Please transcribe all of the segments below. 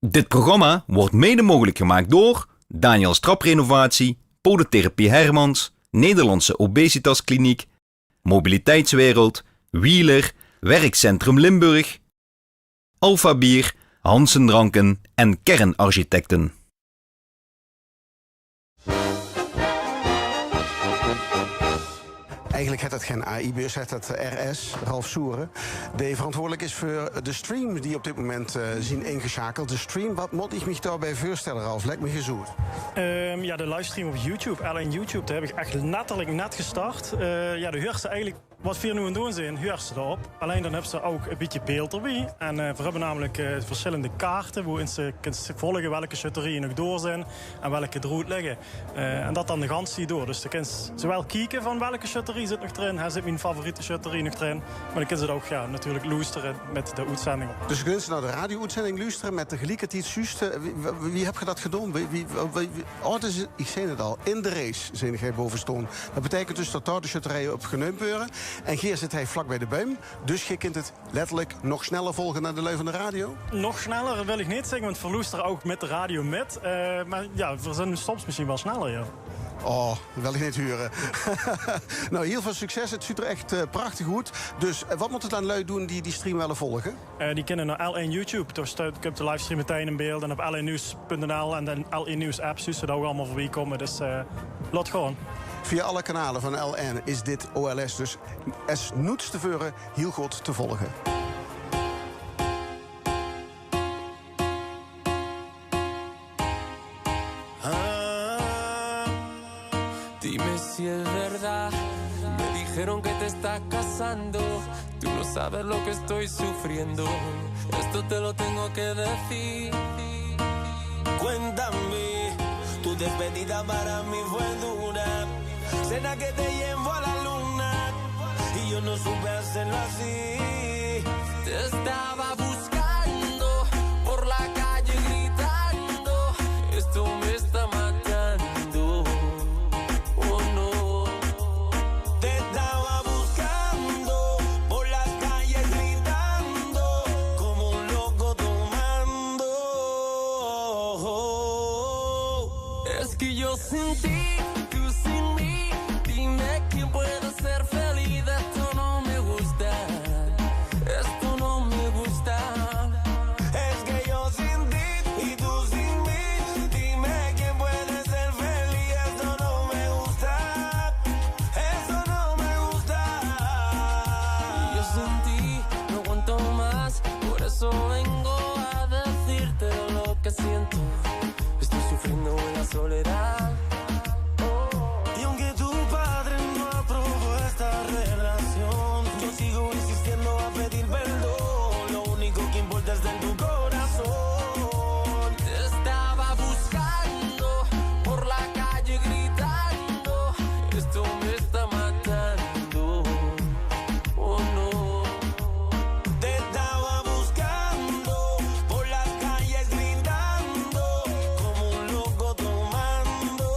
Dit programma wordt mede mogelijk gemaakt door Daniels Traprenovatie, Podotherapie Hermans, Nederlandse Obesitaskliniek, Mobiliteitswereld, Wheeler, Werkcentrum Limburg, Alpha Bier, Hansen Dranken en Kernarchitecten. Eigenlijk heeft het geen AI-beurs, het RS, Ralf Soeren, die verantwoordelijk is voor de stream die op dit moment zien ingeschakeld. De stream, wat moet ik me daarbij voorstellen, Ralf? Lijkt me gezoerd. Ja, de livestream op YouTube, alleen YouTube, daar heb ik echt letterlijk net gestart. Ja, de hoorste eigenlijk, wat we nu aan het doen zijn, hoort ze erop. Alleen dan hebben ze ook een beetje beeld erbij. En we hebben namelijk verschillende kaarten waarin ze kunnen volgen welke shutterieën nog door zijn en welke eruit liggen. En dat dan de ganse door. Dus je kunt zowel kijken van welke shutterie zit nog erin, hij zit mijn favoriete shutterie nog erin. Maar dan kunnen ze ook natuurlijk luisteren met de uitzending. Dus je kunt naar de radio-uitzending luisteren met tegelijkertijd juist. Wie heb je dat gedaan? Ik zei het al, in de race zijn jij boven staan. Dat betekent dus dat daar de shutterijen op genoemd worden. En hier zit hij vlak bij de buim. Dus je kunt het letterlijk nog sneller volgen naar de lui van de radio? Nog sneller wil ik niet zeggen, want verloest er ook met de radio met. Maar ja, we zijn soms misschien wel sneller, ja. Oh, dat wil ik niet huren. Nou, heel veel succes. Het ziet er echt prachtig uit. Dus wat moet het aan lui doen die stream willen volgen? Die kunnen naar L1 YouTube. Dus je kunt de livestream meteen in beeld. En op l1nieuws.nl en de L1 Nieuws apps. Dus dat ook allemaal voorbij komen. Dus laat gewoon. Via alle kanalen van LN is dit OLS dus als noets te veuren heel goed te volgen. Dime si es verdad, me dijeron que te estás casando. Tú no sabes lo que estoy sufriendo. Esto te lo tengo que decir. Cuéntame, tu despedida para mí fue dura. Cena que te llevo a la luna y yo no supe hacerlo así. Te estaba buscando por la calle gritando. Esto me está matando. Oh no. Te estaba buscando por las calles gritando como un loco tomando. Es que yo sin ti, tú sin mí. Dime quién puede ser feliz. Esto no me gusta. Esto no me gusta. Es que yo sin ti y tú sin mí. Dime quién puede ser feliz. Esto no me gusta. Eso no me gusta. Y yo sin ti no aguanto más. Por eso vengo a decirte lo que siento. Estoy sufriendo en la soledad. Y aunque tu padre no aprobó esta relación, yo sigo insistiendo a pedir perdón. Lo único que importa es de tu corazón. Te estaba buscando por la calle gritando. Esto me está matando. Oh no. Te estaba buscando por las calles gritando como un loco tomando.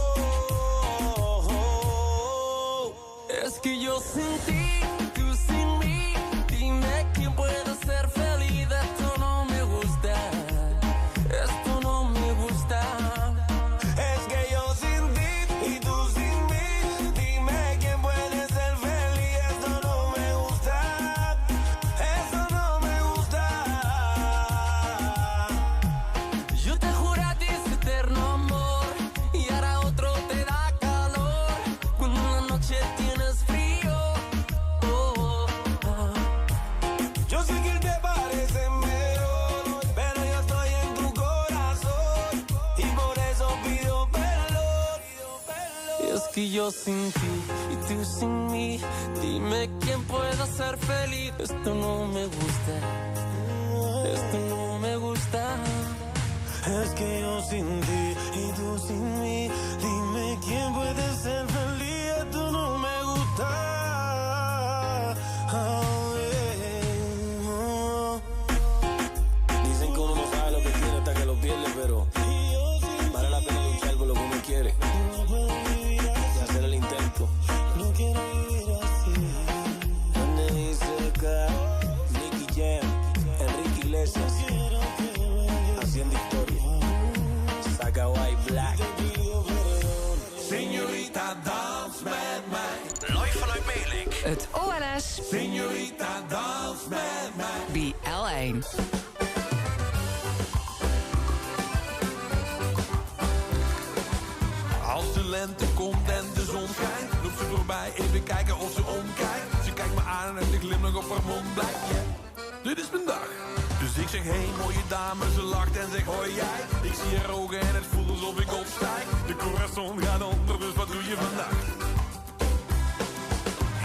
Es que yo sin ti, tú sin mí. Dime quién puede ser feliz. Esto no me gusta. Esto no me gusta. Es que yo sin ti y tú sin mí. Dime quién puede ser feliz. Esto no me gusta. Eso no me gusta. Yo te juro a ti ese eterno amor y ahora otro te da calor cuando en la noche tienes frío. Oh, oh. Yo sé que él te parece mejor, pero yo estoy en tu corazón y por eso pido perdón. Y es que yo sin ti y tú sin mí, dime quién puede ser feliz. Esto no me gusta. Esto no me gusta. Es que yo sin ti y tú sin mí, dime quién puede ser feliz. Esto no me gusta. Dicen que uno no sabe lo que tiene hasta que lo pierde, pero vale la pena luchar por lo que uno quiere y hacer el intento. No quiero vivir así. Donde dice acá, Nicky Jam, Enrique Iglesias, haciendo historia. Het OLS Señorita, dans met mij. bij L1. Als de lente komt en de zon schijnt, loopt ze voorbij, even kijken of ze omkijkt. Ze kijkt me aan en de glimlach op haar mond blijkt. Yeah, dit is mijn dag. Dus ik zeg, hey mooie dame, ze lacht en zegt hoi jij. Ik zie haar ogen en het voelt alsof ik opstijg. De corazon gaat onder, dus wat doe je vandaag?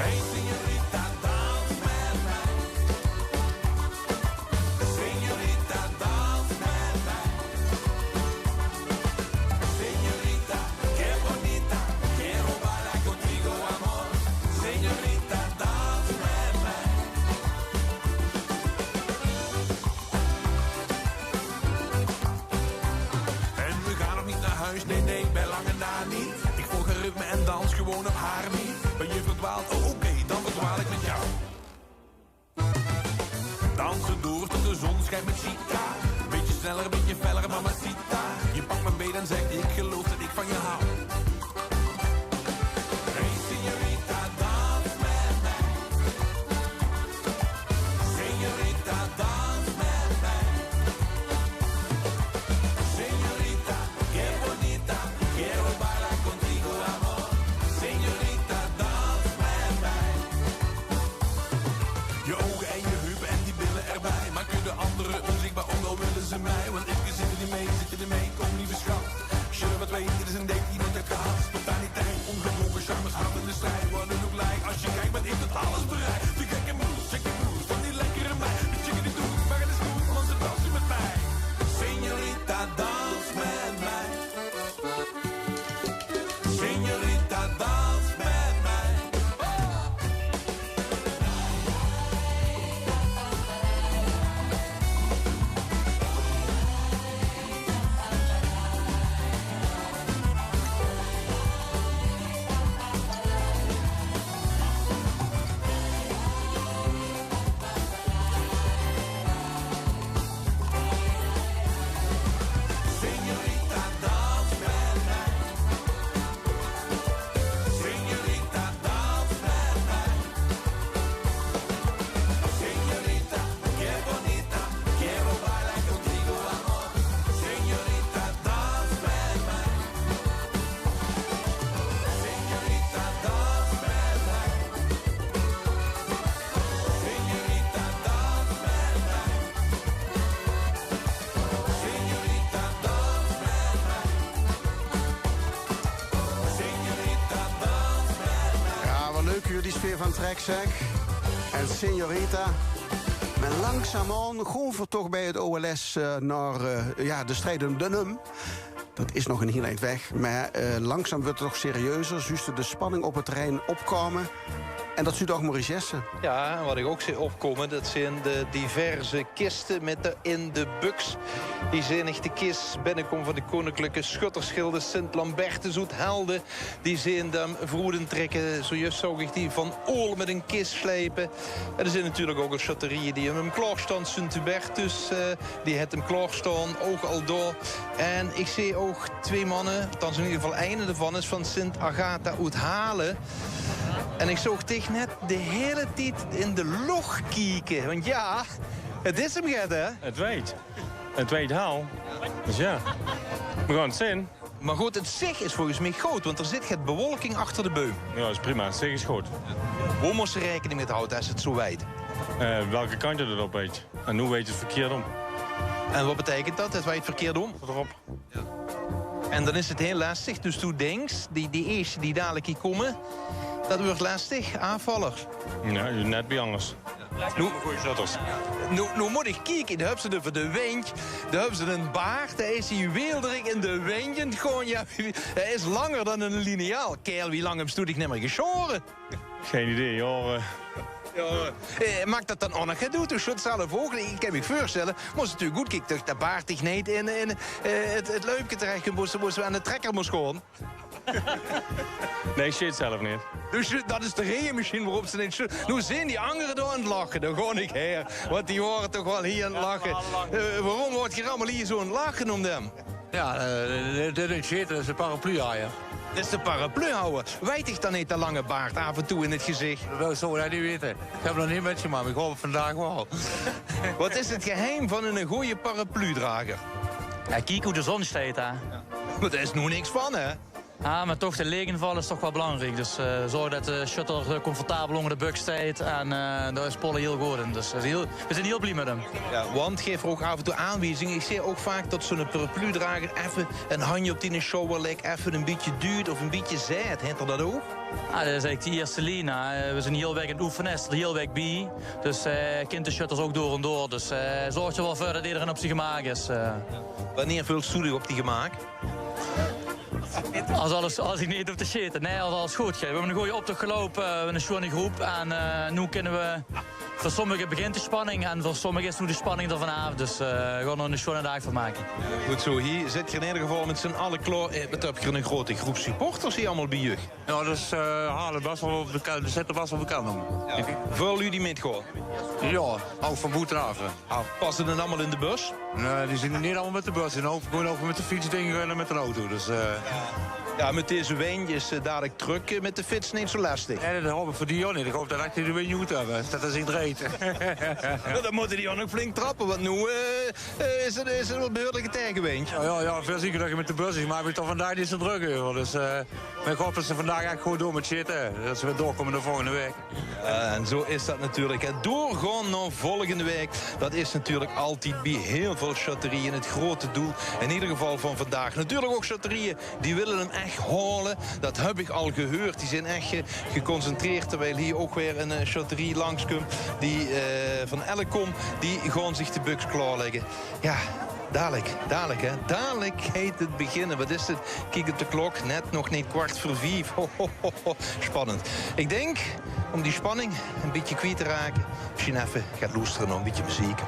Hey señorita, dans met mij. Señorita, dans met mij. Señorita, qué bonita, quiero bailar contigo, amor. Señorita, dans met mij. En we gaan nog niet naar huis, nee, bij lange na niet. Ik volg haar ritme en dans gewoon op haar niet. Ben je verdwaald? Oh oké, dan verdwaal ik met jou. Dansen door tot de zon schijnt met chica. Beetje sneller, beetje feller, mamacita. Je pakt mijn been en zegt ik geloof dat ik van je hou. Hey señorita, dans met mij. Señorita, dans met mij. Señorita, qué bonita, quiero bailar contigo, amor. Señorita, dans met mij. Je ogen en je heupen en die billen erbij. Maak je de anderen onzichtbaar, ook al willen ze mij. Want ik zit er niet mee, kom lieve schat. Als je wat weet, dit is een date die nooit heeft gehad. Spontaniteit, ongebroken charmes, hard in de strijd. Wat het ook lijkt, als je kijkt ben ik tot alles bereid. De gekke moves, check the moves, van die lekkere meid. De chicken die doet, maar het is goed, want ze dansen met mij. Señorita, dans met mij. Señorita, dans met mij. Señorita, dans met mij. Señorita, dans met mij. Señorita, qué bonita, quiero bailar contigo, amor. Señorita, dans met mij. Señorita, dans met mij. Señorita, dans met mij. Señorita, dans met mij. Señorita, dans met mij. Ja, wat leuk jullie sfeer van trek, zeg. En Señorita. Men langzaamaan golven we toch bij het OLS naar de strijd om Dunham. Dat is nog een heel eind weg. Maar langzaam wordt het toch serieuzer. Juist de spanning op het terrein opkomen. En dat zit ook Maurice. Ja, en wat ik ook zie opkomen, dat zijn de diverse kisten met de in de buks. Die zenigde kist binnenkomt van de koninklijke schuttersgilde Sint-Lambertus uit Helden. Die zijn dan vroeden trekken. Zojuist zag ik die van Oorl met een kist slepen. En er zijn natuurlijk ook een schutterieën die hem klaarstaan. Sint-Hubertus, die het hem klaarstaan, ook al door. En ik zie ook twee mannen, althans in ieder geval een ervan is van Sint-Agatha uit Halen. En ik zag tegen net de hele tijd in de log kijken. Want ja, het is hem gaat, hè? Het weet haal. Dus ja, we gaan het zien. Maar goed, het zicht is volgens mij groot, want er zit geen bewolking achter de beum. Ja, dat is prima. Het is goed. Hoe moest je rekening mee houden als het zo wijd? Welke kant je erop weet. En hoe weet je het verkeerd om? En wat betekent dat? Het wijd verkeerd om? Erop. En dan is het heel lastig. Dus toen denkt, die eerste die dadelijk hier komen, dat wordt lastig. Aanvallers. Ja, net bij anders. Nu, Goeie shutters. nu moet ik kijken, dan hebben ze er voor de wind, dan hebben ze een baard, dan is hij weelderig in de wind. Gewoon, ja, hij is langer dan een lineaal. Kerel, wie lang hem stoet ik niet meer geschoren? Geen idee, joh. Maakt dat dan ook nog gedoe? Dus het zelf ook. Ik kan me voorstellen, moest het natuurlijk goed kijken, dat baard zich niet in het leupje terecht moesten we aan de trekker moest gewoon. Nee, ik shit zelf niet. Dus dat is de reden misschien waarop ze niet... Nu zijn die anderen door aan het lachen, dan gewoon ik her. Want die horen toch wel hier aan het lachen. Waarom wordt je allemaal hier zo'n lachen om hem? Ja, dit is shit, dat is een paraplu, ja. Dat is de paraplu houden. Wijtig dan niet de lange baard af en toe in het gezicht. Dat zou ik niet weten. Ik heb nog niet met je, maar ik hoop het vandaag wel. Wat is het geheim van een goede parapludrager? Ja, kijk hoe de zon staat, hè. Maar daar is nog niks van, hè? Ja, maar toch, de legenval is toch wel belangrijk. Dus zorg dat de shutter comfortabel onder de bug staat. En daar is Polle heel goed in. Dus we zijn heel blij met hem. Ja, want geef er ook af en toe aanwijzingen. Ik zie ook vaak dat zo'n parapludrager even een handje op die shower legt, even een beetje duwt of een beetje zaait. Hent er dat ook? Ah, dat is eigenlijk de eerste lijn. We zijn heel weg aan het oefenen, is er heel weg bij. Dus kent de shutters ook door en door. Dus zorg er wel voor dat iedereen op zijn gemaakt is. Wanneer veel stoelen op die gemaakt? Als ik niet hoef te shitten. Nee, als alles goed gaat. We hebben een goede optocht gelopen, we hebben een schone groep. En nu kunnen we... Voor sommigen begint de spanning en voor sommigen is nu de spanning er vanavond. Dus we gaan er een schone dag van maken. Goed zo, hier zit je in ieder geval met z'n allen klaar. Wat heb je een grote groep supporters hier allemaal bij je? Ja, dus halen best wel bekend. Er zitten best wel bekend om. Ja. Voor u die metgaan? Ja, ook van Boetraven. Passen dan allemaal in de bus? Nee, die zijn er niet allemaal met de bus. Die zijn gewoon over met de fiets dingen en met de auto. Dus, Ja, met deze wind is dadelijk druk met de fiets niet zo lastig. en dat hoop ik voor Dion niet. Ik hoop dat hij de wind moet hebben. Dat is niet reed. Ja, dan moeten die ook flink trappen, want nu is het wel een behoorlijke tegenwind. Ja, veel zieker dat je met de bus is. Maar heb ik toch vandaag niet zo druk over. Dus ik hoop dat ze vandaag echt gewoon door met zitten. Dat ze weer doorkomen de volgende week. En zo is dat natuurlijk. Het doorgaan naar volgende week. Dat is natuurlijk altijd bij heel veel shutterieën het grote doel. In ieder geval van vandaag. Natuurlijk ook shutterieën die willen hem echt halen. Dat heb ik al gehoord. Die zijn echt geconcentreerd. Terwijl hier ook weer een shutterie langskomt. Die van Elkom. Die gaan zich de buks klaarleggen. Ja. Dadelijk hè. Dadelijk heet het beginnen. Wat is het? Kijk op de klok. Net nog niet 4:15. Ho, ho, ho, ho. Spannend. Ik denk, om die spanning een beetje kwijt te raken, misschien even gaat loesteren nog een beetje muziek.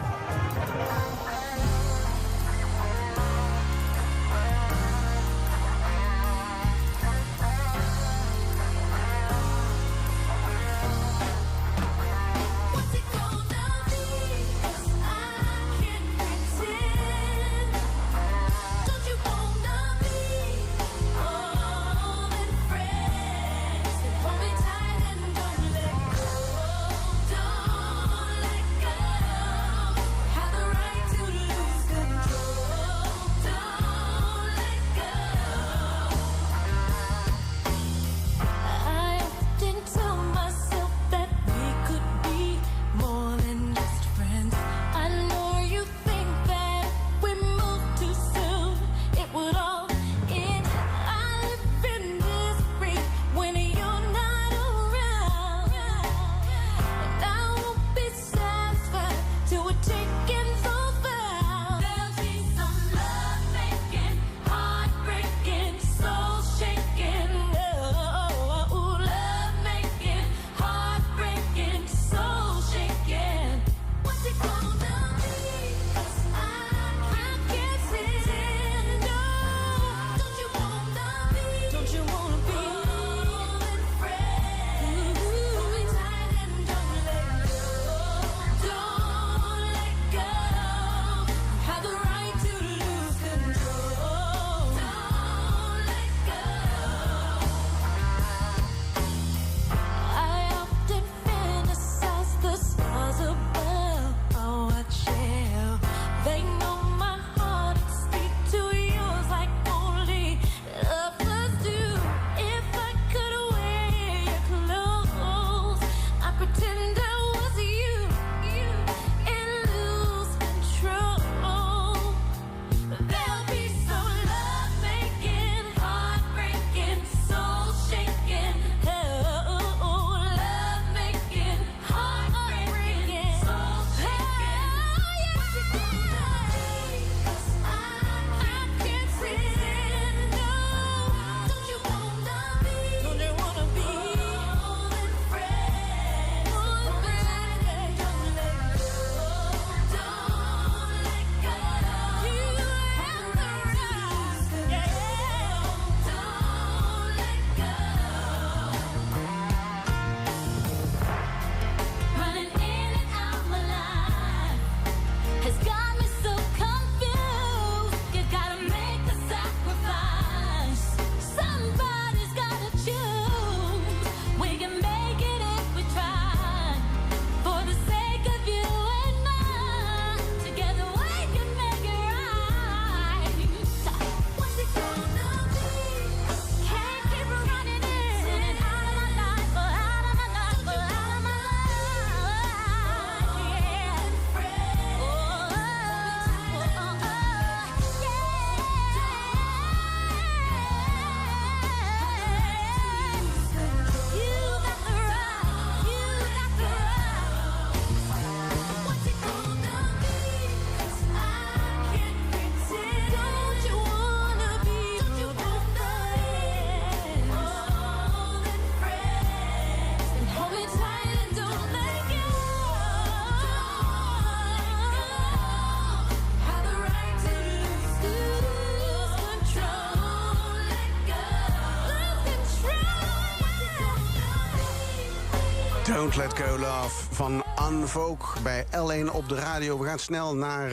Don't Let Go Love van Anne Vogue bij L1 op de radio. We gaan snel naar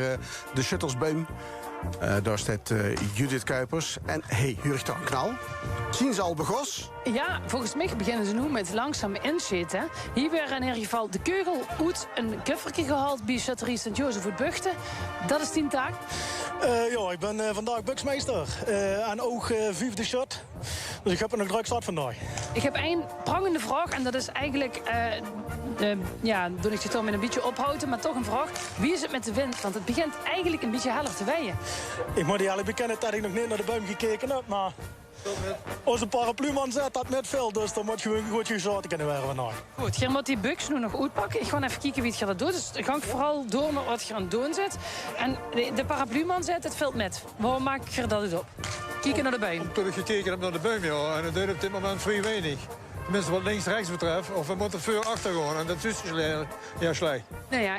de Shuttersbeum. Daar staat Judith Kuipers. En Jurgen Knal. Zien ze al begos? Ja, volgens mij beginnen ze nu met langzaam inzitten. Hier weer in ieder geval de keugel uit een kuffertje gehaald bij Schutterie Sint-Jozef uit Buchten. Dat is 10 taak. Ja, ik ben vandaag buksmeester. En ook vijfde shot. Dus ik heb er nog druk zat vandaag. Ik heb één prangende vraag en dat is eigenlijk... doe ik je toch met een beetje ophouden, maar toch een vraag. Wie is het met de wind? Want het begint eigenlijk een beetje heller te weien. Ik moet eerlijk bekennen dat ik nog niet naar de buim gekeken heb, maar... Onze parapluman zet dat net veel, dus dan moet je goed gezoten kunnen werden vandaag. Goed, je moet die buks nu nog uitpakken. Ik ga even kijken wie het gaat doen. Dus ga ik vooral door met wat je aan het doen zit. En de parapluman zet het veld met. Waarom maak ik er dat uit op? Kijken naar de buim. Toen ik gekeken heb naar de buim, ja, en het deed op dit moment vrij weinig. Tenminste wat links-rechts betreft. Of we moeten voor achter gaan. En dat is slecht. Nou ja,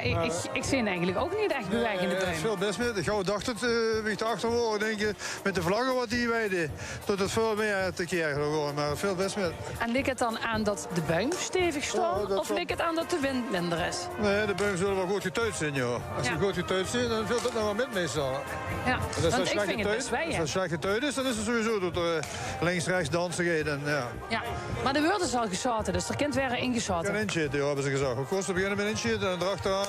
ik zie eigenlijk ook niet echt bewegen in de buim. Het is veel best met. Ik dacht het, wie ik erachter hoor, denk je, met de vlaggen wat die weten, tot het veel meer te keren gewoon. Maar veel best met. En ligt het dan aan dat de buim stevig staat? Ja, of ligt het aan dat de wind minder is? Nee, de buim zullen wel goed getuid zijn, ja. Als die goed getuid zijn, dan valt het nog wel met meestal. Ja, want ik vind het best weien. Als het slecht getuid is, dan is het sowieso dat er links-rechts dansen gaat. Ja, maar de woorden is al gezaten, dus er kind weer ingezaten. Kan inshitten, ja, hebben ze gezegd. We kosten beginnen met inshitten en erachteraan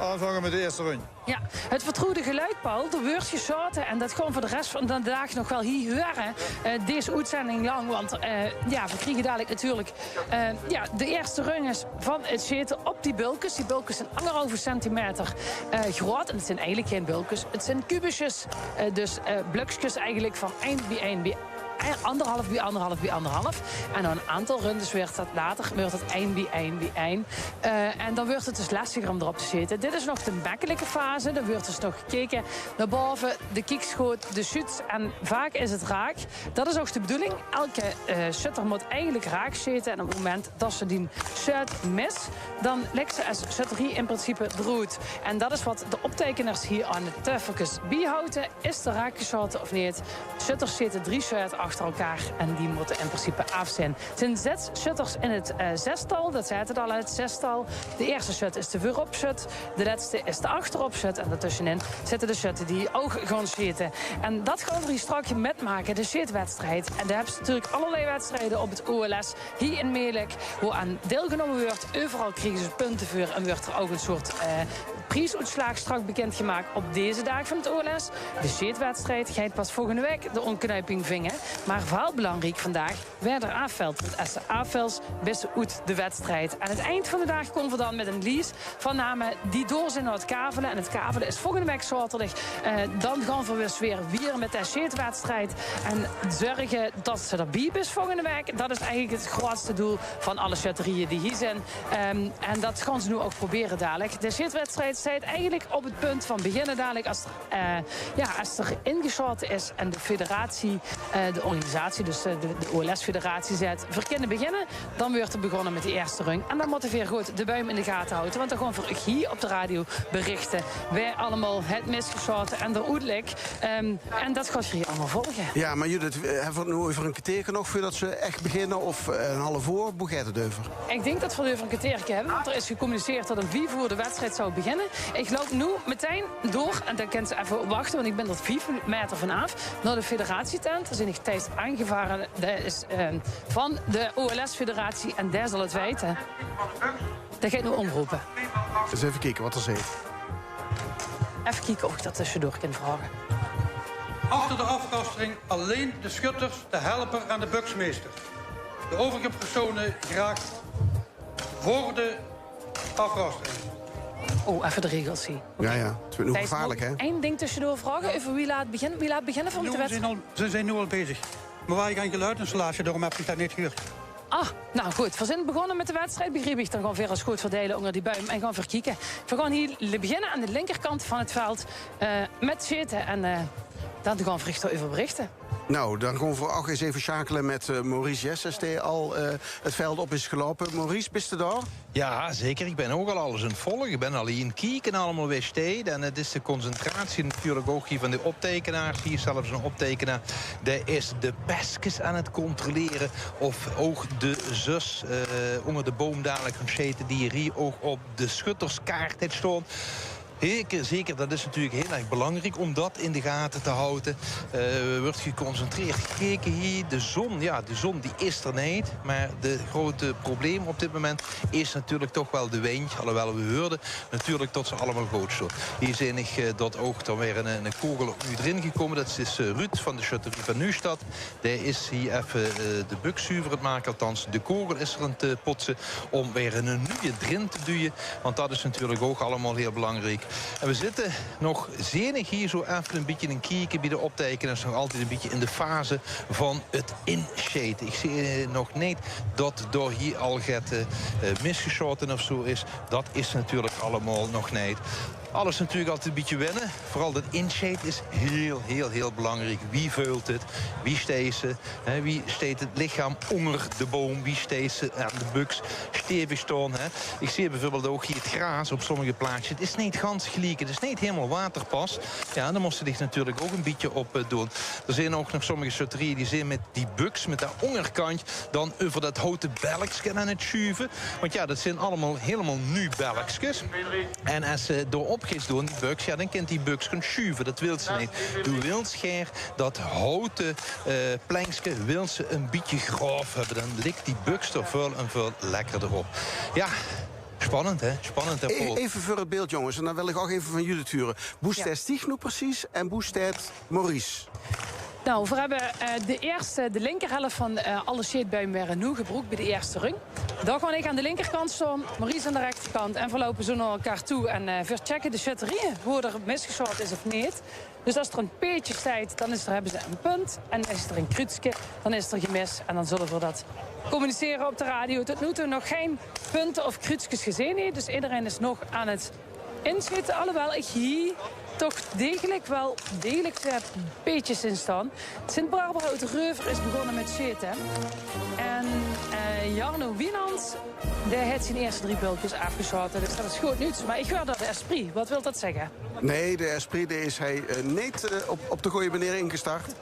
aanvangen met de eerste run. Ja, het vertrouwde geluid, Paul, de woord gezaten. En dat gewoon voor de rest van de dag nog wel hier horen. Deze uitzending lang, want we krijgen dadelijk natuurlijk de eerste runges van het zitten op die bulkes. Die bulkes zijn 1,5 centimeter groot. En het zijn eigenlijk geen bulkes, het zijn kubusjes. Dus blokjes eigenlijk van 1 bij 1 bij 1,5 bij 1,5 bij 1,5. En dan een aantal rundes wordt dat later wordt het 1 bij 1 bij 1. En dan wordt het dus lastiger om erop te zitten. Dit is nog de bekkelijke fase. Dan wordt dus nog gekeken naar boven, de kickschoot, de shoot. En vaak is het raak. Dat is ook de bedoeling. Elke shutter moet eigenlijk raak zitten. En op het moment dat ze die shut mis, dan ligt ze als shutterie in principe eruit. En dat is wat de optekenaars hier aan de taffeltjes bijhouden. Is de raak geschoten of niet? Shutters zitten 3 shutters achter elkaar en die moeten in principe af zijn. Het zijn 6 shutters in het zestal, dat zei het al uit het zestal. De eerste shut is de voorop shut, de laatste is de achterop shut en daartussenin zitten de shutten die ook gaan zitten. En dat gaan we hier straks metmaken, de shitwedstrijd. En daar hebben ze natuurlijk allerlei wedstrijden op het OLS hier in Meelijk, hoe aan deelgenomen wordt. Overal krijgen ze punten voor en wordt er ook een soort prijsuitslag straks bekendgemaakt op deze dag van het OLS. De shitwedstrijd gaat pas volgende week de onknuiping vingen. Maar vooral belangrijk vandaag, waar er afvalt. Want als de afvalt, best uit de wedstrijd. Aan het eind van de dag komen we dan met een lease van namen die door zijn naar het kavelen. En het kavelen is volgende week zaterdag. Dan gaan we weer met de shitwedstrijd. En zorgen dat ze erbij is volgende week. Dat is eigenlijk het grootste doel van alle shutterieën die hier zijn. En dat gaan ze nu ook proberen dadelijk. De shitwedstrijd staat eigenlijk op het punt van beginnen dadelijk als er ingeschoten is en de federatie, de organisatie, dus de OLS-federatie zegt, we kunnen beginnen, dan wordt er begonnen met die eerste run. En dan moeten we weer goed de buim in de gaten houden, want dan gewoon voor hier op de radio berichten. Wij allemaal het misgeschoten en de oedelijk. En dat gaat je hier allemaal volgen. Ja, maar Judith, hebben we het nu over een kwartier nog voordat ze echt beginnen of een half uur? Hoe gaat het over? Ik denk dat we het over een kwartier hebben, want er is gecommuniceerd dat om 4 uur de wedstrijd zou beginnen. Ik loop nu meteen door, en dan kan ze even wachten, want ik ben er 4 meter vanaf, naar de federatietent. Er zijn ik tijdens aangevaren, dat is van de OLS-federatie, en daar zal het weten. Dat ga ik nu omroepen. Dus even kijken wat er zit. Even kijken of ik dat tussendoor kan vragen. Achter de afrastering alleen de schutters, de helper en de buksmeester. De overige personen graag voor de afrastering. Oh, even de regels zien. Ja, het is nu gevaarlijk, hè? Eén ding tussendoor vragen, over wie laat beginnen van de wedstrijd? Ze zijn nu al bezig. Maar waar ik een geluidinstallatie, daarom heb ik dat niet gehuurd. Ah, nou goed. We zijn begonnen met de wedstrijd, begreep ik. Dan gaan we weer als goed verdelen onder die buim en gaan verkieken. We gaan hier beginnen aan de linkerkant van het veld met zitten. En dan gaan we over berichten. Nou, dan gaan we ook eens even schakelen met Maurice Jesses, die al het veld op is gelopen. Maurice, bist je daar? Ja, zeker. Ik ben ook al alles aan het volgen. Ik ben al hier in kijken allemaal weer steden. En het is de concentratie natuurlijk ook hier van de optekenaars. Hier zelfs een optekenaar. Die is de pestjes aan het controleren. Of ook de zus onder de boom dadelijk gaan zitten. Die hier ook op de schutterskaart heeft staan. Zeker, dat is natuurlijk heel erg belangrijk om dat in de gaten te houden. Wordt geconcentreerd gekeken hier. De zon, ja, de zon die is er niet. Maar de grote probleem op dit moment is natuurlijk toch wel de wind. Alhoewel we hoorden natuurlijk dat ze allemaal goed zijn. Hier zie ik dat ook dan weer een kogel nu erin gekomen. Dat is Ruud van de schutterie van Nieuwstad. Die is hier even de buks zuiver het maken. Althans, de kogel is er aan het potsen om weer een nieuwe erin te duwen. Want dat is natuurlijk ook allemaal heel belangrijk. En we zitten nog zenig hier zo even een beetje een kijken bij de optekeners. Nog altijd een beetje in de fase van het inschaten. Ik zie nog niet dat door hier al gaat misgeschoten of zo is. Dat is natuurlijk allemaal nog niet. Alles natuurlijk altijd een beetje wennen. Vooral dat inshade is heel belangrijk. Wie veult het? Wie steekt ze? Wie steekt het lichaam onder de boom? Wie steekt ze aan de buks? Stevig staan. Ik zie bijvoorbeeld ook hier het gras op sommige plaatsjes. Het is niet gans gelijk. Het is niet helemaal waterpas. Ja, daar moest je zich natuurlijk ook een beetje op doen. Er zijn ook nog sommige schutterieën die zijn met die buks, met dat onderkant, dan over dat houten belkje aan het schuiven. Want ja, dat zijn allemaal helemaal nu belkjes. En als ze door opgeeft doen, die buks, ja, dan kent die buks gaan schuiven. Dat wil ze niet. Du wilt scher dat houten plankje wil ze een beetje grof hebben. Dan ligt die buks er veel en veel lekkerder op. Ja. Spannend, hè? Spannend, hè, Paul? Even voor het beeld, jongens. En dan wil ik ook even van jullie turen. Hoe staat Stieg nu precies en hoe staat Maurice? Nou, we hebben de linkerhelft van alle sheetbuimen werden nu gebruikt bij de eerste rung. Dan ga ik aan de linkerkant staan, Maurice aan de rechterkant. En verlopen zo naar elkaar toe en verchecken de schutterieën. Hoe er misgeschoten is of niet. Dus als er een peetje staat, dan hebben ze een punt. En is er een krutsje, dan is er gemis. En dan zullen we dat communiceren op de radio. Tot nu toe nog geen punten of krutsjes gezien. Dus iedereen is nog aan het inschieten. Alhoewel ik hier toch wel degelijk peetjes in staan. Sint-Barbara uit de Reuver is begonnen met shit, hè. En Jarno Wienand, die heeft zijn eerste 3 bultjes afgeschoten. Dus dat is goed nieuws. Maar ik hoor dat de Esprit. Wat wil dat zeggen? Nee, de Esprit is hij niet op de goede manier ingestart.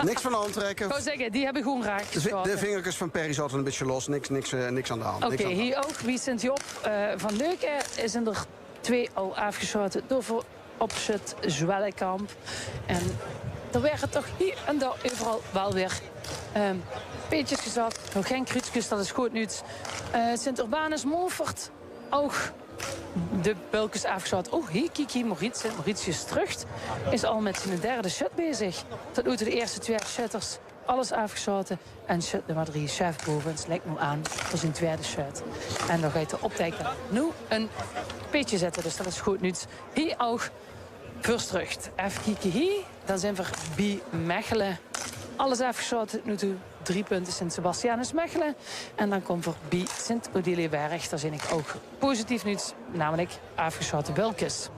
Niks van aantrekken. Ik wou zeggen, die hebben gewoon raak geschoten. De vingertjes van Perry zaten een beetje los. Niks aan de hand. Oké, hier ook. Wie Sint-Job van Leuken is er 2 al afgeschoten door opzet Zwellekamp. En er werden toch hier en daar overal wel weer peetjes gezet. Nog geen krutsjes, dat is goed nieuws. Sint-Urbanus Montfort ook de bulkjes afgeschoten. Oh, hier kijk je Mauritius terug. Is al met zijn derde shot bezig. Tot nu toe de eerste 2 shutters. Alles afgeschoten. En shut nummer 3, chef boven. Het lijkt nu aan voor zijn tweede shut. En dan ga je de optekenaar nu een peetje zetten. Dus dat is goed nieuws. Hier ook first terug. Even kijken hier. Dan zijn we bij Mechelen. Alles afgeschoten nu toe. 3 punten Sint-Sebastianus Mechelen. En dan komt er bij Sint-Odilieberg. Daar zie ik ook positief nieuws. Namelijk afgeschoten bulkjes.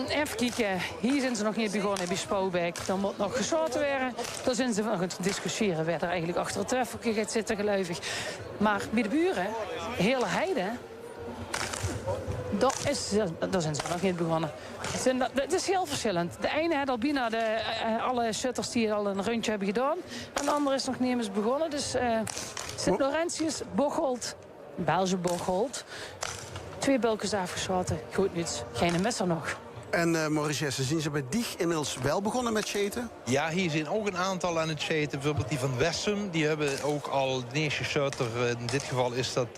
Even kijken. Hier zijn ze nog niet begonnen bij Spouwbeek. Dan moet nog geschoten worden. Dan zijn ze nog aan het discussiëren. Waar er eigenlijk achter het treffertje gaat zitten geluivig. Maar bij de buren, hele heide. Daar zijn ze nog niet begonnen. Het is heel verschillend. De ene had al bijna alle shutters die al een rondje hebben gedaan. En de andere is nog niet eens begonnen. Dus Sint-Laurentius, Bocholt, België Bocholt. 2 bulkjes afgeschoten. Goed nieuws. Geen messer nog. En Maurice Jessen, zien ze bij Dieg inmiddels wel begonnen met shaten? Ja, hier zijn ook een aantal aan het shaten. Bijvoorbeeld die van Wessem. Die hebben ook al de eerste shutter. In dit geval is dat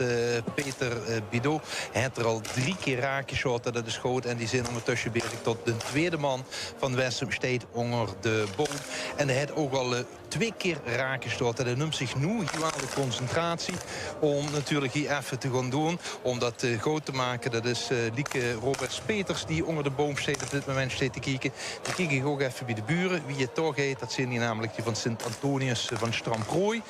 Peter Bidot. Hij heeft er al 3 keer raak geschoten. Dat is goed. En die zijn ondertussen bezig tot de tweede man van Wessem steekt onder de boom. En hij heeft ook al 2 keer raak geschoten. Dat noemt zich nu hier de concentratie. Om natuurlijk hier even te gaan doen. Om dat groot te maken. Dat is Lieke Roberts Peters die onder de boom op dit moment steeds te kijken. Dan kijk ik ook even bij de buren. Wie het toch heet, dat zijn die namelijk die van Sint-Antonius van Stramprooi.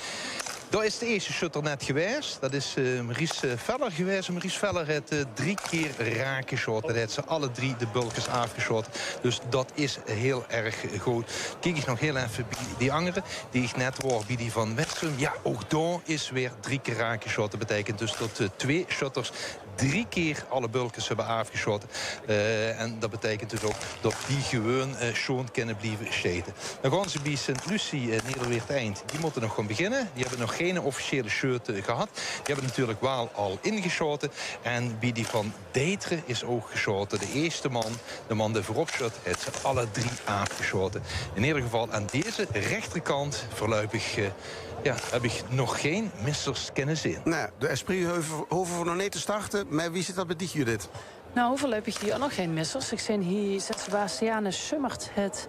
Dat is de eerste shutter net geweest. Dat is Maries Veller geweest. Maries Veller heeft 3 keer raak geschoten. Dat heeft ze alle 3 de bulkers afgeschoten. Dus dat is heel erg goed. Kijk ik nog heel even bij die andere. Die ik net hoor bij die van Westrum. Ja, ook daar is weer 3 keer raak geschoten. Dat betekent dus dat 2 shutters 3 keer alle bulkers hebben afgeschoten. En dat betekent dus ook dat die gewoon schoon kunnen blijven schieten. Dan gaan ze bij Sint-Lucie, Nederweert Eind. Die moeten nog gaan beginnen. Die hebben nog geen officiële shirt gehad. Die hebben natuurlijk wel al ingeschoten. En bij die van Deteren is ook geschoten. De eerste man, de man die voorop shot, heeft ze alle 3 afgeschoten. In ieder geval aan deze rechterkant voorlopig heb ik nog geen missers kunnen zien. Nou, de Esprit hoeven we nog niet te starten. Maar wie zit dat bij die, Judith? Nou, voorlopig hier ook nog geen missers. Ik zie hier Sint-Sebastianus Summert het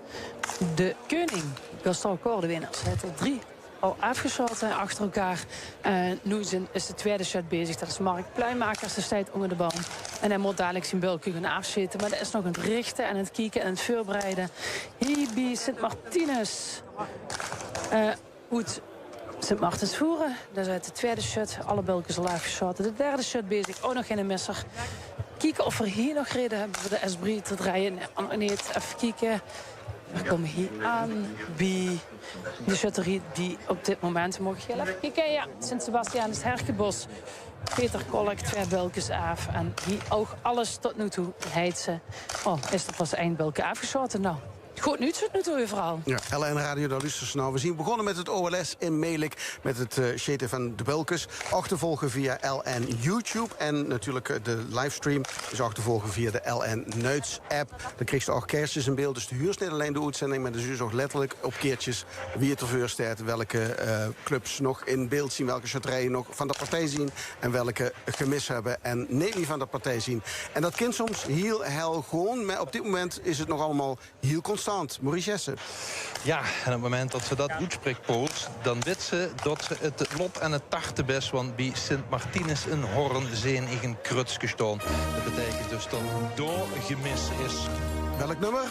de koning. Gaston Cor de winnaars. Het er 3 al afgeschoten achter elkaar. Nu is de tweede shot bezig. Dat is Mark Pluimakers. De staat onder de boom. En hij moet dadelijk zijn bulken gaan afzitten. Maar dat is nog aan het richten en het kijken en het voorbereiden. Hier bij Sint-Martinus. Sint-Martens voeren. Dat is uit de tweede shot. Alle bulken al afgeschoten. De derde shot bezig. Ook nog geen misser. Kijken of we hier nog reden hebben voor de Esprit te draaien. Nee, even kijken. We komen hier aan bij de shutterie die op dit moment mogen heel even kijken. Ja, Sint-Sebastianus Herkenbos. Peter Kolk, 2 bulkens af. En hier ook alles tot nu toe heet ze. Oh, is er pas 1 bulken afgeschoten? Nou, goed nieuws tot nu toe weer vooral. Ja, LN Radio, daar luisteren ze nou. We zien begonnen met het OLS in Melik. Met het schieten van de bulkers. Achtervolgen via LN YouTube. En natuurlijk de livestream is achtervolgen via de LN Nuits app. Dan kreeg je ook kerstjes in beeld. Dus de huurs niet alleen de uitzending. Maar dus ook letterlijk op keertjes wie het ervoor staat. Welke clubs nog in beeld zien. Welke chatterijen nog van de partij zien. En welke gemis hebben. En niet van de partij zien. En dat kind soms heel gewoon. Maar op dit moment is het nog allemaal heel constant. Maurice Jessen. Ja, en op het moment dat ze dat uitspreekt, Pools, dan weet ze dat ze het lot en het tachten best. Want bij Sint-Martinus een Horn zijn in een kruts gestaan. Dat betekent dus dat door gemis is. Welk nummer?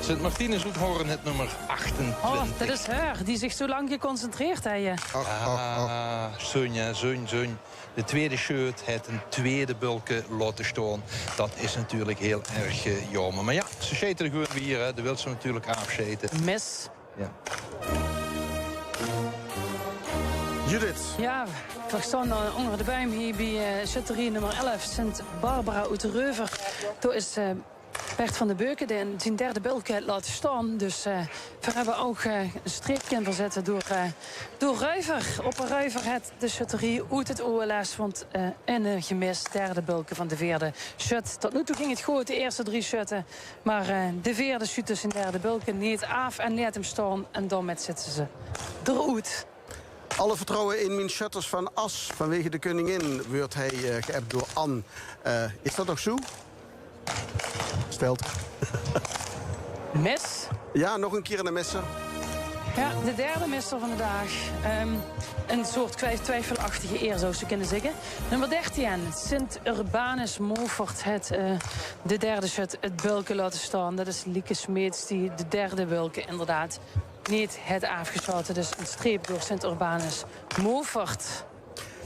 Sint-Martinus uit Horn, het nummer 28. Oh, dat is haar, die zich zo lang geconcentreerd heeft. Zo'n. De tweede shirt heeft een tweede bulke laten staan. Dat is natuurlijk heel erg jammer. Maar ja, ze scheten er gewoon weer. Hè. Dat wil ze natuurlijk afscheten. Mis. Ja. Judith. Ja, we staan onder de buim hier bij shutterie nummer 11. Sint-Barbara uit de Reuver. Toen is Bert van de Beuken die zijn derde bulkheid laten staan. Dus we hebben ook een streep kunnen verzetten door Ruiver. Op een Ruiver het de shutterie uit het OLS. Want een gemis, derde bulken van de vierde shut. Tot nu toe ging het goed, de eerste 3 shutten. Maar de vierde shut dus in derde bulken niet af en laat hem staan. En daarmee zetten ze eruit. Alle vertrouwen in mijn shutters van As vanwege de koningin wordt hij geappt door Anne. Is dat nog zo? Stelt. Mes. Ja, nog een keer een messer. Ja, de derde misser van de dag. Een soort twijfelachtige eer, zou ze kunnen zeggen. Nummer 13, Sint-Urbanus Movert. De derde shut, het bulken laten staan. Dat is Lieke Smeets, die de derde bulken inderdaad niet het afgeschoten. Dus een streep door Sint-Urbanus Movert.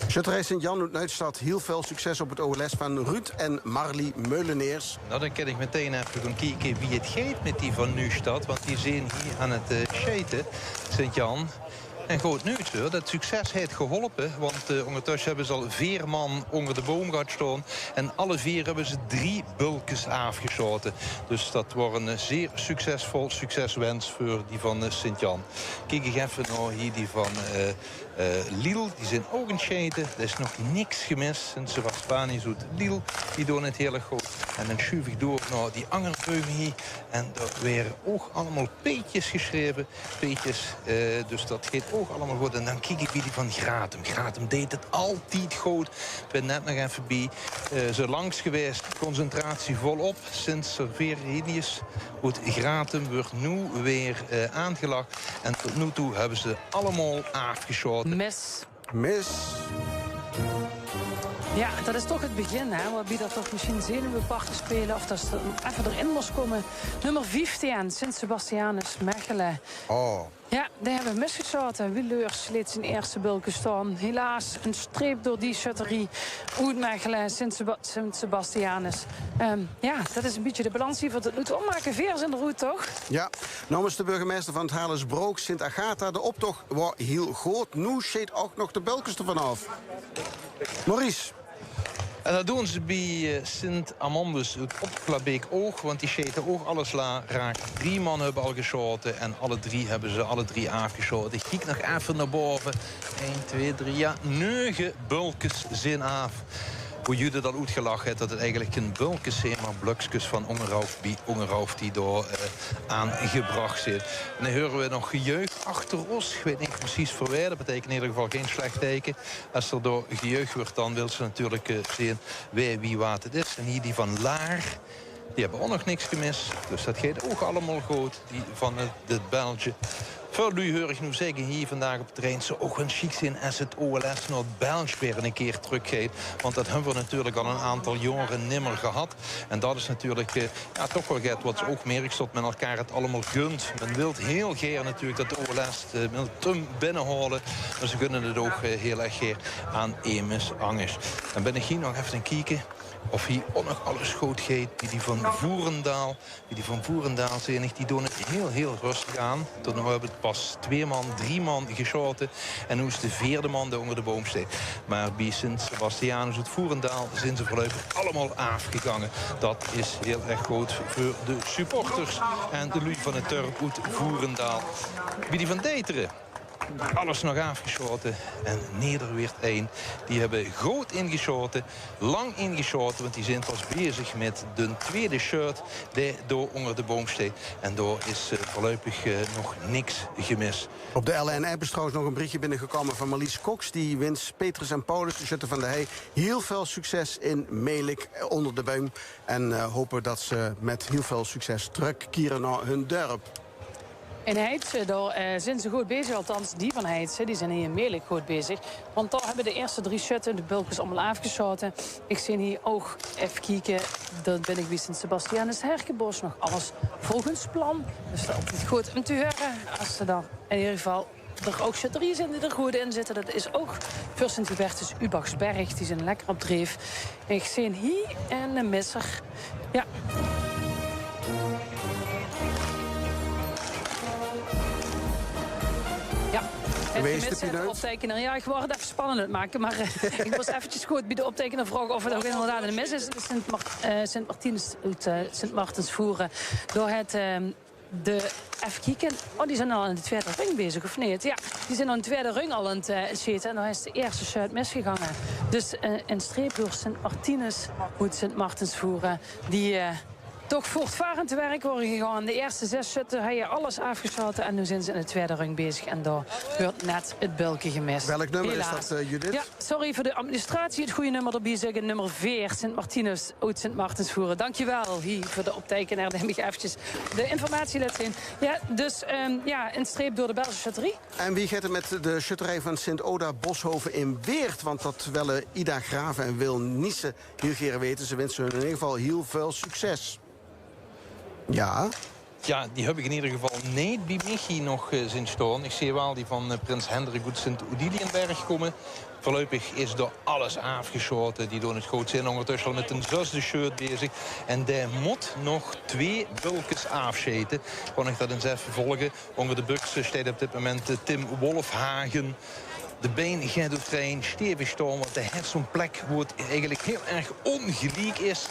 Shutterij Sint-Jan uit Nuitstad. Heel veel succes op het OLS van Ruud en Marlie Meuleneers. Nou, dan kan ik meteen even gaan kijken wie het gaat met die van Nuestad. Want die zijn hier aan het scheten, Sint-Jan. En goed nieuws hoor, dat succes heeft geholpen. Want ondertussen hebben ze al 4 man onder de boom gehad staan. En alle 4 hebben ze 3 bulkens afgeschoten. Dus dat wordt een zeer succesvol succeswens voor die van Sint-Jan. Kijk ik even naar hier die van Lille. Die zijn ook een scheten. Er is nog niks gemist. Sint-Sebastianus uit Lille. Die doen het heel erg goed. En dan schuif ik door naar die angerbeum hier. En daar werden ook allemaal peetjes geschreven. Peetjes, dus dat gaat ook allemaal goed. En dan kijk ik bij die van Gratum. Gratum deed het altijd goed. Ik ben net nog even bij ze langs geweest. Concentratie volop. Sint-Severinius uit Gratum wordt nu weer aangelakt. En tot nu toe hebben ze allemaal afgeschoten. Mis. Mis. Ja, dat is toch het begin, hè. Waarbij dat toch misschien zenuwparten spelen of dat ze even erin moest komen. Nummer 15, Sint-Sebastianus Mechelen. Oh. Ja, daar hebben we misgeschoten. Willeurs liet zijn eerste bulken staan. Helaas een streep door die schutterie. Uit Mechelen, Sint-Sebastianus. Ja, dat is een beetje de balans die we het moeten ommaken. Veers in de route, toch? Ja, namens de burgemeester van het Haarlensbroek, Sint-Agatha, de optocht was heel groot. Nu scheet ook nog de bulkens ervan af. Maurice. En dat doen ze bij Sint-Amandus, het Opklabeek oog. Want die scheten ook alles raak. 3 man hebben al geschoten en hebben ze alle drie afgeschoten. Ik kijk nog even naar boven. 1, 2, 3, ja, 9 bulkens zijn af. Hoe jullie dat uitgelachen heeft, dat het eigenlijk een bulkens zijn, maar bluksjes van Ongerhoofd die door aangebracht zit. En dan horen we nog gejuich achter ons. Ik weet niet precies voor waar. Dat betekent in ieder geval geen slecht teken. Als er door gejuich wordt, dan wil ze natuurlijk zien wie wat het is. En hier die van Laar. Die hebben ook nog niks gemist. Dus dat gaat ook allemaal goed. Die van het België. Voor u hoor ik nu zeggen hier vandaag op het terrein zou ook een chic zijn als het OLS naar het België weer een keer teruggeeft. Want dat hebben we natuurlijk al een aantal jaren nimmer gehad. En dat is natuurlijk toch wel iets wat ze ook merkt dat men elkaar het allemaal gunt. Men wil heel graag natuurlijk dat de OLS binnenhalen. Maar ze kunnen het ook heel erg graag aan Emus Angers. Dan ben ik hier nog even een kijken. Of hier ook nog alles goed gaat. Die van Voerendaal. Die van Voerendaal zijn, die doen het heel rustig aan. Tot nu hebben het pas 2 man, 3 man geschoten. En nu is de 4e man daar onder de boom steekt. Maar bij Sint-Sebastianus uit Voerendaal zijn ze voorlopig allemaal afgegangen. Dat is heel erg goed voor de supporters. En de lui van het Turp uit Voerendaal. Bij die van Deteren. Alles nog afgeschoten. En Nederweert 1. Die hebben groot ingeschoten. Lang ingeschoten. Want die zijn pas bezig met de tweede shirt. Die door onder de boom steekt. En door is voorlopig nog niks gemist. Op de LN-app is trouwens nog een berichtje binnengekomen van Marlies Cox. Die wint Petrus en Paulus, de schutter van de Hei, heel veel succes in Melik onder de boom. En hopen dat ze met heel veel succes terugkeren naar hun dorp. In Heidse, daar zijn ze goed bezig, althans die van Heidse, die zijn hier in Melik goed bezig. Want daar hebben de eerste 3 schutten, de bulkens allemaal afgeschoten. Ik zie hier ook, even kijken, dan ben ik bij Sint-Sebastianus Herkenbos nog alles volgens plan. Dus dat is altijd goed om te horen, als ze dan in ieder geval er ook schutterieën zijn die er goed in zitten. Dat is ook voor Sint-Hubertus Ubachsberg, die zijn lekker op dreef. En ik zie hier een misser, ja. De optekenaar. Ja, ik wou het even spannend het maken. Maar ik was eventjes goed bij de optekenaar vragen of het ook inderdaad een mis is. Sint-Martinus uit Sint-Martensvoeren. Door het even kijken. Oh, die zijn al aan de tweede ring bezig, of niet? Ja, die zijn aan de tweede ring al aan het zitten. En dan is de eerste shirt misgegaan. Dus een streep door Sint-Martinus uit Sint-Martensvoeren. Die toch voortvarend te werk worden gegaan. De eerste 6 schutten hebben je alles afgeschoten. En nu zijn ze in de tweede ring bezig. En daar wordt net het bulkje gemist. Welk nummer helaas is dat, Judith? Ja, sorry voor de administratie. Het goede nummer erbij zeggen. Nummer 4, Sint-Martinus uit Sint-Martensvoeren. Dankjewel hier voor de optekenaar. Dan heb ik eventjes de informatie laten zien. Ja, dus een streep door de Belgische schutterie. En wie gaat er met de schutterij van Sint-Oda Boshoven in Weert? Want dat willen Ida Graven en Wil Niesen heel graag weten. Ze wensen hun in ieder geval heel veel succes. Ja. Ja, die heb ik in ieder geval niet bij Michi nog zien staan. Ik zie wel die van Prins Hendrik uit Sint-Odiliënberg komen. Voorlopig is er alles afgeschoten. Die doen het goed zijn ondertussen al met een 6e shirt bezig. En daar moet nog 2 bulkens afscheten. Kan ik dat eens even volgen. Onder de buks staat op dit moment Tim Wolfhagen. De been gaat door trein stevig staan, want de heeft zo'n plek waar het eigenlijk heel erg ongelijk is.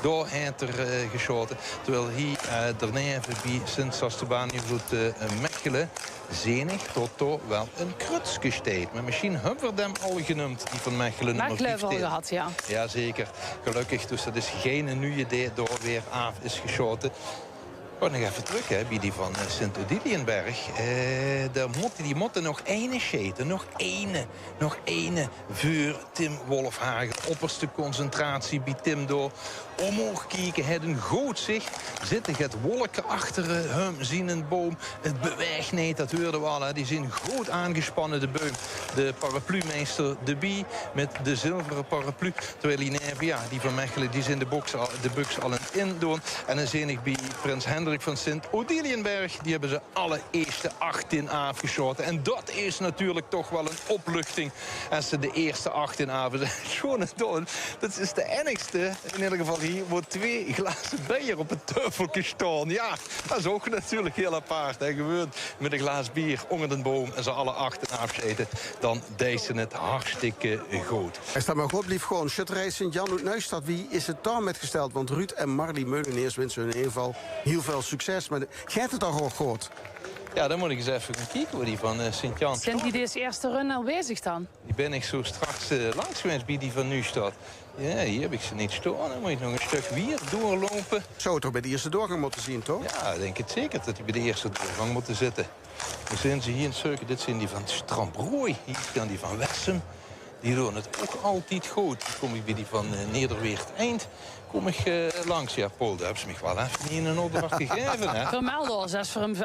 Door heeft er geschoten. Terwijl hier daarneven bij Sint-Sastebanius uit Mechelen zenig tot toch wel een krutsje steekt. Maar misschien hebben we hem al genoemd, die van Mechelen. Mechelen hebben we al gehad, ja. Jazeker, gelukkig. Dus dat is geen nieuwe idee door weer af is geschoten. Oh, nog even terug, hè, bij die van Sint-Odiliënberg. Die moeten nog ene scheten. Nog ene voor Tim Wolfhagen. Opperste concentratie bij Tim door. Omhoog kijken, het een goed zicht. Zitten het wolken achter hem, zien een boom. Het beweegt niet, dat hoorden we al. Hè. Die zijn goed aangespannen, de beum. De paraplumeester De Bie met de zilveren paraplu. Terwijl die van Mechelen, die zijn de buks al in doen. En dan zie ik bij Prins Hendrik van Sint-Odiliënberg. Die hebben ze alle eerste 18 afgeschoten. En dat is natuurlijk toch wel een opluchting. Als ze de eerste 18 avond schoon doen. Dat is de enigste, in ieder geval hier, wordt 2 glazen bier op het teufeltje staan. Ja, dat is ook natuurlijk heel apart. Hè. Gewoon met een glaas bier onder de boom en ze alle 18 afzeten. Dan deze het hartstikke goed. Hij staat maar goed, lief gewoon. Schutterij Sint-Jan uit Neustadt. Wie is het daar met gesteld? Want Ruud en Marlie Meuleneers wensen hun in ieder geval heel veel succes. Maar gaat het toch ook goed? Ja, dan moet ik eens even gaan kijken hoe die van Sint-Jan. Zijn die deze eerste run al bezig dan? Die ben ik zo straks langs geweest bij die van Neustadt. Ja, hier heb ik ze niet staan. Dan moet je nog een stuk weer doorlopen. Zou het toch bij de eerste doorgang moeten zien, toch? Ja, ik denk het zeker dat die bij de eerste doorgang moeten zitten. Dan zijn ze hier in het circuit. Dit zijn die van Stramprooi. Hier staan die van Wessem. Die doen het ook altijd goed. Dan kom ik bij die van Nederweert Eind. Kom ik langs. Ja, Paul, daar hebben ze me wel even in een opdracht gegeven. Hè? Vermeld ons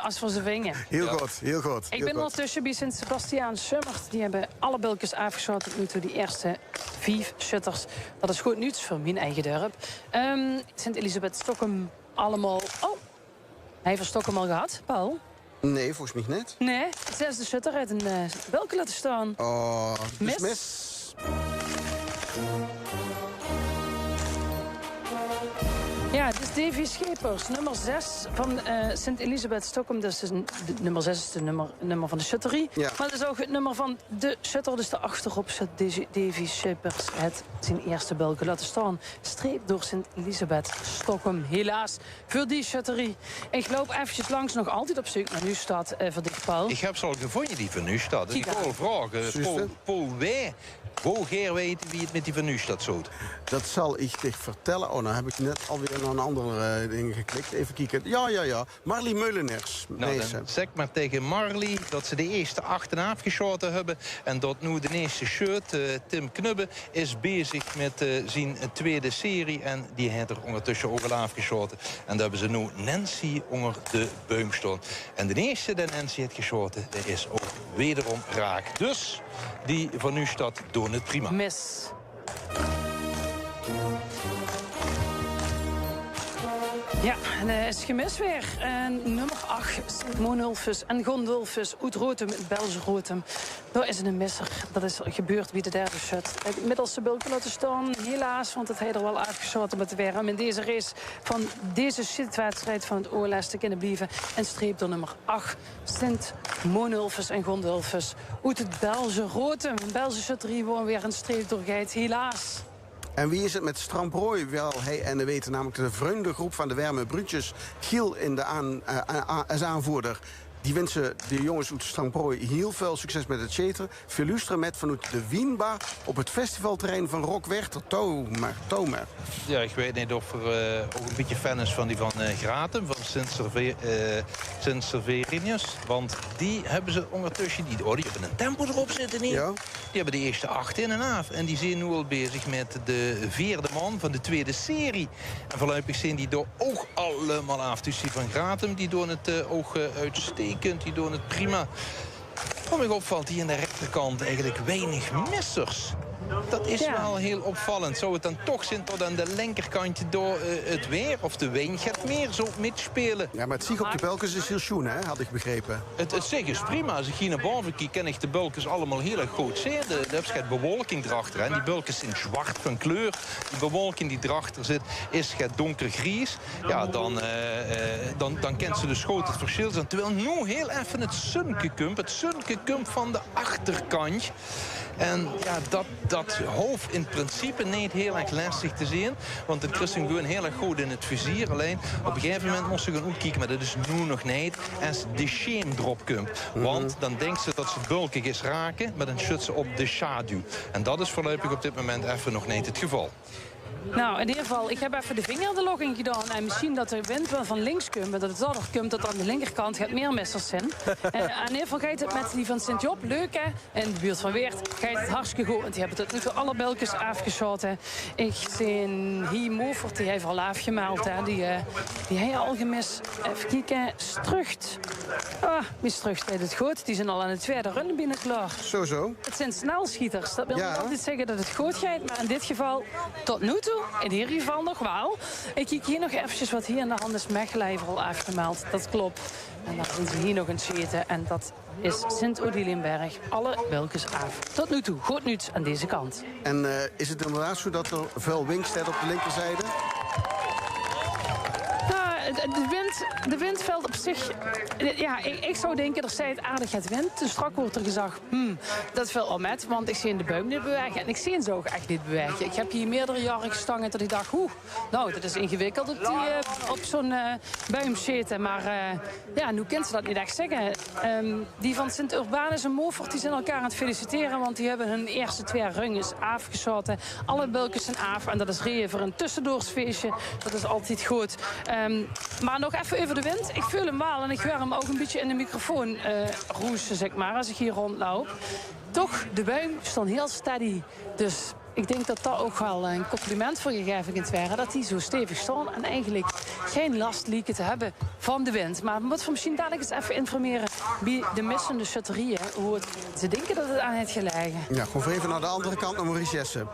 als voor ze vingen. Heel goed, heel goed. Ik ben ondertussen bij Sint-Sebastiaan Summert. Die hebben alle bulkjes afgeschoten tot nu toe, die eerste 5 shutters. Dat is goed nieuws voor mijn eigen dorp. Sint-Elisabeth Stokkum allemaal... Oh, hij heeft Stokkum al gehad, Paul? Nee, volgens mij net. Nee, het 6e shutter uit een bulkje laten staan. Oh, dus mis. Ja, het is Davy Schepers, nummer 6 van Sint-Elisabeth Stokkum. Dus nummer 6 is de nummer van de shutterie. Ja. Maar het is ook het nummer van de shutter. Dus daarachterop zet Davy Schepers het zijn eerste bulk laten staan. Streep door Sint-Elisabeth Stokkum. Helaas voor die shutterie. Ik loop eventjes langs, nog altijd op zoek naar Neustadt verdicht, Paul. Ik heb ze al gevonden, die van Neustadt. Dus ik wil vragen, Paul, hoe geer weten wie het met die van Neustadt zout? Dat zal ik zich vertellen. Oh, nou heb ik net alweer naar een andere ding geklikt. Even kijken. Ja. Marlie Meuleneers. Nou, dan zeg maar tegen Marlie dat ze de eerste 8 afgeschoten hebben. En dat nu de eerste shirt, Tim Knubbe, is bezig met zijn tweede serie. En die heeft er ondertussen ook al afgeschoten. En daar hebben ze nu Nancy onder de boom staan. En de eerste die Nancy heeft geschoten, die is ook wederom raak. Dus die van Neustadt doen het prima. Mis. Ja, en het is gemis weer. Nummer 8, Monulfus en Gondolfus, uit Rotem, Belge Rotem. Daar is een misser. Dat is gebeurd bij de derde shut. Het middelste bulk laten staan, helaas, want het heeft er wel afgeschoten met weer. Om in deze race van deze shitwedstrijd van het OLS te kunnen blijven. En streep door nummer 8, Sint Monulfus en Gondolfus. Uit het Belge Rotem. Een Belgische shutterie wordt weer een streep doorgeit, helaas. En wie is het met Stramprooi? Wel, hij en de weten namelijk de vriendengroep van de Werme Brutjes. Giel in de als aanvoerder. Die wensen de jongens uit Stramprooi heel veel succes met het chater. Veel lustre met vanuit de Wienbar op het festivalterrein van Rock Werchter. Tomer. Ja, ik weet niet of er ook een beetje fan is van die van Gratum, van Sint Serverinius. Want die hebben ze ondertussen, die hebben een tempo erop zitten niet. Ja. Die hebben de eerste 8 in en af. En die zijn nu al bezig met de 4e man van de tweede serie. En voorlopig zijn die door ook allemaal af. Dus die van Gratum, die doen het ook uitstekend. Die doen het prima. Wat mij opvalt, hier aan de rechterkant eigenlijk weinig missers. Dat is wel heel opvallend. Zou het dan toch zijn tot aan de linkerkantje door het weer of de wind gaat meer zo mitspelen? Ja, maar het zicht op de bulkens is heel schoon, hè? Had ik begrepen. Het zicht is prima. Als ik hier naar boven kijk, ken ik de bulkens allemaal heel erg goed zien. Er is bewolking erachter. En die bulkens zijn zwart van kleur. Die bewolking die erachter zit, is donkergries. Ja, dan kent ze dus goed het verschil. Terwijl nu heel even het sunkekump van de achterkant. En ja, dat hoofd in principe niet heel erg lastig te zien. Want het is gewoon heel erg goed in het vizier. Alleen op een gegeven moment moest ze gaan uitkijken. Maar dat is nu nog niet. Als de shame drop komt. Want dan denkt ze dat ze bulkig is raken. Maar dan schudt ze op de schaduw. En dat is voorlopig op dit moment even nog niet het geval. Nou, in ieder geval, ik heb even de vinger in de log in gedaan. En misschien dat de wind wel van links komt, maar dat het daardoor komt dat aan de linkerkant gaat meer missers zijn. In ieder geval gaat het met die van Sint-Job leuk, hè. In de buurt van Weert gaat het hartstikke goed. Want die hebben tot nu toe alle belkens afgeschoten. Ik zie hier Movert, die heeft al afgemeld, hè. Die heeft al gemist. Even kijken, Strucht. Wie Strucht deed het goed. Die zijn al aan de tweede run binnen klaar. Zo. Het zijn snelschieters. Dat wil niet altijd zeggen dat het goed gaat. Maar in dit geval, tot nu toe, in ieder geval nog wel. Ik kijk hier nog eventjes wat hier in de hand is. Mechelen al afgemeld. Dat klopt. En dan zien ze hier nog een zitten. En dat is Sint-Odilienberg. Alle belkens af. Tot nu toe, goed nieuws aan deze kant. En is het inderdaad zo dat er veel wind staat op de linkerzijde? De wind valt op zich... Ja, ik zou denken, er staat aardig het wind. Toen strak wordt er gezegd, dat valt al met. Want ik zie in de boom niet bewegen. En ik zie ze ook echt niet bewegen. Ik heb hier meerdere jaren gestangen dat ik dacht... nou, dat is ingewikkeld op zo'n boom zitten. Maar nu kent ze dat niet echt zeggen. Die van Sint-Urbanus en Movert, die zijn elkaar aan het feliciteren. Want die hebben hun eerste 2 runges afgeschoten. Alle bulkens zijn af. En dat is reden voor een tussendoorsfeestje. Dat is altijd goed. Maar nog even over de wind. Ik voel hem wel en ik hoor hem ook een beetje in de microfoon roesten, zeg maar, als ik hier rondloop. Toch, de boom stond heel steady. Dus ik denk dat dat ook wel een compliment voor je gegeven kunt waren. Dat die zo stevig staan en eigenlijk geen last lijken te hebben van de wind. Maar we moeten misschien dadelijk eens even informeren bij de missende schutterieën. Hoe ze denken dat het aan heeft gelegen. Ja, gewoon even naar de andere kant, naar Maurice Jessen.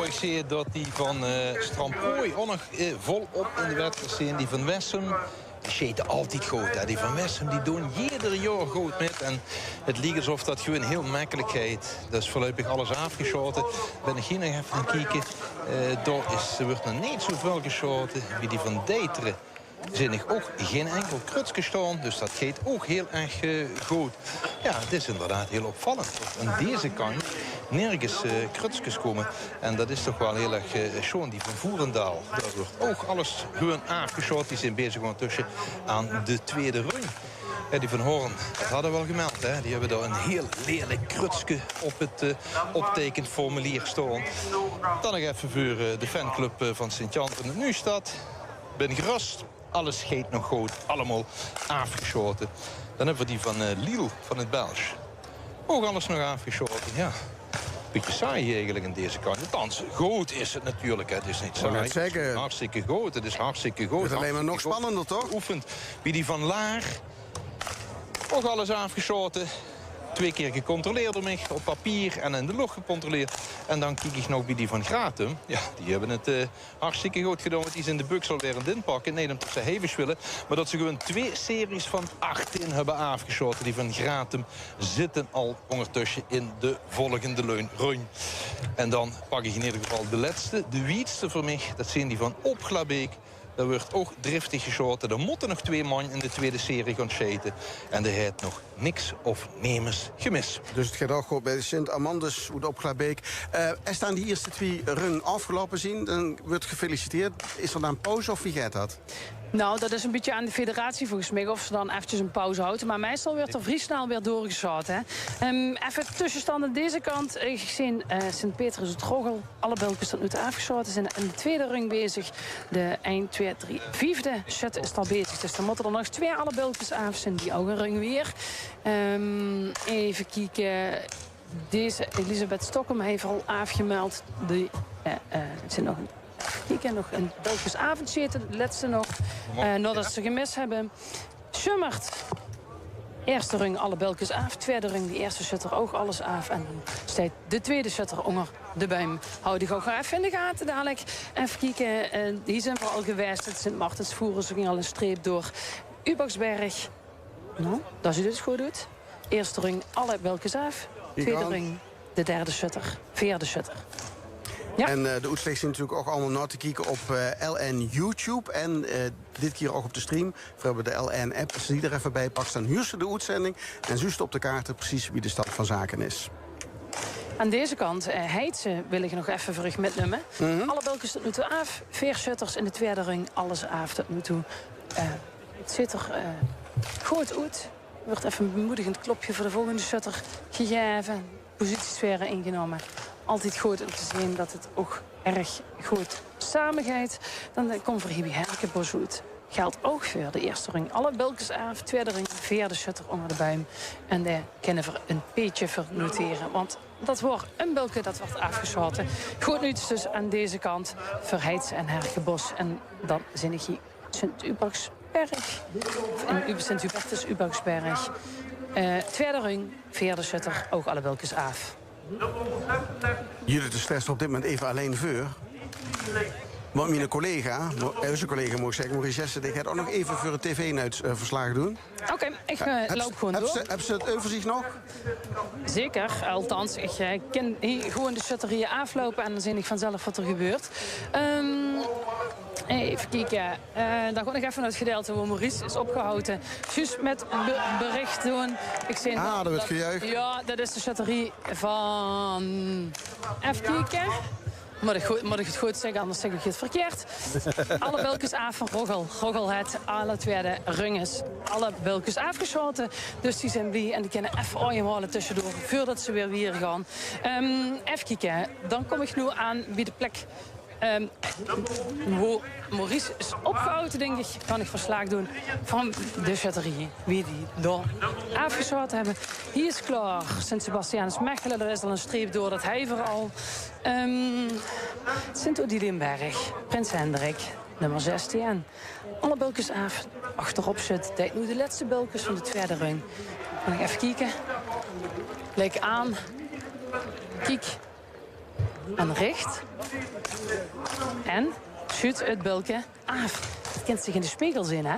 Ik zie dat die van Strampooi ook nog volop in de wedstrijd zijn. Die van Wessem. Die scheten altijd goed. Hè. Die van Wessem die doen ieder jaar goed met. En het lijkt alsof dat gewoon heel makkelijk gaat. Dat is voorlopig alles afgeschoten. Ben ik hier nog even aan het kijken. Er wordt nog niet zoveel geschoten wie die van Deteren. Zijn er ook geen enkel kruts gestaan, dus dat gaat ook heel erg goed. Ja, het is inderdaad heel opvallend. Aan deze kant nergens krutsjes komen. En dat is toch wel heel erg schoon, die van Voerendaal. Daar wordt ook alles gewoon afgeschoten. Die zijn bezig ondertussen aan de tweede run. Ja, die van Hoorn, dat hadden we al gemeld. Hè. Die hebben daar een heel lelijk krutsje op het optekend formulier staan. Dan nog even voor de fanclub van Sint-Jan van de Nieuwstad. Ben gerust. Alles gaat nog goed. Allemaal afgeschoten. Dan hebben we die van Lille van het Belge. Ook alles nog afgeschoten. Ja. Beetje saai eigenlijk in deze kant. Althans, goed is het natuurlijk. Hè. Het is niet saai. Het is hartstikke goed. Het is hartstikke goed. Het is alleen maar nog spannender, toch? Oefend. Wie die van Laar. Ook alles afgeschoten. 2 keer gecontroleerd door mij op papier en in de log gecontroleerd. En dan kijk ik nog bij die van Gratum. Ja, die hebben het hartstikke goed gedaan. Want die zijn de buks alweer aan het inpakken. Nee, omdat ze hevig willen. Maar dat ze gewoon 2 series van 18 hebben afgeschoten. Die van Gratum zitten al ondertussen in de volgende run. En dan pak ik in ieder geval de laatste. De wietste voor mij. Dat zijn die van Opglabeek. Er wordt ook driftig geschoten. Er moeten nog 2 man in de tweede serie gaan schieten. En er heeft nog niks of nemers gemist. Dus het gaat ook goed bij de Sint-Amandus, de Opglabeek. Als dan die eerste 2 run afgelopen zien, dan wordt gefeliciteerd. Is er dan pauze of wie gaat dat? Nou, dat is een beetje aan de federatie volgens mij of ze dan eventjes een pauze houden. Maar meestal werd er vrij snel weer doorgeschoten. Even tussenstand aan deze kant. Ik zie Sint-Petrus het Troggel. Alle belkens tot nu toe afgeschoten zijn in de tweede run bezig. De 1, 2, 3, 4e shut is al bezig. Dus dan moeten er nog 2 alle belkens af zijn. Die ook een run weer. Even kijken. Deze Elisabeth Stokkem heeft al afgemeld. Het zijn nog een belkens avondzeten. De laatste nog. Nadat ze gemist hebben. Schummert. Eerste rung alle belkens af. Tweede rung de eerste shutter ook alles af. En dan staat de tweede shutter onder de buim. Hou die gewoon even in de gaten dadelijk. Even kijken. Hier zijn we al geweest. Het Sint-Martensvoeren. Ze ging al een streep door. Ubaksberg. Nou, dat je dus goed doet. Eerste rung alle belkens af. Tweede rung de derde shutter. Vierde shutter. Ja. En de uitslag zien natuurlijk ook allemaal na te kijken op LN YouTube. En dit keer ook op de stream. We hebben de LN-app. Als je die er even bij pakt, dan huur ze de uitzending. En zuust op de kaarten precies wie de stand van zaken is. Aan deze kant, Heidse wil ik nog even voor u metnemen. Alle belkens tot nu toe af. 4 shutters in de tweede ring. Alles af tot nu toe. Het ziet er goed uit. Er wordt even een bemoedigend klopje voor de volgende shutter gegeven. Positiesferen ingenomen. Altijd goed om te zien dat het ook erg goed samengaat, dan komt voor Hibi Herkenbos uit. Geldt ook voor de eerste ring alle bilkens af, tweede ring, vierde shutter onder de buim. En daar kunnen we een beetje voor noteren, want dat wordt een bilke dat wordt afgeschoten. Goed nieuws dus aan deze kant voor Heids en Herkenbos. En dan zin ik hier Sint-Ubaksberg. En Sint-Hubertus-Ubaksberg. Tweede ring, vierde shutter, ook alle bilkens af. Jullie de stress op dit moment even alleen voor. Want mijn collega, onze collega moet ik zeggen, Maurice Jessen, die gaat ook nog even voor het tv-verslag doen. Oké, ik loop gewoon door. Heb ze het overzicht nog? Zeker, althans. Ik ken hier gewoon de shutterieën aflopen en dan zie ik vanzelf wat er gebeurt. Even kijken. Dan ga ik even naar het gedeelte waar Maurice is opgehouden. Juist met bericht doen. Ik zie dat wordt gejuicht. Ja, dat is de shutterie van... Even kijken. Moet ik het goed zeggen, anders zeg ik het verkeerd. Alle bilkens af van Roggelhead, alle tweede runges. Alle bilkens afgeschoten. Dus die zijn blij en die kunnen even halen tussendoor voordat ze weer gaan. Even kijken, dan kom ik nu aan bij de plek hoe Maurice is opgehouden, denk ik. Kan ik verslag doen van de shutterie. Wie die daar afgeschoten hebben. Hier is klaar. Sint-Sebastianus Mechelen, er is al een streep door dat hij vooral. Sint-Odilienberg, Prins Hendrik, nummer 16. Alle bilkens af. Achterop zit. Dit nu de laatste bilkens van de tweede run. Kan ik even kijken. Lijk aan. Kijk. En recht. En schudt het bulken af. Het kent zich in de spiegel zien, hè?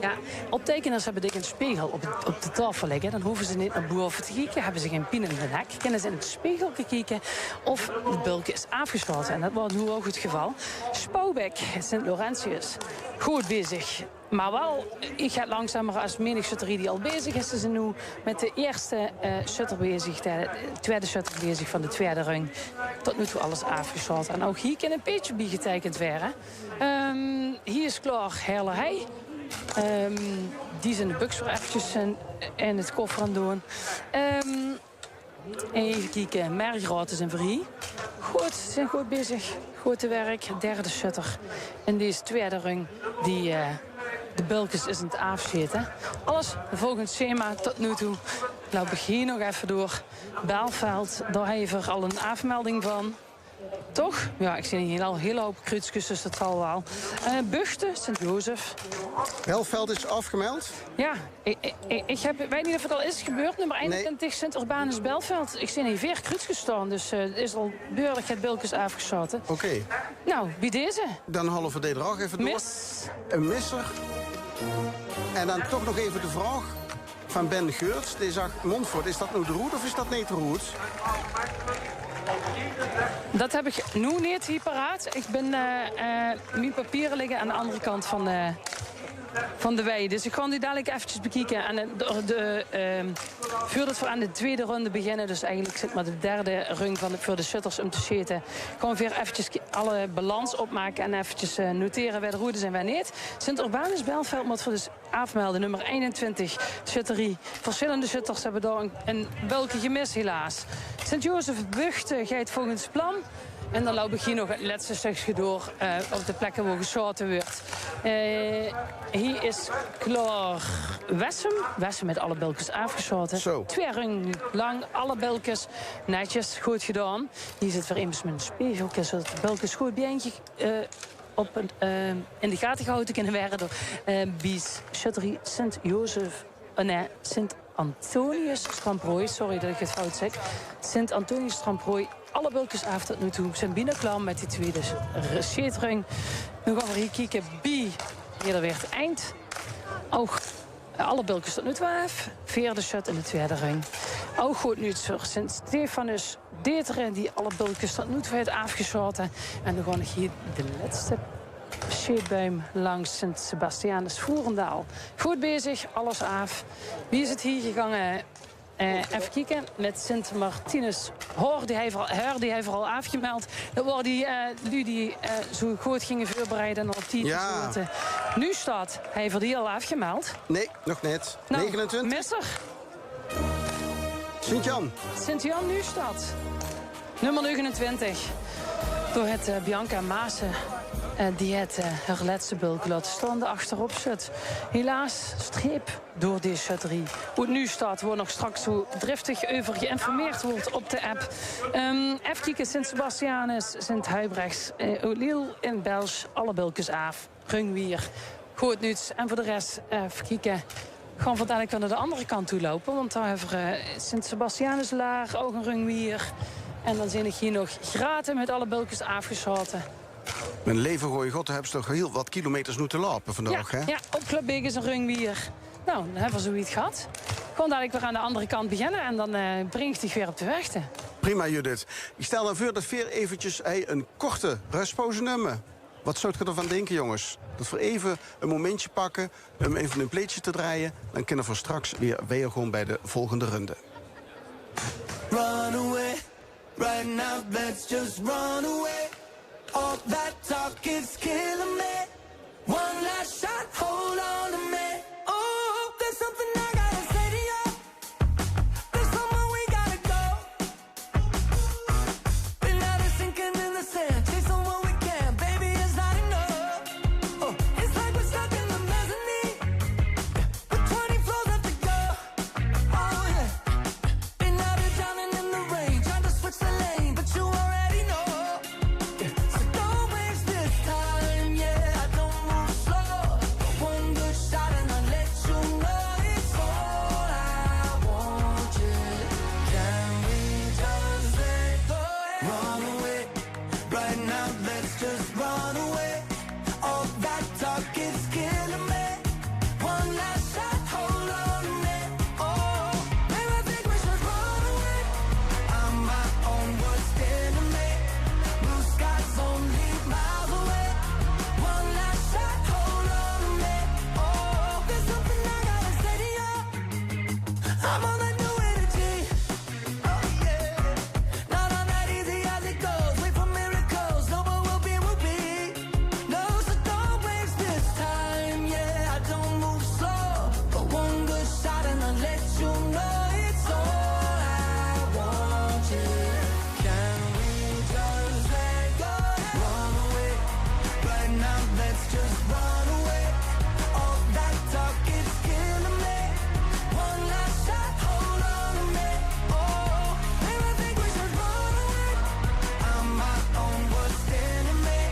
Ja, optekeners hebben dik een spiegel op de tafel liggen. Dan hoeven ze niet naar boven te kijken. Hebben ze geen pin in de nek. Kunnen ze in het spiegel kijken of de bulk is afgeschoten. En dat was nu ook het geval. Spouwbeek, Sint-Laurentius. Goed bezig. Maar wel, ik ga langzamer als menig shutterie die al bezig is. Ze zijn nu met de eerste shutter bezig. De tweede shutter bezig van de tweede rung. Tot nu toe alles afgeschoten. En ook hier kan een beetje bijgetekend worden. Hier is klaar Herlerij. Die zijn de buks weer eventjes in het koffer aan doen. Even kijken, Mergraat is een vrij. Goed, ze zijn goed bezig. Goed te werk. Derde shutter. En deze tweede rung, die de bulkens is aan het afzeten. Alles volgens schema tot nu toe. Nou, begin nog even door. Belveld, daar hebben we al een afmelding van. Toch? Ja, ik zie hier al een hele hoop krutsjes, dus dat zal wel. Buchten, Sint-Jozef. Belveld is afgemeld? Ja, weet niet of het al is gebeurd. Nummer 21, nee. Sint-Urbanus Belveld. Ik zie hier 4 krutsjes staan, dus er is al beurlijk het bilkens afgeschoten. Oké. Nou, wie deze? Dan halen we deze er even door. Mis. Een misser. En dan toch nog even de vraag van Ben Geurts. Die zag Montfort, is dat nou de route of is dat niet de route? Dat heb ik nu niet hier paraat. Ik ben mijn papieren liggen aan de andere kant van de wei. Dus ik ga die dadelijk eventjes bekijken. En voordat we aan de tweede ronde beginnen, dus eigenlijk zit maar de derde rung voor de shutters om te schieten, gaan we weer eventjes alle balans opmaken en eventjes noteren waar de routes en waar niet. Sint-Urbanus Belveld moet voor dus afmelden. Nummer 21, shutterie. Verschillende shutters hebben daar een bulke gemis helaas. Sint-Jozef Buchten gaat volgens plan. En dan loop ik hier nog het laatste stukje door op de plekken waar geschoten wordt. Hier is klaar Wessem. Wessem met alle bulkens afgeschoten. Zo. 2 rung lang, alle bulkens netjes, goed gedaan. Hier zit weer immers met een spiegel, zodat de bulkens goed beentje in de gaten gehouden kunnen worden. Bies shutterie Sint-Jozef, Sint-Antonius Stramprooi. Sorry dat ik het fout zeg. Sint-Antonius Stramprooi. Alle bulkens af tot nu toe zijn binnen klaar met die tweede scheetring. Nu gaan we hier kijken bij. Hier weer het eind. Ook alle bulkens tot nu toe af. Vierde shot in de tweede ring. Ook goed nieuws voor Sint-Stefanus Deteren. Die alle bulkens tot nu toe heeft afgeschoten. En dan gaan we hier de laatste scheetbuim langs Sint-Sebastianus Voerendaal. Goed bezig, alles af. Wie is het hier gegaan? Even kijken, met Sint-Martinus Hoor, die hij vooral afgemeld. Dat waren die zo goed gingen voorbereiden en op die gesloten. Nu staat hij voor die al afgemeld. Nee, nog net. Nou, 29. Misser. Sint-Jan. Sint-Jan nu staat. Nummer 29. Door het Bianca Maassen die het haar laatste bulkulot stond achterop zit. Helaas streep door deze schutterie. Hoe het nu staat, wordt nog straks zo driftig over geïnformeerd wordt op de app. Even kijken, Sint-Sebastianus, Sint-Huibrechts, Oliel in Belsch, alle bulkens af. Rungwier, goed nuts. En voor de rest, even kijken. Gewoon vandaag naar de andere kant toe lopen. Want daar hebben we Sint-Sebastianuslaar, ook een rungwier. En dan zie ik hier nog graten met alle bulkens afgeschoten. Mijn leven gooi god, daar hebben ze toch heel wat kilometers moeten lopen vandaag, hè? Ja, op Clubbeek is een rungwier. Nou, dan hebben we zoiets gehad. Gewoon dadelijk weer aan de andere kant beginnen en dan breng ik dich weer op de weg. Prima, Judith. Ik stel dan voor dat weer eventjes een korte rustpauze nemen. Wat zou je ervan denken, jongens? Dat we even een momentje pakken, om even een pleetje te draaien. Dan kunnen we straks weer gewoon bij de volgende runde. Run away, right now let's just run away. All that talk is killing me. One last shot, hold on to me. Oh, there's something I gotta say to you. There's somewhere we gotta go. Been out of sinking in the sand, chasing what we can. Baby, it's not enough. Oh, it's like we're stuck in the mezzanine. With 20 floors left to go. Oh yeah. Been out of drowning in the rain, trying to switch the lane, but you already know. So don't waste this time, yeah. I don't move slow. One good shot and I'll let you know it's all I want, yeah. Can we just let go? Run away, right now let's just run away. All that talk is killing me. One last shot, hold on to me. Oh, maybe I think we should run away. I'm my own worst enemy. Blue skies only miles away. One last shot, hold on to me. Oh, there's something I gotta say to you. I'm on that new energy. Oh yeah, not on that easy as it goes. Wait for miracles, no what will be will be. No, so don't waste this time. Yeah, I don't move slow, but one good shot and I'll let you know it's all I want. Yeah, can we just let go? Run away, right now let's just run away. All that talk is killing me. One last shot, hold on to me. Oh, maybe I think we should run away. I'm my own worst enemy.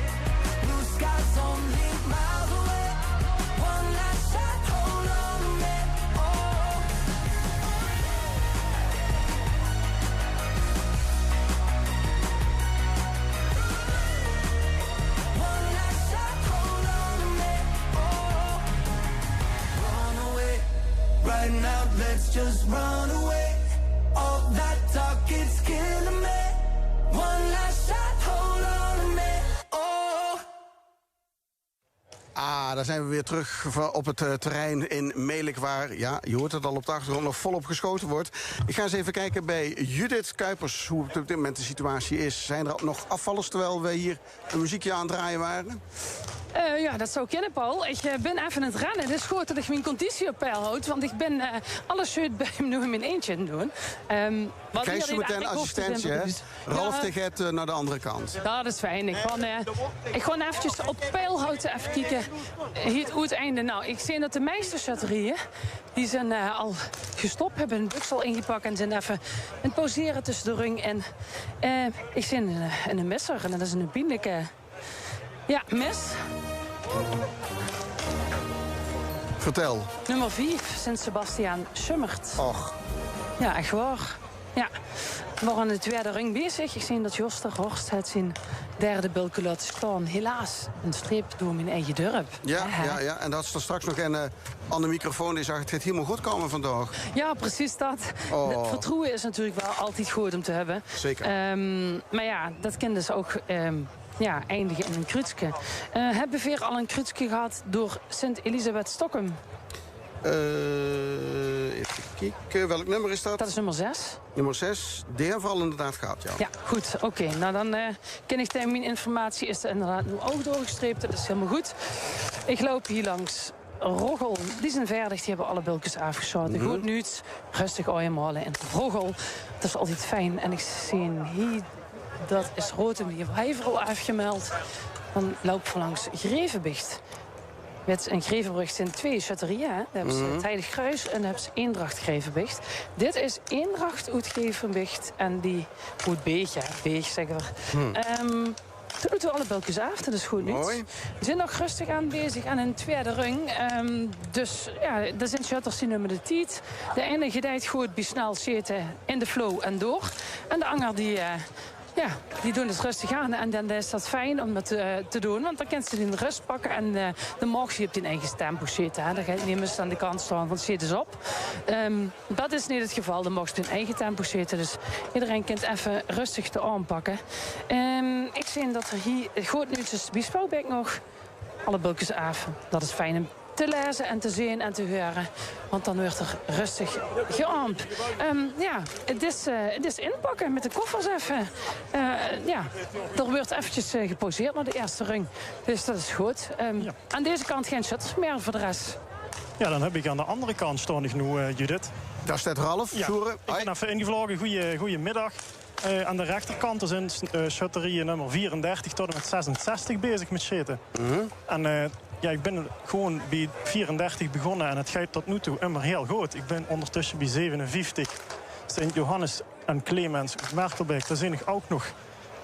Blue skies only miles away. One last shot, hold on to me. Oh. One last shot, hold on to me. Oh. Run away, right now let's just run away. All that talk is killing me. One last shot, hold on to me. Oh. Ah, daar zijn we weer terug op het terrein in Melick, waar, ja, je hoort het al op de achtergrond, nog volop geschoten wordt. Ik ga eens even kijken bij Judith Kuipers hoe op dit moment de situatie is. Zijn er nog afvallers terwijl we hier een muziekje aan het draaien waren? Ja, dat zou ik kennen, Paul. Ik ben even aan het rennen. Het is goed dat ik mijn conditie op peil houd. Want ik ben alles shoot bij hem nu in mijn eentje aan het doen. Krijg je meteen assistentie, hè? Ralf Teget naar de andere kant. Ja, dat is fijn. Ik gewoon eventjes op peil houden, even kijken hoe het einde. Nou, ik zie dat de meeste chatterieën, die zijn al gestopt, hebben hun buksel ingepakt en zijn even aan het poseren tussen de rung. En ik zie een messer en dat is een pindelijke... Ja, mes. Vertel. Nummer 4, Sint-Sebastiaan Summert. Och. Ja, echt waar. Ja, we waren aan de tweede ring bezig. Ik zie dat Joster Horst het zijn derde bulkulot staan. Helaas, een streep door mijn eigen dorp. Ja, en dat is er straks nog een aan de microfoon die zegt, het gaat helemaal goed komen vandaag. Ja, precies dat. Oh. Het vertrouwen is natuurlijk wel altijd goed om te hebben. Zeker. Maar ja, dat kan dus ook... eindigen in een krutske. Hebben we weer al een krutske gehad door Sint-Elisabeth Stockholm? Even kijken, welk nummer is dat? Dat is nummer 6. Nummer 6, die hebben we al inderdaad gehad, ja. Ja, goed, oké. Nou, dan ken ik mijn informatie. Is er inderdaad nu ook doorgestreept. Dat is helemaal goed. Ik loop hier langs Roggel. Die zijn verdig, die hebben alle bulkjes afgeschoten. Goed nieuws, rustig ademhalen. En Roggel, dat is altijd fijn. En ik zie hier... Dat is Rotem, die heeft hij vooral afgemeld. Dan loop voor langs Grevenbicht. Met een Grevenbrug zijn 2 schutterieën. Daar hebben ze het Heilig Kruis en dan hebben ze Eendracht Grevenbicht. Dit is Eendracht uit Grevenbicht en die uit Beeg zeggen we. Toen doen we alle bulkjes af, dat is goed nieuws. We zijn nog rustig aan bezig aan een tweede rung. Dus ja, er zijn shutters die nemen de tijd. De ene gedijt goed bij snel zitten in de flow en door. En de ander die doen het rustig aan. En dan is dat fijn om dat te doen. Want dan kan ze in de rust pakken. En dan mag ze op die eigen tempo zitten. Hè. Dan ga je niet meer aan de kant staan, want zit eens op. Dat is niet het geval. Dan mag ze op hun eigen tempo zitten. Dus iedereen kan even rustig te aanpakken. Ik zie dat er hier goed nieuws is bij Spouwbeek nog. Alle bulkjes af. Dat is fijn om te lezen en te zien en te horen. Want dan wordt er rustig geampt. Het is inpakken met de koffers even. Er wordt eventjes geposeerd naar de eerste rung. Dus dat is goed. Aan deze kant geen shutters meer voor de rest. Ja, dan heb ik aan de andere kant staan ik nu, Judith. Daar staat Ralf. Ja, ik ben even ingevlogen. Goedemiddag. Aan de rechterkant zijn shutterieën nummer 34 tot en met 66 bezig met zitten. En ik ben gewoon bij 34 begonnen en het gaat tot nu toe immer heel goed. Ik ben ondertussen bij 57. Sint-Johannes en Clemens Merkelbeek, daar zijn ik ook nog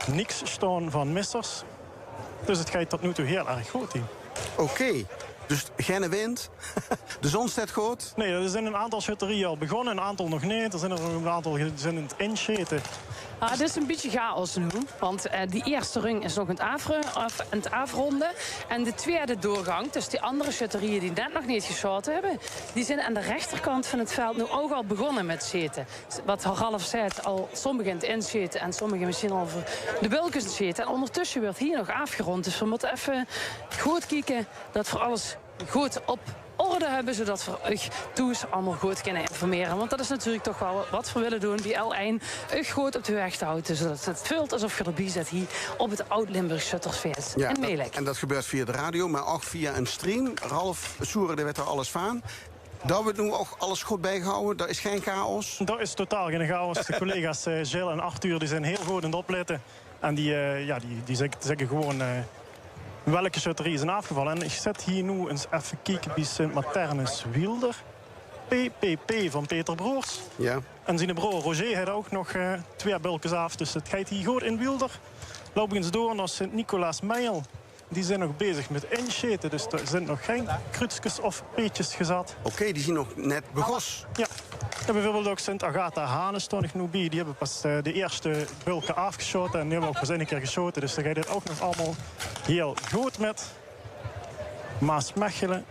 niks staan van missers. Dus het gaat tot nu toe heel erg goed hier. Oké. Dus geen wind, de zon staat goed. Nee, er zijn een aantal shutterieën al begonnen, een aantal nog niet. Er zijn er nog een aantal die zijn in het inscheten. Het is een beetje chaos nu, want die eerste ring is nog het afronden. En de tweede doorgang, dus die andere shutterieën die net nog niet geschoten hebben, die zijn aan de rechterkant van het veld nu ook al begonnen met zeten. Wat Ralf zei, al sommigen in het inscheten en sommigen misschien al voor de bulkens zitten. En ondertussen wordt hier nog afgerond. Dus we moeten even goed kijken dat voor alles goed op orde hebben, zodat we u toes allemaal goed kunnen informeren. Want dat is natuurlijk toch wel wat we willen doen bij L1. U goed op de weg te houden, zodat het voelt alsof je erbij zit hier op het Oud-Limburg Shuttersfeest in Melek. En dat gebeurt via de radio, maar ook via een stream. Ralf Soeren, daar weet er alles van. Daar wordt nu ook alles goed bijgehouden, daar is geen chaos. Dat is totaal geen chaos. De collega's Gilles en Arthur die zijn heel goed aan het opletten. En die zeggen gewoon welke shutterie zijn afgevallen. En ik zet hier nu eens even kijken bij Sint-Maternus Wielder. PPP van Peter Broers. Ja. En zijn broer Roger had ook nog 2 bulkjes af. Dus het gaat hier goed in Wielder. Lopen we eens door naar Sint-Nicolaas Meil. Die zijn nog bezig met inscheten. Dus er zijn nog geen krutsjes of peetjes gezet. Oké, die zien nog net begos. Ja. En bijvoorbeeld ook Sint-Agatha Hanen stond ik nu bij. Die hebben pas de eerste bulken afgeschoten. En nu hebben we ook pas een keer geschoten. Dus dan gaat dit ook nog allemaal heel goed met. Maasmechelen.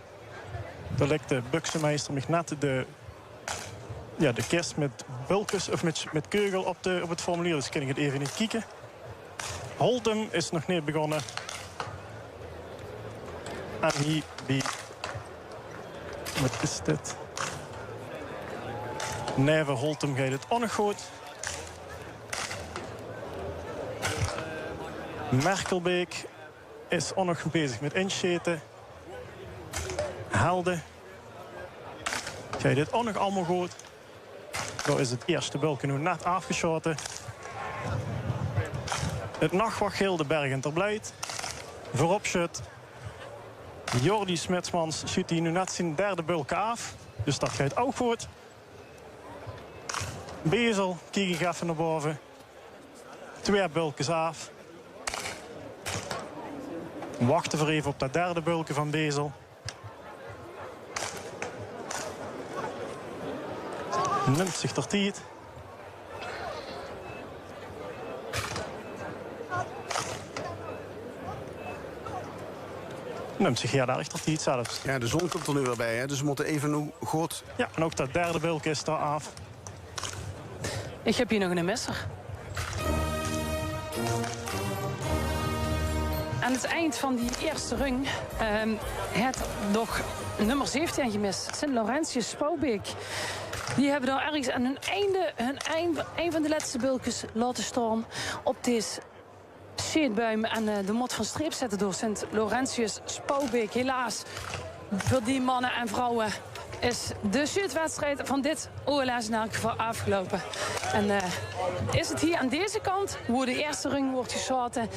Daar lijkt de buksemeester nog net de kist met bulkjes of met keugel op het formulier. Dus kan ik het even niet kijken. Holtum is nog niet begonnen. En hier bij... Wat is dit? Nijver Holtum gaat het ook nog goed. Merkelbeek is ook nog bezig met inscheten. Helden. Gaat dit ook nog allemaal goed. Daar is het eerste bulkje nu net afgeschoten. Het nachtwacht Gildeberg en Terblijt. Voorop schut. Jordi Smitsmans schiet hier nu net zijn derde bulk af. Dus dat gaat ook goed. Bezel, kijk ik even naar boven. 2 bulkjes af. Wachten we even op dat derde bulkje van Bezel. Neemt zich ter tijd. Neemt zich heel erg ter tijd zelfs. Ja, de zon komt er nu weer bij, hè? Dus we moeten even nu goed. Ja, en ook dat derde bulk is daar af. Ik heb hier nog een misser. Aan het eind van die eerste rung het nog nummer 17 gemist. Sint-Laurentius Spouwbeek. Die hebben daar ergens aan hun einde een van de laatste bulkjes laten staan op deze scheetbuim en de mot van streep zetten door Sint-Laurentius Spouwbeek. Helaas voor die mannen en vrouwen is de Zuidwedstrijd van dit OLS in elk geval afgelopen. En is het hier aan deze kant, waar de eerste ring wordt geschoten,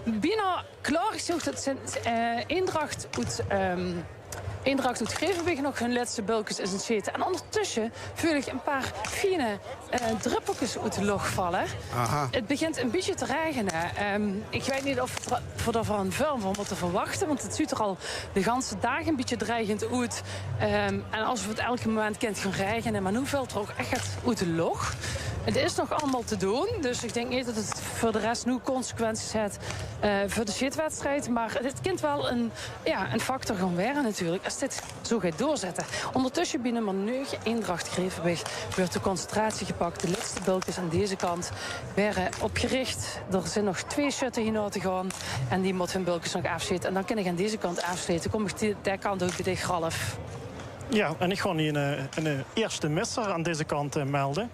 bijna klaar gezocht dat Eendracht uit Grevenbeek nog hun laatste bulkjes is het zitten. En ondertussen voel ik een paar fine druppeltjes uit de lucht vallen. Aha. Het begint een beetje te regenen. Ik weet niet of we er van film van moeten verwachten, want het ziet er al de hele dag een beetje dreigend uit. En alsof het elke moment kan gaan regenen, maar nu valt er ook echt uit de lucht. Het is nog allemaal te doen, dus ik denk niet dat het voor de rest nu consequenties heeft voor de shitwedstrijd. Maar het kan wel een factor gaan werden natuurlijk, als dit zo gaat doorzetten. Ondertussen bij nummer 9, Eendracht Grevenbeek, wordt de concentratie gepakt. De laatste bulkjes aan deze kant werden opgericht. Er zijn nog 2 shutten hierna te gaan en die moet hun bulkjes nog afzetten. En dan kan ik aan deze kant afsluiten. Kom ik daar kant ook bij de Ralf. Ja, en ik ga nu een eerste misser aan deze kant melden.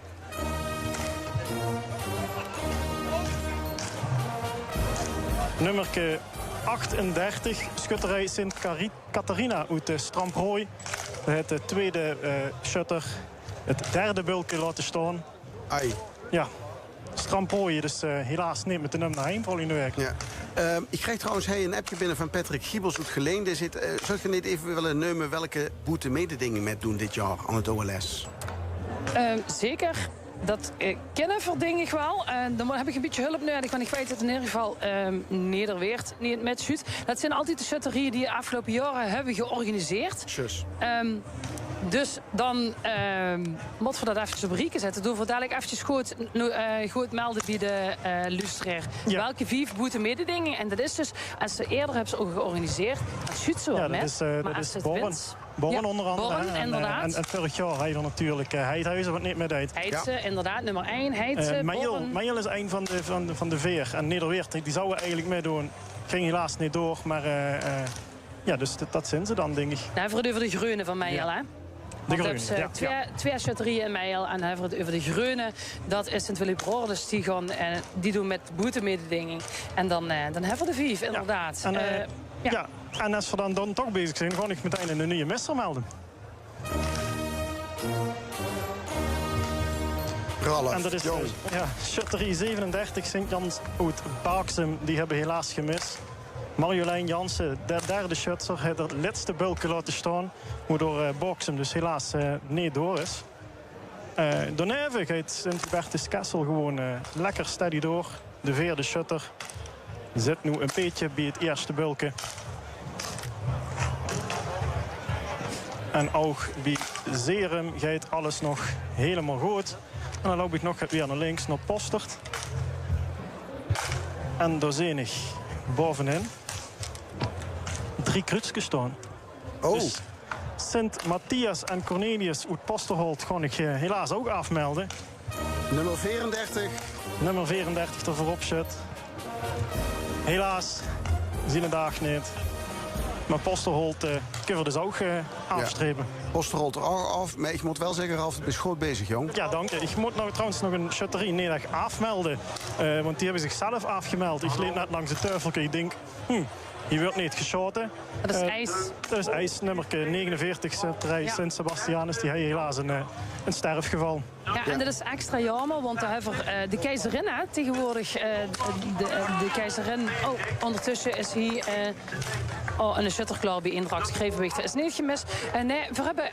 Nummer 38, schutterij Sint-Catharina uit Stramprooi. Het tweede shutter, het derde bulkje laten staan. Ai. Ja, Stramprooi, dus helaas niet met de nummer 1 voor in de werk. Ja. Ik krijg trouwens een appje binnen van Patrick Giebels uit Geleende. Zou je niet even willen nemen welke boete mededingen met doen dit jaar aan het OLS? Zeker. Dat kennen verding ik wel. Dan heb ik een beetje hulp nodig, want ik weet dat in ieder geval Nederweert niet met Zuid. Dat zijn altijd de shutterieën die de afgelopen jaren hebben georganiseerd. Dus dan moeten we dat eventjes op rieken zetten. Doen we dadelijk eventjes goed melden bij de luisteraar. Ja. Welke 5 boete mededingen. En dat is dus, als ze eerder hebben ze ook georganiseerd, dat Zuid zo ja, met. Dat is Borren onder andere. Borren, inderdaad. En vorig jaar hij er natuurlijk Heidhuizen wat niet meer deed. Heidse, inderdaad, nummer 1. Heidse, Meijel is een van de veer. En Nederweert, die zouden eigenlijk meedoen. Ging helaas niet door, maar ja, dus dat zijn ze dan, denk ik. Nou, voor de groene van Meijel, hè? De groene, twee shutterieën in Meijel en dan hebben we het over de groene. Dat is Sint-Willy-Broer, dus die doen met boetemededinging. En dan hebben we de 5, inderdaad. Ja. En als we dan toch bezig zijn, ga ik meteen een nieuwe misser melden. Ralf, en dat is shutterie 37, Sint-Jans uit Baaksem. Die hebben helaas gemist. Marjolein Jansen, de derde shutter, heeft het laatste bulkje laten staan. Waardoor Baaksem dus helaas niet door is. Daarna gaat Sint-Bertus Kessel gewoon lekker steady door. De vierde shutter zit nu een beetje bij het eerste bulkje. En ook bij Zerum gaat alles nog helemaal goed. En dan loop ik nog weer naar links, naar Postert. En daar zie ik bovenin 3 krutsjes staan. Oh. Dus Sint-Matthias en Cornelius uit Posterholt ga ik helaas ook afmelden. Nummer 34. Nummer 34 er voorop zit. Helaas, zien de dag niet. Maar Posterholt kunnen we dus ook afstrepen. Posterholt er af, maar ik moet wel zeggen, Ralf, het is goed bezig, jong. Ja, dank je. Ik moet nou trouwens nog een shutterie Nederdag afmelden. Want die hebben zichzelf afgemeld. Ik leed net langs de teufelke. Ik denk, hier wordt niet geschoten. Dat is ijs. Dat is ijs, nummer 49, shutterij Sint-Sebastianus. Die heeft helaas een sterfgeval. Ja, en dat is extra jammer, want daar hebben we de keizerin, hè, tegenwoordig. De keizerin, ondertussen is hij een shutter klaar bij Eendracht Grevenbeek. Dat is niet gemist. Nee, we hebben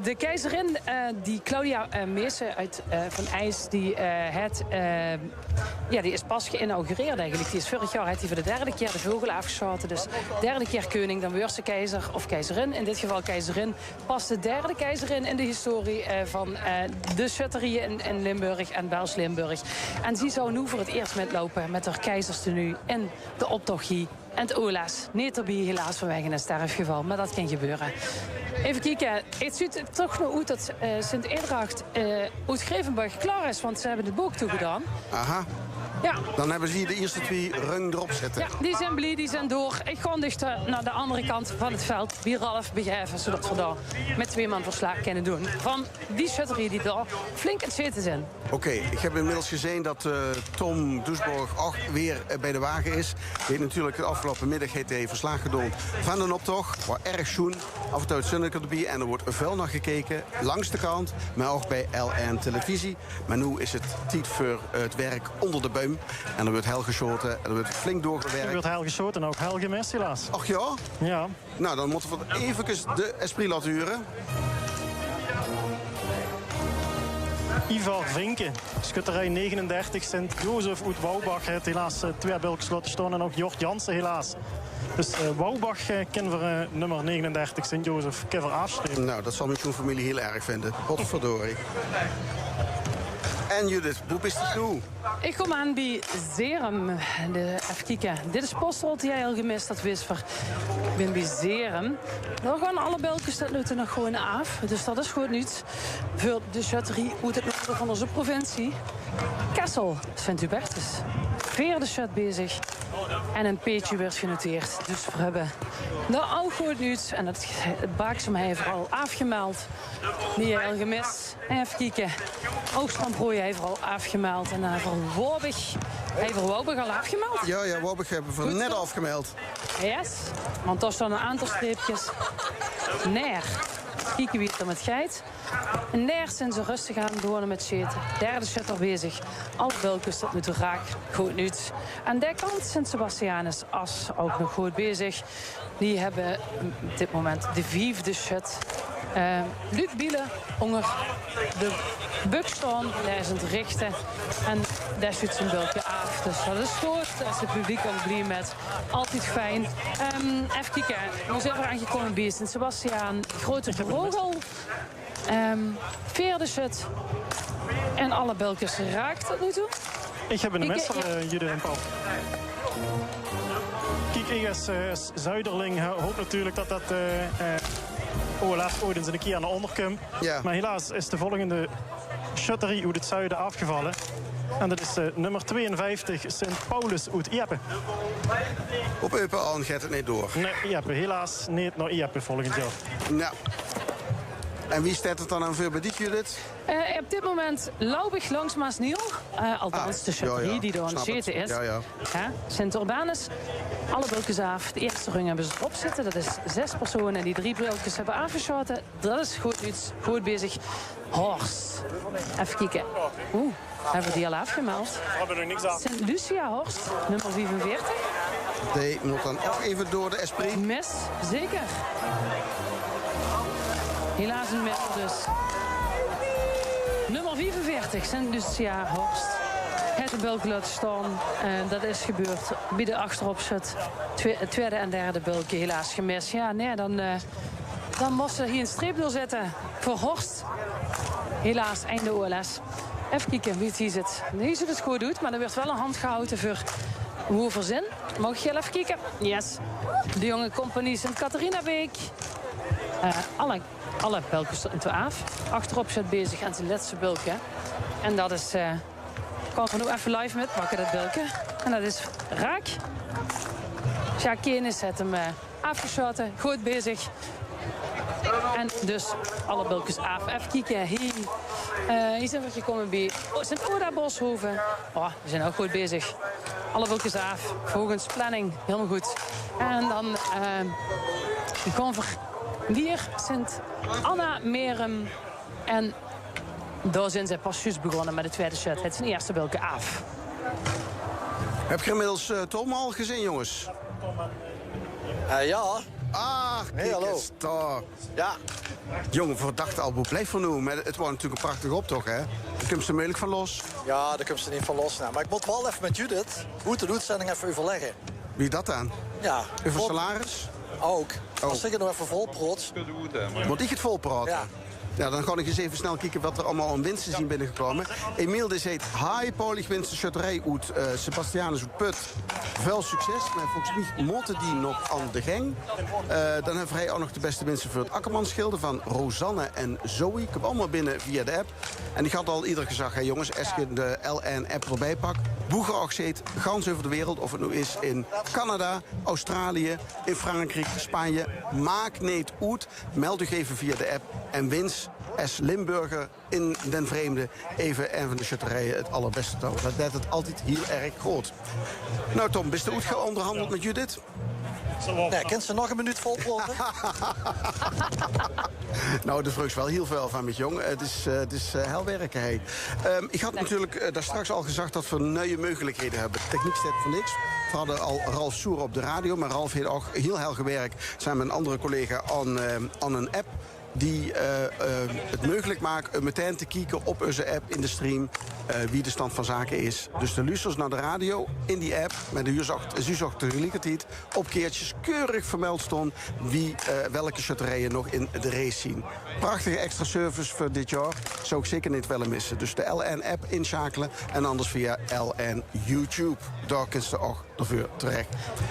de keizerin, die Claudia Meesen van IJs, die is pas geïnaugureerd eigenlijk. Die is vorig jaar heeft hij voor de derde keer de vogel afgeschoten. Dus derde keer koning, dan weer ze keizer of keizerin. In dit geval keizerin. Pas de derde keizerin in de historie van de shutterieën in Limburg en Belgisch-Limburg. En die zou nu voor het eerst metlopen met haar keizerstenu in de optocht hier. En het OLS. Niet erbij helaas vanwege een sterfgeval, maar dat kan gebeuren. Even kijken. Het ziet er toch nog uit dat Sint-Eendracht uit Grevenbeek klaar is, want ze hebben het boek toegedaan. Aha. Ja. Dan hebben ze hier de eerste 2 rung erop zitten. Ja, die zijn blij, die zijn door. Ik ga dichter naar de andere kant van het veld. Bij Ralf begeven, zodat we daar met 2 man verslag kunnen doen. Van die schutterie die daar flink aan het zitten zijn. Oké, ik heb inmiddels gezien dat Tom Doesborg ook weer bij de wagen is. Die heeft natuurlijk de afgelopen middag verslag gedaan van de optocht. Wat erg schoen, af en toe het zonnetje erbij. En er wordt veel naar gekeken, langs de kant, maar ook bij LN Televisie. Maar nu is het tijd voor het werk onder de boom. En er wordt heel geschoten, en er wordt flink doorgewerkt. Er wordt heel geschoten en ook heel gemist helaas. Ach ja? Ja. Nou, dan moeten we even de Esprit laten huren. Ivar Vinken, schutterij 39, Sint-Jozef uit Wouwbach. Het helaas 2 bulkjes laten staan en ook Jort Jansen helaas. Dus Wouwbach kennen we nummer 39, Sint-Jozef, kennen we afstrepen. Nou, dat zal mijn familie heel erg vinden. Potverdorie. En Judith, hoe is het nu? Ik kom aan bij Zerum. Even kijken. Dit is Postrold die jij al gemist had, Wisver. Ik ben bij Zerum. Daar gaan alle belkjes dat nu nog gewoon af. Dus dat is goed nieuws. Voor de schutterie uit het noorden van onze provincie. Kessel, Sint-Hubertus. 4e shut bezig. En een peetje werd genoteerd. Dus we hebben nou al goed nieuws. En het Baaksem heeft vooral afgemeld. Die al gemist. En even kijken. Oogstramprooi heeft al afgemeld. En voor Wobig. Heeft Wobig al afgemeld? Ja, Wobig hebben we net afgemeld. Yes. Want daar staan een aantal streepjes. Neer. Kijken wie het er met geit. En daar zijn ze rustig aan begonnen met scheten. 3e shutter bezig. Alle bulkjes tot nu toe raak. Goed nieuws. Aan de kant Sint-Sebastianus As ook nog goed bezig. Die hebben op dit moment de 5e shut. Luc Bielen onder de buk staan. Daar is het richten. En daar schudt zijn bulkje af. Dus dat is goed. Daar is het publiek ook blij met. Altijd fijn. Even kijken. We zijn er aangekomen bij Sint-Sebastiaan. Grote Rogel. 4e shut. En alle bulkjes raakt tot nu toe. Ik heb een meester, Judith en Paul. Kijk, ik als Zuiderling hoop natuurlijk dat OLF ooit eens een keer aan de onderkomt. Ja. Maar helaas is de volgende schutterie uit het zuiden afgevallen. En dat is nummer 52, Sint Paulus uit Ieppe. Op Eupen aan gaat het niet door. Nee, Ieppe. Helaas niet naar Ieppe volgend jaar. Nou. En wie staat het dan aan voor bij dit, Judith? Op dit moment Laubig langs Maasniel. Althans, de schutterie die door een zeten is. Ja. Sint-Urbanus. Alle bulkjes af. De eerste rung hebben ze erop zitten. Dat is 6 personen die 3 bulkjes hebben afgeschoten. Dat is goed nieuws. Goed bezig. Horst. Even kijken. Hebben we die al afgemeld? We hebben nog niks af. Sint-Lucia Horst, nummer 45. Die moet dan ook even door de Esprit. Mes, zeker. Helaas een mes dus. Nummer 45, Sint-Lucia Horst. Het de bulk laten staan. Dat is gebeurd bij de achteropzet. 2e en 3e bulkje helaas gemist. Ja, nee, dan moest er hier een streep doorzetten voor Horst. Helaas, einde OLS. Even kijken wie het hier zit. Hier zit het goed doet, maar er werd wel een hand gehouden voor Hoeverzin. Mag je even kijken? Yes. De jonge compagnie Sint-Catharinabeek. Alle bulkjes tot nu toe af. Achterop zit bezig aan zijn laatste bulkje. En dat is... Komen we nu even live met pakken dat bulkje. En dat is raak. Jacques Kenis heeft hem afgeschoten. Goed bezig. En dus alle bulkjes af. Even kijken. Hier zijn we gekomen bij Sint-Oda Boshoven. Oh, we zijn ook goed bezig. Alle bulkjes af. Volgens planning. Helemaal goed. En dan gaan we hier Sint-Anna Merum. En daar zijn ze pas juist begonnen met de tweede shut. Het is een eerste bulkje af. Heb je inmiddels Tom al gezien, jongens? Ja. Kijk hallo. eens daar. Ja. Jongen, verdachte album blijft voor nu. Maar het was natuurlijk een prachtige optocht, hè? Daar komt ze moeilijk van los. Ja, daar komt ze niet van los. Nou. Maar ik moet wel even met Judith, hoe de uitzending even overleggen. Wie dat dan? Ja. Over salaris? Ook. Als ik er nog even volproot. Moet ik het volpraten? Ja. Ja, dan ga ik eens even snel kijken wat er allemaal aan winsten zien binnengekomen. Emiel, dit heet Hi Paulig winst de schutterij uit Sebastianus uit Put. Veel succes, maar volgens mij moeten die nog aan de gang. Dan hebben wij ook nog de beste winsten voor het Akkermansschilder van Rosanne en Zoe. Ik heb allemaal binnen via de app. En ik had al ieder gezegd, hey jongens, als je de LN-app erbij pakt, boegeroog zit, gans over de wereld. Of het nu is in Canada, Australië, in Frankrijk, Spanje. Maak niet uit. Meld u even via de app en wins als Limburger in den vreemde even een van de schutterijen het allerbeste touw. Dat deed het altijd heel erg groot. Nou Tom, bist u goed onderhandeld met Judith? Nee, kent ze nog een minuut volhouden? Nou, de vreugd wel heel veel van met jong. Het is hel werken, hey. Ik had natuurlijk daar straks al gezegd dat we nieuwe mogelijkheden hebben. Techniek staat voor niks. We hadden al Ralf Soer op de radio, maar Ralf heeft ook heel gewerkt samen met een andere collega aan een app die het mogelijk maakt om meteen te kijken op onze app in de stream wie de stand van zaken is. Dus de luisters naar de radio in die app met de Zuzocht tegelijkertijd op keertjes keurig vermeld stond wie welke schutterijen nog in de race zien. Prachtige extra service voor dit jaar. Zou ik zeker niet willen missen. Dus de LN-app inschakelen en anders via LN YouTube. Daar kun je ook ervoor terecht.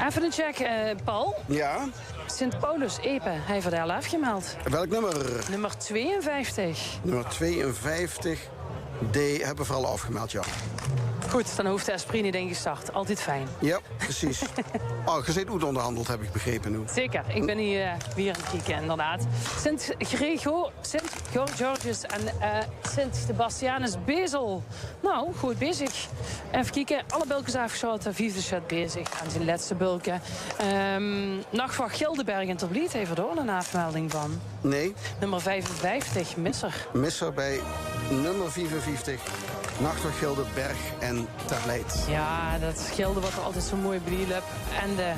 Even een check, Paul. Ja? Sint-Paulus Epe, hij heeft al afgemeld. Welk nummer? Nummer 52. Nummer 52. Die hebben we vooral afgemeld, ja. Goed, dan hoeft de Esprit niet ingestart. Altijd fijn. Ja, precies. Oh, je zit goed onderhandeld, heb ik begrepen nu. Zeker, ik ben hier weer aan het kijken, inderdaad. Sint-Georgius en Sint-Sebastianus Bezel. Nou, goed bezig. Even kijken, alle bulkens afgeschoten, vijfde set bezig aan zijn laatste bulken. Nachtwacht Gildenberg en Terbliet heeft er ook een afmelding van. Nee. Nummer 55, Misser. Misser bij nummer 55. Nachtwacht Gildenberg en Terbliet. Ja, dat schilder wat er altijd zo mooi bij die en de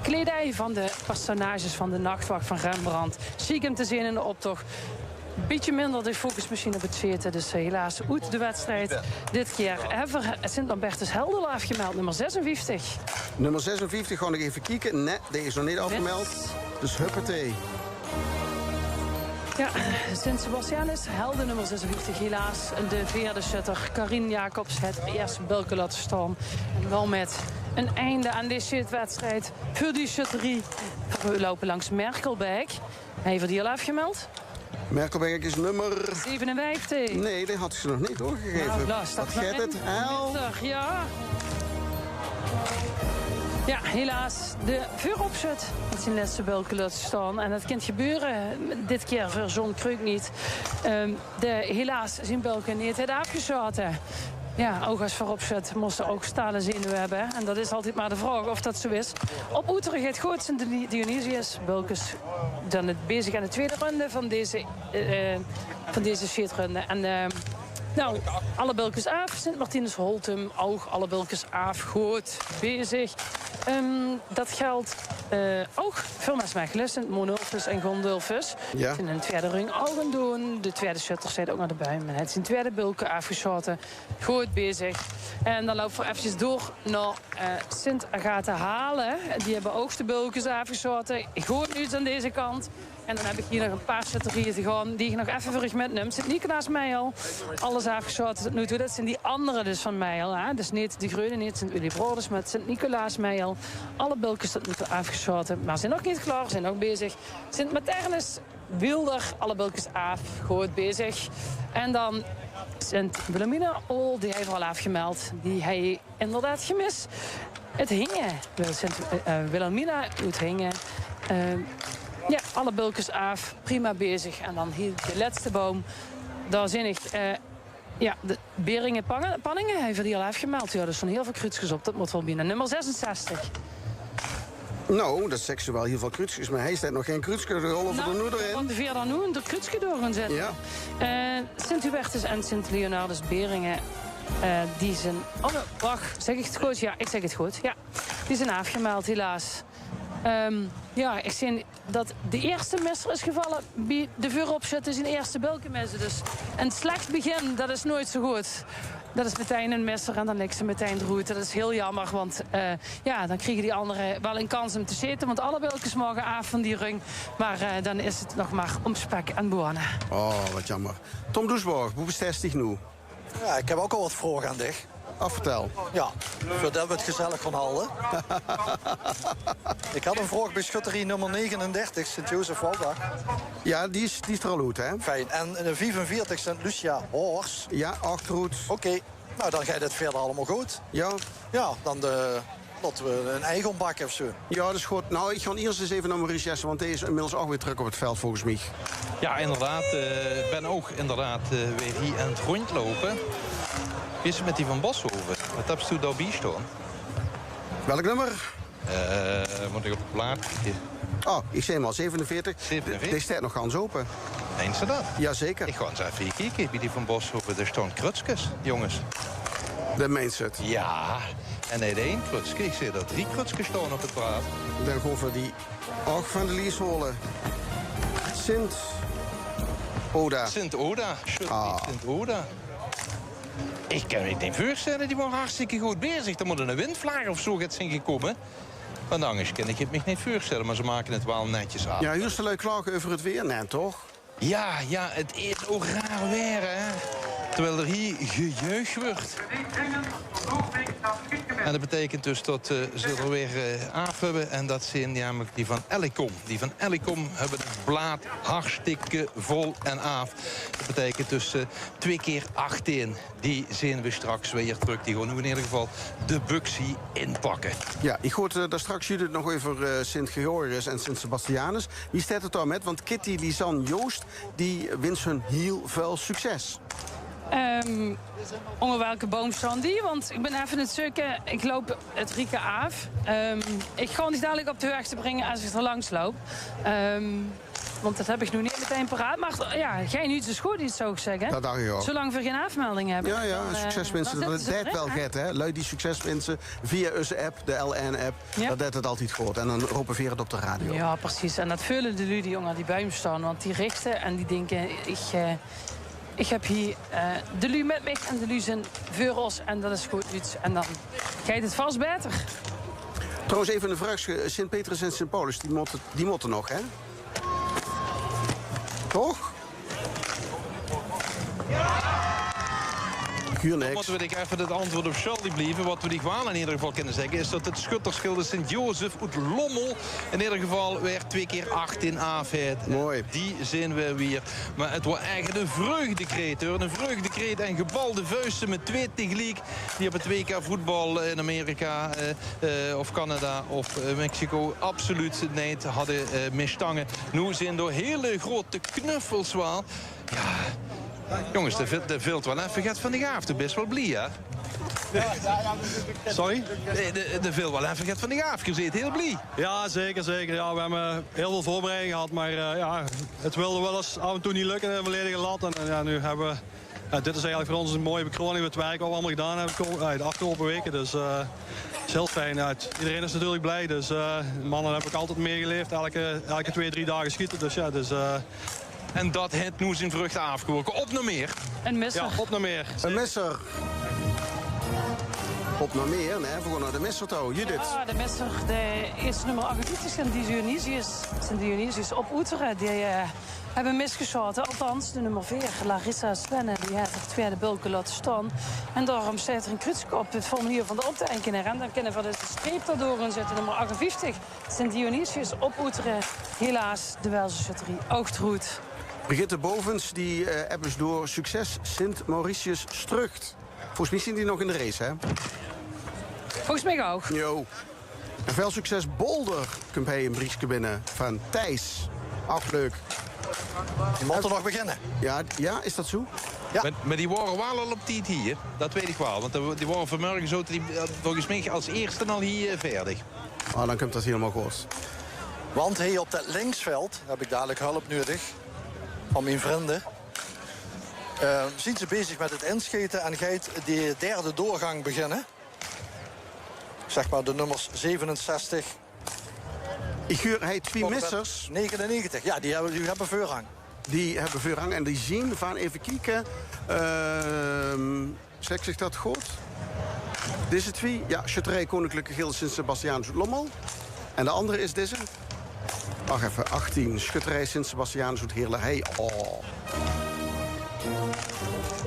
kledij van de personages van de Nachtwacht van Rembrandt. Zie ik hem te zien in de optocht. Beetje minder de focus misschien op het zweten. Dus helaas uit de wedstrijd. Dit keer hebben we Sint-Lambertus Heldel afgemeld, nummer 56. Nummer 56, gewoon nog even kijken. Nee, die is nog niet afgemeld. Dus huppatee. Ja, Sint-Sebastianus, Helden nummer 56 helaas. De vierde shutter, Karin Jacobs, het eerste bulken laten staan. En wel met een einde aan deze wedstrijd voor die shutterie. We lopen langs Merkelbeek. Heeft die al afgemeld? Merkelbeek is nummer 57. Nee, die had ze nog niet doorgegeven. Nou, wat gaat het? Ja. Ja, helaas. De vuuropzet met zijn laatste bulken laten staan. En dat kan gebeuren. Dit keer voor John Kreuk niet. Helaas zijn bulken niet het afgeschoten. Ja, ook als vooropzet moesten ook stalen zenuwen hebben. En dat is altijd maar de vraag of dat zo is. Op Oeteren gaat goed zijn Dionysius. Bulkens dan het bezig aan de tweede ronde van deze sheetrunde. En nou, alle bulkens af. Sint-Martinus Holtum ook alle bulkens af. Goed bezig. Dat geldt ook voor Maasmechelen, Sint-Monulfus en Gondolfus. Ja. In een tweede ring al gaan doen. De tweede shutter zit ook naar de bui. Maar het zijn tweede bulken afgeschoten. Goed bezig. En dan lopen we eventjes door naar Sint-Agatha Halen. Die hebben ook de bulkens afgeschoten. Goed nieuws aan deze kant. En dan heb ik hier nog een paar shutterieën te gaan die ik nog even voor metneem. Sint-Nicolaas Meijel. Alles afgeschoten tot nu toe. Dat zijn die andere dus van Meijel. Hè? Dus niet de Groene, niet Sint-Willy-Broders, maar Sint-Nicolaas Meijel. Alle bulkens tot nu toe afgeschoten. Maar ze zijn nog niet klaar, ze zijn nog bezig. Sint-Maternus Wilder, alle bulkens af. Goed bezig. En dan Sint-Wilhelmina Ol, die heeft al afgemeld. Die hij inderdaad gemist. Het hingen. Sint-Wilhelmina, het hingen. Ja, alle bulkens af. Prima bezig. En dan hier de laatste boom. Daar zin ik. Ja, de Beringen Panningen heeft die al afgemeld. Ja, dus van heel veel krutsjes op. Dat moet wel binnen. Nummer 66. Nou, dat zegt ze wel heel veel krutsjes. Maar hij staat nog geen krutske. De rollen voor de noeder in. Want we dan nu een krutske door gaan zetten. Ja. Sint-Hubertus en Sint-Leonardus Beringen. Die zijn... Oh, wacht. Zeg ik het goed? Ja, ik zeg het goed. Ja, die zijn afgemeld, helaas. Ja, ik zie dat de eerste misser is gevallen bij de vuuropzet in eerste bulkenmessen. Dus een slecht begin, dat is nooit zo goed. Dat is meteen een misser en dan ligt ze meteen de route. Dat is heel jammer, want ja, dan krijgen die anderen wel een kans om te zitten. Want alle bulkens mogen af van die ring. Maar dan is het nog maar om spek en bonen. Oh, wat jammer. Tom Doesborg, hoe besteed je nu? Ja, ik heb ook al wat vragen aan dich. Vertel. Ja, voordat we het gezellig gaan houden. Ik had een vraag bij schutterie nummer 39, Sint-Jozef Walbach. Ja, die is er al uit, hè? Fijn. En de 45 Sint-Lucia Hoors. Ja, achterhoed. Oké. Nou, dan gaat het verder allemaal goed. Ja. Ja, dan dat we een eigen bakken of zo. Ja, dat is goed. Nou, ik ga eerst eens even naar Maurice Jessen, want hij is inmiddels ook weer terug op het veld volgens mij. Ja, inderdaad. Ik ben ook inderdaad weer hier aan het rondlopen. Wie is het met die van Boshoven? Wat heb je daarbij staan? Welk nummer? Moet ik op het plaat? Oh, ik zei hem al, 47. 47? Die staat nog gans open. Meent ze dat? Jazeker. Ik ga eens even kijken bij die van Boshoven. Er staan krutskes, jongens. De meent ze het. Ja, en niet één krutske. Ik zie dat 3 krutskes staan op het plaat. Dan gaan we die ook van de lies holen. Sint Oda. Sint Oda. Sint Oda. Ik kan me niet voorstellen, die waren hartstikke goed bezig. Er moet een windvlaag of zo gaat zijn gekomen. Want anders kan ik het me niet voorstellen, maar ze maken het wel netjes aan. Ja, hier is de leuk klagen over het weer, nee toch? Ja, het is ook raar weer, hè. Terwijl er hier gejuich wordt. En dat betekent dus dat ze er weer af hebben. En dat zijn namelijk die van Ellicom. Die van Ellicom hebben het blaad hartstikke vol en af. Dat betekent dus 2 keer 18. Die zien we straks weer terug. Die gaan nu in ieder geval de Buxie inpakken. Ja, ik hoorde daar straks Judith nog over Sint-Georges en Sint-Sebastianus. Wie staat het daar met? Want Kitty Lisanne Joost, die wint hun heel veel succes. Onder welke boom staan die? Want ik ben even het zoeken. Ik loop het Rieke af. Ik ga die dadelijk op de weg te brengen als ik er langs loop. Want dat heb ik nu niet meteen paraat. Maar ja, geen iets is goed, iets zou ik zeggen. Dat dacht ik ook. Zolang we geen afmelding hebben. Ja, succeswinsten. Dat deed wel get, hè. Lui die succeswinsten via onze app, de LN-app. Ja. Dat deed het altijd goed. En dan roepen we het op de radio. Ja, precies. En dat vullen de lui die jongen die bij hem staan. Want die richten en die denken... Ik heb hier de lui met me en de lui zijn voor ons. En dat is goed iets. En dan gaat het vast beter. Trouwens, even een vraag. Sint-Petrus en Sint-Paulus, die moeten nog, hè? Toch? Dan moeten we even het antwoord op Charlie blijven. Wat we die gewoon in ieder geval kunnen zeggen... is dat het schutterschilde Sint-Jozef uit Lommel... in ieder geval weer 2 keer 18 afheid. Mooi. Die zien we weer. Maar het was eigenlijk een vreugdekreet, hoor. Een vreugdekreet en gebalde vuisten met 2 tegelijk... die op het WK voetbal in Amerika of Canada of Mexico... absoluut niet hadden misstangen. Nu zijn door hele grote knuffels wel... Ja... Jongens, de vult wel even gaat van de gaaf. De best wel blij, hè? Sorry? De vult wel even gaat van de gaaf. Je zit heel blij. Ja, zeker. Ja, we hebben heel veel voorbereiding gehad. Maar het wilde wel eens af en toe niet lukken in een volledige lat. En ja, nu hebben we... Ja, dit is eigenlijk voor ons een mooie bekroning met het werk wat we allemaal gedaan hebben de afgelopen weken. Dus het is heel fijn. Iedereen is natuurlijk blij. Dus mannen heb ik altijd meegeleefd. Elke 2-3 dagen schieten. Dus ja, En dat het nu zijn vruchten afgeworpen. Op naar meer. Een misser. Ja, op naar meer. Een misser. Op naar meer, nee. We gaan naar de misser toe. Judith. Ja, de misser. De eerste nummer 28 Sint Dionysius op Oeteren. Die hebben misgeschoten. Althans, de nummer 4, Larissa Svenne, die heeft er tweede bulken laten staan. En daarom staat er een krutske op het formulier van de optekenaar. En dan kunnen we de streep daardoor in zetten. Nummer 58, Sint Dionysius op Oeteren. Helaas, de Welse schutterie Oogtroet. Brigitte Bovens, die hebben door succes Sint Mauritius Strucht. Volgens mij zien die nog in de race, hè? Volgens mij ook. Jo. En veel succes Bolder. Komt hij een briefje binnen van Thijs. Ach, leuk. Die moeten nog beginnen. Ja, is dat zo? Ja. Maar die waren wel al op tijd hier. Dat weet ik wel. Want die waren vanmorgen zo volgens mij als eerste al hier verder. Oh, dan komt dat helemaal goed. Want hier op dat linksveld heb ik dadelijk hulp nodig. Van mijn vrienden. Zijn ze bezig met het inschieten en gaat die derde doorgang beginnen. Zeg maar de nummers 67. Ik huur hij 2 missers. 99, ja, die hebben voorrang. Die hebben voorrang en die zien van even kijken. Zeg ik dat goed? Deze 2, ja, Schutterij Koninklijke Gilde Sint-Sebastianus uit Lommel. En de andere is deze. Wacht even, 18. Schutterij Sint-Sebastianus uit Heerlen. Oh.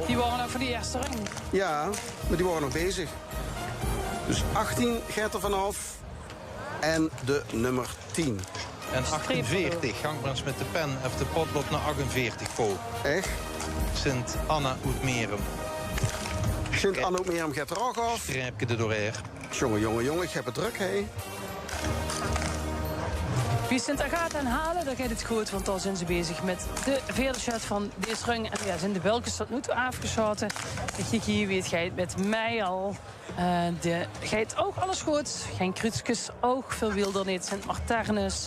Die waren nog voor die eerste ring. Ja, maar die worden nog bezig. Dus 18 gaat er vanaf. En de nummer 10. En 48, gang maar eens met de pen of de potlood naar 48 po. Echt? Sint Anna uit Merum. Sint-Anouk-Merum gaat er ook af. Strijpje er doorheen. Jongen, ik heb het druk, hé. Wie Sint-Agatha halen, dan gaat het goed. Want dan zijn ze bezig met de vierde shot van deze rung. En ja, zijn de welkens tot nu toe afgeschoten. Ik kijk hier, weet jij het met mij al. De geit ook alles goed. Geen Krutskus ook, veel Wildernit. Sint-Marternus,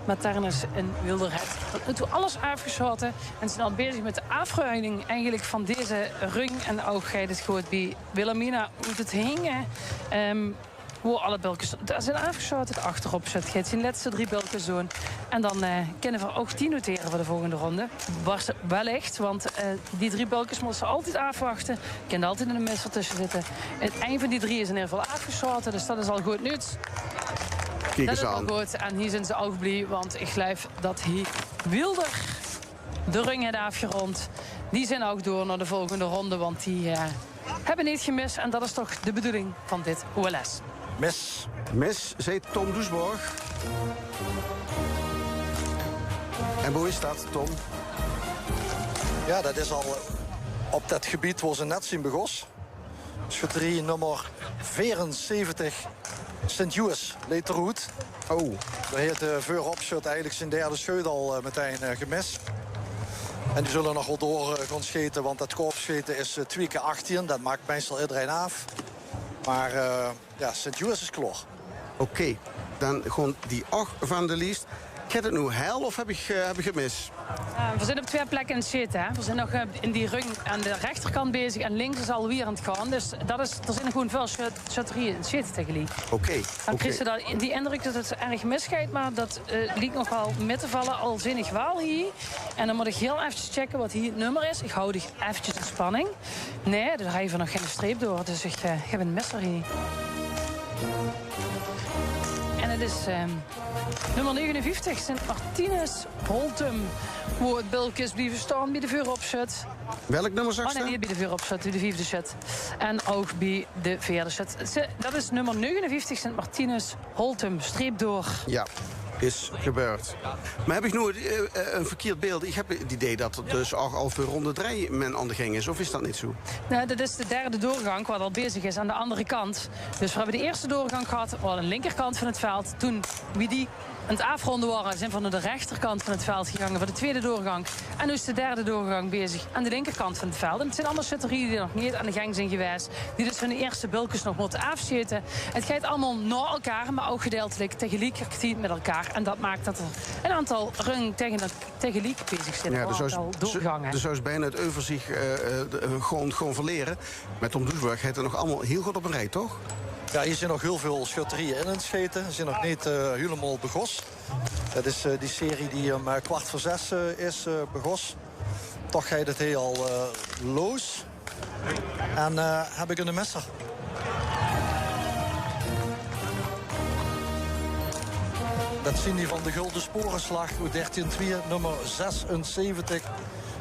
Maternus en Wilderheid. Tot nu toe alles afgeschoten. En ze zijn al bezig met de afruiming eigenlijk van deze rung. En ook gaat het goed bij Wilhelmina hoe het hingen. Hoe alle belkens daar zijn afgeschoten. Achterop zet gaat zijn laatste 3 belkens doen. En dan kunnen we ook 10 noteren voor de volgende ronde. Wellicht, want die 3 belkens moeten ze altijd afwachten. Je kan er altijd in een messer tussen zitten. Het eind van die 3 is in ieder geval afgeschoten, dus dat is al goed nieuws. Kijk Dat eens is al aan. goed. En hier zijn ze ook blij, want ik geloof dat hier Wilder de rung heeft afgerond. Die zijn ook door naar de volgende ronde, want die hebben niet gemist. En dat is toch de bedoeling van dit OLS. Mis, zei Tom Doesborg. En hoe is dat, Tom? Ja, dat is al op dat gebied waar ze net zien begos. Schutterie nummer 74, Sint-Juus, Leterhoed. Oh. Daar heeft de vooropschut eigenlijk zijn derde scheut al meteen gemist. En die zullen nog wel door gaan scheten, want dat koopscheten is 2 keer 18. Dat maakt meestal iedereen af. Maar ja, Sint-Juus is klaar. Oké, dan gewoon die 8 van de lijst. Gaat het nu heil of heb ik gemist? We zijn op 2 plekken in het zitten. Hè. We zijn nog in die rung aan de rechterkant bezig. En links is alweer aan het gaan. Dus er zijn gewoon veel shutterieën in het zitten tegelijk. Oké. Dan kreeg ze die indruk dat het erg misgaat. Maar dat liet nog wel met te vallen. Al zinnig wel hier. En dan moet ik heel eventjes checken wat hier het nummer is. Ik hou die eventjes in spanning. Nee, daar ga je nog geen streep door. Dus ik heb een messer hier. En het is nummer 59, Sint-Martinus Holtum. Waar het bulkjes blijven staan bij de vuuropzet. Welk nummer zag je? Oh nee, niet bij de vuuropzet, bij de 5e shut. En ook bij de 4e shut. Dat is nummer 59, Sint-Martinus Holtum. Streep door. Ja, is gebeurd. Maar heb ik nu een verkeerd beeld? Ik heb het idee dat het dus al voor ronde 3 men aan de gang is. Of is dat niet zo? Nou, dat is de derde doorgang wat al bezig is aan de andere kant. Dus we hebben de eerste doorgang gehad aan de linkerkant van het veld. Toen wie die aan het afronden waren, zijn we naar de rechterkant van het veld gegaan voor de tweede doorgang. En nu is de derde doorgang bezig aan de linkerkant van het veld. En het zijn allemaal shutterieën die nog niet aan de gang zijn geweest. Die dus van de eerste bulkjes nog moeten afzitten. Het gaat allemaal na elkaar, maar ook gedeeltelijk tegelijkertijd met elkaar. En dat maakt dat er een aantal rung tegelijk bezig zijn. Ja, een aantal doorgangen. Dus zou je bijna het overzicht gewoon verleren. Met Tom Doesborg heeft het nog allemaal heel goed op een rij, toch? Ja, hier zijn nog heel veel schutterieën in het scheten. Ze zijn nog niet helemaal begos. Dat is die serie die om 5:15 is begos. Toch gaat het heel los. En heb ik een messer. Dat zien die van de Gulden Sporenslag, U13-2, nummer 76.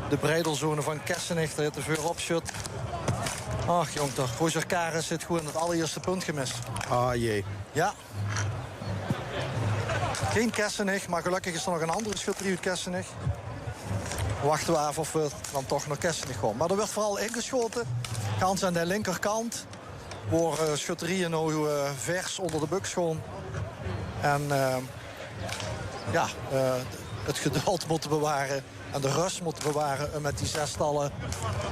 De breidelzone van Kessenich, de vooropschut. Ach, jong toch. Roger Karis zit gewoon het allereerste punt gemist. Ah, jee. Ja. Geen Kessenich, maar gelukkig is er nog een andere schutterie uit Kessenich. Wachten we af of we dan toch naar Kessenich komen. Maar er werd vooral ingeschoten. Gans aan de linkerkant. Waar schutterieën nou vers onder de buks gewoon. En ja, het geduld moeten bewaren. En de rust moeten bewaren met die zestallen.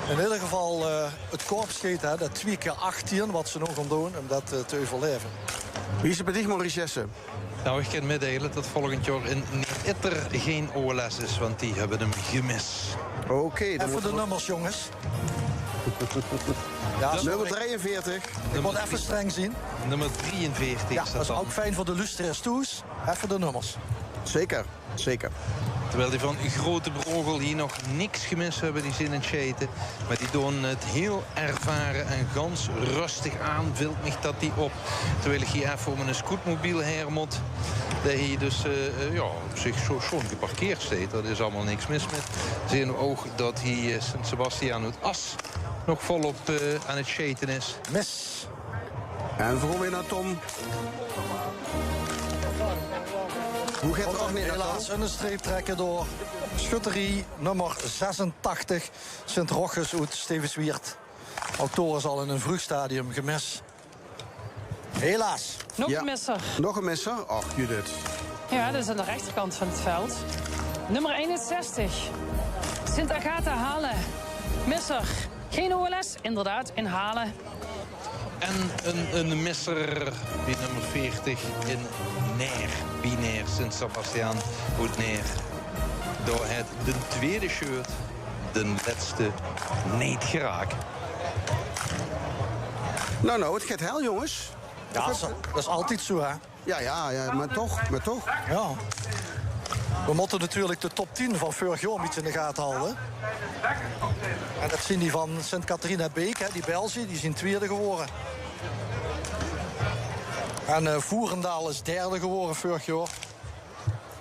In ieder geval het korpschieten, dat 2 keer 18, wat ze nog gaan doen om dat te overleven. Wie is het bij dich, Maurice Jesse? Nou, ik kan meedelen dat volgend jaar in Itter geen OLS is, want die hebben hem gemist. Oké, dan even de nummers, jongens. Ja, nummer 43. Ik moet even streng zien. Nummer 43. Ja, dat is ook fijn voor de luisteraars toes. Even de nummers. Zeker, zeker. Terwijl die van Grote Brogel hier nog niks gemist hebben, die zin in het scheten. Maar die doen het heel ervaren en gans rustig aan. Vult mich dat die op. Terwijl ik hier even om een scootmobiel her moet. Dat hij dus ja, op zich zo schoon geparkeerd staat. Dat is allemaal niks mis met. Zien we ook dat hij Sint-Sebastiaan uit As nog volop aan het scheten is. Mis. En we gaan weer naar Tom. Hoe gaat het ook niet? Helaas een streep trekken door schutterie nummer 86. Sint-Rochus uit Stevenswiert. Autor is al in een vroeg stadium gemist. Helaas. Nog een misser. Nog een misser? Ach, Judith. Ja, dat is aan de rechterkant van het veld. Nummer 61. Sint Agatha Halen. Misser. Geen OLS, inderdaad, in Halen. En een misser bij nummer 40 in Neer. Binair Sint-Sebastiaan uit Neer. Door het de tweede shirt, de laatste niet geraakt. Nou, het gaat hel, jongens. Ja, dat is altijd zo, hè? Ja, maar toch. Ja. We moeten natuurlijk de top 10 van vorig jaar een beetje in de gaten houden. En dat zien die van Sint-Catharina-Beek, hè, die België, die zijn tweede geworden. En Voerendaal is derde geworden vorig jaar.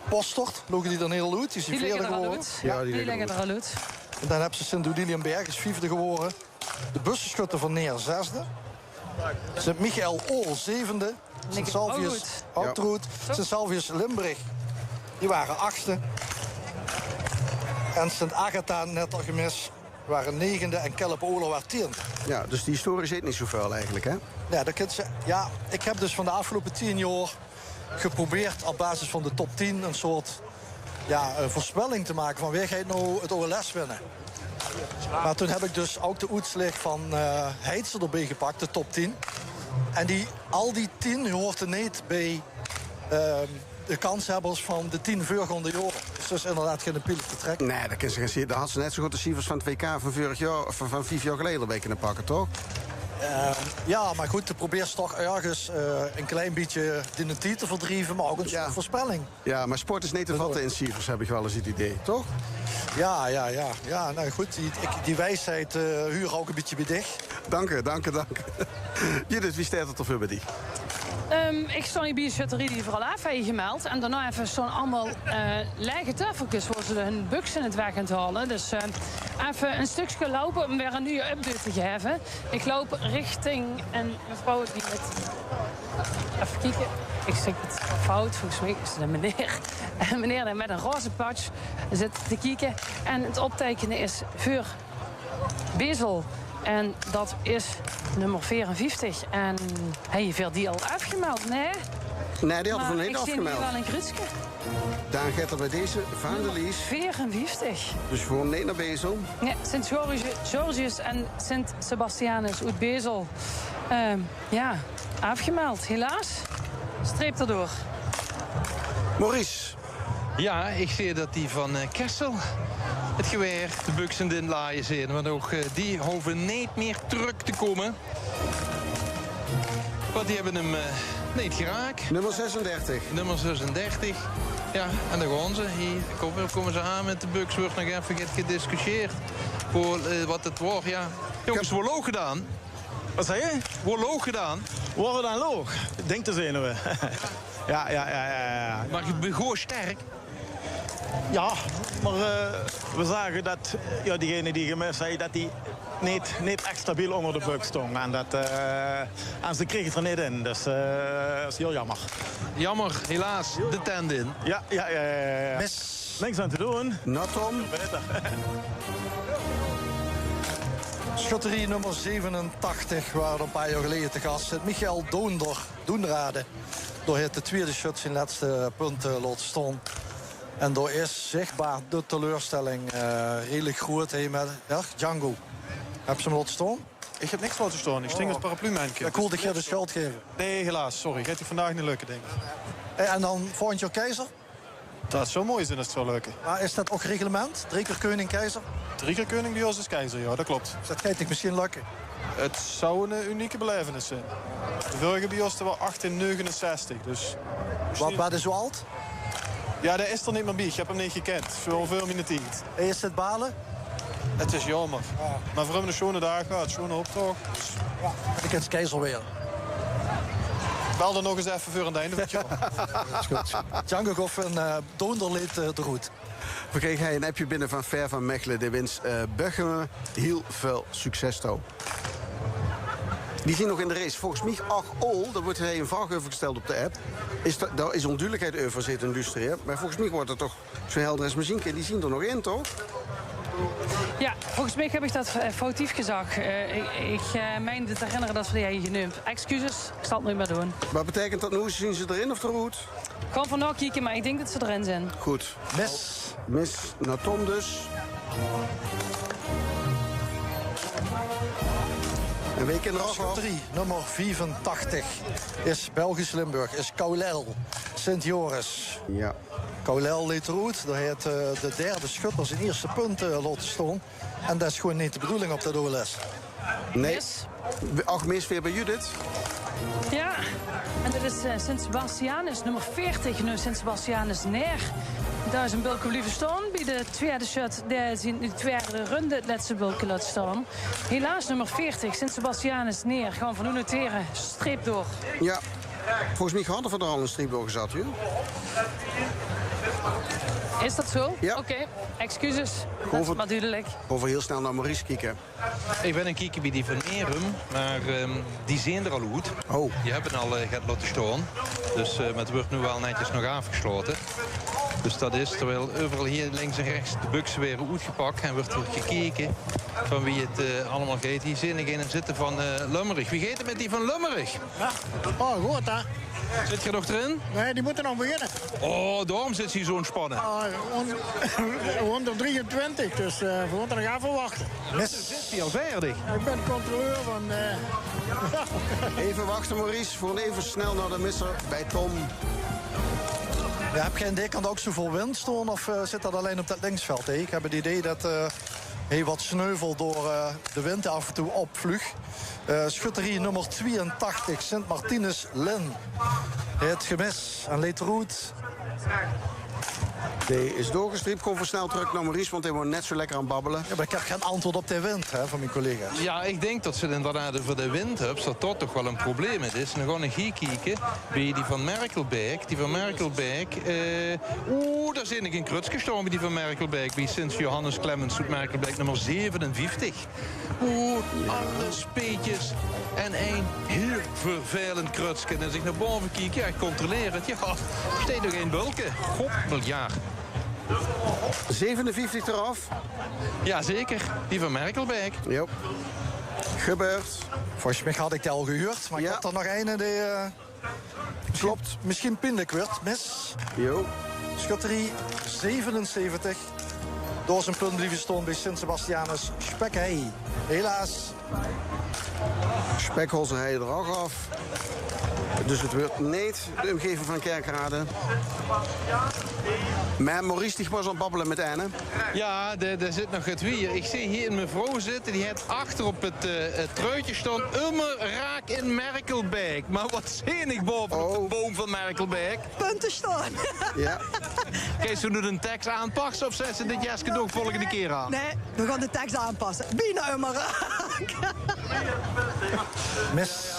Postert, logen die dan heel goed, die is Die vierde liggen er al geworden. uit. Ja, die liggen er al uit. En dan hebben ze Sint-Odiliënberg, is vijfde geworden. De bussenschutter van Neer, zesde. Sint-Michael Ool, zevende. Sint-Salvius Outroet. Sint-Salvius Limburg, die waren achtste. En Sint-Agatha, net al gemist, waren negende. En Kelp-Oler waren tiende. Ja, dus die historie zit niet zo vuil eigenlijk, hè? Ja, dat kunt ze, ja, ik heb dus van de afgelopen 10 jaar geprobeerd op basis van de top 10 een soort voorspelling te maken van wie gaat nou het OLS winnen. Maar toen heb ik dus ook de uitslag van Heidse erbij gepakt, de top 10. En al die 10 hoorden niet bij de kanshebbers van de 10 voorgaande jaren. Dus dat is inderdaad geen pil te trekken. Nee, dat kan ze geen zien. Dan had ze net zo goed de cijfers van het WK van vorig jaar, van 5 jaar geleden erbij kunnen pakken, toch? Ja, maar goed, je probeert toch ergens een klein beetje dynamiet te verdrijven, maar ook een soort voorspelling. Ja, maar sport is niet te vatten in cijfers, heb ik wel eens het idee, toch? Ja, nou goed, die wijsheid huur ook een beetje bij dicht. Dank u. Judith, wie staat er voor bij die? Ik stond hier bij de schutterie die vooral even gemeld. En daarna even zo'n allemaal lege tafeltjes waar ze hun buks in het weg aan het halen. Dus even een stukje lopen om weer een nieuwe update te geven. Ik loop richting een mevrouw die met... Even kijken. Ik zeg het fout, volgens mij is het een meneer. Een meneer die met een roze patch zit te kijken. En het optekenen is voor Bezel. En dat is nummer 54. En heb je veel die al afgemeld? Nee, die hadden we niet afgemeld. Ik zie nu wel een krutske. Dan gaat er bij deze van de Lies. 54. Dus gewoon niet naar Bezel. Nee, Sint Georgius en Sint Sebastianus uit Bezel. Afgemeld, helaas. Streep erdoor. Maurice. Ja, ik zie dat die van Kessel het geweer, de buks en de laaien zijn. Want ook die hoeven niet meer terug te komen. Want die hebben hem niet geraakt. Nummer 36. Nummer 36. Ja, en dan gaan ze. Hier komen ze aan met de buks. Wordt nog even gediscussieerd voor wat het wordt. Ja. Jongens, wordt loog gedaan. Wat zei je? Wordt loog gedaan. Worden dan loog? Denk te zijn we. Ja. Maar je bent gewoon sterk. Ja, maar we zagen dat diegene die gemist zei, dat die niet echt stabiel onder de buk stond. En ze kregen het er niet in, dus dat is heel jammer. Jammer, helaas, de tent in. Ja. Niks aan te doen. Tom. Schutterie nummer 87 waren een paar jaar geleden te gast. Michael Doenrade. Door het de tweede shot zijn laatste punten laten staan. En door is zichtbaar de teleurstelling redelijk groot. Met Django. Heb je hem laten staan? Ik heb niks laten staan. Ik sting als paraplu-mijnke. Ik wilde je de schuld geven. Nee, helaas. Sorry. Gaat die vandaag niet lukken, denk ik. En dan volgend jaar keizer? Dat zou mooi zijn als het zou lukken. Maar is dat ook reglement? 3 keer koning, keizer? 3 keer koning bij ons is keizer, ja, dat klopt. Dus dat gaat ik misschien lukken? Het zou een unieke belevenis zijn. De vorige bij ons was 1869, dus... Wat is zo oud? Ja, dat is er niet meer bij. Ik heb hem niet gekend. Veel minuten. Is het balen? Het is jammer. Ja. Maar voor hem een schone dag gehad, schone optocht. Dus... Ja, en ik het keizer weer. Bel er nog eens even voor aan het einde van het jaar. Dat is goed. Django Goff en Doonderleed de Roet. We kregen hij een appje binnen van Ver van Mechelen. De winst Buggelen. Heel veel succes toe. Die zien nog in de race. Volgens mij, daar wordt hij een vraag over gesteld op de app. Daar is onduidelijkheid over zitten in Luster. Maar volgens mij wordt het toch zo helder als muziek. Die zien er nog in, toch? Ja, volgens mij heb ik dat foutief gezegd. Ik meende te herinneren dat we die hebben genoemd. Excuses, ik zal het nu maar doen. Wat betekent dat nu? Zien ze erin of eruit? Gewoon van nou kijken, maar ik denk dat ze erin zijn. Goed. Mis. Mis naar Tom dus. Een week in de afval. 3, nummer 84 is Belgisch Limburg, is Kaulel, Sint-Joris. Ja. Kaulel leed eruit, daar heeft de derde schutter zijn eerste punt laten staan. En dat is gewoon niet de bedoeling op de OLS. Nee. Ach, mis weer bij Judith. Ja, en dat is Sint-Sebastianus, nummer 40. Nu Sint-Sebastianus neer. Daar is een bulk blijven staan. Bij de tweede shot, daar zien de tweede runde het laatste bulk laten staan. Helaas nummer 40, Sint-Sebastianus neer. Gewoon van u noteren, streep door. Ja, volgens mij hadden we er al een streep door gezet, joh. Is dat zo? Ja. Oké, excuses. Dat is maar duidelijk. Over heel snel naar Maurice kijken. Ik ben een kijken bij die van Merum, maar die zijn er al goed. Oh. Die hebben al gaat laten staan. Dus het wordt nu wel netjes nog afgesloten. Dus dat is, terwijl overal hier links en rechts de buks weer uitgepakt en wordt er gekeken van wie het allemaal gaat. Hier zit ik in het zitten van Lummerig. Wie gaat er met die van Lummerig? Ja, oh goed hè. Zit je nog erin? Nee, die moeten nog beginnen. Oh, daarom zit hij zo ontspannen. 123, dus we moeten nog even wachten. Is hij al verdig? Ik ben controleur van... Even wachten, Maurice, voor even snel naar de misser bij Tom. Ja, heb geen idee, kan er ook zoveel wind staan of zit dat alleen op dat linksveld? Hè? Ik heb het idee dat hij wat sneuvel door de wind af en toe opvlug. Schutterie nummer 82, Sint-Martinus Lin. Het gemis aan Leetroet. Die is doorgestriept, kom versneld terug naar Maurice, want hij wordt net zo lekker aan babbelen. Ja, maar ik heb geen antwoord op de wind hè, van mijn collega's. Ja, ik denk dat ze inderdaad voor de windhubs dat toch wel een probleem is. En dan gaan we hier kijken bij die van Merkelbeek. Die van Merkelbeek, daar zit ik in Kruts gestorven bij die van Merkelbeek. Bij Sint-Johannes Clemens uit Merkelbeek, nummer 57. Alle speetjes en een heel vervelend Krutske. En als ik naar boven kijk, ja, ik controleer het. Ja, er steekt nog één bulken. Goppeljaar. 57 eraf. Ja, zeker. Die van Merkelbeek. Ja. Gebeurt. Volgens mij had ik het al gehuurd, maar ik had er nog een die... Klopt. Misschien Pindekwart, mis. Jo. Schutterie 77. Door zijn punt blijven staan bij Sint-Sebastianus Spekhey. Helaas. Spekholzer hij er ook af. Dus het wordt niet de omgeving van Kerkrade. Maar Maurice die was aan het babbelen met Anne. Ja, daar zit nog het wier. Ik zie hier een mevrouw zitten. Die heeft achter op het truitje staan. Immer raak in Merkelbeek. Maar wat zie ik boven op de boom van Merkelbeek? Punten staan. Ja. Kijk, ze nu een tekst aanpassen of zetten ze dit jasje ook volgende keer aan? Nee, we gaan de tekst aanpassen. Bijna immer raak. Mis.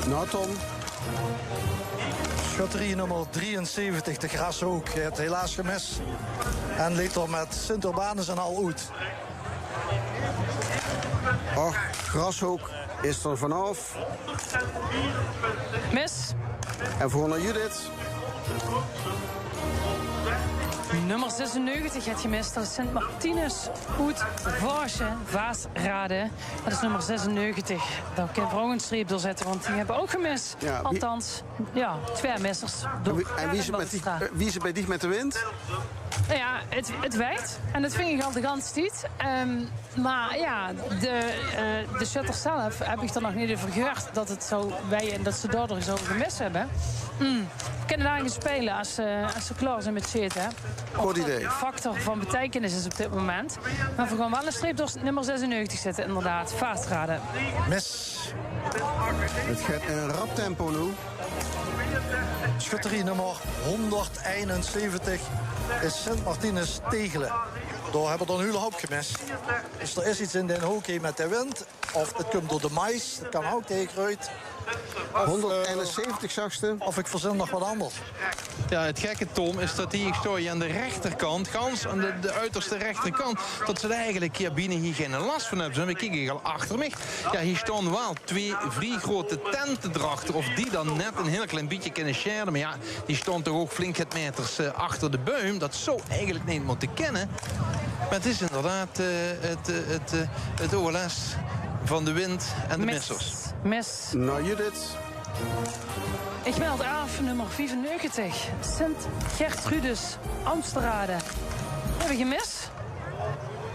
Nou, Tom. Schutterie nummer 73, de Grashoek. Hij heeft helaas gemis. En leed er met Sint-Urbanus en al uit. Ach, Grashoek is er vanaf. Mis. En voor naar Judith. Nummer 96 het gemist. Dat is Sint-Martinus uit Vaasrade. Dat is nummer 96. Daar kan vrouw een streep doorzetten, want die hebben ook gemist. Ja, wie... Althans, ja, 2 missers. En wie is het bij die met de wind? Nou ja, het wijkt. En dat vind ik al de ganse tijd. Maar ja, de shutter zelf heb ik er nog niet over gehoord dat het zo wij en dat ze daardoor zo gemist hebben. We kunnen daar gaan spelen als ze klaar zijn met zitten. Goed idee. Factor van betekenis is op dit moment. Maar we gaan wel een streep door nummer 96 zetten, inderdaad. Vaasrade. Mis. Het gaat een rap tempo nu. Schutterie nummer 171 is Sint-Martinus Tegelen. Daar hebben we er een hele hoop gemist. Dus er is iets in Den hockey met de wind. Of het komt door de mais. Dat kan ook tegenuit. 171 zachtste. Of ik verzin nog wat anders. Ja, het gekke, Tom, is dat hier sta je aan de rechterkant, gans aan de uiterste rechterkant, dat ze er eigenlijk hier binnen hier geen last van hebben. We kijken al achter me. Ja, hier staan wel 2 vrij grote tenten erachter. Of die dan net een heel klein beetje kunnen sharen. Maar ja, die staan toch ook flink het meters achter de boom. Dat zou eigenlijk niet moeten kennen. Maar het is inderdaad het OLS van de wind en de missers. Mis. Nou, Judith. Ik meld af nummer 95. Sint Gertrudis, Amsterrade. Heb ik een mis?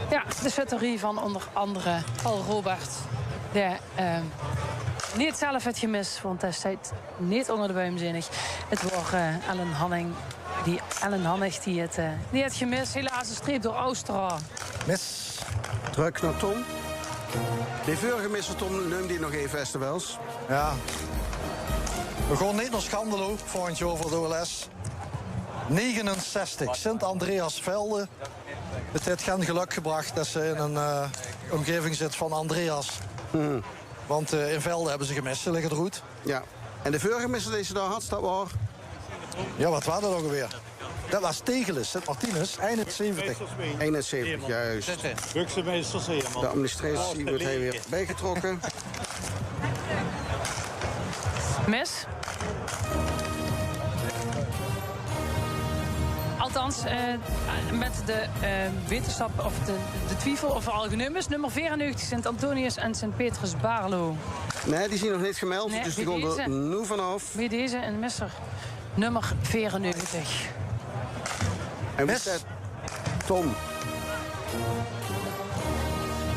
Ja, de schutterie van onder andere Paul Robert. Die niet zelf het gemis, want hij staat niet onder de buimzinnig. Het wordt Ellen Hanning. Ellen Hannig die het gemis. Helaas een streep door Oosterra. Mis. Druk naar Tom. Die vorige misser, Tom, neem die nog even, Esther Wels. Ja. We gaan niet naar Schandelo, volgend jaar voor de OLS. 69, Sint-Andreas-Velde. Het heeft geen geluk gebracht dat ze in een omgeving zit van Andreas. Want in Velde hebben ze gemist, ze liggen er goed. Ja. En de vorige misser deze daar had, dat was... Ja, wat was dat ook alweer? Dat was Tegelis, Sint-Martinus, 71. 71, juist. De administratie wordt hij weer bijgetrokken. Mis. Althans, met de wetenschap of de twijfel of algemeen is. Nummer 94, Sint-Antonius en Sint-Petrus-Baarlo. Nee, die zijn nog niet gemeld, Nee, dus die bij gaan er deze. nu vanaf. Bij deze een misser. Nummer 94. En wie staat? Tom.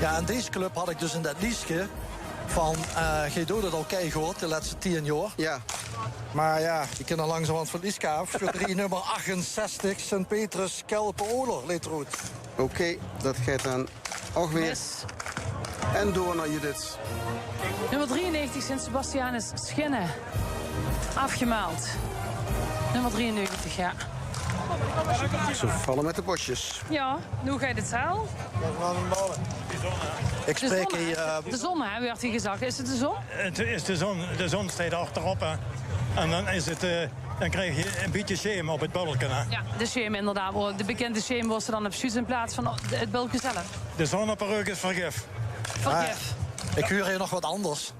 Ja, en deze club had ik dus in dat liedje van Gedo dat al gehoord de laatste 10 jaar. Ja. Maar ja, die kunnen langzamerhand van Liska af. Schutterie nummer 68, Sint-Petrus, Kelpen-Oler, Leetroet. Oké, dat gaat dan ook weer. Mis. En door naar Judith. Nummer 93, Sint-Sebastianus, Schinnen. Afgemaald. Nummer 93, ja. Ze vallen met de bosjes. Ja, hoe gaat het zeil? Ik spreek hier... De zon, hè, werd hier gezegd. Is het de zon? Het is de zon. De zon staat achterop. Hè. En dan, dan krijg je een beetje shame op het bulken. Hè. Ja, de shame inderdaad. De bekende shame was er dan op Suus in plaats van het bulken zelf. De zonneperuk is vergif. Vergif. Ik huur hier nog wat anders.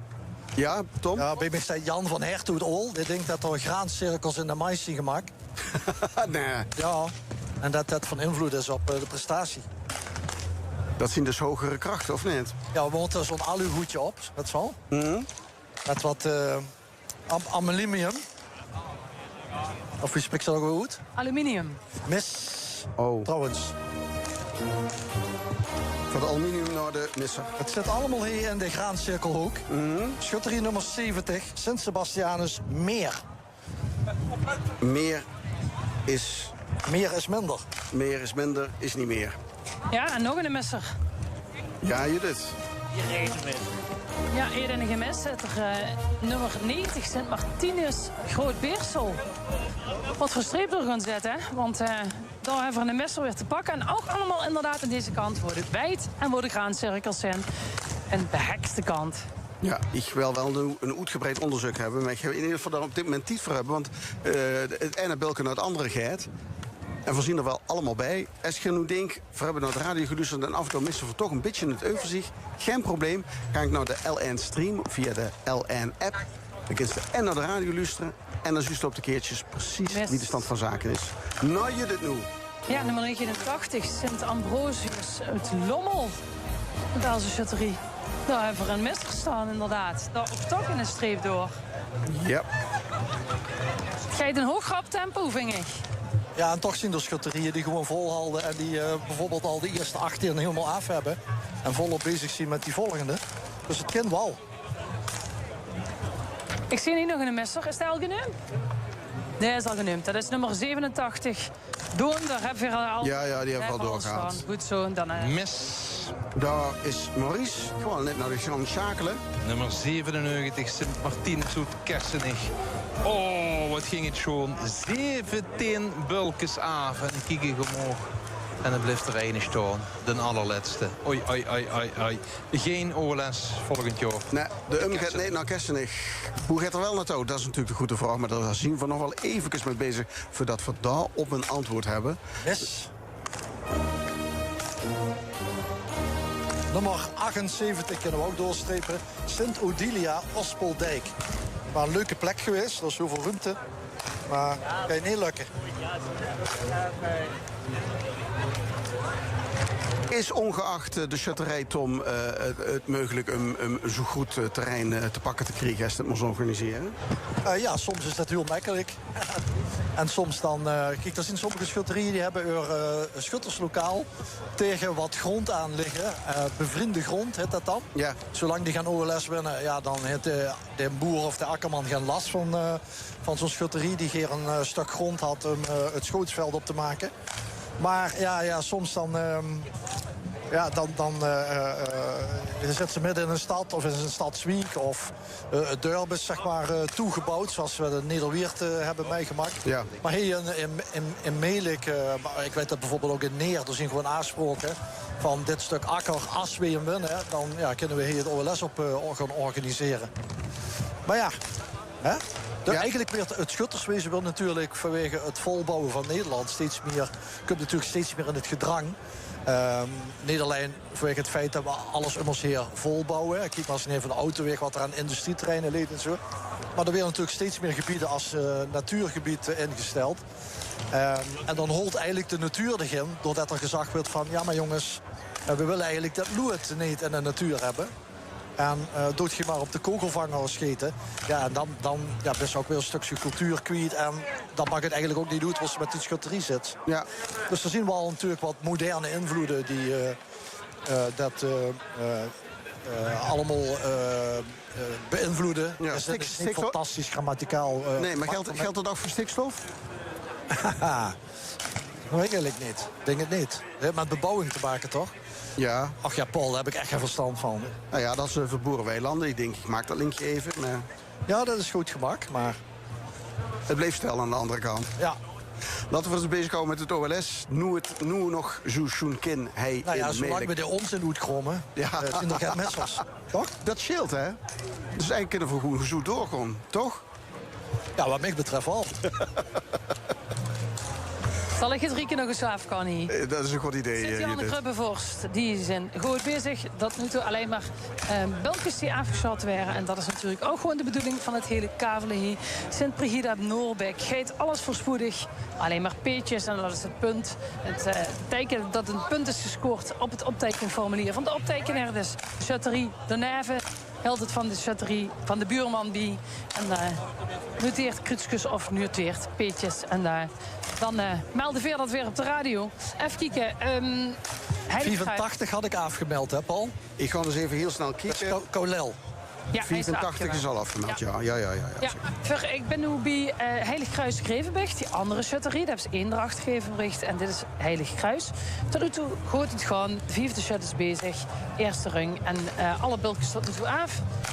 Ja, Tom? Ja, bij mij staat Jan van Hertoet Ool. Die denkt dat er graancirkels in de mais zijn gemaakt. Nee. Ja, en dat dat van invloed is op de prestatie. Dat zien dus hogere krachten, of niet? Ja, we moeten zo'n aluhoedje op, dat zal. Met wat aluminium. Of wie spreekt dat ook wel goed? Aluminium. Mis. Oh. Trouwens. Van de aluminium naar de misser. Het zit allemaal hier in de graancirkelhoek. Schutterie nummer 70, Sint-Sebastianus, Meer. Meer is... Meer is minder. Meer is minder, is niet meer. Ja, en nog een misser. Ja, Judith. Ja, eerder een gemis zit er nummer 90, Sint-Martinus, Groot-Beersel. Wat verstreept door gaan zetten, hè? Want daar hebben we een misser weer te pakken. En ook allemaal inderdaad aan deze kant voor de wijd en voor de graancirkels zijn. Een behekste kant. Ja, ik wil wel nu een uitgebreid onderzoek hebben. Maar ik ga in ieder geval daar op dit moment tijd voor hebben. Want het ene bulken naar het andere gaat. En we zien er wel allemaal bij. Als je nu denkt, we hebben naar de radio geluisterd en af en toe missen we toch een beetje het overzicht. Geen probleem. Ga ik naar de LN-stream via de LN-app. Dan kun je en naar de radio luisteren. En dan juist op de keertjes precies wie de stand van zaken is. Nou, je dit nu. Ja, nummer 89, Sint-Ambrosius uit Lommel. De Belgische schutterie. Daar hebben we een misser staan, inderdaad. Daar ook toch in een streep door. Ja. Ga je een hoog rap tempo, vind ik? Ja, en toch zien er schutterieën die gewoon volhouden. En die bijvoorbeeld al de eerste 18 helemaal af hebben. En volop bezig zijn met die volgende. Dus het kind wel. Ik zie hier nog een misser. Is dat al genoemd? Nee, is al genoemd. Dat is nummer 87. Doon, daar hebben we al... Ja, die hebben we al doorgehaald. Staan. Goed zo, dan... Mis. Daar is Maurice. Gewoon net naar de gaan schakelen. Nummer 97, Sint-Martinus uit Kersenich. Oh, wat ging het schoon. 17 bulkes af. En kijk ik omhoog. En dan blijft er één staan. De allerlaatste. Oei, oei, oei, oei, oei. Geen OLS volgend jaar. Nee, de gaat niet naar Kersenich. Hoe gaat er wel naartoe? Dat is natuurlijk de goede vraag. Maar daar zien we nog wel eventjes mee bezig. Voordat we daar op een antwoord hebben. Yes. Nummer 78 kunnen we ook doorstrepen. Sint-Odilia, Ospeldijk. Maar een leuke plek geweest. Er is zoveel ruimte. Maar kan je niet lukken. Is ongeacht de schutterij, Tom, het mogelijk om zo goed terrein te pakken te krijgen als het maar zo organiseren? Ja, soms is dat heel makkelijk. En soms dan... kijk, er zijn sommige schutterieën die hebben een schutterslokaal tegen wat grond aan liggen. Bevriende grond, heet dat dan. Ja. Zolang die gaan OLS winnen, ja, dan heeft de boer of de akkerman geen last van zo'n schutterie die hier een stuk grond had om het schootsveld op te maken. Maar ja, soms dan... dan zitten ze midden in een stad of in een stadswijk of het dorp is zeg maar toegebouwd zoals we de Nederweert hebben meegemaakt. Ja. Maar hier in Melik, ik weet dat bijvoorbeeld ook in Neer, er zijn gewoon afsproken van dit stuk akker, als we hem winnen, dan kunnen we hier het OLS op gaan organiseren. Maar ja, hè? Eigenlijk weer het schutterswezen wil natuurlijk vanwege het volbouwen van Nederland komt natuurlijk steeds meer in het gedrang. Niet alleen vanwege het feit dat we alles om ons heer volbouwen. Kijk maar eens even de autoweg wat er aan industrieterreinen ligt en zo. Maar er werden natuurlijk steeds meer gebieden als natuurgebied ingesteld. En dan holt eigenlijk de natuur erin, doordat er gezegd wordt van... ja, maar jongens, we willen eigenlijk dat lood niet in de natuur hebben. En doet je maar op de kogelvanger scheten. Ja, en dan is ook weer een stukje cultuur kwijt. En dan mag het eigenlijk ook niet doen als je met die schutterie zit. Ja. Dus er zien we al natuurlijk wat moderne invloeden die dat allemaal beïnvloeden. Ja, Dus het is niet fantastisch grammaticaal. Nee, maar geldt dat ook voor stikstof? Weet ik eigenlijk niet. Ik denk het niet. Het heeft met bebouwing te maken, toch? Ja. Ach ja, Paul, daar heb ik echt geen verstand van. Nou ja, dat is voor boerenweilanden. Ik denk, ik maak dat linkje even. Maar... Ja, dat is goed gemak, maar... Het bleef stil aan de andere kant. Ja. Laten we ons bezighouden met het OLS. Nu nog zo'n kin hij nou ja, in zolang Melik. we de onzin doet grommen, zijn er geen messers. Toch? Dat scheelt, hè? Dus eigenlijk kunnen we gewoon zo doorgaan, toch? Ja, wat mij betreft wel. Zal ik het Rieke nog eens af, Connie? Dat is een goed idee. Sint-Jan de Krubbenvorst, die zijn goed bezig. Dat nu toe alleen maar bulkjes die afgeschot werden. En dat is natuurlijk ook gewoon de bedoeling van het hele kavelen hier. Sint-Brigida Noorbeek, geeft alles voorspoedig. Alleen maar peetjes en dat is het punt. Het teken dat een punt is gescoord op het optekenformulier van de optekenaar. Dus Schutterie, de Neve, geldt het van de Schutterie van de buurman bij. En noteert Krutskus of noteert peetjes. En dan melden we dat weer op de radio. Even kijken. 85 had ik afgemeld, hè, Paul? Ik ga dus even heel snel kijken. Kolel. Ja, 84 is al afgemeld, ja. Ja. Ik ben nu bij Heilig Kruis Grevenbrecht, die andere schutterie. Dat is Eendracht Grevenbrecht en dit is Heilig Kruis. Tot nu toe goed het gaan. De 5e shut is bezig. Eerste rung en alle bulkjes tot nu toe af.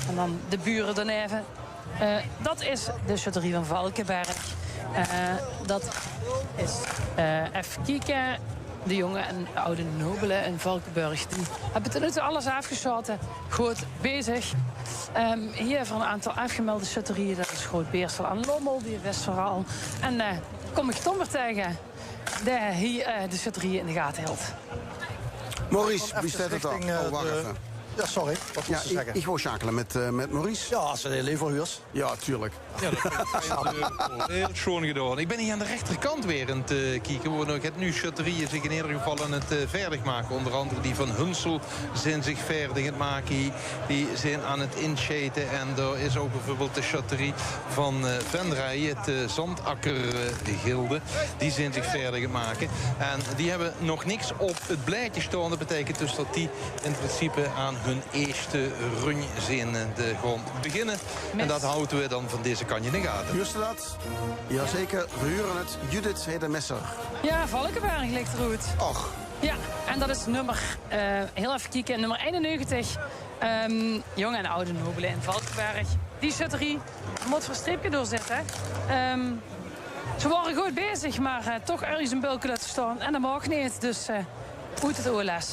En dan de buren dan even. Dat is de schutterie van Valkenberg. Dat is even kijken. De jonge en de oude nobelen in Valkenburg. Die hebben tot nu toe alles afgeschoten. Goed bezig. Hier van een aantal afgemelde schutterieën. Dat is Groot Beersel aan Lommel, die Westverhaal. En kom ik Tom weer tegen. Hier de schutterieën in de gaten hield. Maurice, wie staat het al? Oh, wacht even. Ja, sorry. Wat wil je zeggen? Ik wil schakelen met Maurice. Ja, als ze heel even huurs. Ja, tuurlijk. Ja, dat heel schoon gedaan. Ik ben hier aan de rechterkant weer aan het kijken. We hebben nu schutterieën zich in ieder geval aan het verdig maken. Onder andere die van Hunsel zijn zich verdig aan het maken. Die zijn aan het inscheten. En er is ook bijvoorbeeld de schutterie van Venray, het Zandakkergilde. Die zijn zich verdig aan het maken. En die hebben nog niks op het blaadje staan. Dat betekent dus dat die in principe aan hun eerste run zijn de gaan beginnen. En dat houden we dan van deze kanje in de gaten. Huurste dat? Jazeker, we huren het. Judith heet de Messer. Ja, Valkenberg ligt er goed. Och. Ja, en dat is nummer, heel even kijken, nummer 91. Jonge en oude nobelen in Valkenberg. Die schutterie moet voor een streepje doorzitten. Ze waren goed bezig, maar toch ergens een bulk laten staan. En dat mag niet, dus uit het OLS.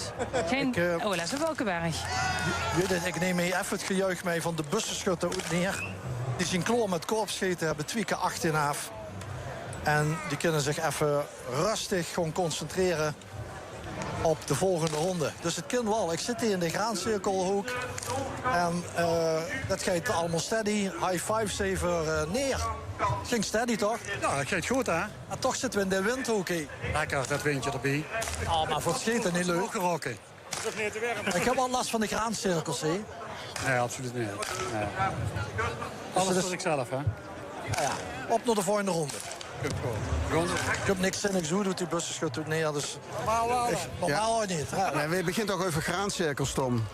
Geen OLS in Valkenberg. Judith, ik neem hier even het gejuich mee van de bussenschutter uit Neer. Die zien kloor met korpschieten, hebben 2 keer 8 in af. En die kunnen zich even rustig gewoon concentreren op de volgende ronde. Dus het kind wel. Ik zit hier in de graancirkelhoek. En dat gaat allemaal steady. High five even neer. Ging steady, toch? Ja, dat gaat goed, hè? En toch zitten we in de windhoek. Lekker, dat windje erbij. Oh, maar voor het scheten niet leuk. Gerokken. Ik heb wel last van de graancirkels, hè? Nee, absoluut niet. Nee. Alles Dus- voor zichzelf, hè? Ja, op naar de volgende ronde. Ik heb niks zinnigs. Hoe doet die bussenschut doet neer? Dus normaal ook niet. Ja. Nee, we beginnen toch over graancirkels, Tom?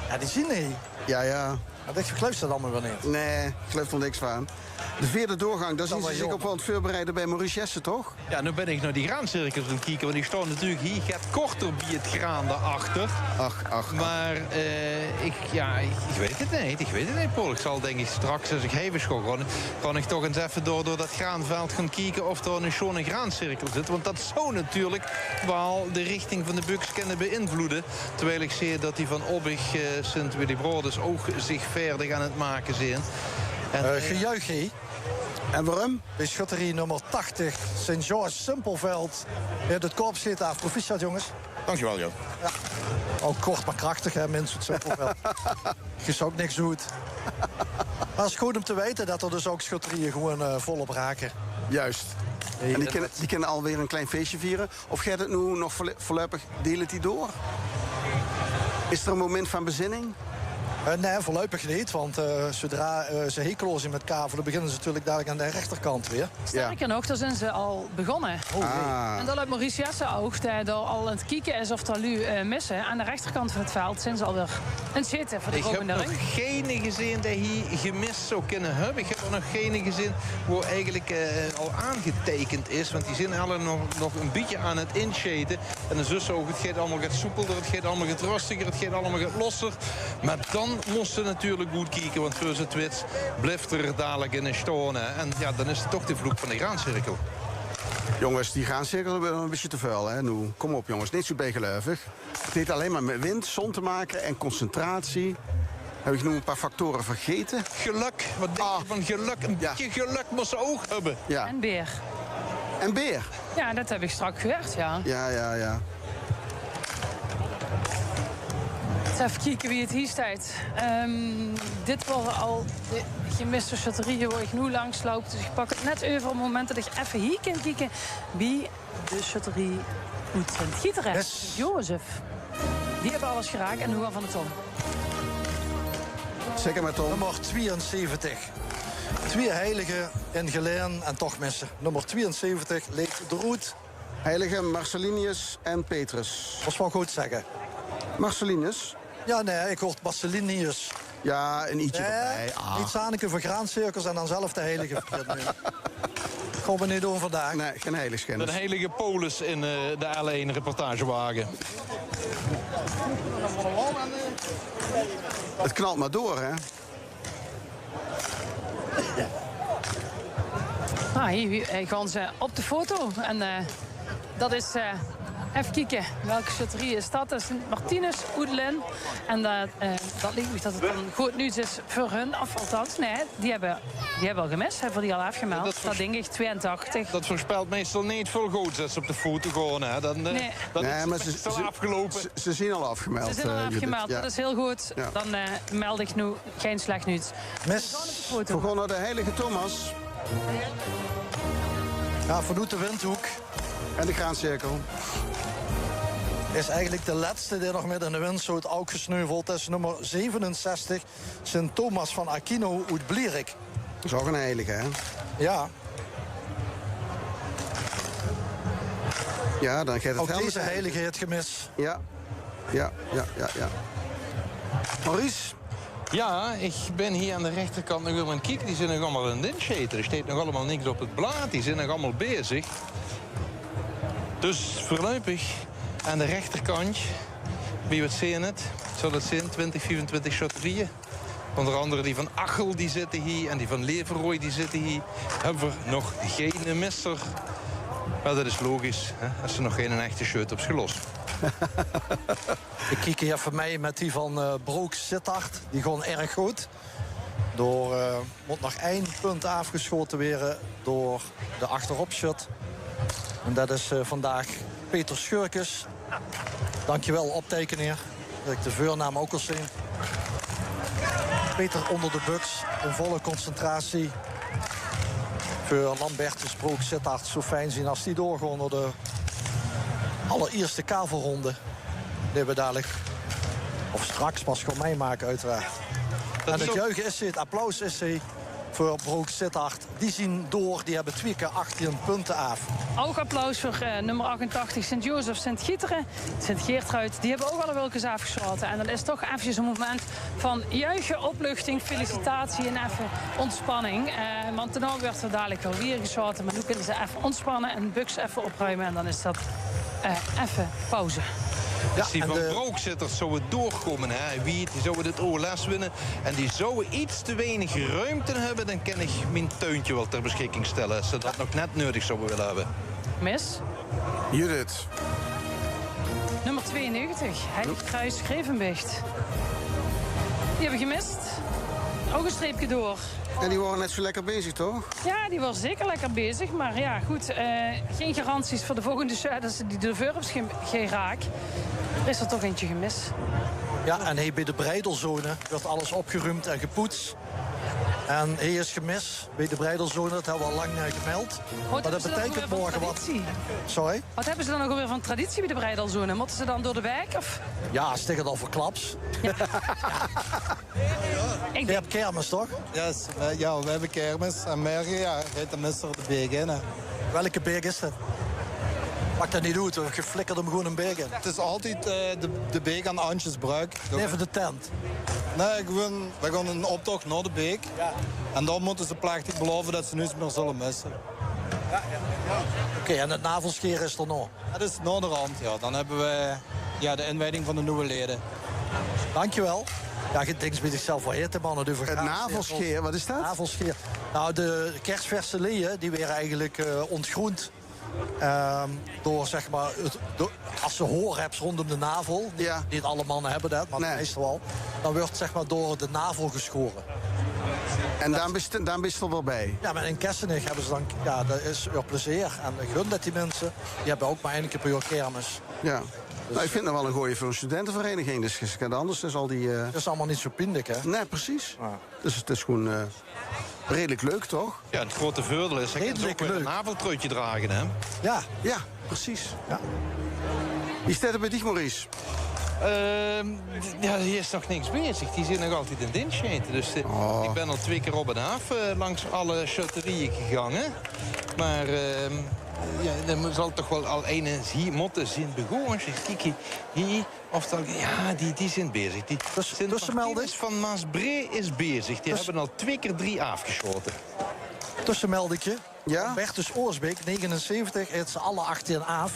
Ja, die zien niet. Ja. Maar ik geloof dat allemaal wel niet. Nee, ik geloof er niks van. De vierde doorgang, daar zien wel ze zich jong. op aan het voorbereiden bij Maurice Jessen, toch? Ja, nu ben ik naar die graancirkels aan het kijken. Want die staan natuurlijk hier gaat korter bij het graan daarachter. Ach. Maar ik weet het niet. Ik weet het niet, Paul. Ik zal denk ik straks, als ik even schok, kan ik toch eens even door dat graanveld gaan kijken of er een schone graancirkel zit. Want dat zou natuurlijk wel de richting van de Bucks kunnen beïnvloeden. Terwijl ik zie dat die van Obbig, Sint-Willibrordus ook zich verder aan het maken zijn. Gejuich, hè? En waarom? Bij schutterie nummer 80, St. George Simpelveld. Het korps zit daar. Proficiat, jongens. Dankjewel, Jo. Ja. Ook kort maar krachtig, hè, mensen. Het Simpelveld. Je zou ook niks doet. Maar het is goed om te weten dat er dus ook schutterieën gewoon volop raken. Juist. En die kunnen alweer een klein feestje vieren. Of gaat het nu nog voorlopig, delen die door? Is er een moment van bezinning? Nee, voorlopig niet, want zodra ze hekelen zijn met kavel, dan beginnen ze natuurlijk dadelijk aan de rechterkant weer. Sterker nog, daar zijn ze al begonnen. En dat uit Maurice Jessen ook, dat er al aan het kijken is of er nu missen. Aan de rechterkant van het veld zijn ze alweer aan het zitten voor de Ik heb volgende nog ring. geen gezien die hier gemist zou kunnen hebben. Ik heb er nog geen gezien waar eigenlijk al aangetekend is. Want die zijn alle nog een beetje aan het inschaten. En de zus ook, het gaat allemaal soepelder, het gaat allemaal rustiger, het gaat allemaal losser. Maar dan moest ze natuurlijk goed kijken, want voor ze twits blijft er dadelijk in een stonen. En ja, dan is het toch de vloek van de graancirkel. Jongens, die graancirkel hebben we een beetje te vuil, hè? Nu, kom op, jongens, niet zo bijgelovig. Het heeft alleen maar met wind, zon te maken en concentratie. Heb ik nu een paar factoren vergeten? Geluk, wat denk je van geluk? Een beetje geluk moest ze ook hebben. Ja. En beer. En beer? Ja, dat heb ik straks gehoord, ja. Ja. Even kijken wie het hier staat. Dit worden al de gemiste schutterieën waar ik nu langs loop. Dus ik pak het net even op het moment dat ik even hier kan kijken wie de schutterie uit Sint-Gieteren. Yes. Jozef. Die hebben alles geraakt en Hugo van der Tom. Zeker met Tom. Nummer 72. Twee heiligen in Geleen en toch missen. Nummer 72 leeft de route. Heilige Marcelinius en Petrus. Dat is wel goed zeggen. Marcelinus? Ja, nee, ik hoort Marcelinius. Ja, een ietsje erbij. Iets Zaneke voor graancirkels en dan zelf de heilige. Gaan we niet doen vandaag. Nee, geen heiligschennis. Een heilige polis in de L1 reportagewagen. Het knalt maar door, hè? Hier gaan ze op de foto. En dat is... even kijken, welke schutterie is dat? Dat is Martinus Oedelin. En dat lijkt me dat het dan goed nieuws is voor hun. Of althans, nee, die hebben al gemist. Hebben die al afgemeld. Dat denk ik 82. Dat voorspelt meestal niet veel goeds als ze op de foto gaan. Hè. Dan Nee. dan Nee, is maar het meestal afgelopen. Ze zijn al afgemeld. Ze zijn al Judith. afgemeld, Ja. dat is heel goed. Ja. Dan meld ik nu geen slecht nieuws. Mis. We gaan naar de heilige Thomas. Ja, vanuit de windhoek. En de graancirkel. Is eigenlijk de laatste die nog met in de wind zo het ook gesneuveld. Dat is nummer 67, Sint Thomas van Aquino uit Blierik. Dat is ook een heilige, hè? Ja. Ja, dan gaat het Ook helemaal deze heilige het gemis. Ja. Maurice? Ja, ik ben hier aan de rechterkant nog wel aan het kijken. Die zijn nog allemaal in de inschaten. Er staat nog allemaal niks op het blad. Die zijn nog allemaal bezig. Dus voorlopig aan de rechterkant, wie wat zien het, zal het zijn 20, 24 schutterieën. Onder andere die van Achel die zitten hier en die van Leverooy die zitten hier. Hebben we nog geen misser. Maar dat is logisch, hè, als ze nog geen echte shirt op gelost. Ik kijk hier even mee met die van Broek Sittard. Die gewoon erg goed. Moet nog 1 punt afgeschoten weer door de achteropshot. En dat is vandaag Peter Schurkes. Dankjewel, optekeneer. Dat ik de voornaam ook al zie. Peter onder de buks, in volle concentratie. Voor Lambertus, Broek, Sittard, zo fijn zien als die doorgaan door de allereerste kavelronde. Die we dadelijk, of straks pas gewoon meemaken uiteraard. En het juichen is het applaus is het voor Broek, Sittard. Die zien door, die hebben 2 keer 18 punten af. Ook applaus voor nummer 88, Sint-Jozef, Sint-Gieteren, Sint-Geertruid. Die hebben ook alle wilkens afgesloten. En dat is toch eventjes een moment van juichen, opluchting, felicitatie en even ontspanning. Want daarna werd er dadelijk wel weer geschoten. Maar nu kunnen ze even ontspannen en buks even opruimen. En dan is dat even pauze. Ja, die van Broekzitters zouden doorkomen. Hè. Wie die zouden dit OLS winnen. En die zouden iets te weinig ruimte hebben. Dan kan ik mijn tuintje wel ter beschikking stellen. Als ze dat nog net nodig zouden willen hebben. Mis? Judith. Nummer 92, Heilig Kruis, Grevenbecht. Die hebben gemist. Ook een streepje door. En die waren net zo lekker bezig, toch? Ja, die was zeker lekker bezig. Maar ja, goed, geen garanties voor de volgende show dat ze die de Wurps geen raak. Er is er toch eentje gemist. Ja, en bij de breidelzone werd alles opgeruimd en gepoetst. En hij is gemist bij de breidelzone, dat hebben we al lang gemeld. Maar dat betekent morgen wat. Sorry? Wat hebben ze dan nog alweer van traditie bij de breidelzone? Moeten ze dan door de wijk? Of? Ja, als tegen het al verklaps. Ja. Je hebt kermis, toch? Yes, ja, we hebben kermis. En morgen rijdt de minister de beek in. Hè. Welke beek is dat? Pak dat niet uit, je flikkert hem gewoon een beek in. Het is altijd de beek aan Antjesbruik. Nee, voor de tent. Nee, we gaan een optocht naar de beek. Ja. En dan moeten ze plechtig beloven dat ze niets meer zullen missen. Oké, en het navelscheren is er nog? Dat is naar de rand, ja. Dan hebben we de inwijding van de nieuwe leden. Dankjewel. Ja, je denkt bij zichzelf wel heet, man. Het navelscheer, wat is dat? Navelscheer. Nou, de kerstverse leeën, die werden eigenlijk ontgroend. Door, zeg maar, als ze hoorhebbs rondom de navel. Niet alle mannen hebben dat, maar meestal wel. Dan wordt, zeg maar, door de navel geschoren. En dan bist er wel bij? Ja, maar in Kessenich hebben ze dan... Ja, dat is weer plezier. En ik gun dat die mensen... Die hebben ook maar 1 keer per jaar kermis. Ja. Dus... Nou, ik vind dat wel een goeie voor een studentenvereniging. Dus je kan anders dus al die... Dat is allemaal niet zo pindelijk, hè? Nee, precies. Dus het is gewoon... redelijk leuk, toch? Ja, het grote voordeel is, hij kan ook weer een naveltruitje dragen, hè? Ja, precies. Ja. Wie staat er bij dich, Maurice? Ja, hier is nog niks bezig. Die zit nog altijd in dienst. Dus ik ben al 2 keer op en af langs alle chutterieën gegaan. Maar dan zal toch wel al een hier moeten zien begonnen. Kijk hier. Of dan, ja, die zijn bezig. Die Sint-Martinus van Maasbree is bezig. Die hebben al 2 keer 3 afgeschoten. Tussenmeldingje. Ja? Bertus Oorsbeek, 79, heeft ze alle 18 af.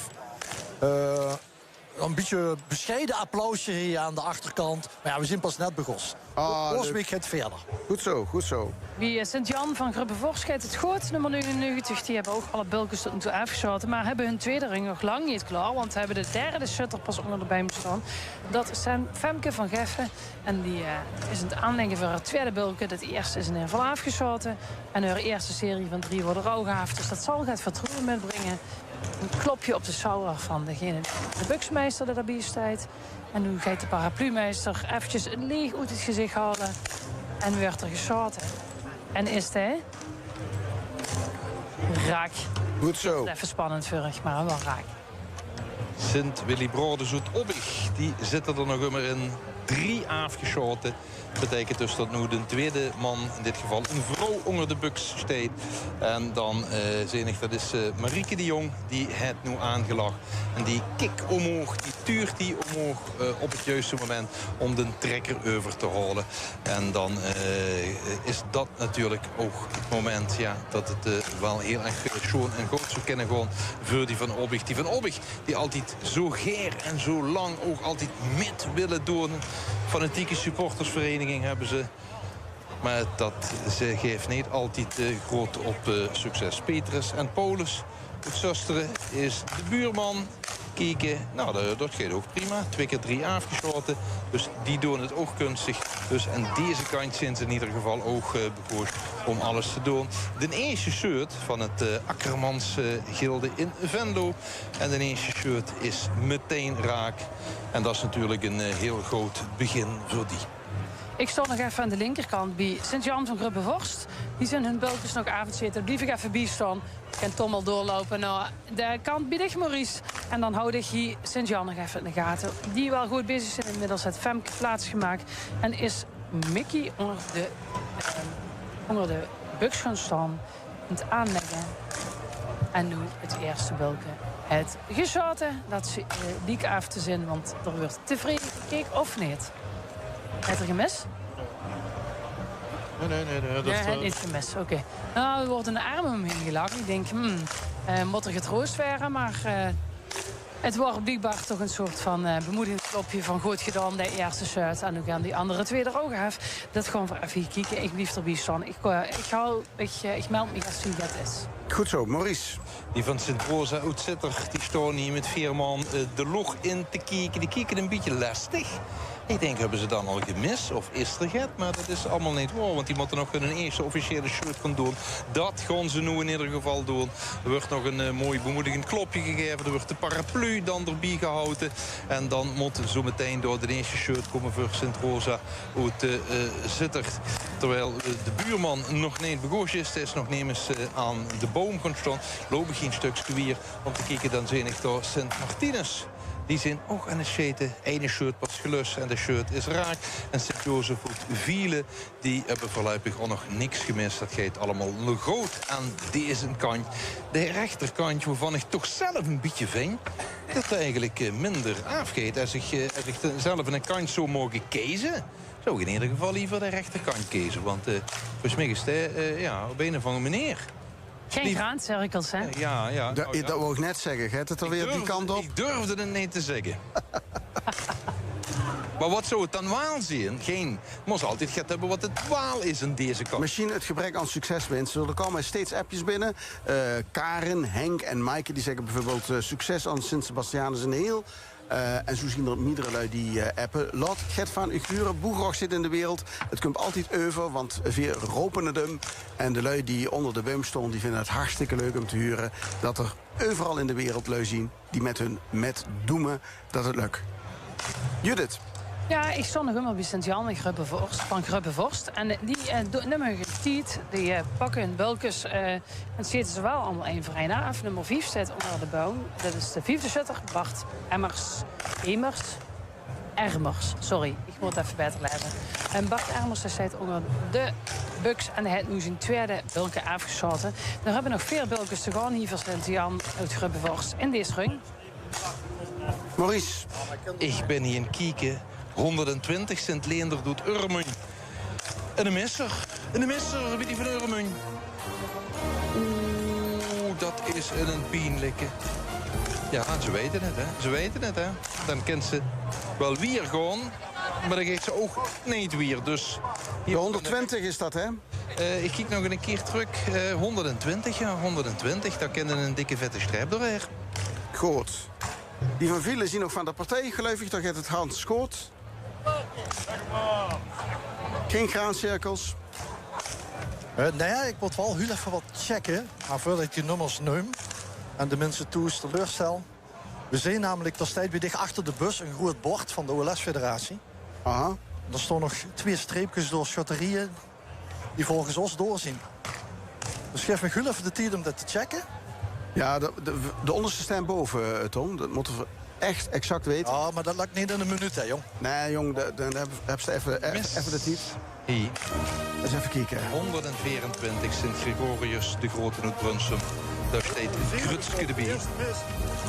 Een beetje bescheiden applausje hier aan de achterkant. Maar ja, we zijn pas net begonnen. Oorsbeek gaat verder. Goed zo, goed zo. Wie Sint-Jan van Grubbevorst gaat het goed, nummer 99. Die hebben ook alle bulkens tot nu toe afgeschoten. Maar hebben hun tweede ring nog lang niet klaar. Want ze hebben de derde shutter pas onder de bij staan. Dat zijn Femke van Geffen. En die is aan het aanleggen voor haar tweede bulken. De eerste is in ieder geval afgeschoten. En haar eerste serie van 3 worden rouwgehaald. Dus dat zal het vertrouwen metbrengen. Een klopje op de schouder van degene, de buksmeester die daarbij staat. En nu gaat de paraplumeester eventjes een leeg uit het gezicht halen. En werd er geschoten. En is hij raak. Goed zo. Even spannend vurig, maar wel raak. Sint-Willy-Broderzoet-Obbig, die zitten er nog immer in. 3 afgeschoten. Dat betekent dus dat nu de tweede man, in dit geval een vrouw, onder de buks staat. En dan dat is Marieke de Jong, die het nu aangelag. En die kik omhoog, die tuurt die omhoog op het juiste moment om de trekker over te halen. En dan is dat natuurlijk ook het moment dat het wel heel erg schoon en goed zou kunnen gaan voor die van Obbig. Die van Obbig, die altijd zo geer en zo lang ook altijd met willen doen. Fanatieke supportersvereniging hebben ze. Maar ze geeft niet altijd groot op succes. Petrus en Paulus, het zusteren, is de buurman. kijken. Nou, dat gaat ook prima. 2 keer 3 afgeschoten. Dus die doen het ook kunstig. Dus aan deze kant zijn ze in ieder geval ook begonnen om alles te doen. De eerste shirt van het Akkermans gilde in Venlo. En de eerste shirt is meteen raak. En dat is natuurlijk een heel groot begin voor die. Ik stond nog even aan de linkerkant bij Sint-Jan van Grubbevorst. Die zijn hun bultjes nog avondzitten. Blijf ik even bij staan. Ik kan Tom al doorlopen naar de kant bij dich, Maurice. En dan houd ik hier Sint-Jan nog even in de gaten. Die wel goed bezig zijn. Inmiddels heeft Femke plaatsgemaakt. En is Mickey onder de buks gaan staan. Het aanleggen. En nu het eerste bulke. Het geschoten. Dat liek af te zijn, want er wordt tevreden gekeken of niet. Heb je er gemist? Nee. Ja, hij niet gemist, oké. Nou, er worden de armen omheen gelachen. Ik denk, moet er getroost werden, maar het wordt blijkbaar toch een soort van bemoedigingsklopje van goed gedaan, de eerste shirt. En nu gaan die andere 2 er ook af. Dat gewoon voor even kijken. Ik blijf erbij staan. Ik meld me als dat is. Goed zo, Maurice. Die van Sint-Rosa Uitzitter, die staan hier met 4 man de log in te kijken. Die kijken een beetje lastig. Ik denk, hebben ze dan al gemist? Of is er het? Maar dat is allemaal niet waar. Want die moeten nog een eerste officiële shirt gaan doen. Dat gaan ze nu in ieder geval doen. Er wordt nog een mooi bemoedigend klopje gegeven. Er wordt de paraplu dan erbij gehouden. En dan moet zo meteen door de eerste shirt komen voor Sint-Rosa uit Zittert. Terwijl de buurman nog niet begonnen is. Hij is nog nemens aan de boom gaan staan. Lopen geen stukje weer. Om te kijken dan zie ik door Sint-Martinus. Die zijn ook aan het scheten. Ene shirt was gelust en de shirt is raak. En Sint-Jozef uit Wielen, die hebben voorlopig ook nog niks gemist. Dat gaat allemaal nog groot aan deze kant. De rechterkant, waarvan ik toch zelf een beetje vind dat het eigenlijk minder afgeet. Als ik zelf een kant zou mogen kiezen, zou ik in ieder geval liever de rechterkant kiezen. Want volgens mij is het op een of andere manier. Geen graancirkels, hè? Ja. Dat wou ik net zeggen. Gaat het alweer die kant op? Ik durfde het niet te zeggen. Maar wat zou het dan waal zijn? Geen. Moest altijd gaat hebben wat het waal is in deze kant. Misschien het gebrek aan succeswinst. Er komen steeds appjes binnen. Karen, Henk en Maaike die zeggen bijvoorbeeld succes aan Sint-Sebastianus in heel. En zo zien er meerdere lui die appen. Laat Gert van Uguren, Boegrog zit in de wereld. Het komt altijd over, want weer ropen het hem. En de lui die onder de boom stonden, die vinden het hartstikke leuk om te huren. Dat er overal in de wereld lui zien die met hun doemen dat het lukt. Judith. Ja, ik stond nog helemaal bij Sint-Jan van Grubbevorst. En die nummer getiet, die pakken hun bulkjes. En zitten ze wel allemaal één voor één af. Nummer 5 staat onder de boom. Dat is de 5e shutter, Bart Ermers. Sorry, ik moet het even beter lezen. En Bart Ermers staat onder de buks. En hij heeft nu zijn tweede bulken afgeschoten. Er hebben nog 4 bulkjes te gaan hier voor Sint-Jan uit Grubbevorst in deze ring. Maurice. Ik ben hier in Kieken. 120 Sint-Leender doet Urmen. En een misser. Wie die van Urmen. Oeh, dat is een pijnlijke. Ja, ze weten het, hè. Dan kent ze wel weer gewoon. Maar dan geeft ze ook niet weer. Dus de 120 is dat, hè? Ik kijk nog een keer terug. 120, ja. 120. Daar kennen een dikke vette streep doorheen. Goed. Die van Wielen zien nog van de partij, geloof ik. Daar gaat het Hans Schoot. Geen graancirkels. Nou ja, ik moet wel heel even wat checken. Maar voordat ik die nummers neem en de mensen toe teleurstel. We zien namelijk, daar staat bij dicht achter de bus een groot bord van de OLS-federatie. Aha. Er staan nog 2 streepjes door schotterieën die volgens ons doorzien. Dus geef me heel even de tijd om dat te checken. Ja, de onderste staan boven, Tom. Dat moeten we echt exact weten. Ja, maar dat lukt niet in een minuut, hè, jong. Nee, jong, dan heb ze even de tijd. Hier. Eens even kijken. 124 Sint-Gregorius, de Grote uit Brunsum. Daar staat Grutske de Beer.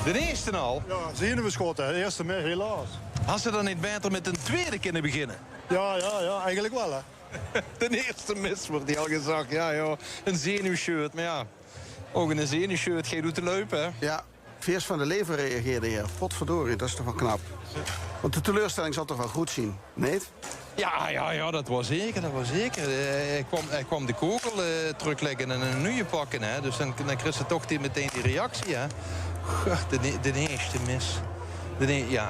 De eerste al? Ja, zenuwschoten, de eerste meer, helaas. Had ze dan niet beter met een tweede kunnen beginnen? Ja, eigenlijk wel, hè. De eerste mis wordt die al gezegd. Ja, joh. Een zenuwshirt, maar ja. Ook in een zenuwshirt ga je doen te lopen, hè? Ja, Veers van de Lever reageerde hier. Potverdorie, dat is toch wel knap. Want de teleurstelling zal toch wel goed zien, nee? Ja, dat was zeker. Hij kwam de kogel terugleggen en een nieuwe pakken. Hè. Dus dan kreeg ze toch meteen die reactie. Hè. De eerste mis. Ja.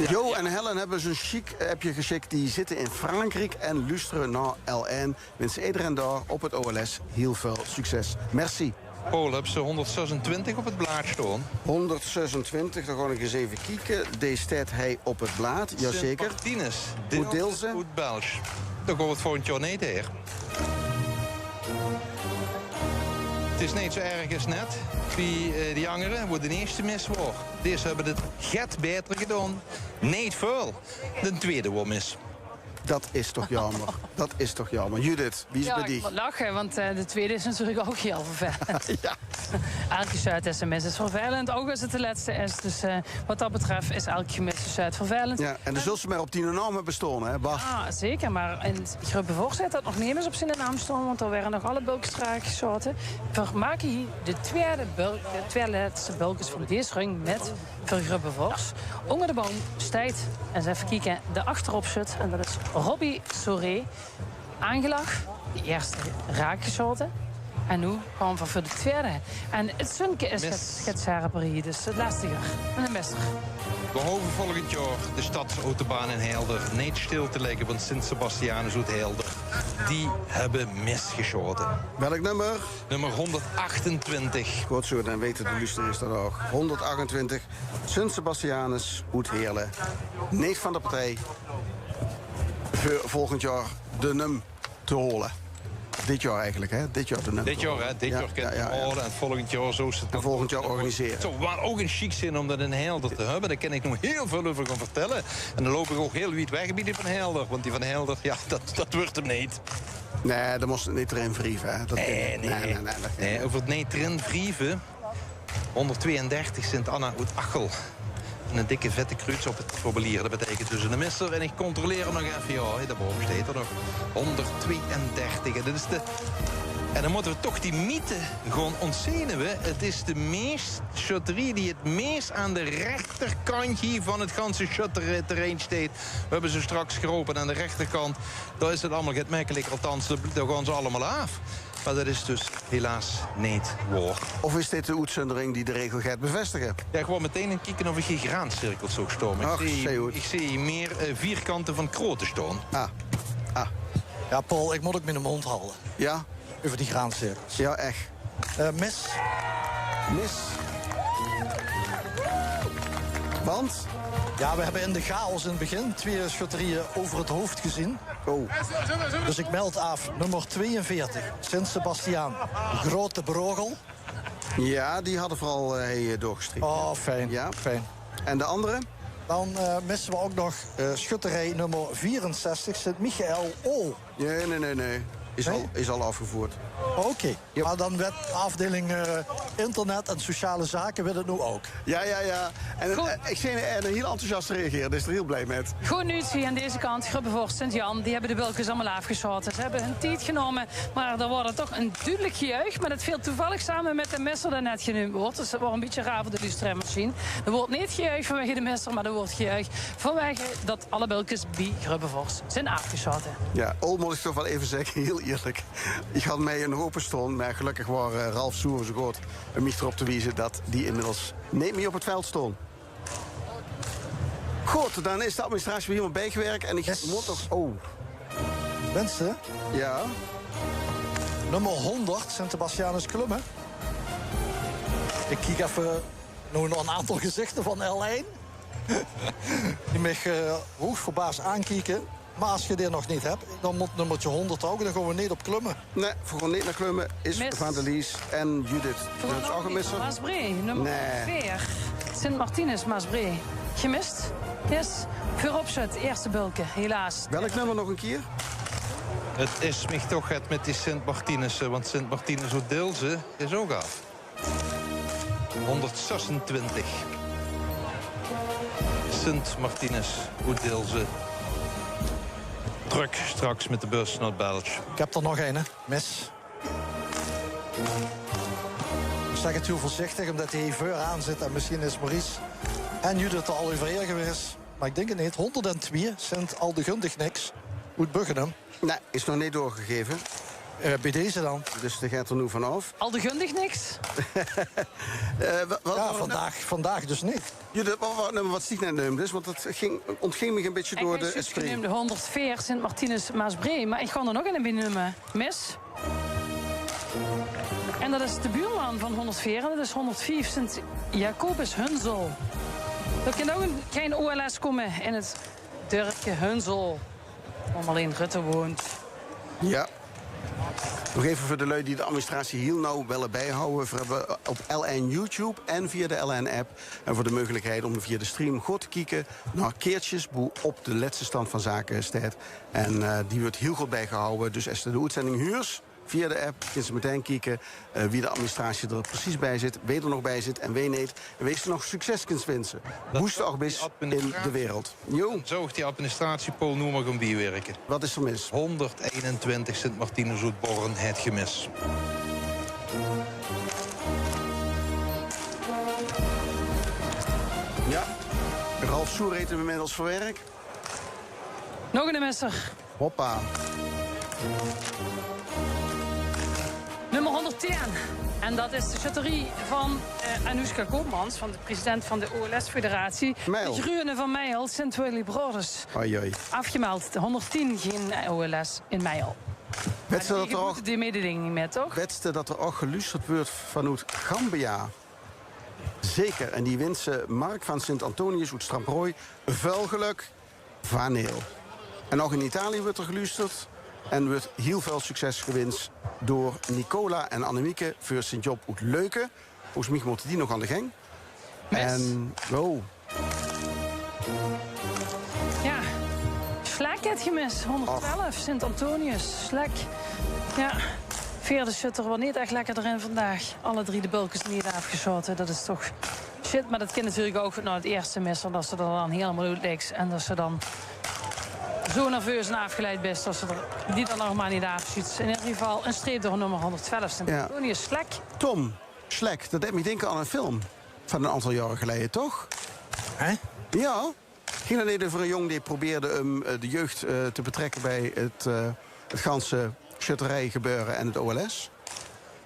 Jo en Helen hebben zo'n chic appje geschikt. Die zitten in Frankrijk en luisteren naar L1. Wensen iedereen daar op het OLS heel veel succes. Merci. Paul, heb ze 126 op het blaad staan? 126, dan ga ik eens even kijken. Deze staat hij op het blad, jazeker. Martinez, Hoe deel ze? Goed Belge. Dan gaan we het volgend jaar niet hier. Het is niet zo erg als net. Wie die anderen, waar de eerste mis was. Deze hebben het get beter gedaan. Niet veel. De tweede was mis. Dat is toch jammer. Dat is toch jammer. Judith, wie is bij die? Ik moet lachen, want de tweede is natuurlijk ook heel vervelend. Ja. Elke Zuid-sms is vervelend, ook als het de laatste is. Dus wat dat betreft is elke gemiste Zuid vervelend. Ja, en dan zult ze maar op die naam hebben bestaan, hè, Bart? Ah, zeker, maar in het Grubbevoort zit dat nog niet eens op zijn naam staan, want er werden nog alle bulkstraat geschoten. We maken hier de tweede laatste bulkjes van deze ring met Grubbevoort. Onder de boom stijgt, en eens even kijken, de achterop zit, en dat is Robbie Soré. Aangelag, de eerste raakgeschoten. En nu gaan we voor de tweede. En het zonke is het Saraperi, dus het lastiger. En een mister. We hopen volgend jaar de stadsautobaan in Helder niet stil te leggen, want Sint-Sebastianus uit Helder, die hebben misgeschoten. Welk nummer? Nummer 128. Goed zo, dan weten de luisteraars dat ook. 128, Sint-Sebastianus, uit Heerlen. Niet van de partij. Voor volgend jaar de num te holen. Dit jaar eigenlijk, hè? Dit jaar de num. Dit jaar, hè? Dit jaar kent het houden en volgend jaar zo is het. En volgend jaar organiseren. Zo, waar ook een chic zin om dat in Helder te hebben. Daar kan ik nog heel veel over gaan vertellen. En dan loop ik ook heel wijd weg bij die van Helder. Want die van Helder, ja, dat wordt hem niet. Nee, dat moest niet erin vrieven, hè? Nee, over het niet erin vrieven. 132 Sint-Anna uit Achel. En een dikke vette kruis op het formulier. Dat betekent dus een misser. En ik controleer hem nog even. Ja, daarboven staat er nog 132. En, dat is en dan moeten we toch die mythe gewoon ontzenuwen. Het is de meest shotterie die het meest aan de rechterkant hier van het ganse shotterterrein staat. We hebben ze straks geropen aan de rechterkant. Daar is het allemaal gemakkelijk. Althans, daar gaan ze allemaal af. Maar dat is dus helaas niet waar. Of is dit de uitzondering die de regel gaat bevestigen? Ja, gewoon meteen een kijken of ik geen graancirkels zou staan. Ik zie meer vierkanten van kroten staan. Ja, Paul, ik moet ook met de mond houden. Ja? Over die graancirkels. Ja, echt. Mis. Want? Ja, we hebben in de chaos in het begin 2 schutterieën over het hoofd gezien. Oh. Dus ik meld af. Nummer 42, Sint-Sebastiaan. Grote Brogel. Ja, die hadden vooral doorgestrikt. Oh, fijn. Ja, fijn. En de andere? Dan missen we ook nog schutterij nummer 64, Sint-Michael O. Nee. Is al afgevoerd. Oké. Maar dan werd de afdeling internet en sociale zaken wil het nu ook. Ja. En ik zie er heel enthousiast reageren, dus er heel blij met. Goed nieuws hier aan deze kant. Grubbevoort, Sint-Jan, die hebben de bulkjes allemaal afgeschoten. Ze hebben hun tijd genomen, maar er wordt toch een duidelijk gejuich. Maar het viel toevallig samen met de misser dat net genoemd wordt. Dus dat wordt een beetje raar voor de luistermachine. Er wordt niet gejuicht vanwege de misser, maar er wordt gejuicht vanwege dat alle bulkjes bij Grubbevoort zijn afgeschoten. Ja, moet ik toch wel even zeggen, heel eerlijk. Ik had mij een hoop stond, maar gelukkig waren Ralf Soer zo goed om mij erop te wijzen dat die inmiddels niet meer op het veld stond. Goed, dan is de administratie weer helemaal bijgewerkt en ik moet toch... Oh. Mensen? Ja? Nummer 100, Sint-Sebastianus Klummen. Ik kijk even nog een aantal gezichten van L1. Die me hoogst verbaasd aankijken. Maar als je dit nog niet hebt, dan moet nummertje 100 ook. Dan gaan we niet op klummen. Nee, we gaan niet naar klummen. Is Van der Lies en Judith. Dat is ook een misser. Maasbree, nummer 4. Sint-Martinus, Maasbree. Gemist? Yes. Voor opzet, eerste bulken, helaas. Welk nummer nog een keer? Het is mij toch het met die Sint-Martinussen, want Sint-Martinus uit Deelze is ook af. 126. Sint-Martinus uit Deelze. Druk straks met de bus naar België. Ik heb er nog een, hè. Mis. Ik zeg het heel voorzichtig, omdat hij voor aan zit. En misschien is Maurice en Judith er al over geweest. maar ik denk het niet, 102 Sint Aldegundig niks. Uit Buggenum. Nee, is nog niet doorgegeven. Bij deze dan. Dus daar gaat er nu vanaf. Aldegundig niks? Vandaag dus niet. Wat stieg net neemt is, want het ontging me een beetje door de Ik stream. neem de 104 Sint Martinus Maasbree, maar ik ga er nog een benoemen. Mis. En dat is de buurman van 104, en dat is 105 Sint Jacobus Hunsel. Er kan ook een klein OLS komen in het dorpje Hunsel, waar alleen Rutte woont. Ja. Nog even voor de lui die de administratie heel nauw willen bijhouden. We hebben op LN YouTube en via de LN-app. En voor de mogelijkheid om via de stream goed te kijken naar keertjes hoe op de laatste stand van zaken staat. En die wordt heel goed bijgehouden. Dus als de uitzending huurs via de app kunnen ze meteen kijken wie de administratie er precies bij zit, wie er nog bij zit en wie niet. En wees er nog succes kunt wensen. Woeste ook best in de wereld. Jo. Zorgt die administratiepool nu maar gaan bijwerken. Wat is er mis? 121 Sint Martinus uit Borren het gemis. Ja. Ralf Soer eten we inmiddels voor werk. Nog een messer. Hoppa. Nummer 110. En dat is de schutterie van Anoushka Koopmans, van de president van de OLS-federatie. Meijl. De Gruene van Meijel, Sint Willy Brothers. Oei. Afgemeld, 110 geen OLS in Meijel. Wetste dat er ook die mededeling met, toch? Wetste dat er ook geluisterd wordt vanuit Gambia. Zeker. En die winst Mark van Sint-Antonius uit Stramprooi. Vuil geluk, vaneel. En ook in Italië wordt er geluisterd. En wordt heel veel succes gewenst door Nicola en Annemieke voor Sint-Job uit Leuken. Volgens mij moeten die nog aan de gang. En, Ja, Slek het gemis, 112, Sint-Antonius, Slek. Ja, vierde shutter wel niet echt lekker erin vandaag. Alle 3 de bulkens niet afgeschoten, dat is toch shit. Maar dat kan natuurlijk ook nou het eerste missen, dat ze er dan helemaal uit ligt. En dat ze dan zo nerveus en afgeleid best dat ze er die dan nog maar niet afschiet. In ieder geval een streep door nummer 112, Sint-Antonius, Slek. Tom, Slek, dat deed me denken aan een film van een aantal jaren geleden, toch? Hè? Ja. Ging dan niet over een jong die probeerde de jeugd te betrekken bij het ganse schutterij gebeuren en het OLS?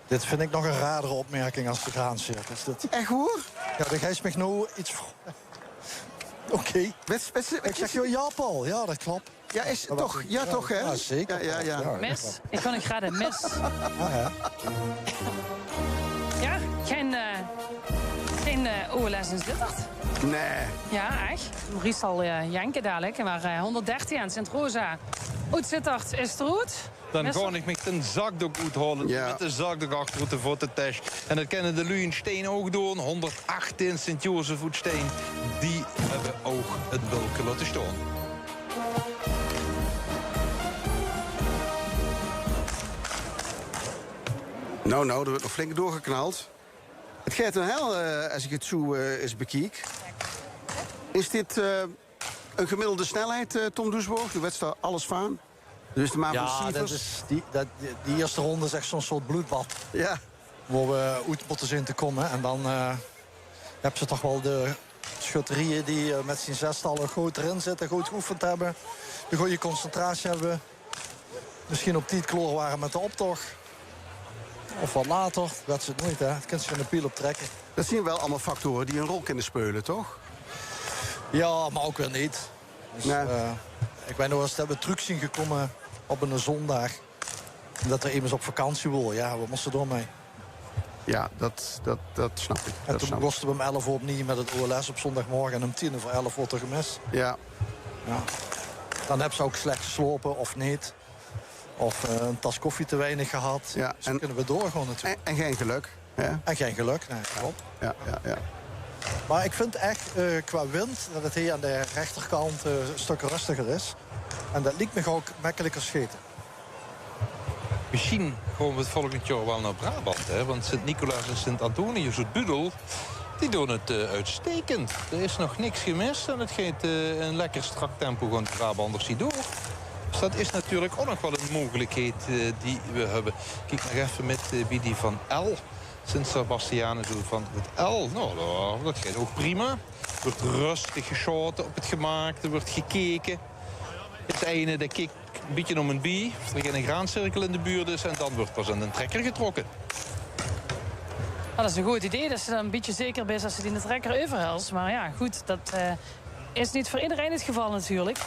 Dit vind ik nog een radere opmerking als de graancircus. Echt hoor? Ja, dan geeft me nou iets... Oké. Ik zeg ja, Paul. Ja, dat klopt. Ja, is toch? Ja, toch, hè? Ja, zeker. Ja. Mis. Ik kan een graden mis. Ja, geen OLS in Zittert. Nee. Ja, echt. Maurice zal janken dadelijk. Maar 113 aan Sint-Rosa. Uit Zittert is het goed. Dan ga ik met een zakdoek uithalen. Ja. Met een zakdoek achter de voetentas. En dat kennen de lui in Steen ook doen. 118 Sint-Jozef uit Steen. Die hebben ook het bulken laten staan. Nou, er wordt nog flink doorgeknald. Het gaat een hel, als ik het zo eens bekijk. Is dit een gemiddelde snelheid, Tom Doesborg? U weet daar alles van. Dus de maan van dat is die eerste ronde is echt zo'n soort bloedbad. Ja. Waar we uit moeten zien te komen. En dan hebben ze toch wel de schutterieën die met zijn zestallen goed erin zitten. Goed geoefend hebben. De goede concentratie hebben. Misschien op 10 kloor waren met de optocht. Of wat later. Dat is het nooit, hè. Het kunt ze van de piel optrekken. Dat zien wel allemaal factoren die een rol kunnen spelen, toch? Ja, maar ook weer niet. Dus, nee. Ik weet nog eens dat we terug zien gekomen op een zondag. Dat er iemand op vakantie wil. Ja, wat moesten we door mee? Ja, dat snap ik. En toen moesten we om 11 uur opnieuw met het OLS op zondagmorgen. En om 10:10 wordt er gemist. Ja. Dan hebben ze ook slecht geslopen of niet. Of een tas koffie te weinig gehad. Ja, dus dan kunnen we doorgaan natuurlijk. En geen geluk. Ja. En geen geluk, nee, klopt. Ja. Maar ik vind echt qua wind dat het hier aan de rechterkant een stuk rustiger is. En dat liet me ook makkelijker scheten. Misschien gaan we het volgend jaar wel naar Brabant. Hè? Want Sint-Nicolaas en Sint-Antonius uit Budel, die doen het uitstekend. Er is nog niks gemist en het gaat een lekker strak tempo gaan de Brabanders die door. Dus dat is natuurlijk ook nog wel een mogelijkheid die we hebben. Kijk nog even met wie die van L. Sint-Sebastianus van het L. Nou, dat gaat ook prima. wordt rustig geschoten op het gemaakte. Er wordt gekeken. Het ene dat kijkt een beetje om een bie. Of er geen graancirkel in de buurt is. En dan wordt pas aan een trekker getrokken. Dat is een goed idee, dat ze dan een beetje zeker bent als ze die in de trekker overhelst. Maar ja, goed, dat is niet voor iedereen het geval natuurlijk.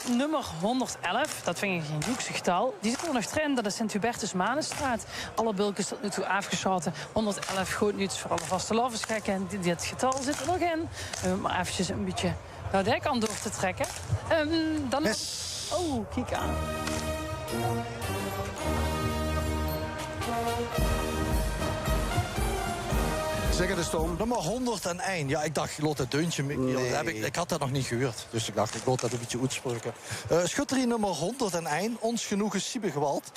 Nummer 111, dat vind ik geen luxe getal. Die zit er nog erin, dat is Sint-Hubertus-Manenstraat. Alle bulken tot nu toe afgeschoten. 111 goed nieuws voor alle vaste lovensgekken. Dit getal zit er nog in. Maar eventjes een beetje de dekkant door te trekken. Dan... Oh, kijk aan. Zeg het eens, Tom. Nummer 101. Ja, ik dacht, laat het deuntje. Ik had dat nog niet gehoord. Dus ik dacht, ik laat dat een beetje uitspreken. Schutterie nummer 101. Ons genoegen Siebegewald.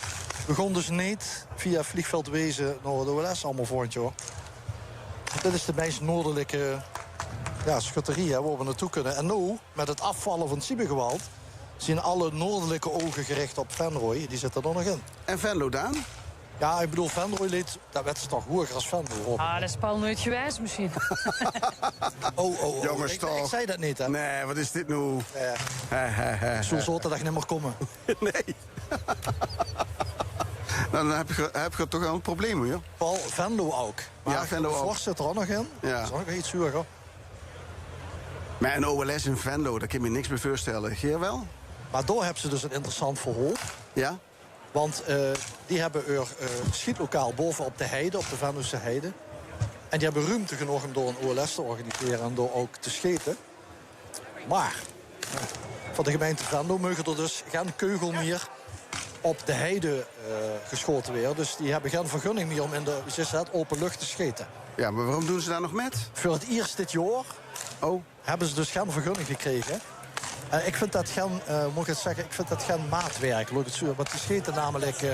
Begon dus niet via vliegveld Wezen naar de OLS allemaal volgend jaar. Dit is de meest noordelijke schutterie hè, waar we naartoe kunnen. En nu, met het afvallen van het Siebegewald, zien alle noordelijke ogen gericht op Venrooy. Die zitten er nog in. En Venlo, Daan? Ja, ik bedoel, Venrooy leed, dat werd ze toch hoger als Venlo. Ah, dat is Paul nooit geweest misschien. Oh. Jongens, ik zei dat niet, hè? Nee, wat is dit nu? Zo zou dat echt niet meer komen. Nee. Dan heb je toch wel een probleem, hoor. Paul, Venlo ook. Maar ja, Venlo ook. Forst zit er ook nog in. Ja. Dat is ook iets zuur, Maar een OLS in Venlo, daar kan je me niks meer voorstellen. Geer wel? Maar daar hebben ze dus een interessant verhaal. Ja? Want die hebben een schietlokaal bovenop de heide, op de Venlose heide. En die hebben ruimte genoeg om door een OLS te organiseren en door ook te schieten. Maar voor de gemeente Venlo mogen er dus geen keugel meer op de heide geschoten weer. Dus die hebben geen vergunning meer om in de open lucht te schieten. Ja, maar waarom doen ze daar nog met? Voor het eerst dit jaar hebben ze dus geen vergunning gekregen. Ik vind dat geen, moet ik het zeggen, ik vind dat geen maatwerk. Want die schieten namelijk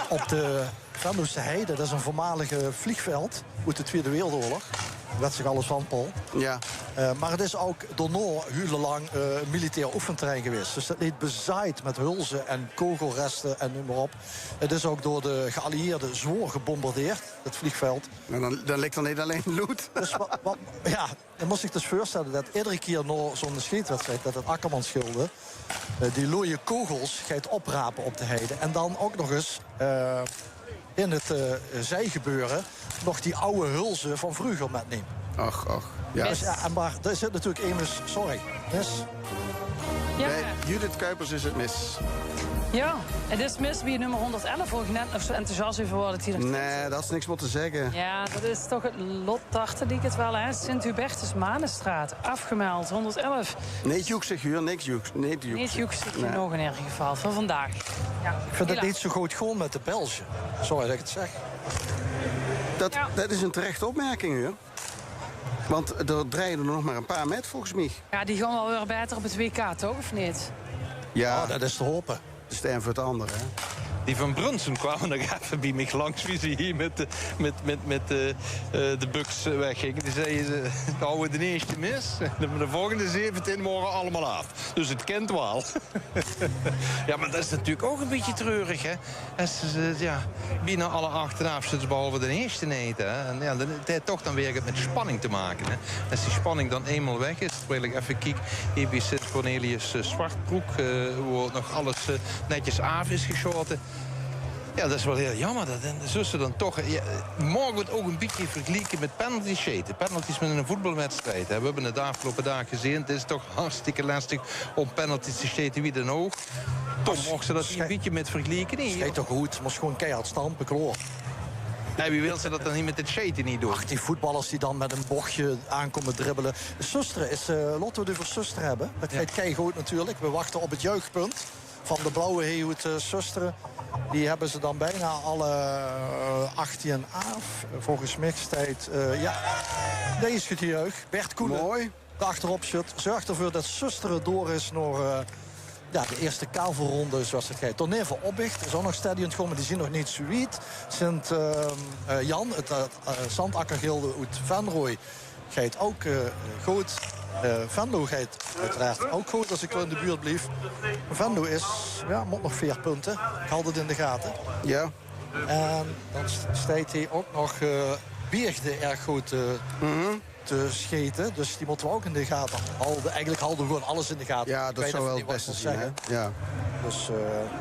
op de Venlose heide. Dat is een voormalige vliegveld uit de Tweede Wereldoorlog. Daar werd zich alles van, Paul. Ja. Maar het is ook daarna huilenlang militair oefenterrein geweest. Dus dat niet bezaaid met hulzen en kogelresten en noem maar op. Het is ook door de geallieerden zwaar gebombardeerd, het vliegveld. En dan ligt er niet alleen loot. Dus dan moest ik dus voorstellen dat iedere keer na zo'n schietwedstrijd, dat het Akkermansschilde, die looie kogels gaat oprapen op de heide. En dan ook nog eens in het zijgebeuren nog die oude hulzen van vroeger metnemen. Ach. Ja. Dus, maar er zit natuurlijk immers... Sorry, mis. Ja. Bij Judith Kuipers is het mis. Ja, het is mis bij nummer 111 voor ik net nog zo enthousiast over word. Nee, dat is niks meer te zeggen. Ja, dat is toch het lot, dacht ik het wel, hè? Sint-Hubertus-Manenstraat, afgemeld, 111. Nee, Joeksig, huur, niks Joeks. Nee, Niet Joeksig nog in ieder geval, van vandaag. Ja, ik vind het niet zo goed gewoon met de Belgen. Sorry dat ik het zeg. Dat is een terechte opmerking, hoor. Want er draaien er nog maar een paar met, volgens mij. Ja, die gaan wel weer beter op het WK, toch, of niet? Ja, dat is te hopen. De stem voor het andere, hè. Die van Brunsen kwamen nog even bij mij langs wie ze hier met de Bucks weggingen. Die zeiden, houden de eerste mis. De volgende 17 morgen allemaal af. Dus het kent wel. Ja, maar dat is natuurlijk ook een beetje treurig, hè. Als ze bijna alle 8 afzetten behalve de eerste eten. Hè. En ja, dat heeft toch dan weer met spanning te maken, hè. Als die spanning dan eenmaal weg is, terwijl ik even kijk, hier bij Sint Cornelius Zwartbroek, waar nog alles netjes af is geschoten. Ja, dat is wel heel jammer. Dat de zussen dan toch... Ja, mogen we het ook een beetje vergelijken met penalties schieten. Penalties met een voetbalwedstrijd. Hè. We hebben het de afgelopen dagen gezien. Het is toch hartstikke lastig om penalties te schieten wie dan ook. Toch mogen ze dat een beetje met vergelijken. Nee, schijt toch goed, maar gewoon keihard stampen, kloor. Nee, wie wil ze dat dan niet met het schieten niet doen? Ach, die voetballers die dan met een bochtje aankomen dribbelen. Susteren is... laten we het over Susteren hebben. Dat gaat keigoed natuurlijk. We wachten op het juichpunt van de blauwe Heehoed Susteren. Die hebben ze dan bijna alle 18 af. Volgens mixtijd. Deze schudt de jeugd. Bert Koenen. Mooi. De achterop schut. Zorgt ervoor dat Susteren door is naar de eerste kavelronde, zoals het gaat. Torneven Opbicht is ook nog stadion gekomen. Die zien nog niet zoiets. Sint Jan, het Zandakkergilde uit Venrooy, gaat ook goed. Venlo gaat uiteraard ook goed als ik wel in de buurt blijf. Venlo moet nog 4 punten. Ik had het in de gaten. Ja. En dan staat hij ook nog Beegde erg goed te scheten. Dus die moeten we ook in de gaten houden. Eigenlijk houden we gewoon alles in de gaten. Ja, dat zou wel het beste zijn. Ja. Dus,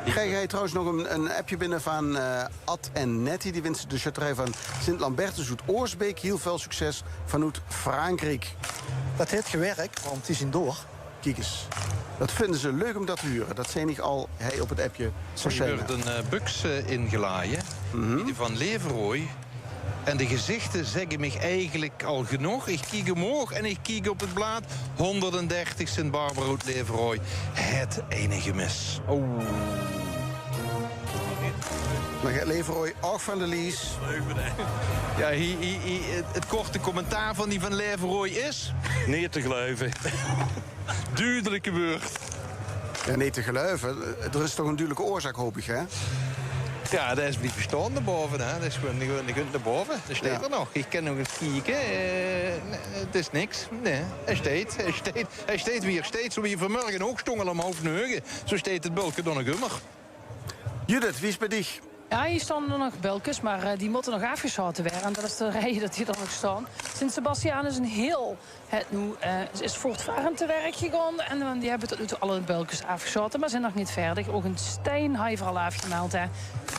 krijg jij trouwens nog een appje binnen van Ad en Nettie. Die wint de chateau van Sint-Lambertus uit Oorsbeek. Heel veel succes vanuit Frankrijk. Dat heeft gewerkt, want die zijn door. Kijk eens. Dat vinden ze leuk om dat te huren. Dat zei niet al hij op het appje. Er wordt een buks ingelaaien. Die van Leverooy. En de gezichten zeggen me eigenlijk al genoeg. Ik kijk omhoog en ik kijk op het blad. 130 Sint-Barbara uit Leverooy. Het enige mis. Oh. Dan gaat Leverooy ook van de Lies. Ja, het korte commentaar van die van Leverooy is... Niet te geloven. Duidelijke woord. Ja, niet te geloven. Er is toch een duidelijke oorzaak, hoop ik, hè? Ja, dat is niet verstaan daarboven. Hè. Dat is gewoon niet naar boven. Dat staat er nog. Ik kan nog eens kijken. Het is niks. Nee, hij staat weer steeds. Zo wie vanmorgen ook stongel om hoofdneugen. Zo staat het bulken dan een gummer. Judith, wie is bij dich? Ja, hier staan er nog belkens, maar die moeten nog afgeschoten worden. En dat is de reden dat die er nog staan. Sint-Sebastiaan is een heel... is voortvarend te werk gegaan. En die hebben tot nu toe alle belkens afgeschoten, maar zijn nog niet verdig. Ook een steen heeft al afgemeld. Hè.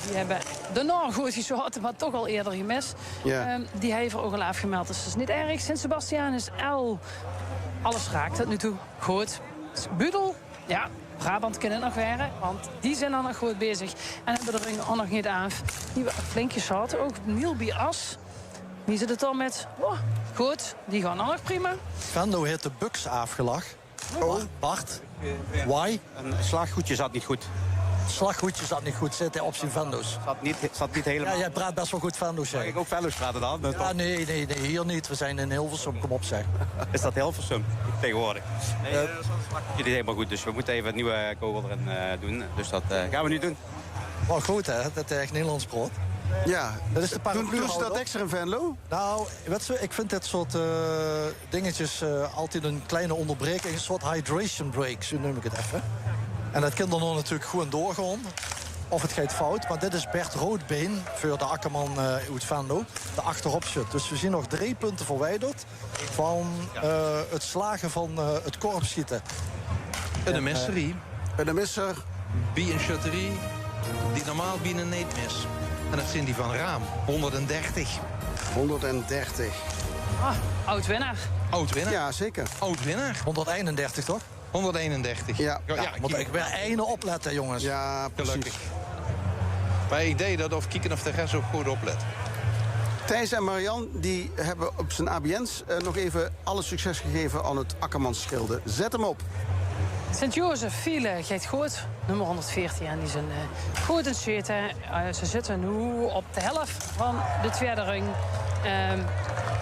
Die hebben daarna goed geschoten, maar toch al eerder gemist. Ja. Die heeft er ook al afgemeld, dus dat is niet erg. Sint-Sebastiaan is alles raakt tot nu toe goed. Budel, ja... Brabant kan het nog werden, want die zijn dan nog goed bezig. En hebben de ring ook nog niet af. Die flink geschoten, ook Nielby As. Die zit het al met, goed, die gaan dan nog prima. Vendo heeft de buks afgelag. Oh. Bart, why? Een slaggoedje zat niet goed. Slaggoedje zat niet goed, zit hij op zijn Vendo's. Zat niet helemaal. Ja, jij praat best wel goed Vendo's, zeg. Mag ik ook Vendo's praten dan? Ja, nee, hier niet. We zijn in Hilversum, kom op zeg. Is dat Hilversum tegenwoordig? Nee, dat slaggoedje niet helemaal goed, dus we moeten even een nieuwe kogel erin doen. Dus dat gaan we nu doen. Wel goed hè, dat is echt Nederlands brood. Ja, dat is de doen ze dat extra in Venlo? Nou, weet je, ik vind dit soort dingetjes altijd een kleine onderbreking. Een soort hydration break, zo noem ik het even. En dat kan dan natuurlijk gewoon doorgaan. Of het gaat fout. Maar dit is Bert Roodbeen voor de akkerman uit Venlo. De achterop zit. Dus we zien nog 3 punten verwijderd van het slagen van het korpschieten. En de messerie. En de messer. Bij een chutterie die normaal binnen niet mis. En dat zijn die van Raam. 130. 130. Oud-winnaar. Oud-winnaar? Ja, zeker. Oud-winnaar. 131, toch? 131. Ja. Moet ik weer één opletten, jongens. Ja, precies. Gelukkig. Maar ik deed dat of Kieken of de rest ook goed oplet. Thijs en Marian die hebben op zijn ABN's nog even alle succes gegeven aan het Akkermansschilde. Zet hem op. Sint-Jozef, Viele, gaat goed. Nummer 114. En die zijn goed in het zitten. Ze zitten nu op de helft van de tweede ring.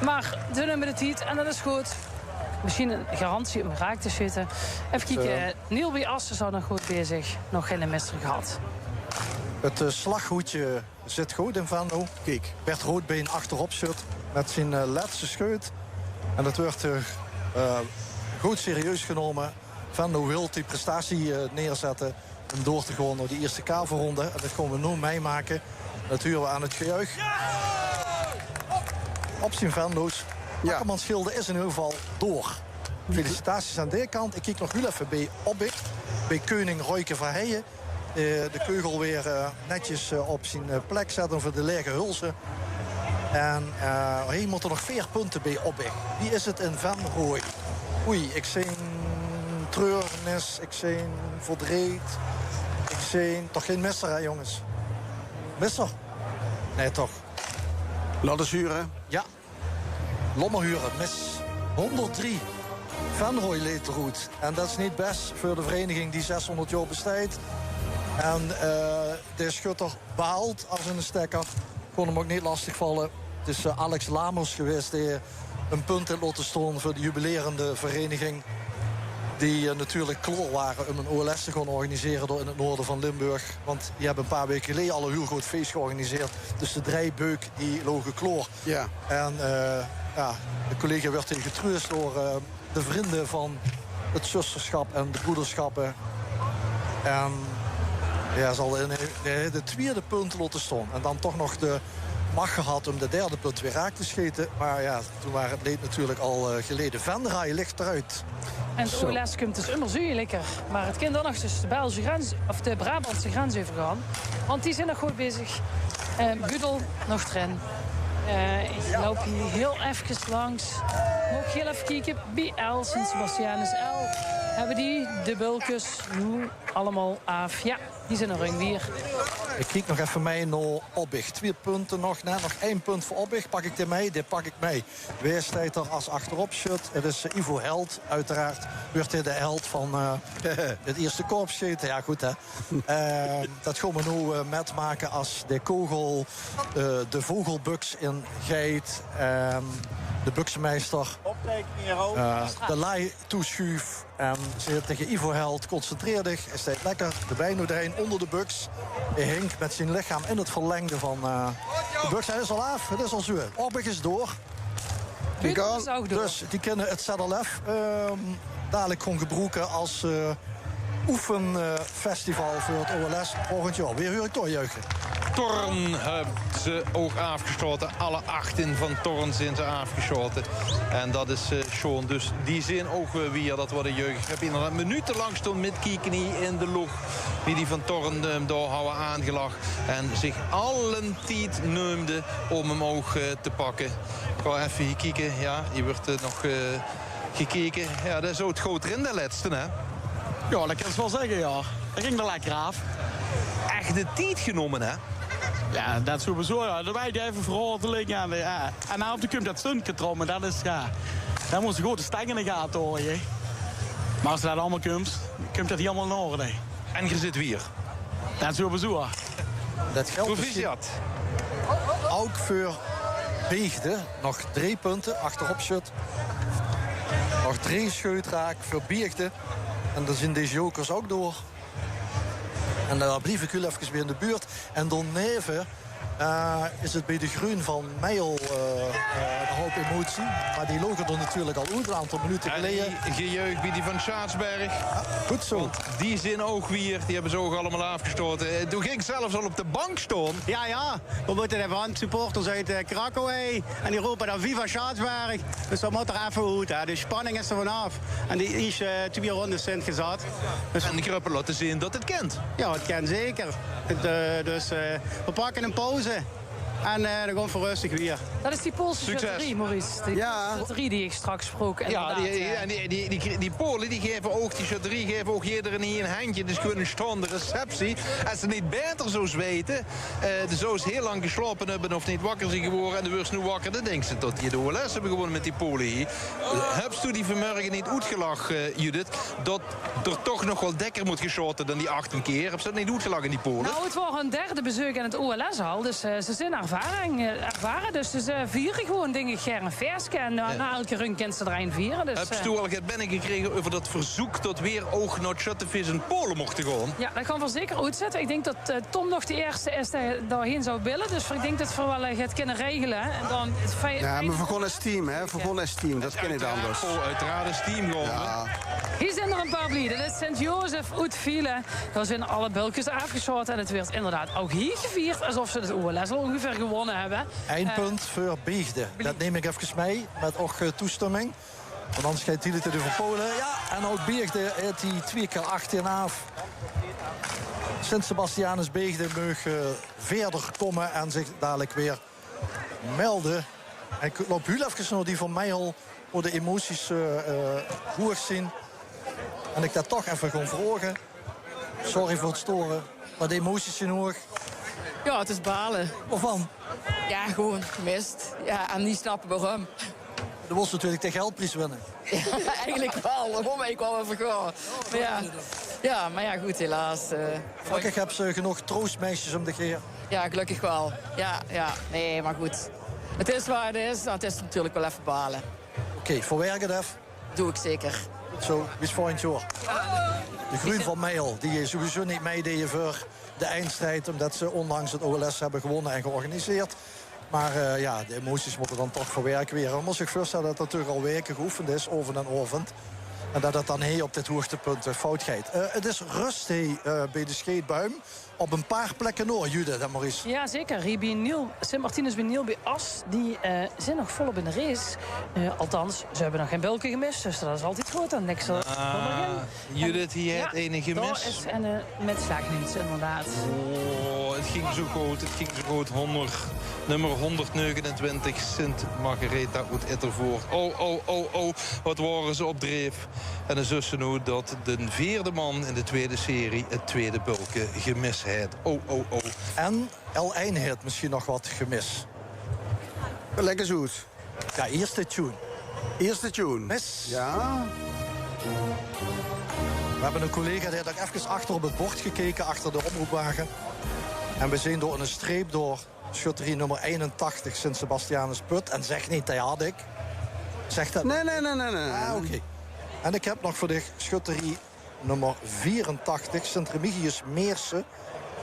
Maar ze nemen de tijd en dat is goed. Misschien een garantie om raak te zitten. Even kijken. Nielby Assen zou nog goed bezig. Nog geen meester gehad. Het slaghoedje zit goed in Venlo. Kijk, Bert Roodbeen achterop zit met zijn laatste scheut. En dat wordt goed serieus genomen. Venlo wil die prestatie neerzetten om door te gaan naar de eerste kavelronde. En dat gaan we nu meemaken. Dat huren we aan het gejuich. Op zijn Venlo's. Akkermansschilde is in ieder geval door. Felicitaties aan deze kant. Ik kijk nog heel even bij Obbik. Bij Keuning Royke van Heijen. De keugel weer netjes op zijn plek zetten voor de lege hulzen. En hij moet er nog 4 punten bij Obbik. Wie is het in Venrooy? Oei, ik zie een treurnis. Ik zie een verdriet. Ik zie toch geen misser, hè jongens? Misser? Nee, toch? Laddershuren? Ja. Lommerhuren, mis 103. Venrooy leed goed. En dat is niet best voor de vereniging die 600 jaar bestaat. En de schutter behaalt als een stekker. Kon hem ook niet lastigvallen. Het is Alex Lamers geweest die een punt in laten staan voor de jubilerende vereniging. Die natuurlijk kloor waren om een OLS te gaan organiseren door in het noorden van Limburg. Want die hebben een paar weken geleden al een heel groot feest georganiseerd. Dus de Drijbeuk die logen kloor. Ja. En de collega werd hier getroost door de vrienden van het zusterschap en de broederschappen. En ja, zal de tweede punt laten staan. En dan toch nog de macht gehad om de derde punt weer raak te schieten. Maar ja, toen waren het leed natuurlijk al geleden. Venray ligt eruit. En het OLS komt dus immer lekker. Maar het kan dan nog tussen de Belgische grens, of de Brabantse grens even gaan. Want die zijn nog goed bezig. Gudel nog erin. Ik loop hier heel even langs. Moet ik heel even kijken. Bij El, Sint-Sebastianus El. Hebben die de bulkjes nu allemaal af? Ja, die zijn er een weer. Ik kijk nog even mee naar Obbig. 2 punten nog. Nee, nog 1 punt voor Obbig. Pak ik dit mee? Dit pak ik mee. Weer staat er als achterop shut. Het is Ivo Held, uiteraard. Wordt hij de held van het eerste korps schieten. Ja, goed hè. Dat gaan we nu metmaken als de kogel, de vogelbuks in Geit. De buksmeester. De lei toeschuif. En ze tegen Ivo Held, concentreer dich. Hij staat lekker de been erin onder de buks. Hij hinkt met zijn lichaam in het verlengde van de buks. Hij is al af, het is al zo. Obbig is door. Dus die kunnen het ZLF dadelijk gewoon gebruiken als oefenfestival voor het OLS volgend jaar. Weer hoor ik door juichen. Torn hebben ze ook afgeschoten. Alle 18 van Torn zijn ze afgeschoten. En dat is Sean. Dus die zijn ook weer dat wat de jeugd. Ik heb inderdaad minutenlang stond met Kiekenie in de lucht. Die van Torn doorhouden aangelag. En zich allen tijd neemde om hem ook te pakken. Ik ga even hier kijken. Ja, hier wordt nog gekeken. Ja, dat is ook het groot erin de laatste, hè? Ja, dat kan je wel zeggen, ja. Dat ging er lekker af. Echt de tijd genomen, hè? Ja, dat is sowieso, ja. De wij even vooral te liggen. En, ja. En af en toe komt dat stuntje trommen. Dat is, ja... Dan moet ze gewoon de stang in de gaten horen, hè. Maar als dat allemaal komt dat helemaal in orde. En je zit weer. Dat is sowieso, ja. Dat geldt proficiat. Ook voor Beegde. Nog 3 punten, achterop shut. Nog 3 scheutraak voor Beegde. En dan zijn deze jokers ook door. En daar blijf ik jullie even weer in de buurt. En dan neven is het bij de Groen van Meijel een hoop emotie. Maar die logen er natuurlijk al een aantal minuten geleden. En die gejuich bij die van Schaatsberg. Ja, goed zo. Want die zijn ook weer, die hebben ze ook allemaal afgestoten. Toen ging ik zelfs al op de bank staan. Ja. We moeten even supporters uit Krakau en die roepen dan Viva Schaatsberg. Dus dat moet er even uit. Hè. De spanning is er vanaf. En die is 2 rondes zijn gezet. Dus... En de Kruppen laten zien dat het kent. Ja, het kent zeker. Dus we pakken een pauze. En dan gaan we voor rustig weer. Dat is die Poolse juterie, Maurice. Die juterie die ik straks sprak. Ja, die Polen die geven ook, die juterie geven ook iedereen hier een handje. Dus gewoon een staande receptie. Als ze niet beter zo's weten, de zo's heel lang geslapen hebben of niet wakker zijn geworden en de wordt nu wakker, dan denken ze dat die de OLS hebben gewonnen met die Polen hier. Hebst u die vanmorgen niet uitgelachen, Judith, dat er toch nog wel dekker moet geschoten dan die 18 keer? Heb ze dat niet uitgelachen, die Polen? Nou, het was een derde bezoek aan het OLS-hal, dus ze zijn ervaren. Dus ze vieren gewoon dingen gern verske. En na elke run kent ze er een vieren. Dus, heb je al het binnengekregen over dat verzoek dat weer oog naar Schuttevis en Polen mochten gaan? Ja, dat kan wel zeker uitzetten. Ik denk dat Tom nog de eerste is die daarheen zou willen. Dus ik denk dat we wel het kunnen regelen. En dan ja, maar voor gewoon als team, hè? Voor gewoon als team, dat ken ik anders. Uiteraard als team gewoon. Ja. Hier zijn er een paar blieden. Dat is Sint-Jozef, Oetvielen. Daar zijn alle bulkjes afgeschoten. En het werd inderdaad ook hier gevierd. Alsof ze het OLS al ongeveer gewonnen hebben. 1 punt voor Beegde. Dat neem ik even mee, met ook toestemming. Want anders gaat hij het over Polen. Ja, en ook Beegde heeft die 2 keer achteraf. Sint-Sebastianus Beegde mag verder komen en zich dadelijk weer melden. En ik loop heel even naar die van mij al, voor de emoties hoog zien. En ik dat toch even gewoon vragen. Sorry voor het storen, maar de emoties zijn hoog. Ja, het is balen. Waarvan? Ja, gewoon gemist. Ja, en niet snappen waarom. De was natuurlijk de geldprijs winnen. Ja, eigenlijk wel. Waarom ik wel even gaan. Maar ja, maar ja, goed, helaas. Gelukkig heb ze genoeg troostmeisjes om de geer. Ja, gelukkig wel. Ja, nee, maar goed. Het is waar het is. Nou, het is natuurlijk wel even balen. Oké, verwerk het even. Doe ik zeker. Zo, bis volgend jaar. De Groen van Meijel, die sowieso niet meededen voor de eindstrijd, omdat ze onlangs het OLS hebben gewonnen en georganiseerd. Maar ja, de emoties moeten dan toch verwerken weer. Je moet zich voorstellen dat het natuurlijk al weken geoefend is, over en over. En dat het dan op dit hoogtepunt fout gaat. Het is rust bij de scheetbuim. op een paar plekken door, Judith en Maurice. Ja, zeker. Sint-Martinus bij Niel bij As, die zijn nog volop in de race. Althans, ze hebben nog geen bulken gemist, dus dat is altijd goed. En niks Judith, hier het enige mis. Dat is met slagniets, inderdaad. Oh, het ging zo goed. Nummer 129, Sint Margaretha uit Ettervoort. Oh, wat waren ze op dreef. En de zussen nu dat de vierde man in de tweede serie het tweede bulken gemist heeft. Oh. En L1 heeft misschien nog wat gemist. Lekker zoet. Ja, eerste tune. Mis. Ja. We hebben een collega die had even achter op het bord gekeken, achter de omroepwagen. En we zijn door een streep door schutterie nummer 81, Sint-Sebastianus Put. En zeg niet, dat had ik. Zeg dat? Nee. Oké. En ik heb nog voor de schutterie nummer 84, Sint-Remigius Meersen.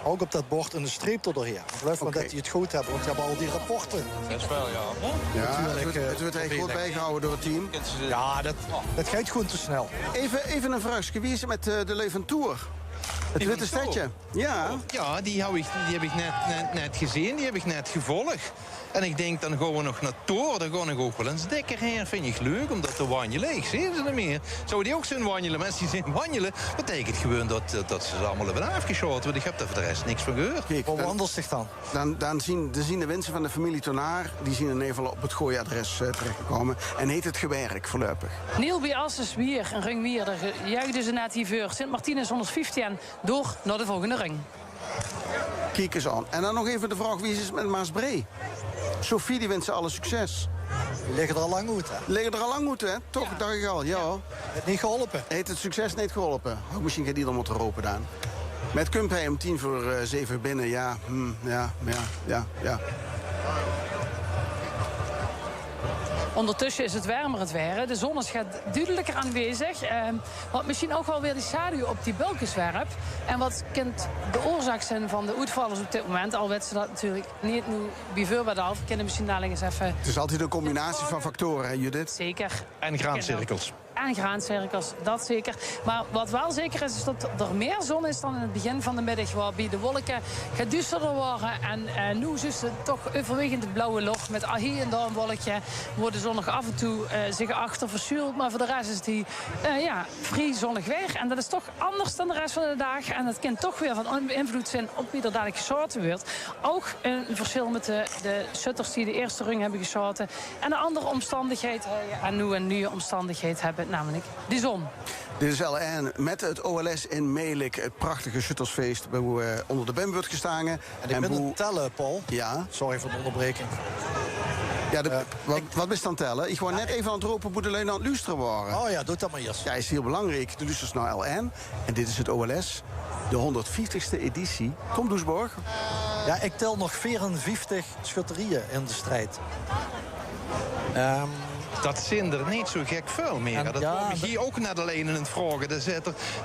Ook op dat bord een streep er doorheen. Ik geloof maar dat die het goed hebben, want die hebben al die rapporten. Dat is wel, ja. Ja, het wordt eigenlijk goed bijgehouden door het team. Ja, dat gaat gewoon te snel. Even een vraagje. Wie is het met de Leven Tour? Het witte stadje. Ja. Ja, die heb ik net gezien. Die heb ik net gevolgd. En ik denk, dan gaan we nog naar Toor. Dan ga ik ook wel eens dikker heen. Vind ik leuk, omdat de wanje leeg. Zien ze niet meer. Zou die ook zijn wandelen? Mensen die zijn wandelen, betekent gewoon dat ze allemaal hebben afgeschoten. Want ik heb daar voor de rest niks van gehoord. Kijk, hoe wandelt zich dan? Dan zien de wensen van de familie Tonaar, die zien in ieder geval op het gooiadres terechtgekomen. En heet het gewerk voorlopig. Niel bij Asses weer, een ring weer. Daar juichten ze net hier voor. Sint-Martinus 115 door naar de volgende ring. Kijk eens aan. En dan nog even de vraag, wie is het met Maasbree? Sophie, die wens ze alle succes. Die liggen er al lang uit, hè? Liggen er al lang uit, hè? Toch, ja. Dacht ik al, ja. Het niet geholpen. Heeft het succes niet geholpen? Oh, misschien gaat die dan moeten ropen dan. Met Kumpij om 7:10 binnen, ja. Ja. Ondertussen is het warmer het weer. De zon is duidelijker aanwezig. Wat misschien ook wel weer die schaduw op die bulkjes werpt. En wat kent de oorzaak zijn van de uitvallers op dit moment. Al weten ze dat natuurlijk niet nu bijvoorbeeld af. Kunnen misschien dadelijk eens even... Het is altijd een combinatie van factoren, hè, Judith? Zeker. En graancirkels. En graancirkels, dat zeker. Maar wat wel zeker is dat er meer zon is dan in het begin van de middag. Waarbij de wolken geduisterder worden. En nu is het toch overwegend het blauwe lucht. Met hier en daar een wolkje. Waar de zon nog af en toe zich achter verzuilt. Maar voor de rest is die vrij zonnig weer. En dat is toch anders dan de rest van de dag. En dat kan toch weer van invloed zijn op wie er dadelijk geschoten wordt. Ook een verschil met de shutters die de eerste ring hebben geschoten. En een andere omstandigheid. En nu een nieuwe omstandigheid hebben. Namelijk de zon. Dit is LN met het OLS in Melik. Het prachtige shuttlesfeest waar onder de bem wordt gestangen. En ik ben aan het tellen, Paul. Ja. Sorry voor de onderbreking. Ja, wat is dan tellen? Ik wou net even aan het roepen hoe de leunen aan het luisteren waren. Oh ja, doe dat maar eerst. Ja, is heel belangrijk. De luisters naar LN. En dit is het OLS. De 150ste editie. Tom Doesborg. Ja, ik tel nog 54 schutterieën in de strijd. Dat zijn er niet zo gek veel meer. Dat kom ik hier ook net alleen in het vragen.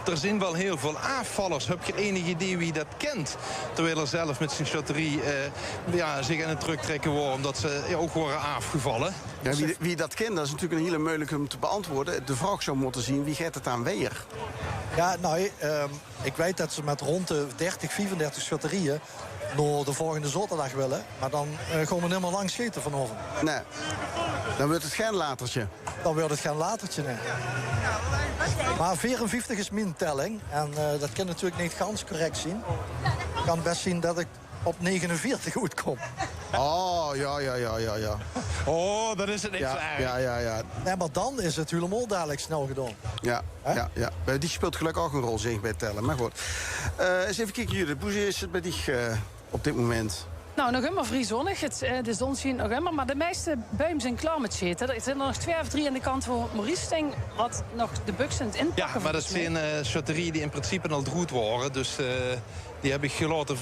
Er zijn wel heel veel aanvallers. Heb je enig idee wie dat kent? Terwijl er zelf met zijn schutterie zich aan het terugtrekken worden. Omdat ze ook worden afgevallen. Ja, wie dat kent, dat is natuurlijk een hele moeilijke om te beantwoorden. De vraag zou moeten zien, wie gaat het aan weer? Ja, nou, ik weet dat ze met rond de 30, 34 schutterieën naar de volgende zaterdag willen. Maar dan gaan we niet meer lang schieten vanavond. Nee, dan wordt het geen latertje. Dan wordt het geen latertje, nee. Maar 54 is mijn telling. En dat kan natuurlijk niet gans correct zien. Ik kan best zien dat ik op 49 goed kom. Oh, ja. Oh, dat is het niet Ja. Nee, maar dan is het helemaal dadelijk snel gedaan. Ja. Die speelt gelukkig ook een rol, zeg ik, bij het tellen. Maar goed. Eens even kijken, Judith. Hoe is het bij die op dit moment? Nou, nog helemaal vrij zonnig. De zon schijnt nog helemaal. Maar de meeste buimen zijn klaar met scheten. Er zijn er nog 2 of 3 aan de kant voor Maurice Sting. Wat nog de buks in het inpakken. Ja, maar dat zijn schutterieën die in principe al goed waren. Dus die heb ik gelaten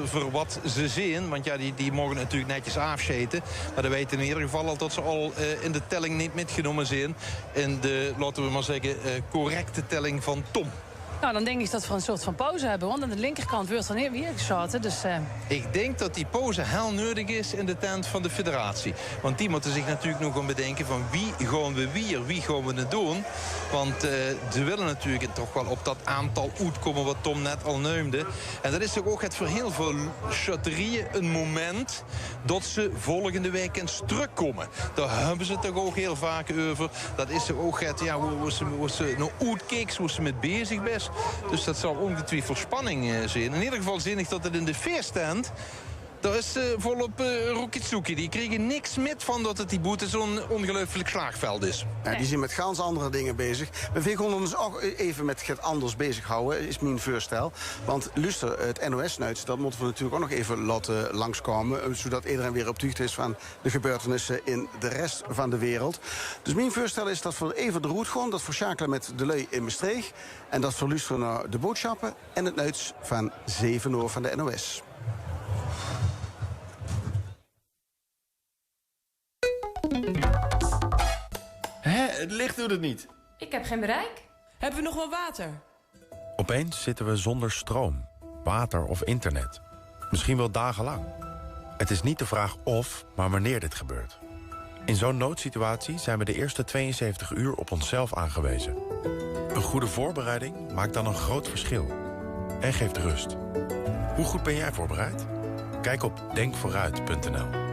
voor wat ze zien. Want ja, die mogen natuurlijk netjes afscheten. Maar dat weten in ieder geval al dat ze al in de telling niet metgenomen zijn. In de, laten we maar zeggen, correcte telling van Tom. Nou, dan denk ik dat we een soort van pauze hebben. Want aan de linkerkant wordt er niet weer geschoten. Dus, Ik denk dat die pauze heel nodig is in de tent van de federatie. Want die moeten zich natuurlijk nog gaan bedenken van wie gaan we het doen. Want ze willen natuurlijk toch wel op dat aantal uitkomen wat Tom net al noemde. En dat is toch ook het voor heel veel chaterieën een moment dat ze volgende week eens terugkomen. Daar hebben ze het toch ook heel vaak over. Dat is er ook het, ja, hoe ze nou uitkijkt, hoe ze met bezig best. Dus dat zal ongetwijfeld spanning zijn. In ieder geval zie ik dat het in de veerstand... Daar is volop Rokitsuki. Die kregen niks met van dat het die boete zo'n ongelooflijk slagveld is. Ja, die zijn met gans andere dingen bezig. We gaan ons ook even met het anders bezighouden, is mijn voorstel. Want luister, het NOS-nuits, dat moeten we natuurlijk ook nog even laten langskomen. Zodat iedereen weer op de hoogte is van de gebeurtenissen in de rest van de wereld. Dus mijn voorstel is dat we even de route gaan. Dat we schakelen met de lui in Maastricht. En dat we luisteren naar de boodschappen en het nuits van 7 uur van de NOS. Het licht doet het niet. Ik heb geen bereik. Hebben we nog wel water? Opeens zitten we zonder stroom, water of internet. Misschien wel dagenlang. Het is niet de vraag of, maar wanneer dit gebeurt. In zo'n noodsituatie zijn we de eerste 72 uur op onszelf aangewezen. Een goede voorbereiding maakt dan een groot verschil. En geeft rust. Hoe goed ben jij voorbereid? Kijk op denkvooruit.nl.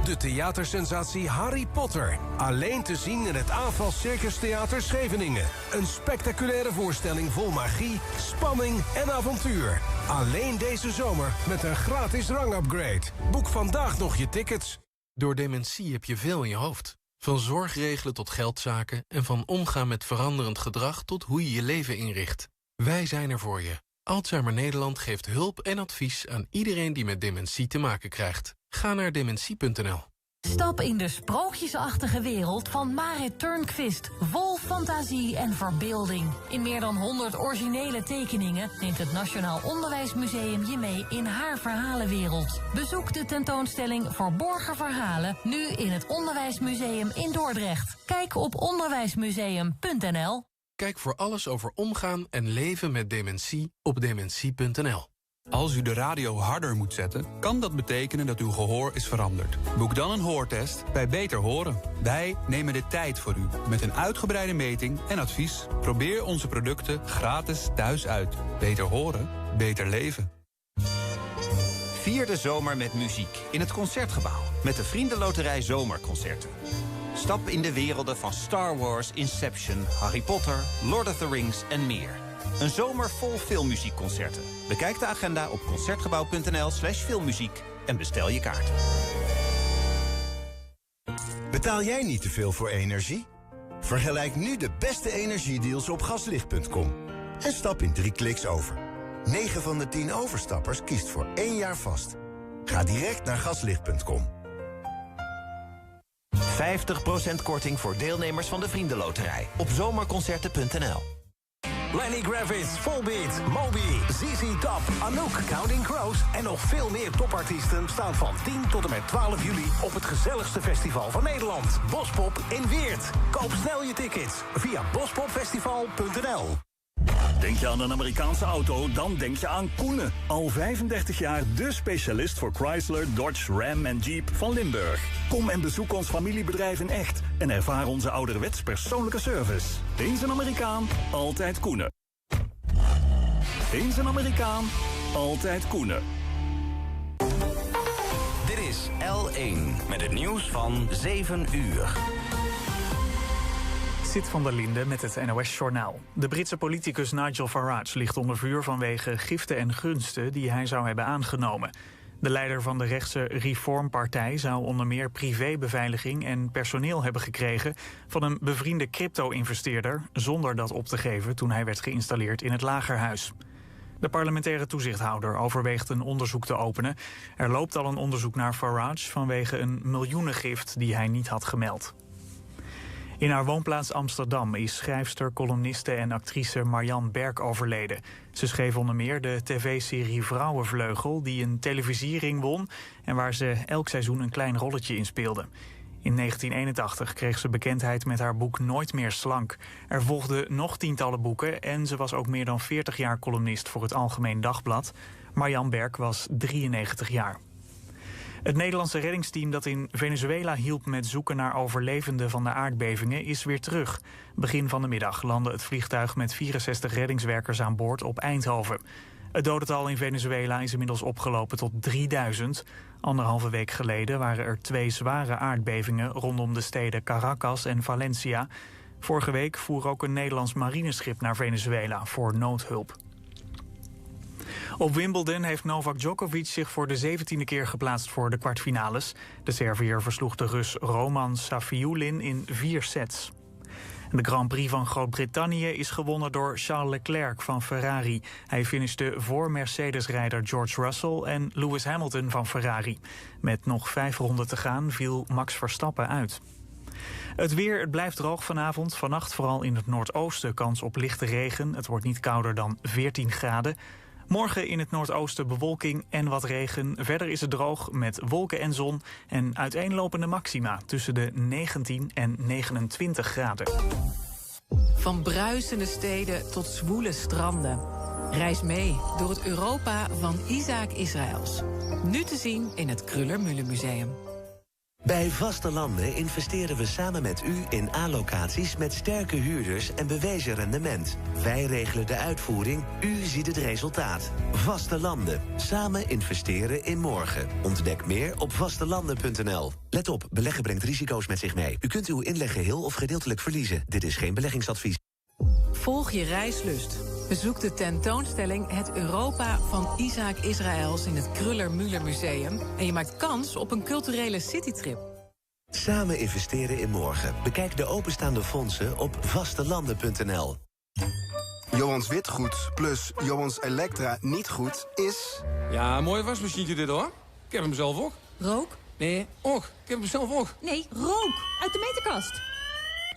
De theatersensatie Harry Potter. Alleen te zien in het AFAS Circus Theater Scheveningen. Een spectaculaire voorstelling vol magie, spanning en avontuur. Alleen deze zomer met een gratis rangupgrade. Boek vandaag nog je tickets. Door dementie heb je veel in je hoofd. Van zorgregelen tot geldzaken en van omgaan met veranderend gedrag tot hoe je je leven inricht. Wij zijn er voor je. Alzheimer Nederland geeft hulp en advies aan iedereen die met dementie te maken krijgt. Ga naar dementie.nl. Stap in de sprookjesachtige wereld van Marit Turnquist. Vol fantasie en verbeelding. In meer dan 100 originele tekeningen neemt het Nationaal Onderwijsmuseum je mee in haar verhalenwereld. Bezoek de tentoonstelling Verborgen Verhalen nu in het Onderwijsmuseum in Dordrecht. Kijk op onderwijsmuseum.nl. Kijk voor alles over omgaan en leven met dementie op dementie.nl. Als u de radio harder moet zetten, kan dat betekenen dat uw gehoor is veranderd. Boek dan een hoortest bij Beter Horen. Wij nemen de tijd voor u met een uitgebreide meting en advies. Probeer onze producten gratis thuis uit. Beter horen, beter leven. Vier de zomer met muziek in het Concertgebouw met de Vriendenloterij Zomerconcerten. Stap in de werelden van Star Wars, Inception, Harry Potter, Lord of the Rings en meer. Een zomer vol filmmuziekconcerten. Bekijk de agenda op concertgebouw.nl/filmmuziek en bestel je kaart. Betaal jij niet te veel voor energie? Vergelijk nu de beste energiedeals op gaslicht.com. En stap in 3 kliks over. 9 van de 10 overstappers kiest voor 1 jaar vast. Ga direct naar gaslicht.com. 50% korting voor deelnemers van de Vriendenloterij op zomerconcerten.nl. Lenny Kravitz, Volbeat, Moby, ZZ Top, Anouk, Counting Crows en nog veel meer topartiesten staan van 10 tot en met 12 juli op het gezelligste festival van Nederland, Bospop in Weert. Koop snel je tickets via bospopfestival.nl. Denk je aan een Amerikaanse auto, dan denk je aan Koenen. Al 35 jaar de specialist voor Chrysler, Dodge, Ram en Jeep van Limburg. Kom en bezoek ons familiebedrijf in echt en ervaar onze ouderwets persoonlijke service. Eens een Amerikaan, altijd Koenen. Eens een Amerikaan, altijd Koenen. Dit is L1 met het nieuws van 7 uur. Zit van der Linde met het NOS-journaal. De Britse politicus Nigel Farage ligt onder vuur vanwege giften en gunsten die hij zou hebben aangenomen. De leider van de rechtse Reform-partij zou onder meer privébeveiliging en personeel hebben gekregen van een bevriende crypto-investeerder, zonder dat op te geven toen hij werd geïnstalleerd in het Lagerhuis. De parlementaire toezichthouder overweegt een onderzoek te openen. Er loopt al een onderzoek naar Farage vanwege een miljoenengift die hij niet had gemeld. In haar woonplaats Amsterdam is schrijfster, columniste en actrice Marjan Berk overleden. Ze schreef onder meer de tv-serie Vrouwenvleugel, die een televisiering won en waar ze elk seizoen een klein rolletje in speelde. In 1981 kreeg ze bekendheid met haar boek Nooit meer slank. Er volgden nog tientallen boeken en ze was ook meer dan 40 jaar columnist voor het Algemeen Dagblad. Marjan Berk was 93 jaar. Het Nederlandse reddingsteam dat in Venezuela hielp met zoeken naar overlevenden van de aardbevingen is weer terug. Begin van de middag landde het vliegtuig met 64 reddingswerkers aan boord op Eindhoven. Het dodental in Venezuela is inmiddels opgelopen tot 3000. 1,5 week geleden waren er 2 zware aardbevingen rondom de steden Caracas en Valencia. Vorige week voer ook een Nederlands marineschip naar Venezuela voor noodhulp. Op Wimbledon heeft Novak Djokovic zich voor de 17e keer geplaatst voor de kwartfinales. De Serviër versloeg de Rus Roman Safiullin in 4 sets. De Grand Prix van Groot-Brittannië is gewonnen door Charles Leclerc van Ferrari. Hij finishte voor Mercedes-rijder George Russell en Lewis Hamilton van Ferrari. Met nog 5 ronden te gaan viel Max Verstappen uit. Het weer, het blijft droog vanavond. Vannacht vooral in het noordoosten kans op lichte regen. Het wordt niet kouder dan 14 graden. Morgen in het noordoosten bewolking en wat regen. Verder is het droog met wolken en zon en uiteenlopende maxima tussen de 19 en 29 graden. Van bruisende steden tot zwoele stranden. Reis mee door het Europa van Isaac Israëls. Nu te zien in het Kröller-Müller Museum. Bij Vaste Landen investeren we samen met u in A-locaties met sterke huurders en bewezen rendement. Wij regelen de uitvoering, u ziet het resultaat. Vaste Landen. Samen investeren in morgen. Ontdek meer op vastelanden.nl. Let op, beleggen brengt risico's met zich mee. U kunt uw inleg geheel of gedeeltelijk verliezen. Dit is geen beleggingsadvies. Volg je reislust. Bezoek de tentoonstelling Het Europa van Isaac Israëls in het Kröller-Müller Museum en je maakt kans op een culturele citytrip. Samen investeren in morgen. Bekijk de openstaande fondsen op vastelanden.nl. Johans Witgoed plus Johans Elektra niet goed is... Ja, mooie wasmachientje dit hoor. Ik heb hem zelf ook. Rook? Nee, och, ik heb hem zelf ook. Nee, rook! Uit de meterkast.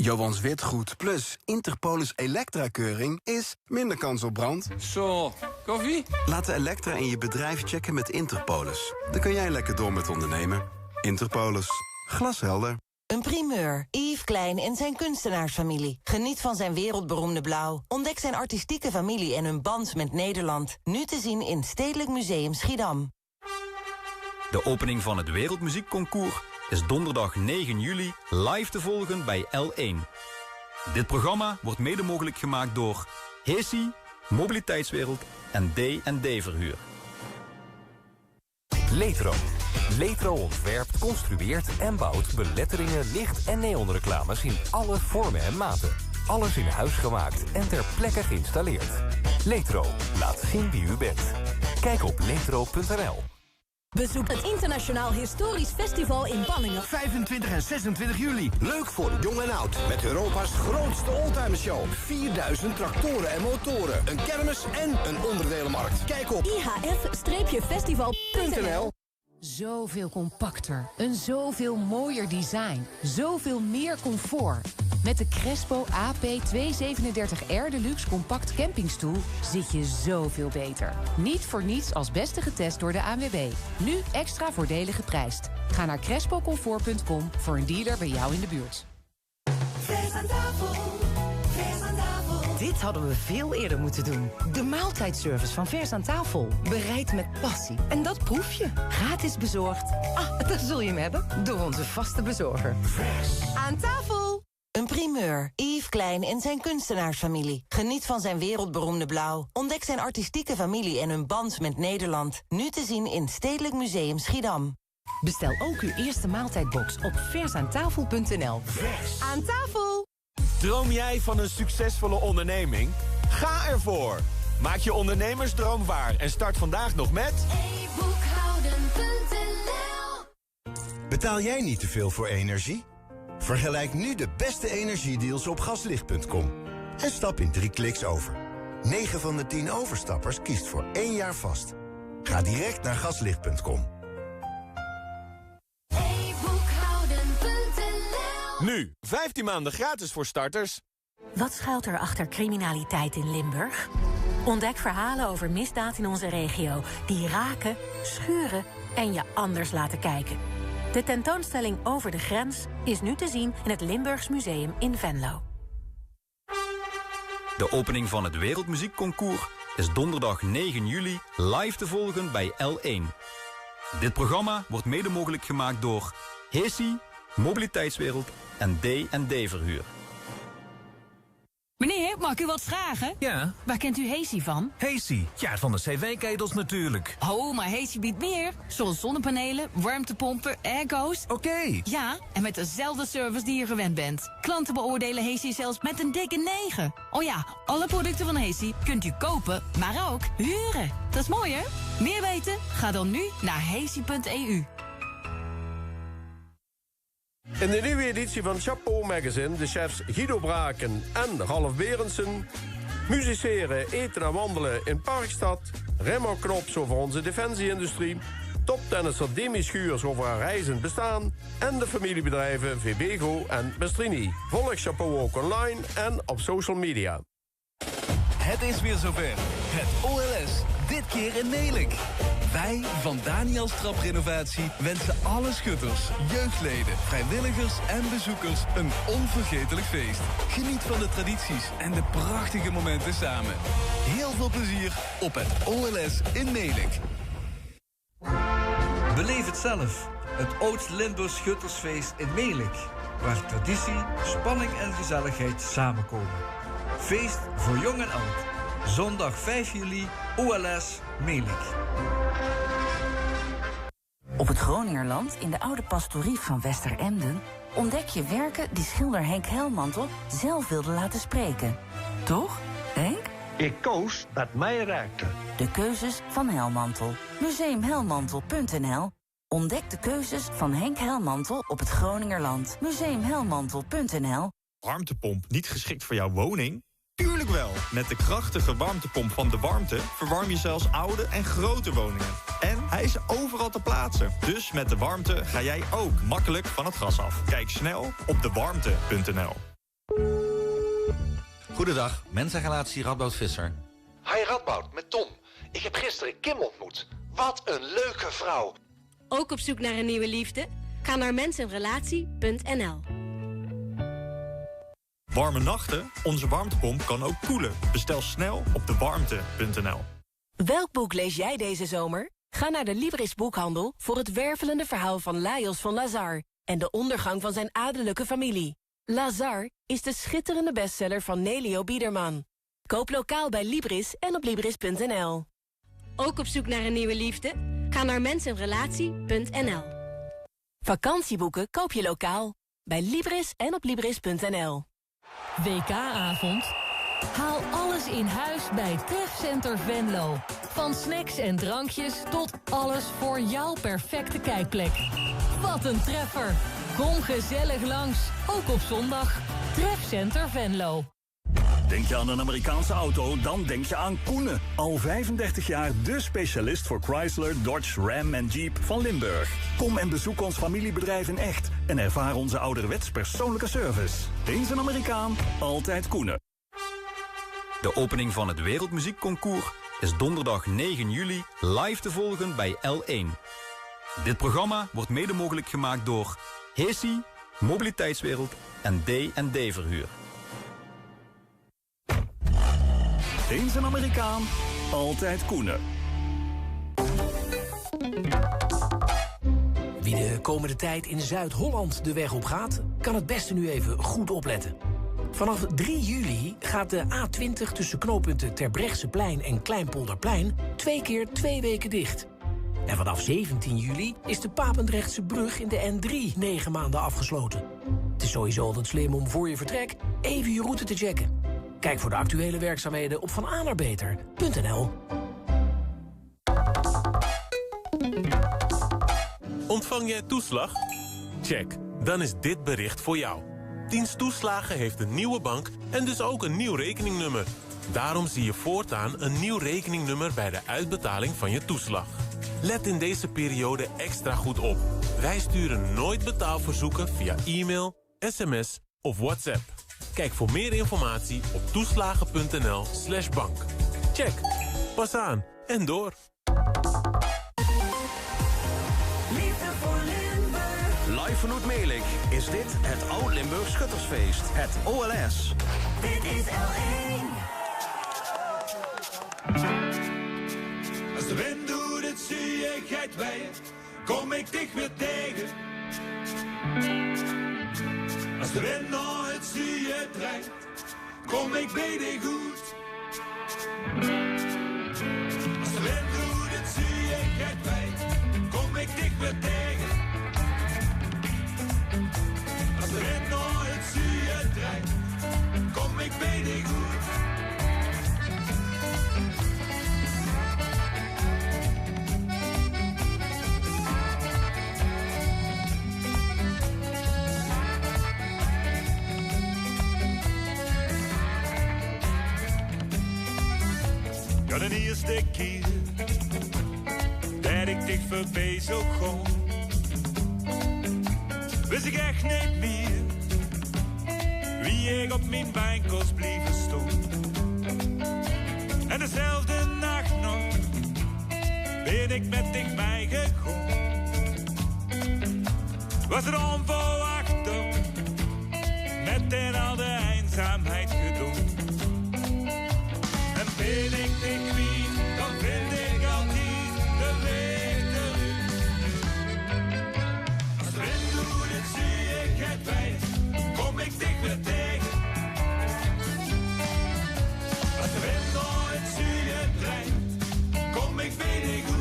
Johans Witgoed plus Interpolis Elektra-keuring is minder kans op brand. Zo, koffie? Laat de Elektra in je bedrijf checken met Interpolis. Dan kun jij lekker door met ondernemen. Interpolis. Glashelder. Een primeur. Yves Klein en zijn kunstenaarsfamilie. Geniet van zijn wereldberoemde blauw. Ontdek zijn artistieke familie en hun band met Nederland. Nu te zien in Stedelijk Museum Schiedam. De opening van het Wereldmuziekconcours is donderdag 9 juli live te volgen bij L1. Dit programma wordt mede mogelijk gemaakt door HESI, Mobiliteitswereld en D&D Verhuur. Letro. Letro ontwerpt, construeert en bouwt beletteringen, licht- en neonreclames in alle vormen en maten. Alles in huis gemaakt en ter plekke geïnstalleerd. Letro. Laat zien wie u bent. Kijk op letro.nl. Bezoek het Internationaal Historisch Festival in Banningen. 25 en 26 juli. Leuk voor jong en oud. Met Europa's grootste oldtimershow. 4000 tractoren en motoren. Een kermis en een onderdelenmarkt. Kijk op ihf-festival.nl. Zoveel compacter, een zoveel mooier design, zoveel meer comfort. Met de Crespo AP237R Deluxe Compact Campingstoel zit je zoveel beter. Niet voor niets als beste getest door de ANWB. Nu extra voordelig geprijsd. Ga naar crespocomfort.com voor een dealer bij jou in de buurt. Vers aan tafel. Vers aan tafel. Dit hadden we veel eerder moeten doen. De maaltijdservice van Vers aan tafel. Bereid met passie. En dat proef je. Gratis bezorgd. Daar zul je hem hebben. Door onze vaste bezorger. Vers aan tafel. Een primeur. Yves Klein en zijn kunstenaarsfamilie. Geniet van zijn wereldberoemde blauw. Ontdek zijn artistieke familie en hun band met Nederland. Nu te zien in Stedelijk Museum Schiedam. Bestel ook uw eerste maaltijdbox op versaantafel.nl. Vers aan tafel. Droom jij van een succesvolle onderneming? Ga ervoor! Maak je ondernemersdroom waar en start vandaag nog met... e-boekhouden.nl. Betaal jij niet te veel voor energie? Vergelijk nu de beste energiedeals op gaslicht.com. En stap in 3 kliks over. 9 van de 10 overstappers kiest voor 1 jaar vast. Ga direct naar gaslicht.com. Nu, 15 maanden gratis voor starters. Wat schuilt er achter criminaliteit in Limburg? Ontdek verhalen over misdaad in onze regio die raken, schuren en je anders laten kijken. De tentoonstelling Over de Grens is nu te zien in het Limburgs Museum in Venlo. De opening van het Wereldmuziekconcours is donderdag 9 juli live te volgen bij L1. Dit programma wordt mede mogelijk gemaakt door HESI, Mobiliteitswereld en D&D Verhuur. Meneer, mag ik u wat vragen? Ja? Waar kent u HESI van? HESI, ja, van de cv-ketels natuurlijk. Oh, maar HESI biedt meer. Zoals zonnepanelen, warmtepompen, airco's. Oké. Ja, en met dezelfde service die je gewend bent. Klanten beoordelen HESI zelfs met een dikke 9. Oh ja, alle producten van HESI kunt u kopen, maar ook huren. Dat is mooi, hè? Meer weten? Ga dan nu naar hesi.eu. In de nieuwe editie van Chapeau Magazine de chefs Guido Braken en Ralf Berendsen musiceren, eten en wandelen in Parkstad, Remo Knops over onze defensieindustrie, toptennisser Demi Schuurs over haar reizend bestaan en de familiebedrijven VBGO en Bestrini. Volg Chapeau ook online en op social media. Het is weer zover. Het OLS, dit keer in Melick. Wij van Daniels Traprenovatie wensen alle schutters, jeugdleden, vrijwilligers en bezoekers een onvergetelijk feest. Geniet van de tradities en de prachtige momenten samen. Heel veel plezier op het OLS in Melick. Beleef het zelf. Het Oost-Limburgs Schuttersfeest in Melick. Waar traditie, spanning en gezelligheid samenkomen. Feest voor jong en oud. Zondag 5 juli, OLS Melick. Op het Groningerland, in de oude pastorie van Westeremden, ontdek je werken die schilder Henk Helmantel zelf wilde laten spreken. Toch, Henk? Ik koos wat mij raakte. De keuzes van Helmantel. Museumhelmantel.nl. Ontdek de keuzes van Henk Helmantel op het Groningerland. Museumhelmantel.nl. Warmtepomp niet geschikt voor jouw woning? Tuurlijk wel! Met de krachtige warmtepomp van De Warmte verwarm je zelfs oude en grote woningen. En hij is overal te plaatsen. Dus met De Warmte ga jij ook makkelijk van het gas af. Kijk snel op dewarmte.nl. Goedendag, mensenrelatie Radboud Visser. Hi Radboud, met Tom. Ik heb gisteren Kim ontmoet. Wat een leuke vrouw. Ook op zoek naar een nieuwe liefde? Ga naar mensenrelatie.nl. Warme nachten? Onze warmtepomp kan ook koelen. Bestel snel op dewarmte.nl. Welk boek lees jij deze zomer? Ga naar de Libris boekhandel voor het wervelende verhaal van Lajos van Lazar en de ondergang van zijn adellijke familie. Lazar is de schitterende bestseller van Nelio Biederman. Koop lokaal bij Libris en op Libris.nl. Ook op zoek naar een nieuwe liefde? Ga naar mensenrelatie.nl. Vakantieboeken koop je lokaal bij Libris en op Libris.nl. WK-avond? Haal alles in huis bij Treffcenter Venlo. Van snacks en drankjes tot alles voor jouw perfecte kijkplek. Wat een treffer! Kom gezellig langs, ook op zondag. Treffcenter Venlo. Denk je aan een Amerikaanse auto, dan denk je aan Koenen. Al 35 jaar de specialist voor Chrysler, Dodge, Ram en Jeep van Limburg. Kom en bezoek ons familiebedrijf in echt en ervaar onze ouderwets persoonlijke service. Eens een Amerikaan, altijd Koenen. De opening van het Wereldmuziekconcours is donderdag 9 juli live te volgen bij L1. Dit programma wordt mede mogelijk gemaakt door HESI, Mobiliteitswereld en D&D Verhuur. Eens een Amerikaan, altijd Koenen. Wie de komende tijd in Zuid-Holland de weg op gaat, kan het beste nu even goed opletten. Vanaf 3 juli gaat de A20 tussen knooppunten Terbrechtseplein en Kleinpolderplein 2 keer 2 weken dicht. En vanaf 17 juli is de Papendrechtse brug in de N3 9 maanden afgesloten. Het is sowieso altijd slim om voor je vertrek even je route te checken. Kijk voor de actuele werkzaamheden op vananerbeter.nl. Ontvang jij toeslag? Check, dan is dit bericht voor jou. Dienst Toeslagen heeft een nieuwe bank en dus ook een nieuw rekeningnummer. Daarom zie je voortaan een nieuw rekeningnummer bij de uitbetaling van je toeslag. Let in deze periode extra goed op. Wij sturen nooit betaalverzoeken via e-mail, sms of WhatsApp. Kijk voor meer informatie op toeslagen.nl/bank. Check. Pas aan en door. Liefde voor Limburg. van Oud-Melik is dit het Oud-Limburg Schuttersfeest. Het OLS. Dit is L1. Als de wind doet het zuurigheid wijen, kom ik dich weer tegen. Als de wind naar het zuur drijft, kom ik bij dich goed. Als de wind doet het zuurigheid wijen, kom ik dich weer tegen. Als de wind naar het zuur drijft, kom ik bij dich goed. Ja, de eerste keer dat ik dich voorbij zo gewoon, wist ik echt niet meer wie ik op mijn bank blijven stond. En dezelfde nacht nog ben ik met dich meegekomen. Was het onverwacht ook, met in al de eenzaamheid gedood. En ben ik dich wie, dan vind ik altijd de weg terug. Als de wind doet het zuurigheid wijd, kom ik dich weer tegen. Als de wind door het zuur drijft, kom ik bij dich goed.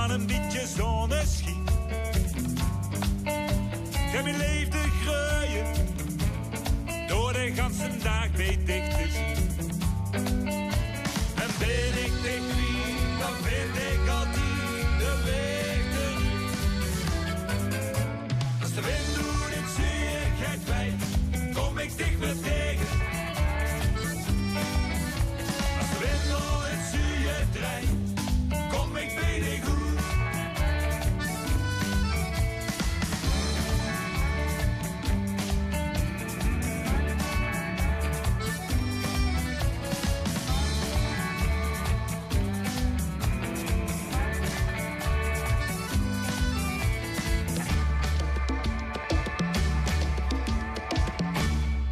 Een beetje zonneschijn. Ik heb mijn leven groeien, door de ganse dag bij dich te zien. En ben ik dich wie, dan vind ik altijd de weg terug. Als de wind doet het zuurigheid wijd, kom ik dich weer tegen. Als de wind door het zuur drijft, kom ik bij dich goed.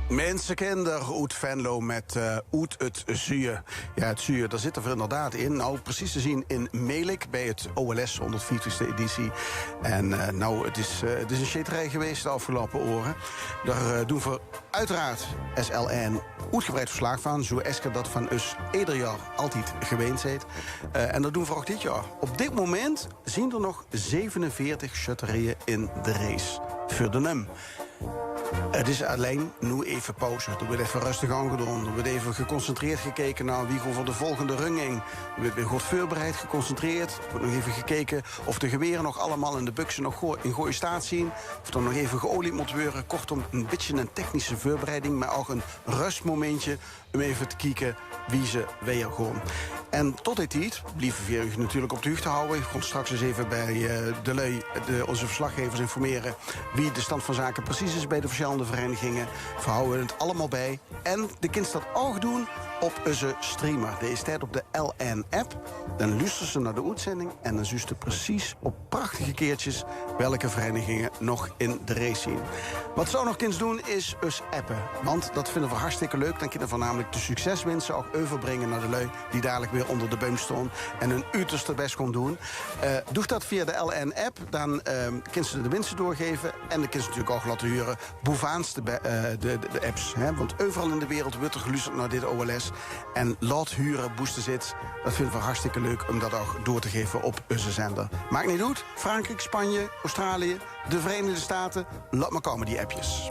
Mensen kennen Oet Venlo met Oet het Zuur. Ja, het Zuur, daar zit er inderdaad in. Nou, precies te zien in Melik bij het OLS 140ste editie. En nou, het is een scheterij geweest de afgelopen oren. Daar doen we uiteraard SLN uitgebreid verslag van. Zo Esker dat van us ieder jaar altijd geweest heeft. En dat doen we ook dit jaar. Op dit moment zien er nog 47 schutterijen in de race. Voor de NUM. Het is alleen nu even pauze. Er wordt even rustig aangedaan. Er wordt even geconcentreerd gekeken naar wie voor de volgende run ging. Er wordt weer goed voorbereid, geconcentreerd. Er wordt nog even gekeken of de geweren nog allemaal in de buksen nog in goede staat zien. Of er nog even geolied moet worden. Kortom, een beetje een technische voorbereiding, maar ook een rustmomentje om even te kijken wie ze weer gaan. En tot die tijd blijven we u natuurlijk op de hoogte houden. Ik kom straks eens even bij onze verslaggevers informeren wie de stand van zaken precies is bij de verschillende verenigingen. We houden het allemaal bij. En de kind dat ook doen op onze streamer. Die staat op de LN-app. Dan luisteren ze naar de uitzending en dan zien ze precies op prachtige keertjes welke verenigingen nog in de race zien. Wat ze ook nog kunnen doen is us appen. Want dat vinden we hartstikke leuk. Dan kunnen we namelijk de succeswinsten ook overbrengen naar de lui die dadelijk weer onder de boom staan en hun uiterste best kon doen. Doe dat via de LN-app. Dan kunnen ze de winsten doorgeven. En dan kunnen ze natuurlijk ook laten huren boevaans de apps. Hè? Want overal in de wereld wordt er geluisterd naar dit OLS. En laat huren, boosten zit. Dat vinden we hartstikke leuk om dat ook door te geven op onze zender. Maakt niet uit. Frankrijk, Spanje, Australië, de Verenigde Staten. Laat maar komen die appjes.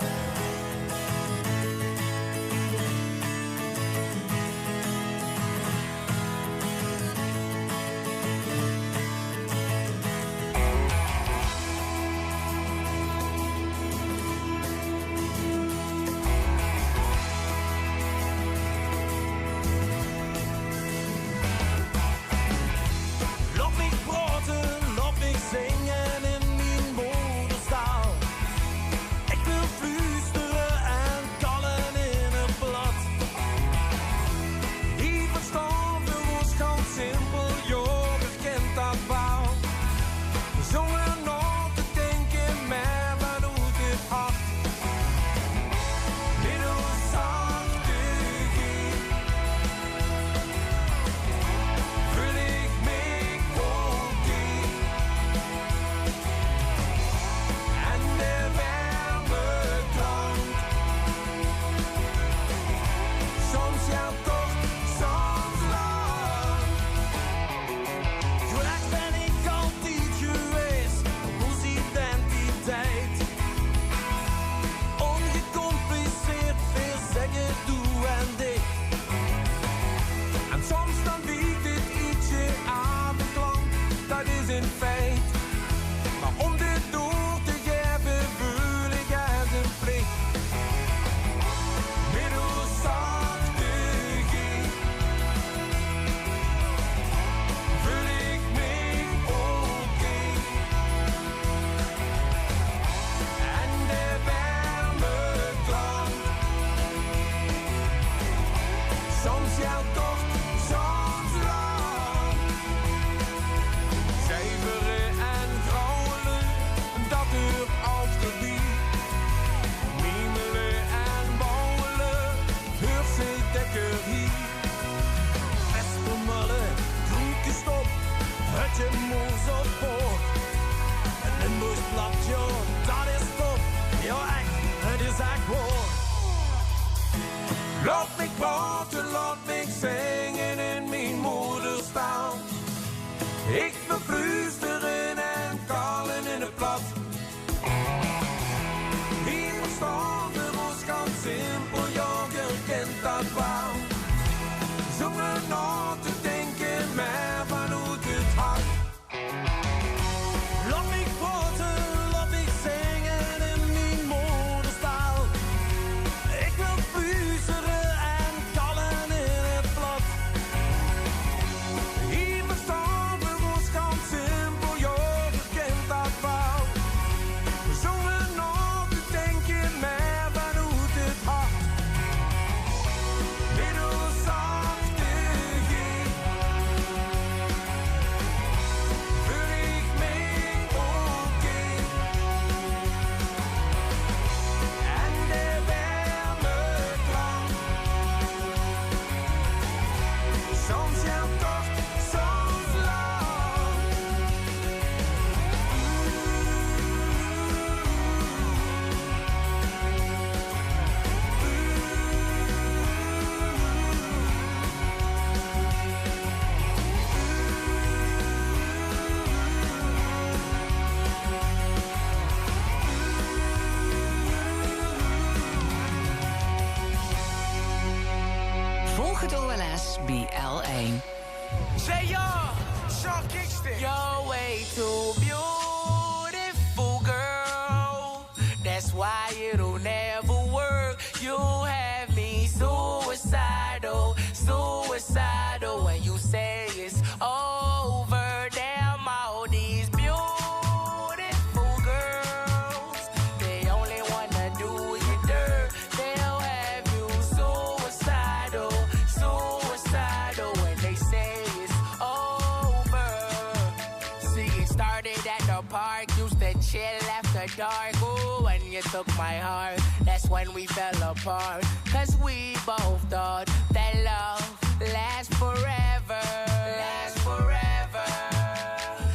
jouw tocht soms lang. Cijferen en grauwelen, dat duurt altijd niet. Miemelen en bouwelen, huurt ze dekker hier. Westermullen, groentestop, het je moes op boord. Een Limburgs blad, joh, dat is top. Ja, echt, het is echt woord. Laat me praten, laat me zingen in mijn moederstaal. Ik wil fluisteren en kallen in het plat. Wie verstaan de was ganz simpel, ja, je kent dat wel. Zonder na te denken, maar vanuit het hart. Laat me praten, laat me zingen in mijn moederstaal. Ik wil fluisteren en kallen in het plat. Hier verstaan we ons ganz simpel, ja, je kent dat wel. Zonder na te denken, maar vanuit het hart. Middelzachte G, vul ik mijn oké. En de warme klank. Soms jouw tocht, soms lang. Volg het OLS BL1. Say yo, Sean Kingston. You're way too beautiful, girl. That's why it'll never work. You have me suicidal, suicidal. When you say it's over, damn all these beautiful girls. They only wanna do you dirt. They'll have you suicidal, suicidal. When they say it's over. See, it started at the park, used to chill after dark. Ooh, when you took my heart, that's when we fell apart. Cause we both thought that love lasts forever. Lasts forever.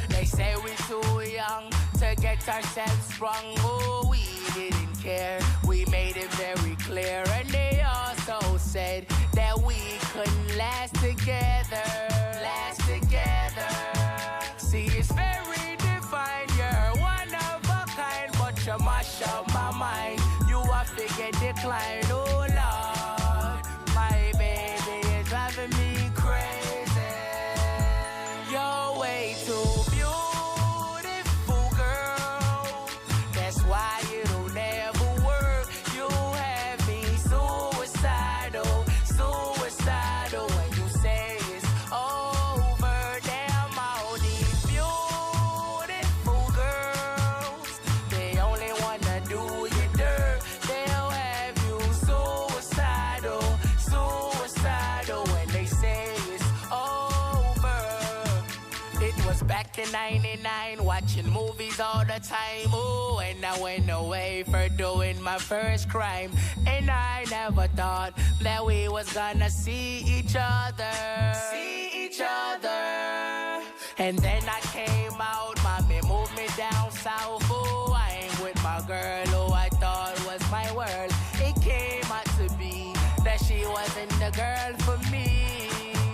They say we're too young to get ourselves sprung. Oh, we didn't care. We made it very clear. And they also said that we couldn't last together. Last together. See, it's very divine. You're one of a kind, but you mash up my mind. You are figure decline. Oh Lord, my baby is driving me crazy. You're way too beautiful, girl. That's why it'll never work. You have me suicidal, suicidal. When you say it's over, damn all these beautiful girls. They only wanna do you dirt. They'll have you suicidal, suicidal. When they say it's over. It was back in 99, watching movies all the time. Ooh, and I went away for doing my first crime. And I never thought that we was gonna see each other. See each other. And then I came out, mommy moved me down south. Ooh, I ain't with my girl who I thought was my world. It came out to be that she wasn't the girl for me.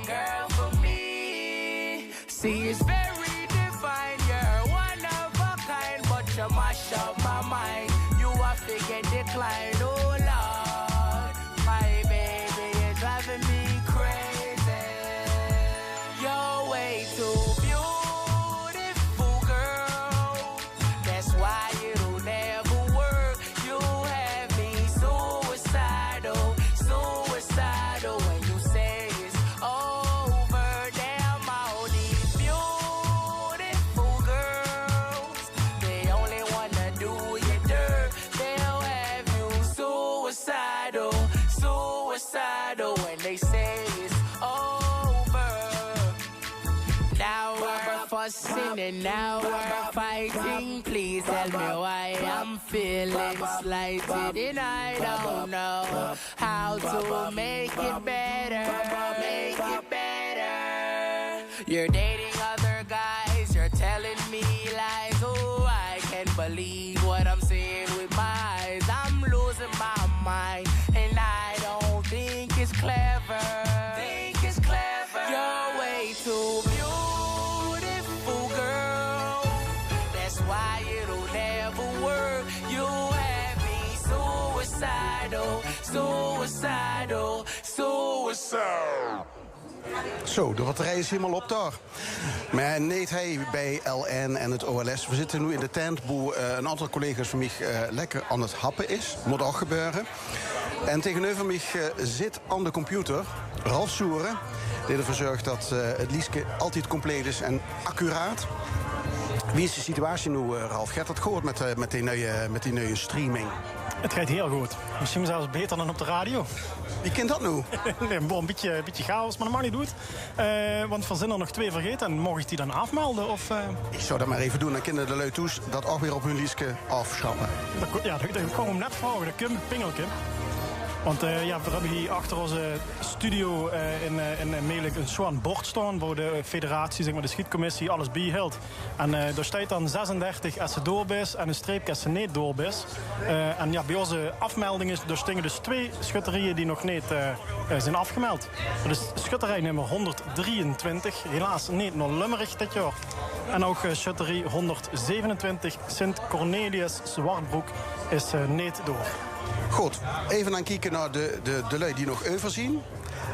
Girl for me. See, it's very divine. You're one of a kind, but you mash up my mind. You are figure decline. Oh Lord, my baby is driving me crazy. You're way too beautiful, girl. That's why it'll never work. You have me suicidal, suicidal. When you say it's over, damn all these beautiful girls. They only wanna do you dirt. They'll have you fussing and now we're fighting. Please tell me why I'm feeling slighted and I don't know how to make it better. Make it better. You're dating other guys, you're telling me lies. Oh, I can't believe what I'm seeing with my eyes. I'm losing my mind and I don't think it's clever. Think it's clever. You're way too beautiful, girl. That's why it'll never work. You have me suicidal, suicidal, suicidal. Zo, de batterij is helemaal op daar. Maar neet hij bij LN en het OLS. We zitten nu in de tent, waar een aantal collega's van mij lekker aan het happen is. Moet ook gebeuren. En tegenover mij zit aan de computer Ralf Soeren, die ervoor zorgt dat het liedje altijd compleet is en accuraat. Wie is de situatie nu, Ralf? Gaat dat goed met die nieuwe streaming? Het gaat heel goed. Misschien zelfs beter dan op de radio. Wie kent dat nu? Een beetje chaos, maar dat mag niet doen. Want we zijn er nog 2 vergeten. En mag ik die dan afmelden? Of, Ik zou dat maar even doen. Dan kunnen de lui toes dat ook weer op hun liedje afschappen. Ja, dat kan hem net vragen. Dat kun pingelke. Want we hebben hier achter onze studio in Meelijk een zo'n bord staan waar de federatie, zeg maar, de schietcommissie, alles bijhield. En daar staat dan 36 als ze doorbis en een streepje als ze niet doorbis. En ja, bij onze afmelding is, er staan dus 2 schutterieën die nog niet zijn afgemeld. Dat is schutterij nummer 123, helaas niet naar Lummerig dit jaar. En ook schutterie 127, Sint Cornelius Zwartbroek is niet door. Goed, even aan kijken naar de lui die nog overzien.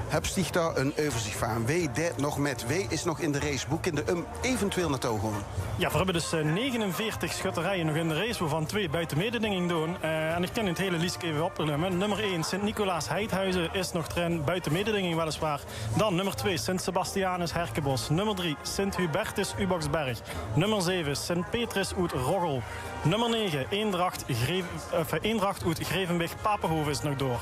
Heb zich daar een overzicht van? Wie deed nog met? Wie is nog in de race? Hoe kunnen we eventueel naartoe gaan? Ja, we hebben dus 49 schutterijen nog in de race, waarvan 2 buiten mededinging doen. En ik kan het hele lijstje even opnemen. Nummer 1, Sint-Nicolaas Heidhuizen is nog erin, buiten mededinging weliswaar. Dan nummer 2, Sint-Sebastianus Herkenbos. Nummer 3, Sint-Hubertus Uboxberg. Nummer 7, Sint-Petrus uit Roggel. Nummer 9, Eendracht uit Grevenweg Papenhoven is nog door.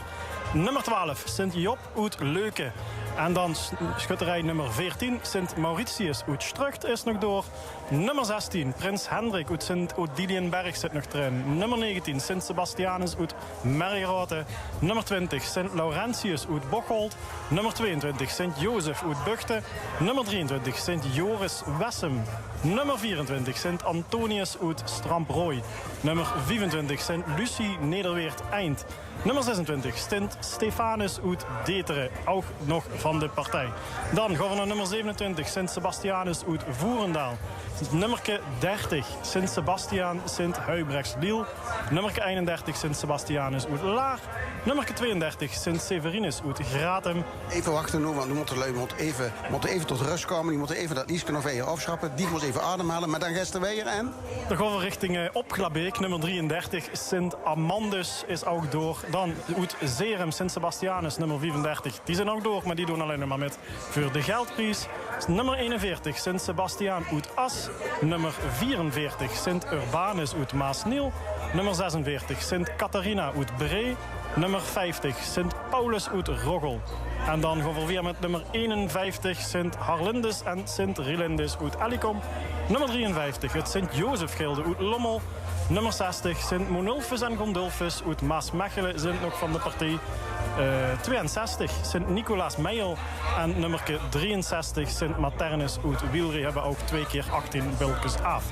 Nummer 12, Sint-Job uit Leuken. En dan schutterij nummer 14, Sint-Mauritius uit Strucht is nog door. Nummer 16, Prins Hendrik uit Sint-Odidienberg zit nog erin. Nummer 19, Sint-Sebastianus uit Mergerode. Nummer 20, Sint-Laurentius uit Bocholt. Nummer 22, Sint-Jozef uit Buchten. Nummer 23, Sint-Joris Wessem. Nummer 24, Sint-Antonius uit Stramprooi. Nummer 25, Sint-Lucie Nederweert Eind. Nummer 26, Sint-Stefanus uit Deteren, ook nog van de partij. Dan gaan we naar nummer 27, Sint-Sebastianus uit Voerendaal. Nummer 30, Sint-Sebastiaan Sint-Huibrechtsliel. Nummer 31, Sint-Sebastianus uit Laar. Nummer 32, Sint-Severinus uit Gratum. Even wachten nu, want nu moeten de lui even tot rust komen. Die moeten even dat liedje nog weer afschappen. Die moet even ademhalen, maar dan gaan we weer en... Dan gaan we richting Opglabeek, nummer 33. Sint-Amandus is ook door. Dan uit Zerum, Sint-Sebastianus, nummer 35. Die zijn ook door, maar die doen alleen nog maar met voor de geldprijs. Nummer 41, Sint-Sebastiaan uit As. Nummer 44, Sint-Urbanus uit Maasniel. Nummer 46, Sint-Catharina uit Bree. Nummer 50, Sint-Paulus uit Roggel. En dan gaan we weer met nummer 51, Sint-Harlindus en Sint-Rilindus uit Ellicom. Nummer 53, het Sint-Jozefgilde uit Lommel. Nummer 60, Sint-Monulfus en Gondolfus uit Maasmechelen zijn nog van de partij. 62, Sint-Nicolaas Meijel. En nummer 63, Sint-Maternus uit Wielre hebben ook 2 keer 18 bulkjes af.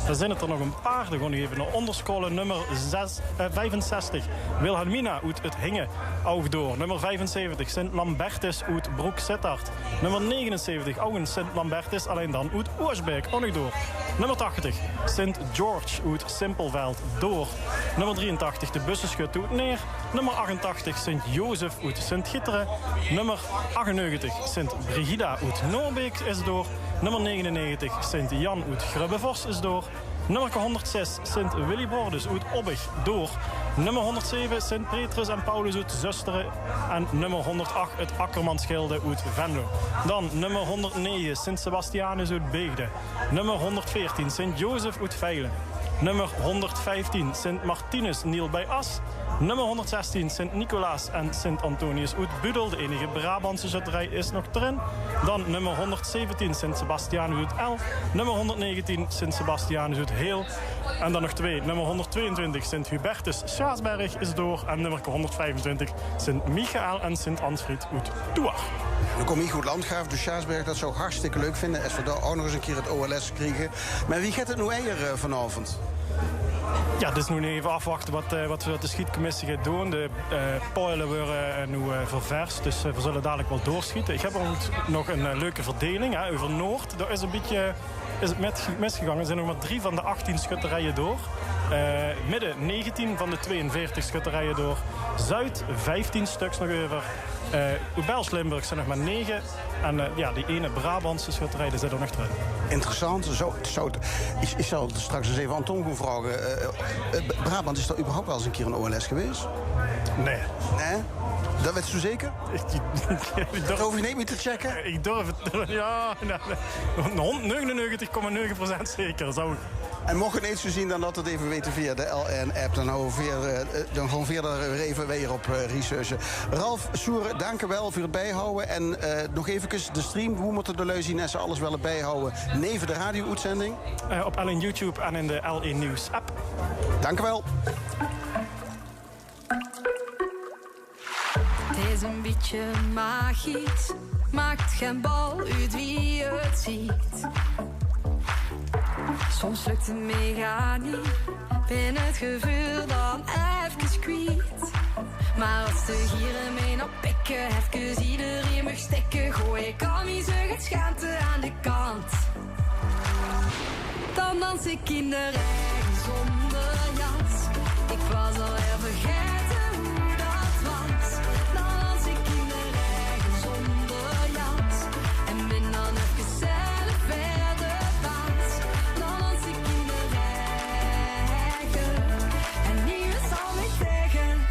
Dan zijn het er nog een paar. Dan gaan we even naar onderscrollen. Nummer 65, Wilhelmina uit het Hingen. Ook door. Nummer 75, Sint-Lambertus uit Broek-Sittard. Nummer 79, ook een Sint-Lambertus, alleen dan uit Oorsbeek. Ook nog door. Nummer 80, Sint-George uit Simpelveld. Door. Nummer 83, de Bussenschut uit Neer. Nummer 88, Sint-Jozef uit Sint-Gitteren. Nummer 98, Sint-Brigida uit Noorbeek is door. Nummer 99, Sint-Jan uit Grubbevos is door. Nummer 106, Sint-Willibordus uit Obbig, door. Nummer 107, Sint-Petrus en Paulus uit Zusteren. En nummer 108, het Akkermansgilde uit Venlo. Dan nummer 109, Sint-Sebastianus uit Beegde. Nummer 114, Sint-Jozef uit Veilen. Nummer 115, Sint-Martinus Niel bij As. Nummer 116 Sint-Nicolaas en Sint-Antonius uit Budel. De enige Brabantse schutterij is nog erin. Dan nummer 117 Sint-Sebastianus uit El. Nummer 119 Sint-Sebastianus uit Heel. En dan nog 2. Nummer 122 Sint-Hubertus Schaasberg is door. En nummer 125 Sint-Michael en Sint-Ansfried uit Toer. Dan kom je goed Landgraaf, dus Schaasberg, dat zou ik hartstikke leuk vinden. Als we daar ook nog eens een keer het OLS krijgen. Maar wie gaat het nou eieren vanavond? Ja, dus nu even afwachten wat de schietcommissie gaat doen. De pijlen worden nu ververst, dus we zullen dadelijk wel doorschieten. Ik heb nog een leuke verdeling over Noord. Daar is een beetje het misgegaan. Er zijn nog maar 3 van de 18 schutterijen door. Midden 19 van de 42 schutterijen door. Zuid 15 stuks nog over. Belgisch-Limburg zijn nog maar 9. En die ene Brabantse schutterij die zit er nog erin. Interessant. Ik zal straks eens even aan Tom gaan vragen. Brabant, is er überhaupt wel eens een keer een OLS geweest? Nee. Nee? Dat weet je zeker? Dat hoef je niet meer te checken? Ik durf het. Ja, 99,9% zeker. Zou ik. En mocht je niet zo zien, dan laat het even weten via de LN-app. Dan gaan we verder weer op researchen. Ralf Soeren, dank u wel voor het bijhouden. En nog even de stream. Hoe moeten de lui zien en ze alles wel bijhouden? Neven de radio-uitzending? Op LN YouTube en in de LN Nieuws-app. Dank u wel. Het is een beetje magisch. Maakt geen bal uit wie het ziet. Soms lukt het mega niet. Ben het gevoel dan even kwijt. Maar als de gieren mee naar pikken, even iedereen mag stikken. Gooi ik al niet zeg het schaamte aan de kant. Dan dans ik in de regen zonder jas. Ik was al heel vergeten hoe dat was. Dan dans ik in de regen zonder jas. En ben dan even zelf weer de baas. Dan dans ik in de regen. En niemand zal me tegen.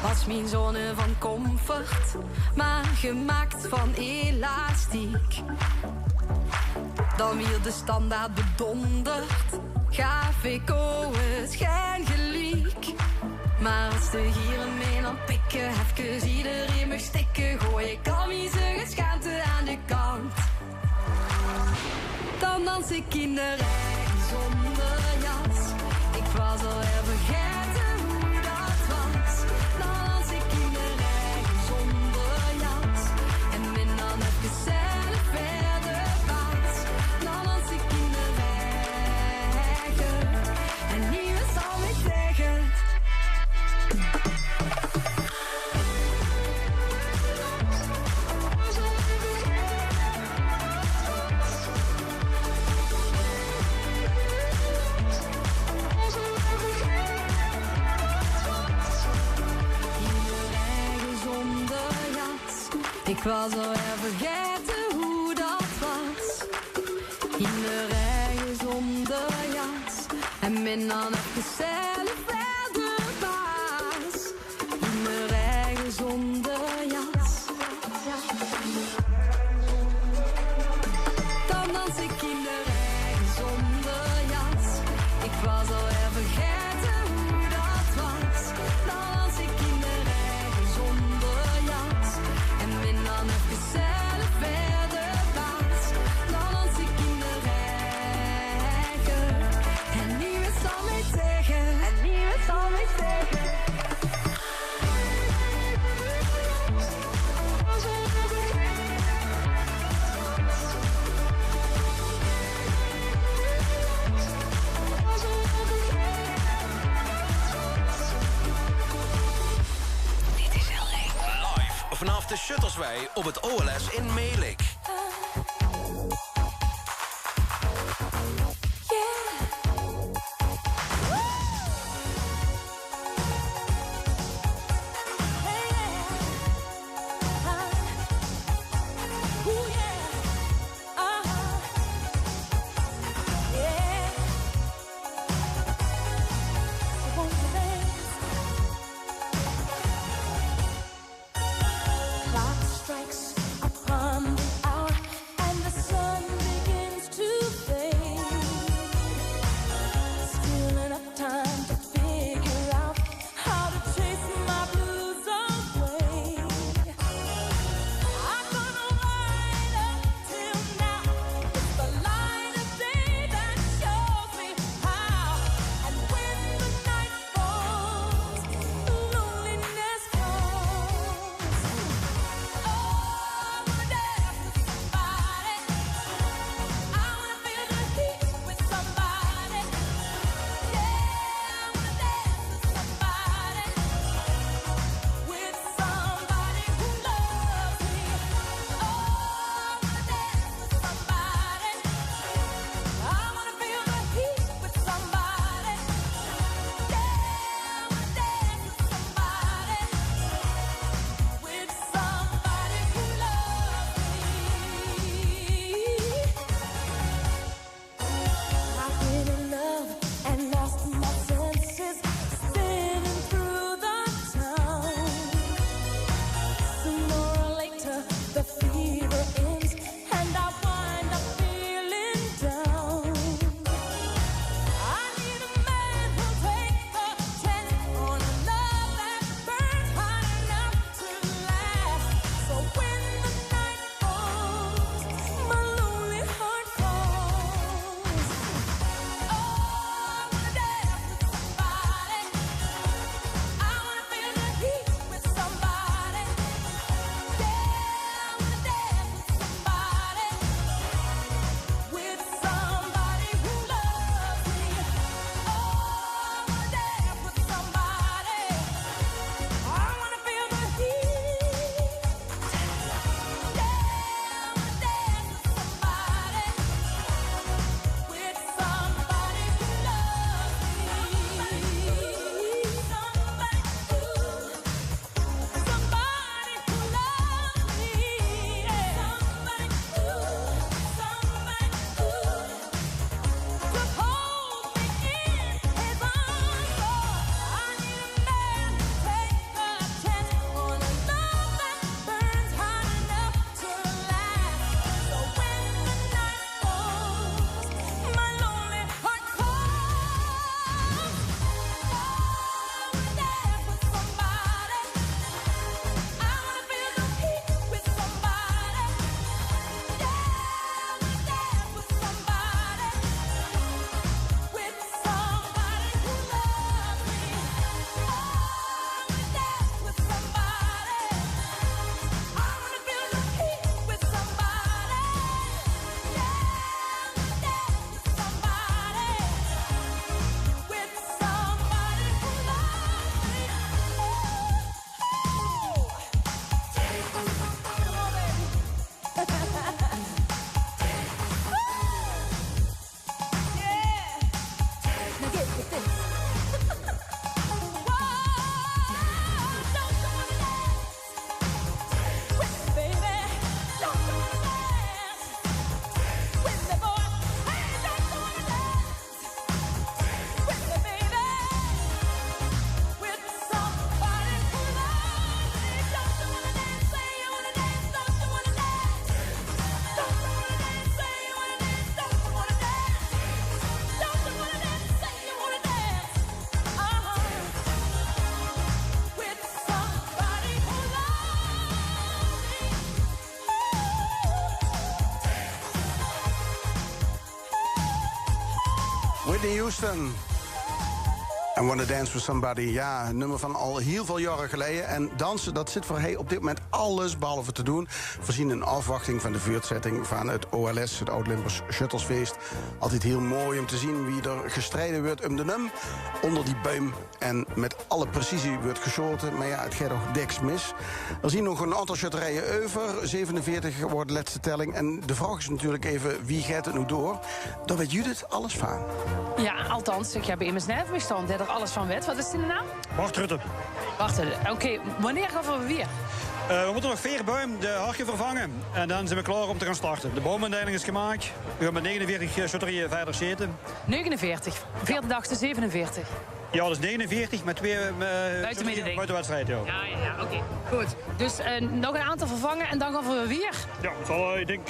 Was mijn zone van comfort, maar gemaakt van elastiek. Dan weer de standaard bedonderd, gaf ik het geen gelijk. Maar als de gieren mee dan pikken, even iedereen mag stikken. Gooi ik al mijn het schaamte aan de kant. Dan dans ik in de regen zonder jas. Ik was al heel vergeten hoe dat was. Dan dans ik in de regen zonder jas. En ben dan even zelf weer de baas. Dan dans ik in de regen. En niemand zal me tegen. Ik was al even vergeten hoe dat was. In de regen zonder jas. En ben dan even zelf weer de baas. In de regen zonder jas. Dan dans ik in de regen zonder jas. Ik was al even vergeten hoe dat was. Dan dans ik in de regen zonder jas. En ben dan even zelf weer de baas. Dan dans ik in de regen. En niemand zal mij tegen. En niemand zal mij tegen. Dit is LA. Live vanaf de Shuttleswei op het OLS in Melik. Whitney Houston. I Wanna Dance With Somebody. Ja, een nummer van al heel veel jaren geleden. En dansen, dat zit voor hij op dit moment alles behalve te doen. Voorzien in afwachting van de voortzetting van het OLS, het Oud-Limburgs Shuttlesfeest. Altijd heel mooi om te zien wie er gestreden wordt om de num. Onder die boom. En met alle precisie wordt geschoten. Maar ja, het gaat nog niks mis. Er zien nog een aantal schutterijen over. 47 wordt de laatste telling. En de vraag is natuurlijk even, wie gaat het nu door? Daar weet Judith alles van. Ja, althans, ik heb immers net bestaan dat er alles van weet. Wat is die naam? Bart Rutte. Bart Rutte. Oké, wanneer gaan we weer? We moeten nog 4 bomen de hartje vervangen. En dan zijn we klaar om te gaan starten. De boomindeling is gemaakt. We gaan met 49 schutterijen verder zitten. 49. Vierde dag de 47. Ja, dat is 49 met 2 buitenwedstrijd. Ja, oké. Goed. Dus nog een aantal vervangen en dan gaan we weer? Ja, het zal, ik denk,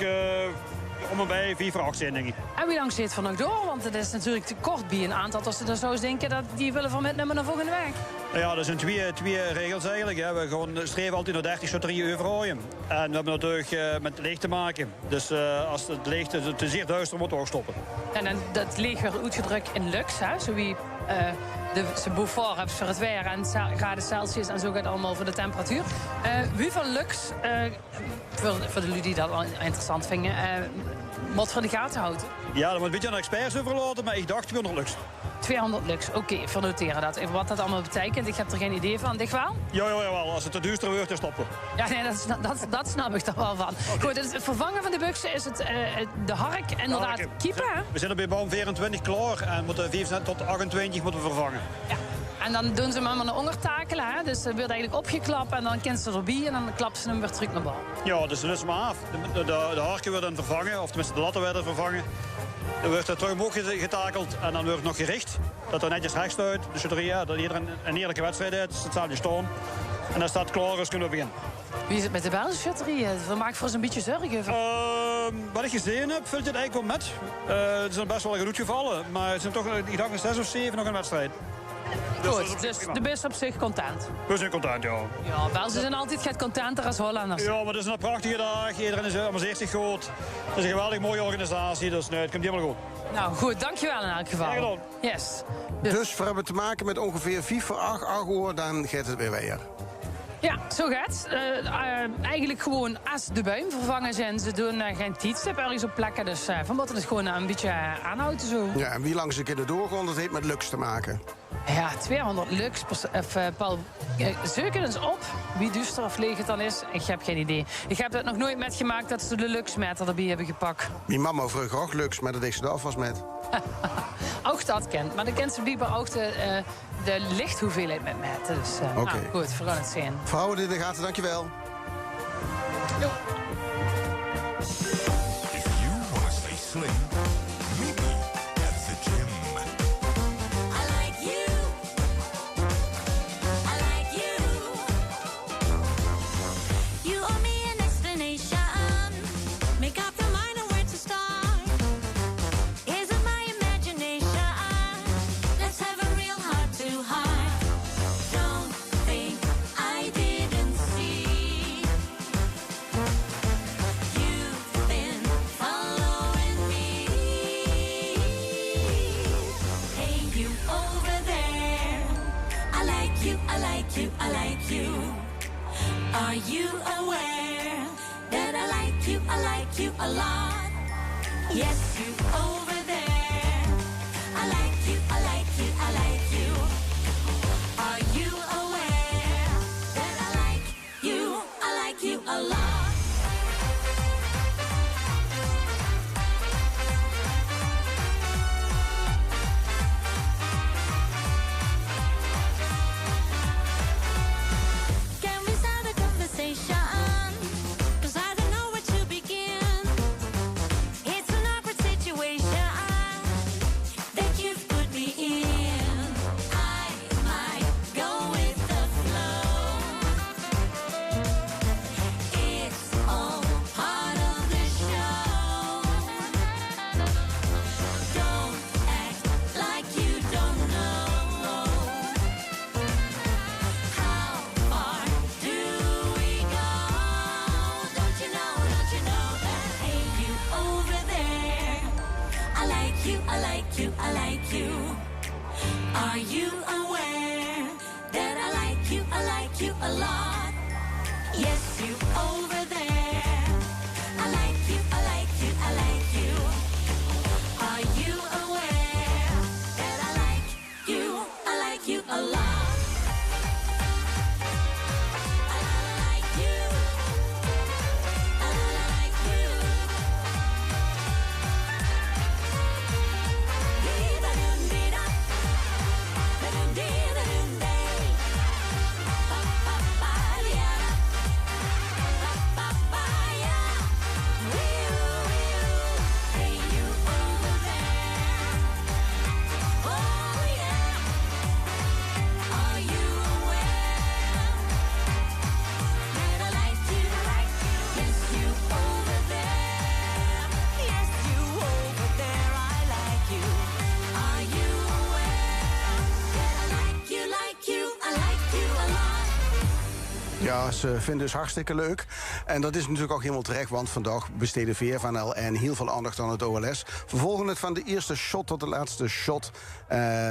om en bij 4 voor 8 zijn, denk ik. En wie lang zit van nog door? Want het is natuurlijk te kort bij een aantal. Als ze dan zo eens denken dat die willen van met naar volgende week. Ja, dat zijn twee regels eigenlijk. Hè. We gaan streven altijd naar 30 schutterijen overhooien. En we hebben natuurlijk met leeg te maken. Dus als het leeg te zeer duister moeten we ook stoppen. En dan, dat leeg werd uitgedrukt in lux, hè? Zo wie de Beaufort hebt voor het weer en graden Celsius en zo gaat het allemaal voor de temperatuur. Wie van lux, voor de lui die dat wel interessant vinden, moet voor de gaten houden? Ja, dat moet een beetje aan de experts overlaten, maar ik dacht 200 lux. 200 lux, oké, vernoteren dat. Even wat dat allemaal betekent, ik heb er geen idee van. Dicht wel? Jawel, als het te duurster wordt, dan stoppen. Ja, nee, dat snap ik er wel van. Okay. Goed, dus het vervangen van de buksen is het de hark, inderdaad, kiepen, hè? We zitten bij boom 24 klaar en moeten 24 tot 28 moeten we vervangen. Ja. En dan doen ze hem allemaal naar onder takelen, hè? Dus het wordt eigenlijk opgeklapt en dan kent ze erbij en dan klappen ze hem weer terug naar bal. Ja, dus dan is het maar af. De harken worden dan vervangen, of tenminste de latten werden vervangen. Dan wordt er terug omhoog getakeld en dan wordt het nog gericht. Dat er netjes rechts uit, de schutteria, dat iedereen een eerlijke wedstrijd is. Het zal je staan. En als dat klaar is, kunnen we beginnen. Wie is het met de Belgische schutterie? Dat maakt voor ons een beetje zorgen. Wat ik gezien heb, vult het eigenlijk wel met. Het is best wel goed gevallen, maar het zijn toch, ik dacht, 6 of 7 nog een wedstrijd. Goed, dus de bus op zich content? We zijn content, ja. Ja, Belgen zijn altijd contenter als Hollanders. Ja, maar het is een prachtige dag. Iedereen amuseert zich goed. Het is een geweldig mooie organisatie, dus nee, het komt helemaal goed. Nou goed, dankjewel in elk geval. Yes. Dus we hebben te maken met ongeveer 4 voor 8 uur, dan gaat het weer. Ja, zo gaat het. Eigenlijk gewoon als de buim vervangen zijn. Ze doen geen tijdstip ergens op plekken. Dus van wat het gewoon een beetje aanhouden zo. Ja, en wie langs een keer doorgaan, dat heeft met lux te maken. Ja, 200 lux. Paul, zoek eens op wie duister of leeg het dan is. Ik heb geen idee. Ik heb het nog nooit metgemaakt dat ze de luxmeter erbij hebben gepakt. Mijn mama vroeg ook lux, maar dat deed ze de afwas met. Ook dat kent. Maar dan kent ze blijkbaar ook de lichthoeveelheid met meten. Dus nou, goed, we gaan het zien. Vrouwen in de gaten, dankjewel. Jo. If you wanna stay slim, meet me at the gym. I like you. I like you. You owe me an explanation. Make up your mind on where to start. Is it my imagination? Let's have a real heart-to-heart. Don't think I didn't see. You've been following me. Hey, you over there. I like you, I like you, I like you. Are you aware that I like you a lot? Yes, you over there. I like you, I like you, I like you. Are you aware that I like you a lot? Can we start a conversation? 'Cause I don't know where to begin. It's an awkward situation. Are you aware that I like you a lot? Yes, you over there. I like you, I like you, I like you. Are you aware that I like you a lot? Ja, ze vinden dus hartstikke leuk. En dat is natuurlijk ook helemaal terecht, want vandaag besteden VRVNL en heel veel aandacht aan het OLS. We volgen het van de eerste shot tot de laatste shot.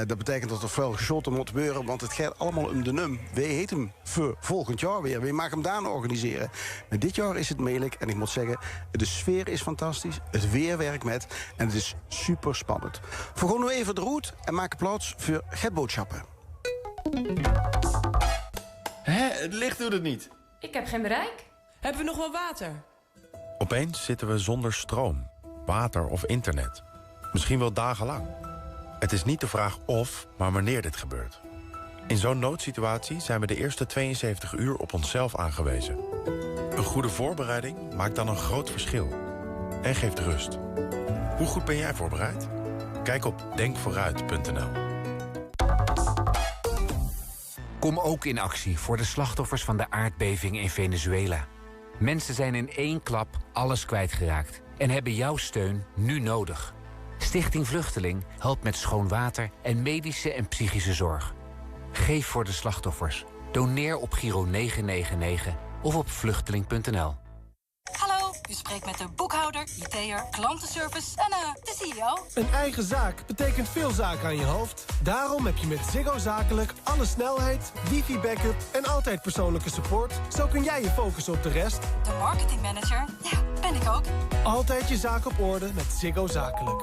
Dat betekent dat er veel shotten moet gebeuren, want het gaat allemaal om de num. Wij heet hem voor volgend jaar weer. Wij maken hem daar organiseren. Maar dit jaar is het Melik en ik moet zeggen, de sfeer is fantastisch. Het weer werkt met en het is super spannend. We gaan nu even de route en maken plaats voor getboodschappen. Hé, het licht doet het niet. Ik heb geen bereik. Hebben we nog wel water? Opeens zitten we zonder stroom, water of internet. Misschien wel dagenlang. Het is niet de vraag of, maar wanneer dit gebeurt. In zo'n noodsituatie zijn we de eerste 72 uur op onszelf aangewezen. Een goede voorbereiding maakt dan een groot verschil. En geeft rust. Hoe goed ben jij voorbereid? Kijk op denkvooruit.nl. Kom ook in actie voor de slachtoffers van de aardbeving in Venezuela. Mensen zijn in één klap alles kwijtgeraakt en hebben jouw steun nu nodig. Stichting Vluchteling helpt met schoon water en medische en psychische zorg. Geef voor de slachtoffers. Doneer op Giro 999 of op vluchteling.nl. Hallo, u spreekt met de boekhouder, IT'er, klantenservice en de CEO. Een eigen zaak betekent veel zaken aan je hoofd. Daarom heb je met Ziggo Zakelijk alle snelheid, wifi-backup en altijd persoonlijke support. Zo kun jij je focussen op de rest. De marketingmanager, ja, ben ik ook. Altijd je zaak op orde met Ziggo Zakelijk.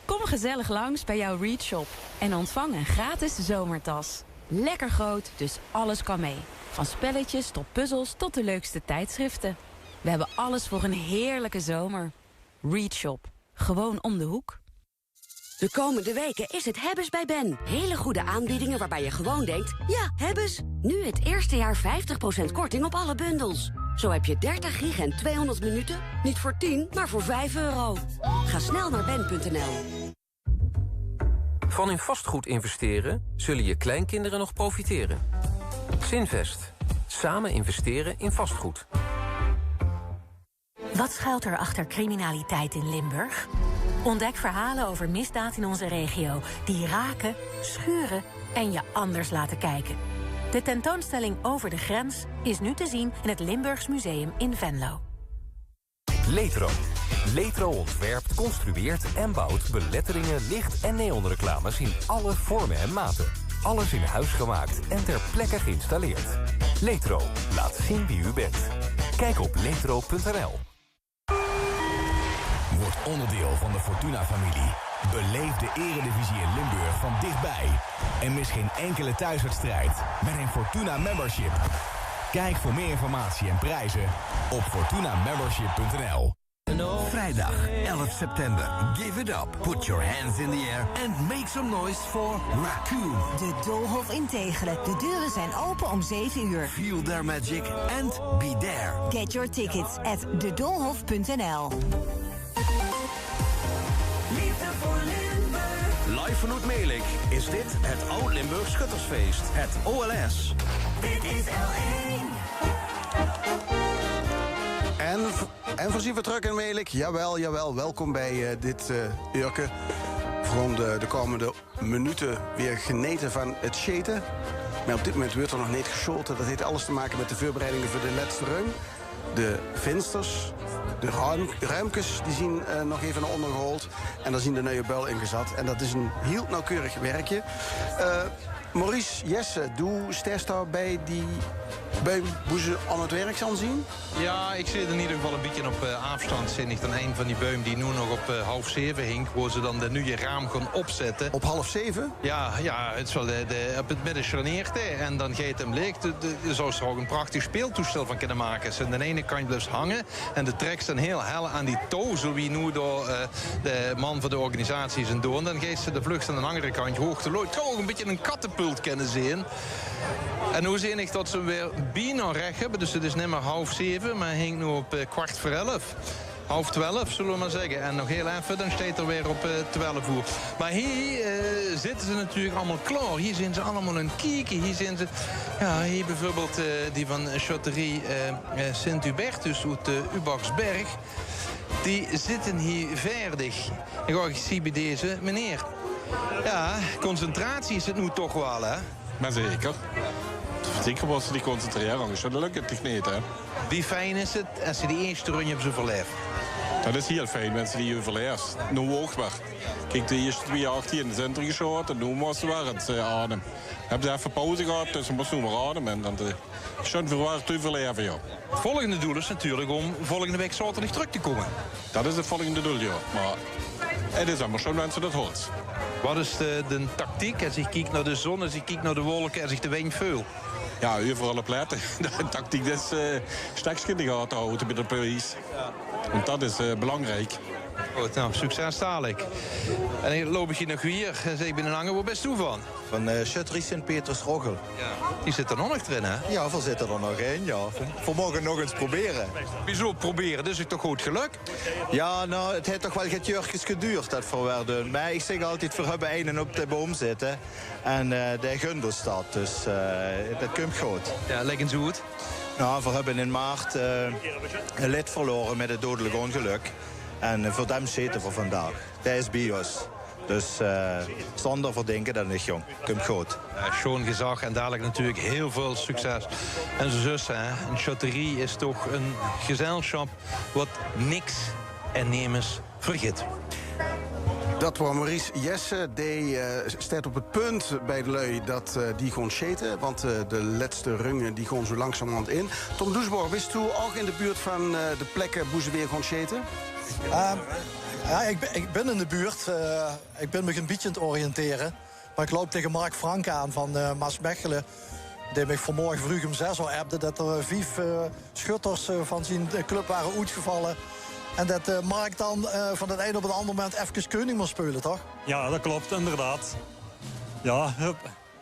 Kom gezellig langs bij jouw Reach Shop en ontvang een gratis zomertas. Lekker groot, dus alles kan mee. Van spelletjes tot puzzels tot de leukste tijdschriften. We hebben alles voor een heerlijke zomer. Reach Shop. Gewoon om de hoek. De komende weken is het Hebbes bij Ben. Hele goede aanbiedingen waarbij je gewoon denkt, ja, Hebbes. Nu het eerste jaar 50% korting op alle bundels. Zo heb je 30 gig en 200 minuten. Niet voor 10, maar voor €5. Ga snel naar ben.nl. Van in vastgoed investeren zullen je kleinkinderen nog profiteren. Zinvest. Samen investeren in vastgoed. Wat schuilt er achter criminaliteit in Limburg? Ontdek verhalen over misdaad in onze regio die raken, schuren en je anders laten kijken. De tentoonstelling Over de Grens is nu te zien in het Limburgs Museum in Venlo. Letro. Letro ontwerpt, construeert en bouwt beletteringen, licht- en neonreclames in alle vormen en maten. Alles in huis gemaakt en ter plekke geïnstalleerd. Letro. Laat zien wie u bent. Kijk op letro.nl. Word onderdeel van de Fortuna-familie. Beleef de Eredivisie in Limburg van dichtbij. En mis geen enkele thuiswedstrijd met een Fortuna Membership. Kijk voor meer informatie en prijzen op fortunamembership.nl. Vrijdag 11 september. Give it up. Put your hands in the air and make some noise for Raccoon. De Doolhof in Tegelen. De deuren zijn open om 7 uur. Feel their magic and be there. Get your tickets at dedoolhof.nl. Live vanuit Melik is dit het Oud-Limburg Schuttersfeest. Het OLS. Dit is L1. En voorzien we terug in Melik. Jawel. Welkom bij dit uurke. Vooral de komende minuten weer geneten van het scheten. Maar op dit moment wordt er nog niet geschoten. Dat heeft alles te maken met de voorbereidingen voor de laatste run. De vensters De ruimkes die zien nog even naar onder gehold. En daar zien de nieuwe buil ingezet. En dat is een heel nauwkeurig werkje. Maurice, Jesse, doe sterst daar bij die buim hoe ze aan het werk zal zien? Ja, ik zit in ieder geval een beetje op afstand. Zinnig dan een van die boom die nu nog op 6:30 hing, waar ze dan de nieuwe raam gaan opzetten. Op 6:30? Ja, het is wel op het midden scharneert. En dan gaat hem leeg. Je zou er ook een prachtig speeltoestel van kunnen maken. Ze aan de ene kant blijft hangen. En de trekt dan heel hel aan die touw. Zo wie nu door de man van de organisatie is en doen. Dan geeft ze de vlucht aan de andere kant hoog te lood. Het kan ook een beetje een katapult kennen zien. En hoe zie ik dat ze weer bijna recht hebben. Dus het is niet meer 6:30, maar hij hing nu op 11:15. 11:30, zullen we maar zeggen. En nog heel even, dan staat er weer op 12 uur. Maar hier zitten ze natuurlijk allemaal klaar. Hier zijn ze allemaal een kieken. Hier zijn ze, ja, hier bijvoorbeeld die van Chotterie Sint-Hubertus uit Ubaksberg. Die zitten hier verdig. Ik ga zien bij deze meneer. Ja, concentratie is het nu toch wel, hè? Maar zeker. Zeker was ze die concentreren, anders dat lukt het toch niet, hè? Wie fijn is het als ze die eerste run hebben ze verleefd? Dat is heel fijn, mensen die je verleeft. Nu ook maar. Kijk, de eerste 2 jaar in de centrum geschoten en nu moesten we het adem. Hebben ze even pauze gehad, dus ze moesten nu maar ademen. En dan schon voor waar te verleven, ja. Het volgende doel is natuurlijk om volgende week zaterdag terug te komen. Dat is het volgende doel, ja. Maar het is allemaal zo mensen dat hoort. Wat is de tactiek als ik kijk naar de zon, als ik kijk naar de wolken, als ik de wind voel? Ja, overal op letten. De tactiek is straks in de gaten houden bij de police. En dat is belangrijk. Goed, nou, succes dadelijk. En dan loop ik hier nog weer en zeg ik ben een hanger, waar best toe van? Van Chutterie Sint-Peters-Roggel. Ja. Die zit er nog erin, hè? Ja, we zitten er nog in, ja. We mogen nog eens proberen. Wieso proberen? Dat is toch goed geluk? Ja, nou, het heeft toch wel getjurkjes geduurd, dat voor we doen. Maar ik zeg altijd, we hebben een op de boom zitten. En de gunde staat, dus dat komt goed. Ja, leg eens goed. Nou, we hebben in maart een lid verloren met een dodelijk ongeluk. En voor hem zitten we vandaag. Dat is bios. Dus zonder verdenken, dat is jong. Komt goed. Schoon gezag en dadelijk natuurlijk heel veel succes. En zijn zus, hè, een chotterie is toch een gezelschap wat niks en nemens vergeet. Dat was Maurice Jesse. Die staat op het punt bij de lui dat die gewoon scheten. Want de laatste rungen die gewoon zo langzamerhand in. Tom Doesborg, wist u ook in de buurt van de plekken hoe ze weer gewoon scheten? Ja, ik ben in de buurt. Ik ben me een beetje aan het oriënteren. Maar ik loop tegen Mark Frank aan van Maasmechelen. Die mij vanmorgen vroeg om 6 uur appte dat er 5 schutters van zijn club waren uitgevallen. En dat Mark dan van het een op het andere moment even koning moest spelen, toch? Ja, dat klopt, inderdaad. Ja,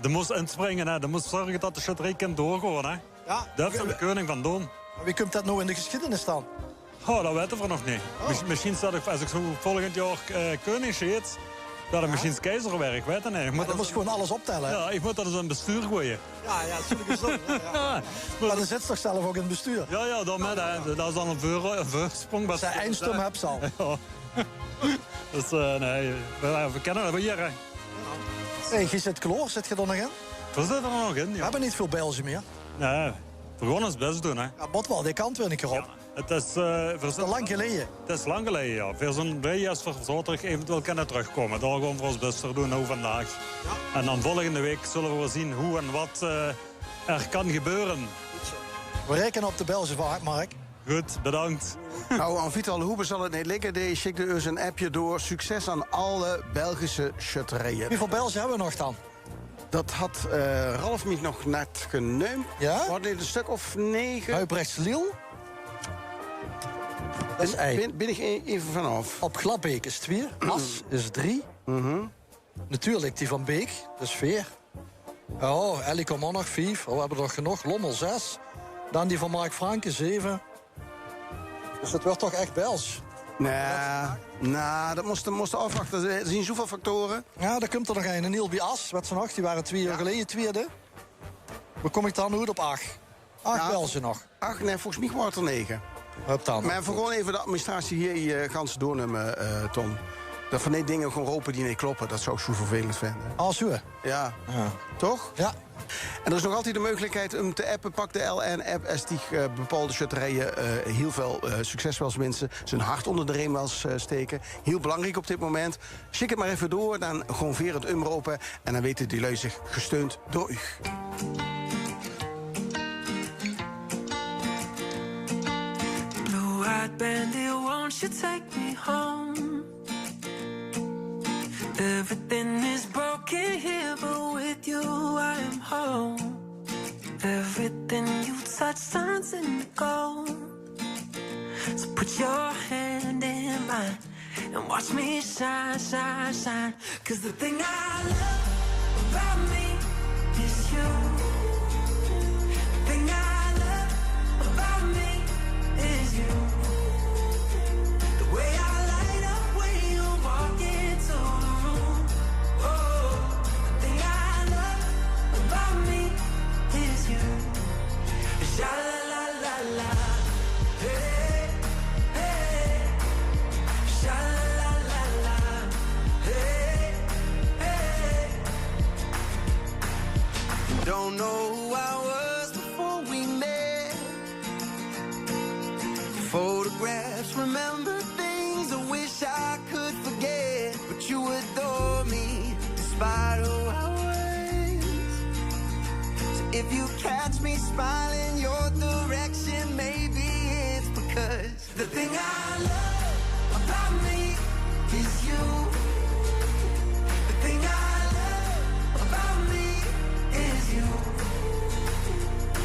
er moest inspringen, hè. Er moest zorgen dat de schutterie kan doorgaan, hè. Ja. Daar heeft de koning van doen. Maar wie komt dat nou in de geschiedenis dan? Oh, dat weten we nog niet. Misschien staat ik, als ik zo volgend jaar koning zit, dat het misschien keizerwerk, weet ik niet. Dat moest gewoon alles optellen. Ja, ik moet dat eens in bestuur gooien. Ja, natuurlijk is dat. Ja. Maar dan zit ze toch zelf ook in het bestuur? Ja, dat is dan een voorsprong. Zijn eindstom heb ze al. Ja. Dus nee, we kennen dat hier, hè. Hey, je zit kloor, zit je er nog in? We zitten er nog in, ja. We hebben niet veel Belgen meer. Nee, we gaan ons best doen, hè. Ja, Botwal, die kant weer een keer op. Ja. Het is lang geleden. Het is lang geleden, ja. Voor zo'n als we zaterdag eventueel kunnen terugkomen. Daar gaan we ons best voor doen, nou vandaag. Ja. En dan volgende week zullen we wel zien hoe en wat er kan gebeuren. We rekenen op de Belgische vaart, Mark. Goed, bedankt. Nou, aan Vital Hoebe zal het niet liggen. Die schikte dus een appje door. Succes aan alle Belgische schutterijen. Hoeveel Belgen hebben we nog dan? Dat had Ralf mij nog net genoemd. Ja? We hadden een stuk of 9. Huibrechts Liel. Dat is ben ik even vanaf. Op Glabbeek is 2. As is 3. Natuurlijk die van Beek, dat is 4. Oh, Ellie Comon nog 5. Oh, we hebben er nog genoeg. Lommel 6. Dan die van Mark Franke 7. Dus dat wordt toch echt Bels. Nee, dat moesten afwachten. Er zijn zoveel factoren. Ja, daar komt er nog een. Niel bij As, wat ze nog. Die waren 2 jaar geleden tweede. Waar kom ik dan nu op 8? 8 Belsen nog. 8, nee, volgens mij wordt er 9. Dan. Maar voor gewoon even de administratie hier gans doornemen, Tom. Dat van die dingen gewoon roepen die niet kloppen, dat zou ik zo vervelend vinden. Als u. Ja. Toch? Ja. En er is nog altijd de mogelijkheid om te appen. Pak de LN-app als die bepaalde schutterijen heel veel succes wel eens mensen zijn hart onder de riem wel eens steken. Heel belangrijk op dit moment. Schik het maar even door, dan gewoon weer het open en dan weten die lui zich gesteund door u. Blue-eyed bandit, won't you take me home? Everything is broken here, but with you I am home. Everything you touch turns into gold. So put your hand in mine and watch me shine, shine, shine. 'Cause the thing I love about me is you. The thing I love about me is you. The way I light up when you walk into the room. Oh, the thing I love about me is you. Sha la la la la. Hey, hey. Sha la la la la. Hey, hey. Don't know who I was before we met. Photographs, remember things I wish I could forget. But you adore me despite who I was. So if you catch me smiling your direction, maybe it's because the thing I love about me is you. The thing I love about me is you.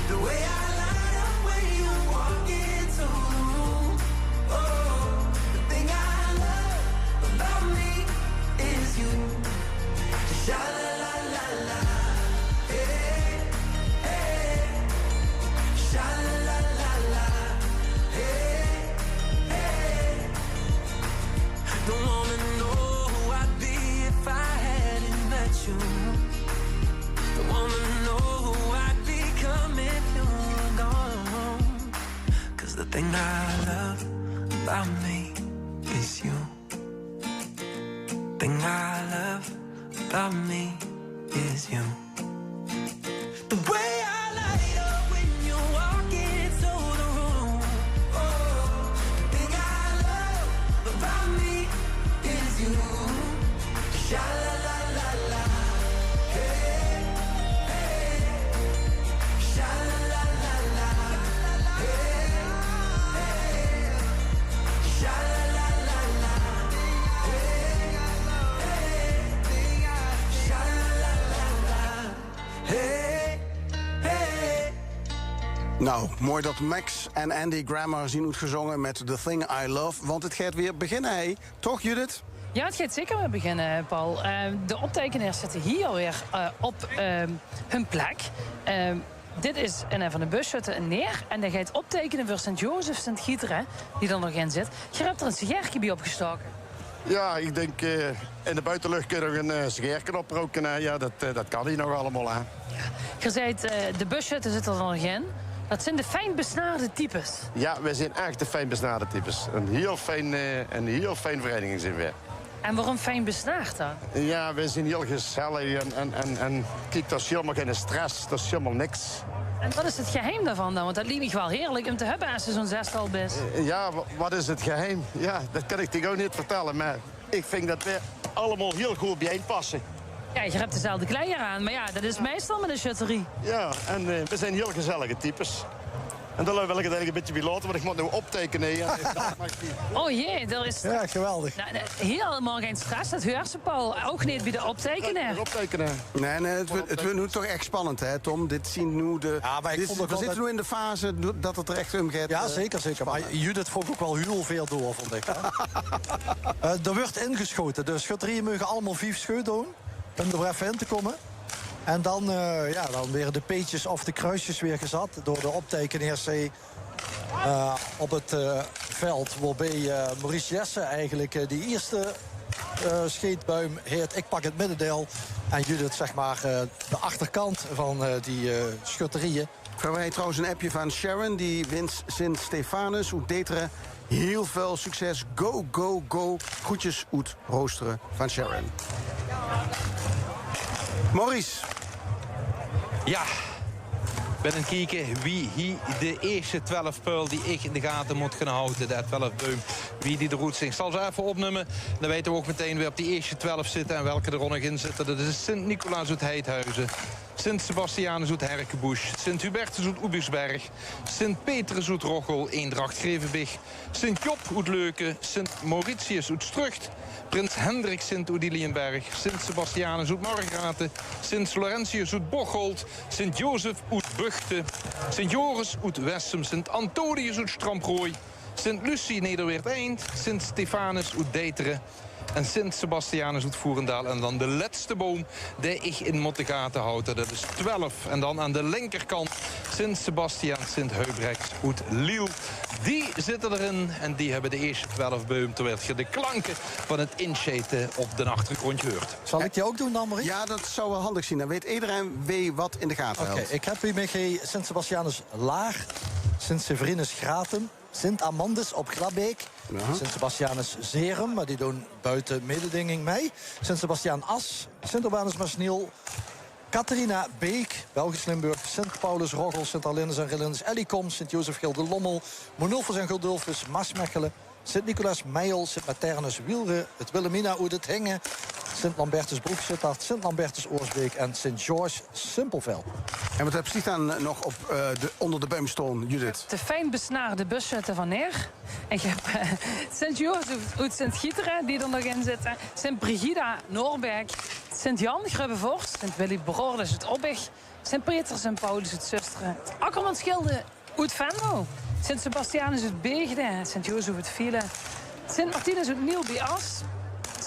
The way I light up when you walk into the room. Oh, the thing I love about me is you. Sha la la la la. Hey, hey. Sha la la la la. Hey, hey. Don't wanna know who I'd be if I hadn't met you. Don't wanna know who I'd become if you were gone. 'Cause the thing I love about me is you. Thing I love about me is you. The way I light up when you walk into the room. Oh, the thing I love about me is you. Sha la la la la. Hey, hey. Sha la la la la. Hey, hey. Sha la la la la. Hey, hey. Sha la la la la. Hey, hey. Nou, mooi dat Max en Andy Grammer zien het gezongen met The Thing I Love. Want het gaat weer beginnen, hè? Toch, Judith? Ja, het gaat zeker weer beginnen, Paul. De optekenaars zitten hier weer op hun plek. Dit is een van de busschutten neer. En dan ga je het optekenen voor Sint-Jozef, Sint-Gieteren, die er nog in zit. Je hebt er een sigaartje bij opgestoken. Ja, ik denk in de buitenlucht kun je nog een sigaartje oproken. Ja, dat kan hier nog allemaal aan. Je zei de busschutten zitten er nog in. Dat zijn de fijn besnaarde types. Ja, wij zijn echt de fijn besnaarde types. Een heel fijn vereniging zijn we. En waarom fijn besnaard dan? Ja, wij zijn heel gezellig en kijk, dat is helemaal geen stress, dat is helemaal niks. En wat is het geheim daarvan dan? Want dat liep me wel heerlijk om te hebben als je zo'n zestal bent. Ja, wat is het geheim? Ja, dat kan ik tegen jou niet vertellen, maar ik vind dat we allemaal heel goed bijeenpassen. Ja, je hebt dezelfde kleier aan, maar ja, dat is meestal met een schutterie. Ja, en we zijn heel gezellige types. En daar wil ik het eigenlijk een beetje bij laten, want ik moet nu optekenen. Ja. Oh jee, dat is... Ja, geweldig. Nou, helemaal geen stress, dat hoort ze, Paul. Ook niet bij de optekenen. Nee, het wordt nu toch echt spannend, hè, Tom? Dit zien nu de... Ja, maar ik vond ook we zitten nu in de fase dat het er echt om gaat. Ja, zeker. Maar Judith vond ook wel heel veel door, vond ik. Er wordt ingeschoten. De schutterieën mogen allemaal 5 scheut doen. Om er even in te komen. En dan, dan weer de peetjes of de kruisjes weer gezet door de optekenaars op het veld. Waarbij Maurice Jesse eigenlijk de eerste scheetbuim heet. Ik pak het middendeel en Judith zeg maar de achterkant van die schutterieën. Wij trouwens een appje van Sharon, die wint Sint-Stefanus, uit Deteren heel veel succes. Go, go, go. Groetjes uit Roosteren van Sharon. Maurice. Ja. Ik ben aan het kijken wie hier de eerste 12 puil die ik in de gaten moet gaan houden. De 12 beum. Wie die de route zingt. Ik zal ze even opnemen. Dan weten we ook meteen wie op die eerste 12 zitten en welke er nog in zitten. Dat is Sint-Nicolaas uit Heidhuizen. Sint-Sebastianus uit Herkenbusch. Sint-Hubertus uit Oebusberg. Sint-Petrus uit Rochel, Eendracht Grevenbig. Sint-Job uit Leuken. Sint-Mauritius uit Strucht. Prins Hendrik Sint-Odiliënberg. Sint-Sebastianus uit Margraten. Sint-Laurentius uit Bocholt. Sint-Jozef uit Buchten. Sint-Joris uit Wessem. Sint-Antonius uit Stramprooi. Sint-Lucie Nederweert-Eind. Sint-Stefanus uit Deteren. En Sint-Sebastianus uit Voerendaal. En dan de laatste boom die ik in de gaten houd. Dat is 12. En dan aan de linkerkant Sint-Sebastian Sint-Heubrechts uit Liel. Die zitten erin en die hebben de eerste 12 boom. Terwijl je de klanken van het inscheten op de achtergrond hoort. Zal ik die ook doen dan, Maurice? Ja, dat zou wel handig zijn. Dan weet iedereen wat in de gaten houdt. Oké, ik heb hiermee Sint-Sebastianus Laar, Sint-Severinus Gratum, Sint-Amandus op Grabbeek, Sint-Sebastianus Zerum, maar die doen buiten mededinging mee. Sint-Sebastiaan As, Sint-Urbanus Maasniel, Catharina Beek, Belgisch Limburg, Sint-Paulus Roggel, Sint-Arlindus en Relindus Ellicom, Sint-Jozef Gilde Lommel, Monulfus en Guldulfus Maasmechelen, Sint-Nicolaas Meijel, Sint-Maternus Wielre, het Wilhelmina Oede het Henge, Sint-Lambertus Broek-Sittard, Sint-Lambertus Oorsbeek en Sint-George Simpelvel. En wat heb je dan nog op, onder de boomstoel, Judith? De fijn besnaarde bushutten van Neer. En je hebt Sint-Jozef uit Sint-Gieteren, die er nog in zitten. Sint-Brigida Noorberg. Sint-Jan Grubbevorst. Sint-Willy Broordes uit Obbig. Sint-Peter Sint-Paulus uit Susteren. Akkermansgilde uit Venlo. Sint-Sebastianus uit Beegde. Sint-Jozef uit Vielen. Sint-Martinus uit Niel-Bias.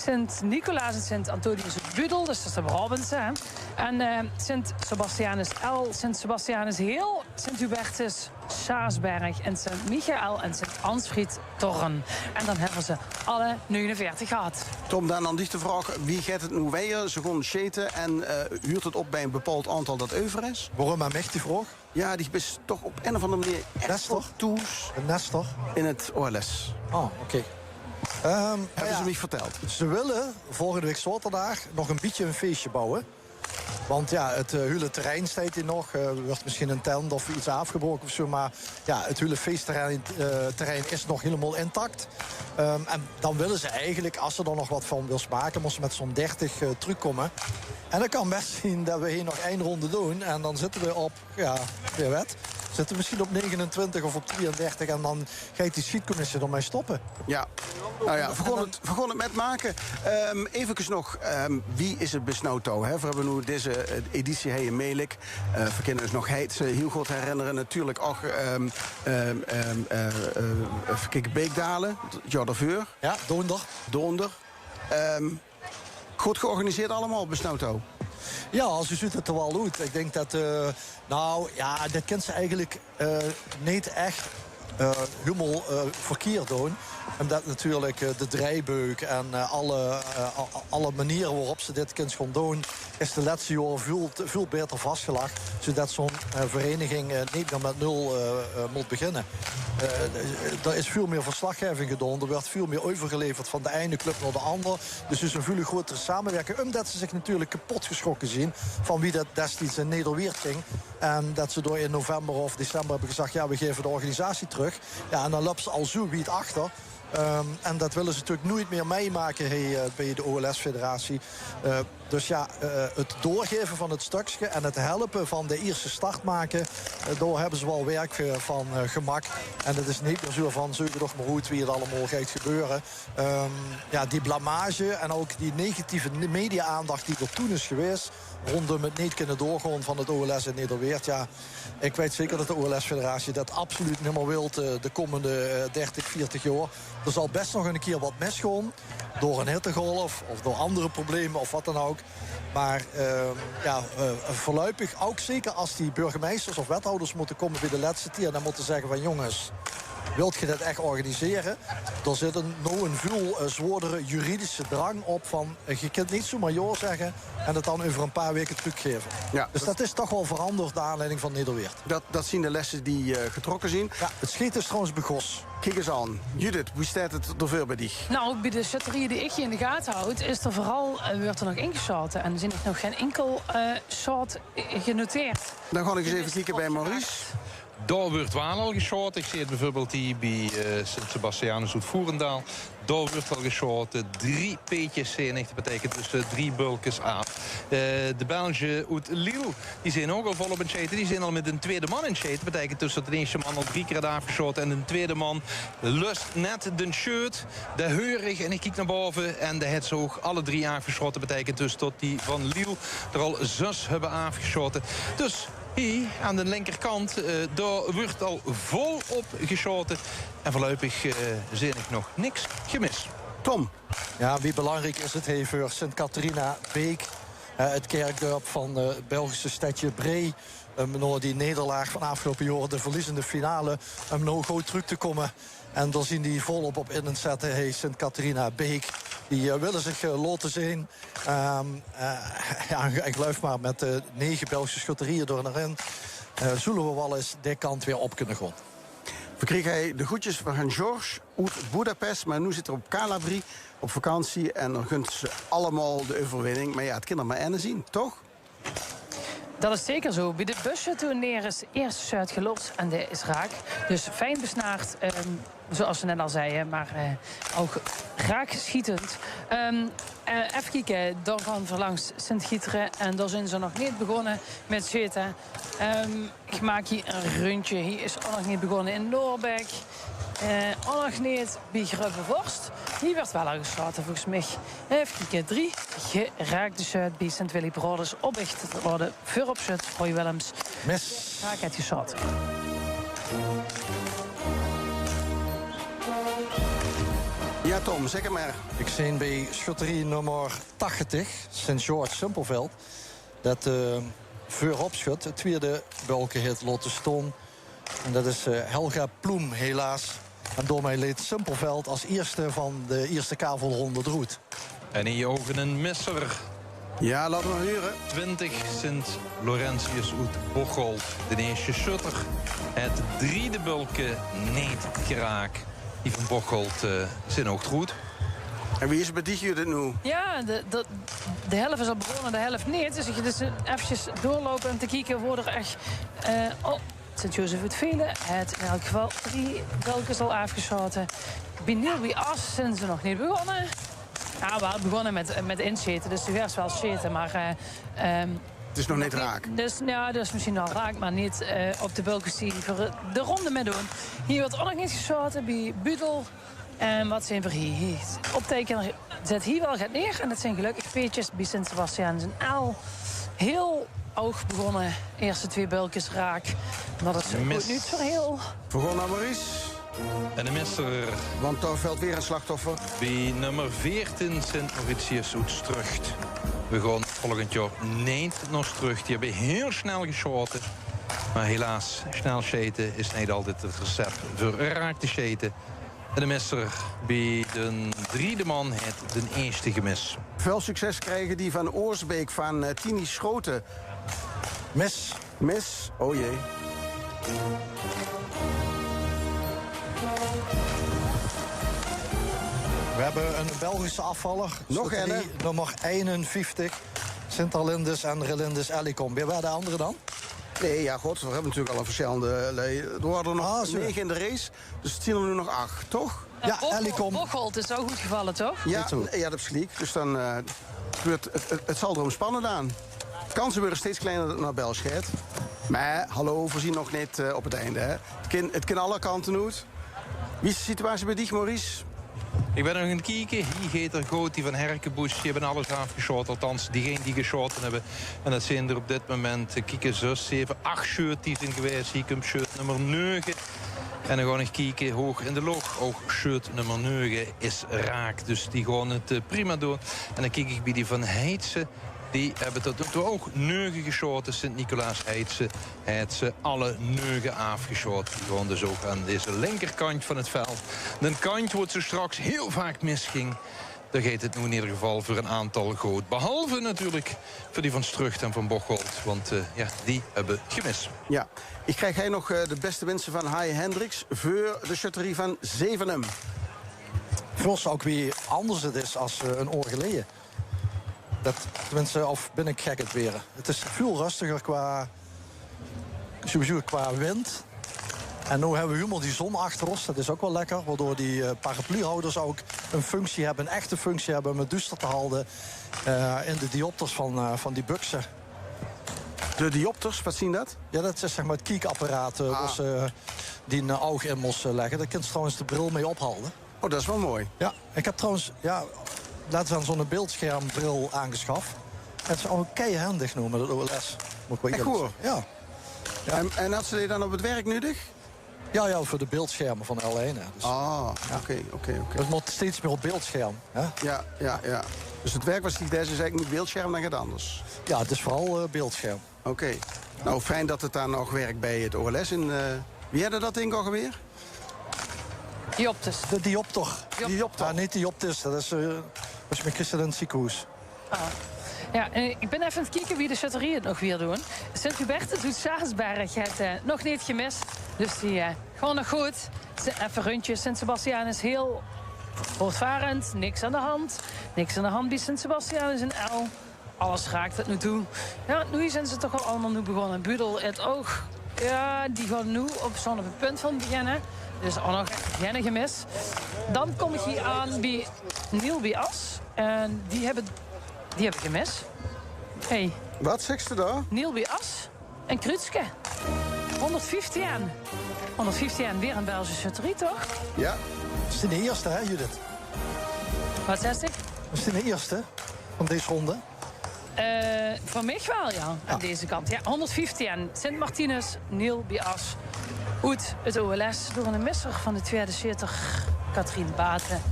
Sint-Nicolaas en Sint-Antonius uit Budel, dus dat is de Brabantse. En Sint-Sebastianus L, Sint-Sebastianus Heel, Sint-Hubertus Schaasberg en Sint-Michael en Sint-Ansfried Torren. En dan hebben ze alle 49 gehad. Tom, dan aan die te vragen, wie gaat het nu weer? Ze gaan scheten en huurt het op bij een bepaald aantal dat over is? Waarom maar echt die vraag? Ja, die is toch op een of andere manier Nestor? toes Een Nestor? in het OLS. Oh, oké. Hebben ze me verteld? Ze willen volgende week zaterdag nog een beetje een feestje bouwen. Want ja, het hele terrein staat hier nog. Wordt misschien een tent of iets afgebroken of zo. Maar ja, het hele feestterrein is nog helemaal intact. En dan willen ze eigenlijk, als ze er nog wat van wil maken, moesten met zo'n 30 terugkomen. En dan kan best zien dat we hier nog 1 ronde doen. En dan zitten we op, ja, weer wat. Zitten we misschien op 29 of op 33 en dan gaat die schietcommissie ermee stoppen. Ja, nou ja, we gaan het met maken. Even nog, wie is het besnauwd? We hebben nu deze editie in Melik. We kunnen dus nog heel goed herinneren. Natuurlijk ook Beekdalen, ja, daarvoor. Ja, Donder. Goed georganiseerd allemaal, besnauwd. Ja, als u ziet het er wel uit. Ik denk dat, nou ja, dat kan ze eigenlijk niet echt helemaal verkeerd doen. Omdat natuurlijk de draaibeuk en alle manieren waarop ze dit kind gaan doen, is de laatste jaren veel beter vastgelegd. Zodat zo'n vereniging niet meer met 0 moet beginnen. Er is veel meer verslaggeving gedaan. Er wordt veel meer overgeleverd van de ene club naar de andere. Dus er is een veel grotere samenwerking. Omdat ze zich natuurlijk kapot geschrokken zien van wie dat destijds in Nederweert ging. En dat ze door in november of december hebben gezegd, ja, we geven de organisatie terug. Ja, en dan loopt ze al zo wie het achter. En dat willen ze natuurlijk nooit meer meemaken bij de OLS-federatie. Dus ja, het doorgeven van het stukje en het helpen van de eerste start maken, daar hebben ze wel werk van gemaakt. En dat is niet meer zo van, zoek toch maar goed wie het allemaal gaat gebeuren. Ja, die blamage en ook die negatieve media-aandacht die er toen is geweest rondom het niet kunnen doorgaan van het OLS in Nederweert. Ja, ik weet zeker dat de OLS-federatie dat absoluut niet meer wil de komende 30, 40 jaar. Er zal best nog een keer wat misgaan door een hittegolf of door andere problemen of wat dan ook. Maar ja, voorlopig ook zeker als die burgemeesters of wethouders moeten komen bij de laatste keer, dan moeten zeggen van jongens, wilt je dat echt organiseren? Er zit een veel zwaardere juridische drang op van... je kunt niet zomaar ja zeggen en het dan over een paar weken teruggeven. Ja, dus dat is toch wel veranderd naar aanleiding van Nederweert. Dat zien de lessen die getrokken zijn. Ja, het schieten is trouwens begos. Kijk eens aan. Judith, hoe staat het er veel bij die? Nou, bij de shutterieën die ik hier in de gaten houd... is er vooral, wordt er nog ingeschoten. En er is nog geen enkel soort genoteerd. Dan ga ik eens even kijken bij Maurice. Daar wordt wel al geschoten. Ik zie het bijvoorbeeld hier bij Sint-Sebastianus uit Voerendaal. Daar wordt al geschoten. 3 peetjes zijn echt. Dat betekent dus 3 bulkjes af. De Belgen uit Lille, die zijn ook al volop in het schieten. Die zijn al met een tweede man in het schieten. Dat betekent dus dat de eerste man al 3 keer had afgeschoten. En de tweede man lust net de shirt. De heurig. En ik kijk naar boven. En de het ook alle 3 afgeschoten. Dat betekent dus dat die van Lille er al 6 hebben afgeschoten. Dus... hier aan de linkerkant, daar wordt al volop geschoten. En voorlopig zie ik nog niks gemist. Tom? Ja, wie belangrijk is het voor Sint-Catharina-Beek. Het kerkdorp van het Belgische stadje Bree. Na die nederlaag van afgelopen jaar, de verliezende finale. Om nou goed terug te komen. En daar zien die volop op in het zetten. Hey, Sint-Catharina-Beek. Die willen zich laten zien. Ja, ik geloof maar met 9 Belgische schutterieën door naar in. Zullen we wel eens die kant weer op kunnen gaan. We kregen de groetjes van George uit Budapest. Maar nu zit er op Calabrie op vakantie. En dan gunt ze allemaal de overwinning. Maar ja, het kan er maar één zien, toch? Dat is zeker zo. Bij de busje toen neer is eerst zuid gelost en de is raak. Dus fijn besnaard, zoals we net al zeiden, maar ook raak schietend. Even kijken, daar gaan we langs Sint-Gieteren en daar zijn ze nog niet begonnen met schieten. Ik maak hier een rondje. Hier is ook nog niet begonnen in Noorbeek. Ook nog niet bij Grubbevorst. Hier werd wel al geschoten volgens mij. Even kijken, 3 geraakte zuid bij Sint-Willy Broders. Opricht worden voor op Zut, Roy Willems. Mis. Raak het geschoten. Ja, Tom, zeg maar. Ik zie bij schutterie nummer 80, Sint-George Simpelveld. Dat voorop schut, het tweede bulkenhit Lotte Stone. En dat is Helga Ploem, helaas. En door mij leed Simpelveld als eerste van de eerste kavelronde roet. En in je ogen een misser. Ja, laten we maar huren. 20 Sint-Laurentius uit Bocholt. De eerste schutter. Het 3e bulke niet geraak. Die van Bocholt zijn ook goed. En wie is bij die dit nu? Ja, de helft is al begonnen, de helft niet. Dus je dus eventjes doorlopen en te kijken worden er echt... Sint-Jozef uit Velen. Het in elk geval 3 bulkjes al afgeschoten. Bij Nieuwby As zijn ze nog niet begonnen. Ja, we hadden begonnen met inscheten, dus er was wel scheten, maar... het is nog niet raak. Dus ja, dat is misschien wel raak, maar niet op de bulkjes die voor de ronde mee doen. Hier wordt ook nog niet geschoten bij Budel. En wat zijn we hier? Optekener zet hier wel gaat neer. En dat zijn gelukkig peetjes bij Sint-Sebastian. Zijn al heel hoog begonnen. Eerste 2 bulkjes raak. Dat is goed niet voor heel. We gaan naar Maurice. En de misser. Want daar valt weer een slachtoffer. Bij nummer 14 Sint-Mauritius uit Strucht. We gaan volgend jaar niet naar Strucht. Die hebben heel snel geschoten. Maar helaas, snel scheten is niet altijd het recept voor raak te scheten. En de misser bij de 3e man het de eerste gemis. Veel succes krijgen die van Oorsbeek van Tini Schoten. Mis. Mis, oh jee. We hebben een Belgische afvaller. Nog een, hè? Nummer 51. Sint-Arlindis en Relindis Ellicom. Wie waren de andere dan? Nee, ja, god, we hebben natuurlijk al een verschillende... Er waren er nog 9 in de race, dus het zien er nu nog 8, toch? Ja, Ellicom. Bocholt is ook goed gevallen, toch? Ja, dat is gelijk. Dus dan het zal erom spannen aan. Kansen worden steeds kleiner naar België. Maar, hallo, we zien nog niet op het einde, hè. Het kan alle kanten uit. Wie is de situatie bij dich, Maurice? Ik ben nog aan het kijken. Hier gaat er goed, die van Herkenboes. Die hebben alles afgeschoten. Althans, diegenen die geschoten hebben. En dat zijn er op dit moment, kijken 6, 7, 8 shirt die zijn geweest. Hier komt shirt nummer 9. En dan gaan we kijken, hoog in de log. Ook shirt nummer 9 is raak. Dus die gaan het prima doen. En dan kijk ik bij die van Heidse. Die hebben tot nu toe ook 9 geschoten. Sint-Nicolaas heeft ze alle 9 afgeschoten. Gewoon dus ook aan deze linkerkant van het veld. Een kant wordt ze straks heel vaak misging. Daar gaat het nu in ieder geval voor een aantal goed. Behalve natuurlijk voor die van Strucht en van Bocholt. Want die hebben gemist. Ja, ik krijg hij nog de beste wensen van Hai Hendricks voor de schutterie van Zevenum. Vos ook weer anders het is als een oor geleden. Tenminste, of ben ik gek het weer. Het is veel rustiger qua wind. En nu hebben we helemaal die zon achter ons. Dat is ook wel lekker. Waardoor die parapluhouders ook een functie hebben. Een echte functie hebben om het duister te houden. In de diopters van die buksen. De diopters, wat zien dat? Ja, dat is zeg maar het kiekapparaat. Dus, die een oog in moest leggen. Daar kun je trouwens de bril mee ophouden. Oh, dat is wel mooi. Ja, ik heb trouwens laten we zo'n beeldschermbril aangeschaft. Het is ook keihandig noemen, dat OLS. Echt goed? Ja. En had ze die dan op het werk nuttig? Ja, voor de beeldschermen van L1. Dus, oké. Het moet steeds meer op beeldscherm. Hè? Ja. Dus het werk was niet deze, is eigenlijk niet beeldscherm, dan gaat het anders. Ja, het is vooral beeldscherm. Oké. Nou, fijn dat het dan nog werkt bij het OLS. Wie hadden dat ding alweer? Diopters. De diopter. Diopter. Ah, niet diopters, dat is met Christen in het ziekenhuis. Ja, ik ben even aan het kijken wie de schutterie het nog weer doen. Sint-Hubert doet Saasberg het nog niet gemist. Dus die gewoon nog goed. Even rondje. Sint-Sebastiaan is heel voortvarend. Niks aan de hand. Niks aan de hand bij Sint-Sebastiaan is een L. Alles raakt het nu toe. Ja, nu zijn ze toch al allemaal nu begonnen. Budel, het oog. Ja, die gaan nu op zo'n punt van beginnen. Dus ook nog geen gemis. Dan kom ik hier aan bij Niel Bias. En die hebben gemis. Hey. Wat zegt ze daar? Niel Bias en Krutske. 115 aan. 115 aan, weer een Belgische schutterie, toch? Ja. Dat is de eerste, hè, Judith? Wat zegt ik? Dat is de eerste van deze ronde. Voor mij wel, ja. Aan deze kant. Ja, 115 aan. Sint-Martinus, Niel Bias. Goed, het OLS door een misser van de 72, Katrien Baten.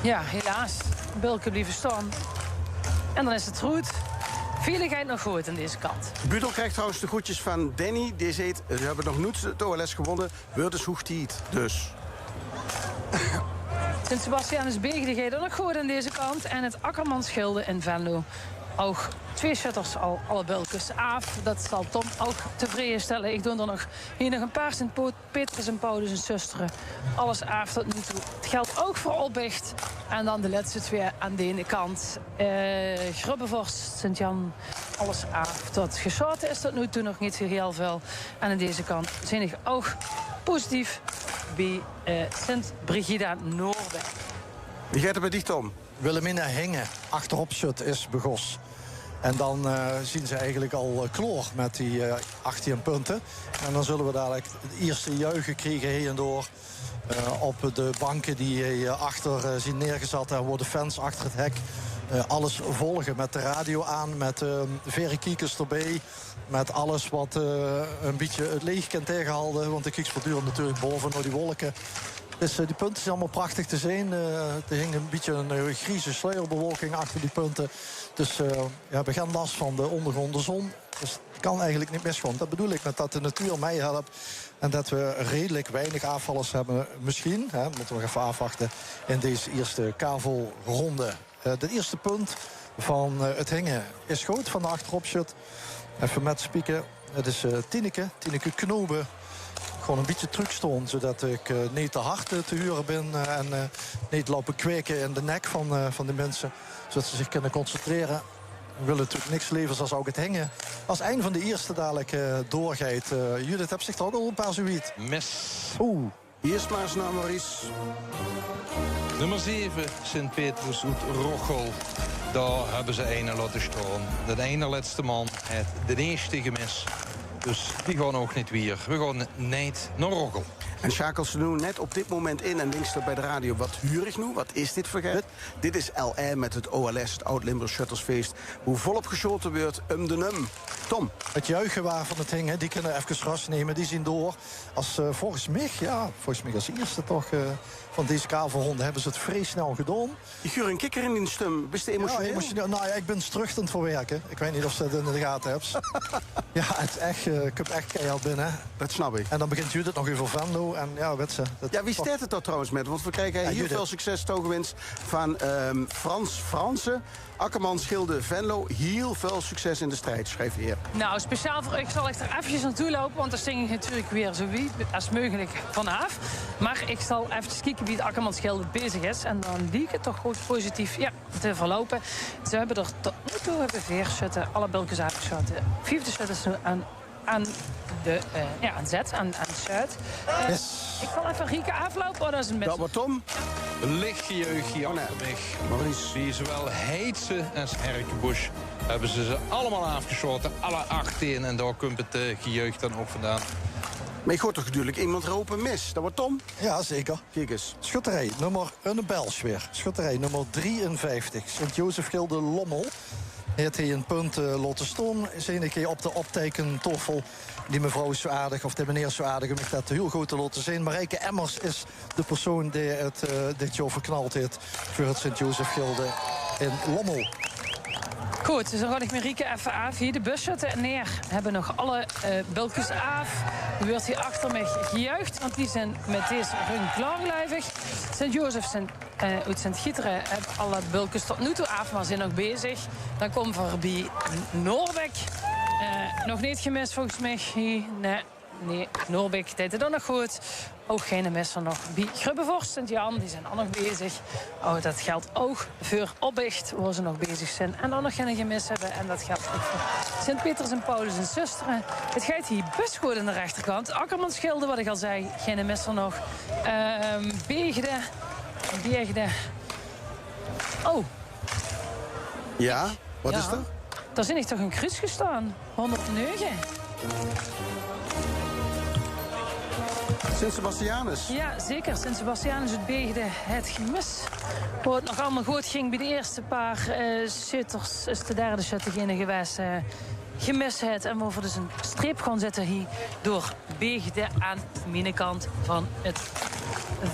Ja, helaas. Bulken blijven staan. En dan is het goed. Veiligheid nog goed aan deze kant. Budel krijgt trouwens de groetjes van Danny. Die zegt, ze hebben nog nooit het OLS gewonnen. Wordt dus hoeft hij het. Dus. Sint-Sebastianus Beegde gaat nog goed aan deze kant. En het Akkermansschilde in Venlo. Ook 2 shutters al, alle bulkens af. Dat zal Tom ook tevreden stellen. Ik doe er nog een paar Sint-Petrus en Paulus en Zusteren. Alles af tot nu toe. Het geldt ook voor Opbicht. En dan de laatste 2 aan de ene kant. Grubbevorst, Sint-Jan, alles af. Tot geschoten is tot nu toe nog niet zo heel veel. En aan deze kant zijn ik ook positief bij Sint-Brigida Noorden. Wie gaat er bij dicht om? Wilhelmina Henge, achterop shut is Begos. En dan zien ze eigenlijk al kloor met die 18 punten. En dan zullen we dadelijk het eerste juichen krijgen heen en door. Op de banken die achter zien neergezet. En worden fans achter het hek. Alles volgen met de radio aan, met verrekijkers erbij. Met alles wat een beetje het leeg kan tegenhouden. Want de kijkt voortdurend natuurlijk boven door die wolken. Dus die punten zijn allemaal prachtig te zien. Er hing een beetje een grieze sluierbewolking achter die punten. Dus we hebben geen last van de ondergronde zon. Dus het kan eigenlijk niet misgaan. Dat bedoel ik met dat de natuur mij helpt. En dat we redelijk weinig aanvallers hebben. Misschien, moeten we nog even afwachten, in deze eerste kavelronde. De eerste punt van het hingen is goed van de achterop-shut. Even met spieken. Het is Tineke Knoben. Gewoon een beetje terugstoon, zodat ik niet te hard te huren ben. En niet lopen kweken in de nek van de mensen. Zodat ze zich kunnen concentreren. We willen natuurlijk niks leveren als ook het hingen. Als een van de eerste dadelijk doorgaat. Judith hebt zich er ook al een paar zoiets. Mes. Oeh. Eerst maar eens naar Maurice. Nummer 7, Sint-Petrus uit Rochel. Daar hebben ze ene laten staan. De ene laatste man heeft de eerste gemis. Dus die gaan ook niet weer. We gaan niet naar Roggel. En schakelt ze nu net op dit moment in en links bij de radio. Wat huur ik nu? Wat is dit voor geld? Dit is LR met het OLS, het Oud-Limburg Shuttersfeest. Hoe volop geschoten wordt, de num. Tom. Het juichen waarvan het hing, die kunnen even ras nemen. Die zien door. Als volgens mij als eerste toch van deze kavelhonden hebben ze het vrij snel gedaan. Je guurt een kikker in die stem. Bist je emotioneel? Ja, emotioneel. Nou ja, ik ben struchtend voor werken. Ik weet niet of ze dat in de gaten hebben. Ja, het is echt, ik heb echt keihard binnen. Dat snap ik. En dan begint Judith nog over Venlo. En ja, weet ze. Ja, wie staat het dan trouwens met? Want we krijgen hier veel succes toegewinst van Franse. Akkerman Schilde Venlo. Heel veel succes in de strijd, schrijf je hier. Nou, speciaal voor ik zal echt er eventjes naartoe lopen, want dan zing ik natuurlijk weer zo wie als mogelijk vanaf. Maar ik zal even kijken wie het Akkerman Schilde bezig is. En dan liep het toch goed positief te verlopen. Ze hebben er tot nu toe 4 schutten, alle bulkens uitgeschoten. 5e schut is nu aan zet, aan Zuid. Ik zal even Rieke aflopen. Oh, dat is een best. Dat wordt Tom. Lichtjeugdje achter mij. Maurice. Die zowel Heetse als Herkenbusch hebben ze allemaal afgeschoten. Alle 18. En daar komt het gejeugd dan ook vandaan. Maar je hoort toch natuurlijk iemand roepen mis. Dat wordt Tom? Ja, zeker. Kijk eens. Schutterij nummer, een Bels weer. Schutterij nummer 53. Sint-Jozef Gilde Lommel. Heeft hij een punt laten staan. Is een keer op de optekentoffel. Die mevrouw is zo aardig, of de meneer is zo aardig om dat heel goed te laten zien. Marijke Emmers is de persoon die het dit jaar verknald heeft voor het Sint-Jozef Gilde in Lommel. Goed, dus dan ga ik Marieke even af. Hier de busschutten neer. Hebben nog alle bulkjes af. Er wordt hier achter mij gejuicht, want die zijn met deze run klaarlijvig. Sint-Jozef uit Sint-Gieteren hebben alle bulkjes tot nu toe af, maar zijn nog bezig. Dan komt er bij Noorbeek. Nog niet gemist volgens mij. Nee, Noorbeek deed het dan nog goed. Ook geen misser nog bij Grubbevorst, Sint-Jan, die zijn al nog bezig. Oh, dat geldt ook voor Oppicht, waar ze nog bezig zijn. En dan nog geen gemis hebben. En dat geldt ook voor Sint-Pieters en Paulus en Zusteren. Het gaat hier best goed aan de rechterkant. Akkerman Schilde, wat ik al zei, geen misser nog. Beegde. Oh. Ja, wat is er? Daar zijn ik toch een kruis gestaan. 109. Sint-Sebastianus. Ja, zeker. Sint-Sebastianus het Beegde het gemis. Hoe het nog allemaal goed ging bij de eerste paar schutters, is de derde schutter degene geweest gemist het. En we voor dus een streep gaan zetten hier door Beegde aan de binnenkant van het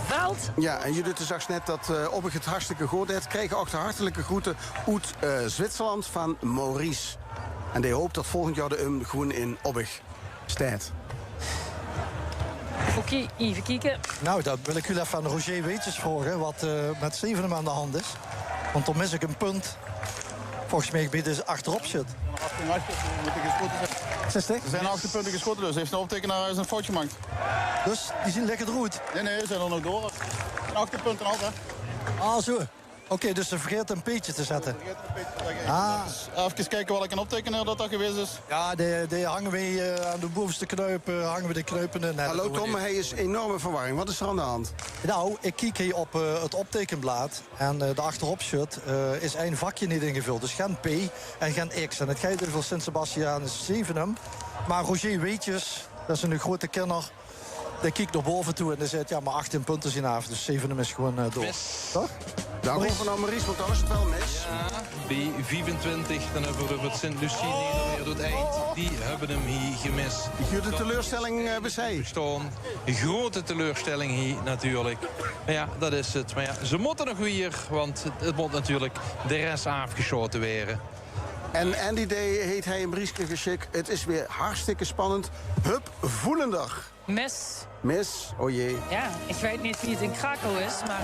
veld. Ja, en Judith zag net dat Obbig het hartstikke goed deed. Kregen ook de hartelijke groeten uit Zwitserland van Maurice. En die hoopt dat volgend jaar de gewoon in Obbig staat. Oké, even kijken. Nou, dat wil ik jullie even aan Roger Weetjes vragen, wat met Stevenum aan de hand is. Want dan mis ik een punt. Volgens mij bij de achterop zit. Er zijn 8 punten geschoten, dus heeft de optekenaar een foutje gemaakt. Dus die zien lekker eruit? Nee, ze zijn er nog door. 8 punten al, hè. Ah, zo. Oké, dus ze vergeet een peetje te zetten. Even kijken welke optekenaar dat geweest is. Ja, die hangen we aan de bovenste knuip, hangen we de knuipen in. Hallo Tom, hij is enorme verwarring. Wat is er aan de hand? Nou, ik kijk hier op het optekenblad. En de achterop-shut is 1 vakje niet ingevuld. Dus geen P en geen X. En het gaat over Sint-Sebastianus Zevenum. Maar Roger Weetjes, dat is een grote kenner. Die kijkt naar boven toe en die zegt, ja, maar 18 punten zien af. Dus Zevenum is gewoon door. Toch? Daarom van Maurice, want daar is het wel mis. Ja, bij 25, dan hebben we het Sint-Lucie nederweer door het eind. Die hebben hem hier gemist. De teleurstelling bezij. Een grote teleurstelling hier natuurlijk. Maar ja, dat is het. Maar ja, ze moeten nog weer, want het moet natuurlijk de rest afgeschoten worden. En Andy Day heet hij in Brieske geschikt. Het is weer hartstikke spannend. Hup, voelender. Mis, oh jee. Ja, ik weet niet wie het in Krakau is, maar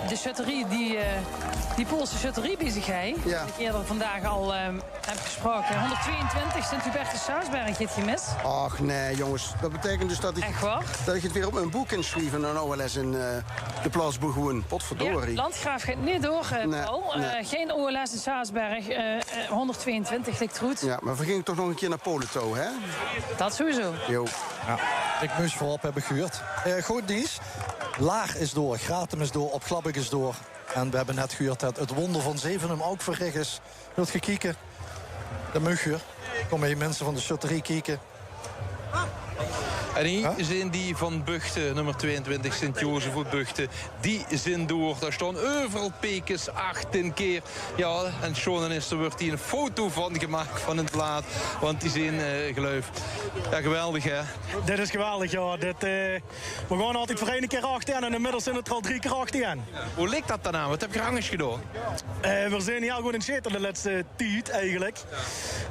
de shutterie, die Poolse shutterie bezig hij, die ik eerder vandaag al heb gesproken. 122, Sint-Hubertus Sausberg heeft gemist. Ach nee, jongens. Dat betekent dus dat ik het weer op mijn boek inschreven en OLS in de plaats Boegoen. Potverdorie. Ja, Landgraaf gaat niet door, Paul. Geen OLS in Sausberg. 122 ligt goed. Ja, maar we gingen toch nog een keer naar Polen toe, hè? Dat sowieso. Jo. Ja. Ik moest voorop hebben gehuurd. Goed nieuws. Laag is door, Gratum is door, Op Glabbek is door. En we hebben net gehuurd dat het wonder van Zevenum ook voor is. Wilt je kijken? De mugger. Kom hier mensen van de shutterie kijken. En hier zijn die van Buchten, nummer 22, Sint-Jozef Buchten. Die zijn door. Daar staan overal pekens 18 keer. Ja, en Sean is er wordt hier een foto van gemaakt van het plaat. Want die zijn geloof. Ja, geweldig hè? Dit is geweldig, ja. We gaan altijd voor 1 keer 18 en inmiddels zijn het er al 3 keer 18. Hoe ligt dat dan aan? Wat heb je anders gedaan? We zijn heel goed in zitten de laatste tijd eigenlijk.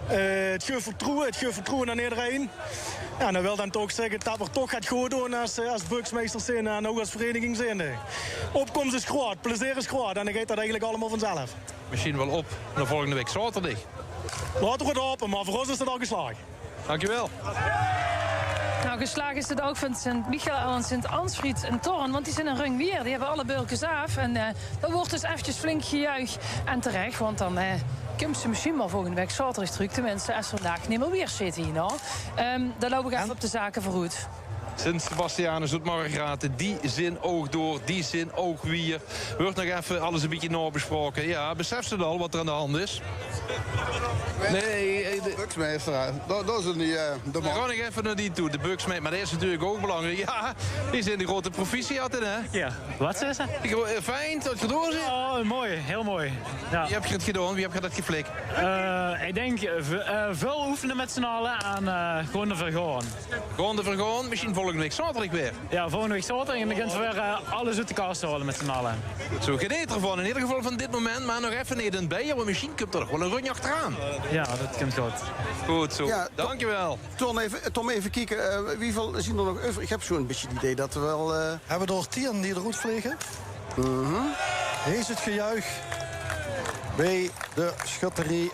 Het geeft aan iedereen. Ja, dan wil dan toch zeggen dat we toch gaat goed doen als burgemeesters zijn en ook als vereniging zijn. Opkomst is groot, plezier is groot en dan gaat dat eigenlijk allemaal vanzelf. Misschien wel op naar volgende week zaterdag. Laten we het open, maar voor ons is het al geslaagd. Dankjewel. Nou, geslaagd is het ook van Sint-Michael en Sint-Ansfried en Torn, want die zijn een rung weer. Die hebben alle beukens af en dat wordt dus eventjes flink gejuich. En terecht, want dan komt ze misschien wel volgende week zaterdag terug. Tenminste, als vandaag niet meer weer zitten hier nou. Dan loop ik even op de zaken vooruit. Sint-Sebastianus uit Margraten, die zin ook door, die zin ook weer. Wordt nog even alles een beetje nabesproken. Ja, beseft ze al wat er aan de hand is? Nee, de Buksmeester, dat is niet de man. Dan ga ik even naar die toe, de Buksmeester. Maar dat is natuurlijk ook belangrijk. Ja, die zijn de grote proficiaten, hè? Ja, wat is dat? Fijn, dat je door zit. Oh, mooi, heel mooi. Ja. Wie heb je het gedaan? Wie heb je dat geflikt? Ik denk veel oefenen met z'n allen en gewoon de vergaan. Gewoon de vergaan, misschien volgende week zaterdag weer. Ja, volgende week zaterdag en dan begint weer alles uit de kast te halen met z'n allen. Zo, geniet ervan. In ieder geval van dit moment, maar nog even niet bij. Maar misschien komt er nog wel een rondje achteraan. Ja, dat komt goed. Goed zo, Ja, dankjewel. Tom, even kijken. Wieveel zien er nog over? Ik heb zo'n beetje het idee dat we wel... Hebben we er 10 die de route vliegen? Hier is het gejuich bij de schutterie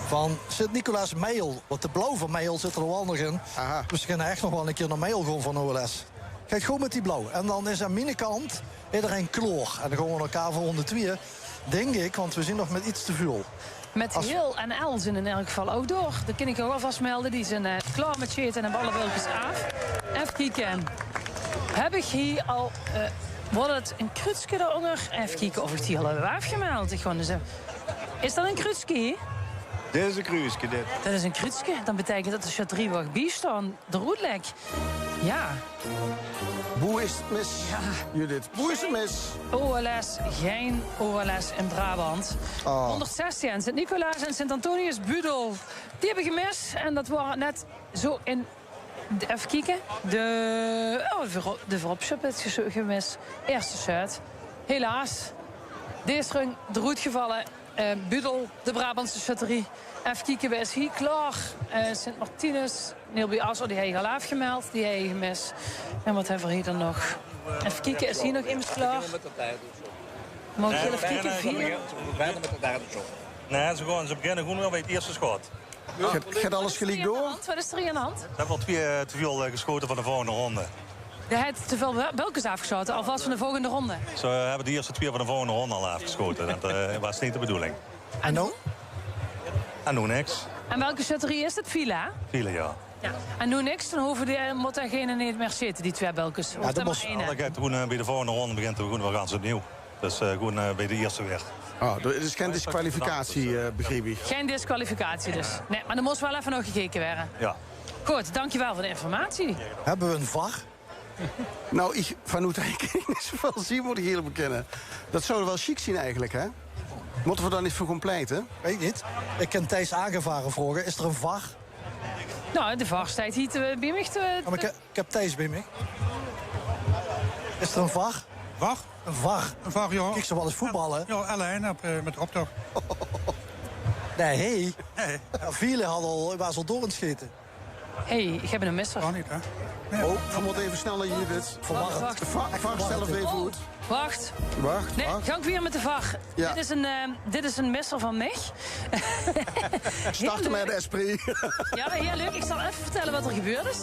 van Sint-Nicolaas Meil. Want de blauw van Meil zit er wel nog in. Aha. Dus we gaan echt nog wel een keer naar Meil gaan van OLS. Kijk goed met die blauw. En dan is aan mijn kant iedereen kloor. En dan gaan we elkaar voor 102, denk ik, want we zien nog met iets te veel. Met Heel en El zijn in elk geval ook door. Dat kan ik ook alvast melden. Die zijn klaar met shit en hebben alle welkens af. Even kijken. Heb ik hier al... wordt het een krutske eronder? Even kijken of ik die al heb afgemeld. Is dat een krutske? Dit is een kruisje, dit. Dat is een krutske. Dan betekent dat de chatterie wacht bijstaan. De roetlek. Ja. Boe is het mis, Judith. Boe is het mis. OLS, geen OLS in Brabant. 116, Sint-Nicolaas en Sint-Antonius Budel. Die hebben gemist. En dat waren net zo in... Even kijken. De vooropshop is gemist. Eerste set. Helaas. Deze rung de roet gevallen. Budel, de Brabantse chatterie. Even kijken, wij is hier klaar. Sint-Martinus, Neelby Asso, die heeft al afgemeld. Die heeft gemist. En wat hebben we hier dan nog? Even kijken, is hier nog iemand klaar? Mag ik even kijken? Verder met de derde shot. Nee, ze beginnen gewoon wel bij het eerste schot. Gaat alles gelijk door? Wat is er hier aan de hand? Ze hebben al 2 te veel geschoten van de volgende ronde. Je hebt te veel belkens afgeschoten, alvast van de volgende ronde. Ze hebben de eerste 2 van de volgende ronde al afgeschoten. Dat was niet de bedoeling. En nu? En nu niks. En welke chatterie is het? Villa? Villa, ja. En nu niks, dan moet er geen niet meer zitten, die 2 belkens. Ja, dat gaat gewoon bij de volgende ronde begint we gewoon weer ganz opnieuw. Dus gewoon bij de eerste weg. Er is geen disqualificatie, begreep ik. Geen disqualificatie dus. Nee, maar er moest wel even nog gekeken worden. Ja. Goed, dankjewel voor de informatie. Hebben we een VAR? Nou, ik van hoe ik niet zoveel zie, moet ik hier bekennen. Dat zou er wel chic zien eigenlijk, hè? Moeten we dan niet voor gaan pleiten? Weet ik niet. Ik ken Thijs Aangevaren vragen. Is er een VAR? Nou, de VAR staat hier bij mij. Ik heb Thijs bij me. Is er een VAR? VAR? Een VAR. Een VAR, ja. Kijk ze wel eens voetballen. Ja, alleen met de optocht. Nee. Vele was al door aan het scheten. Ik heb een misser. Kan niet, hè? Nee. Oh, we moeten even snel naar Judith. Wacht. VAR zelf even goed. Wacht. Nee, ga ik weer met de VAR. Ja. Dit is een misser van mij. Starten met de Esprit. Ja, heel leuk. Ik zal even vertellen wat er gebeurd is.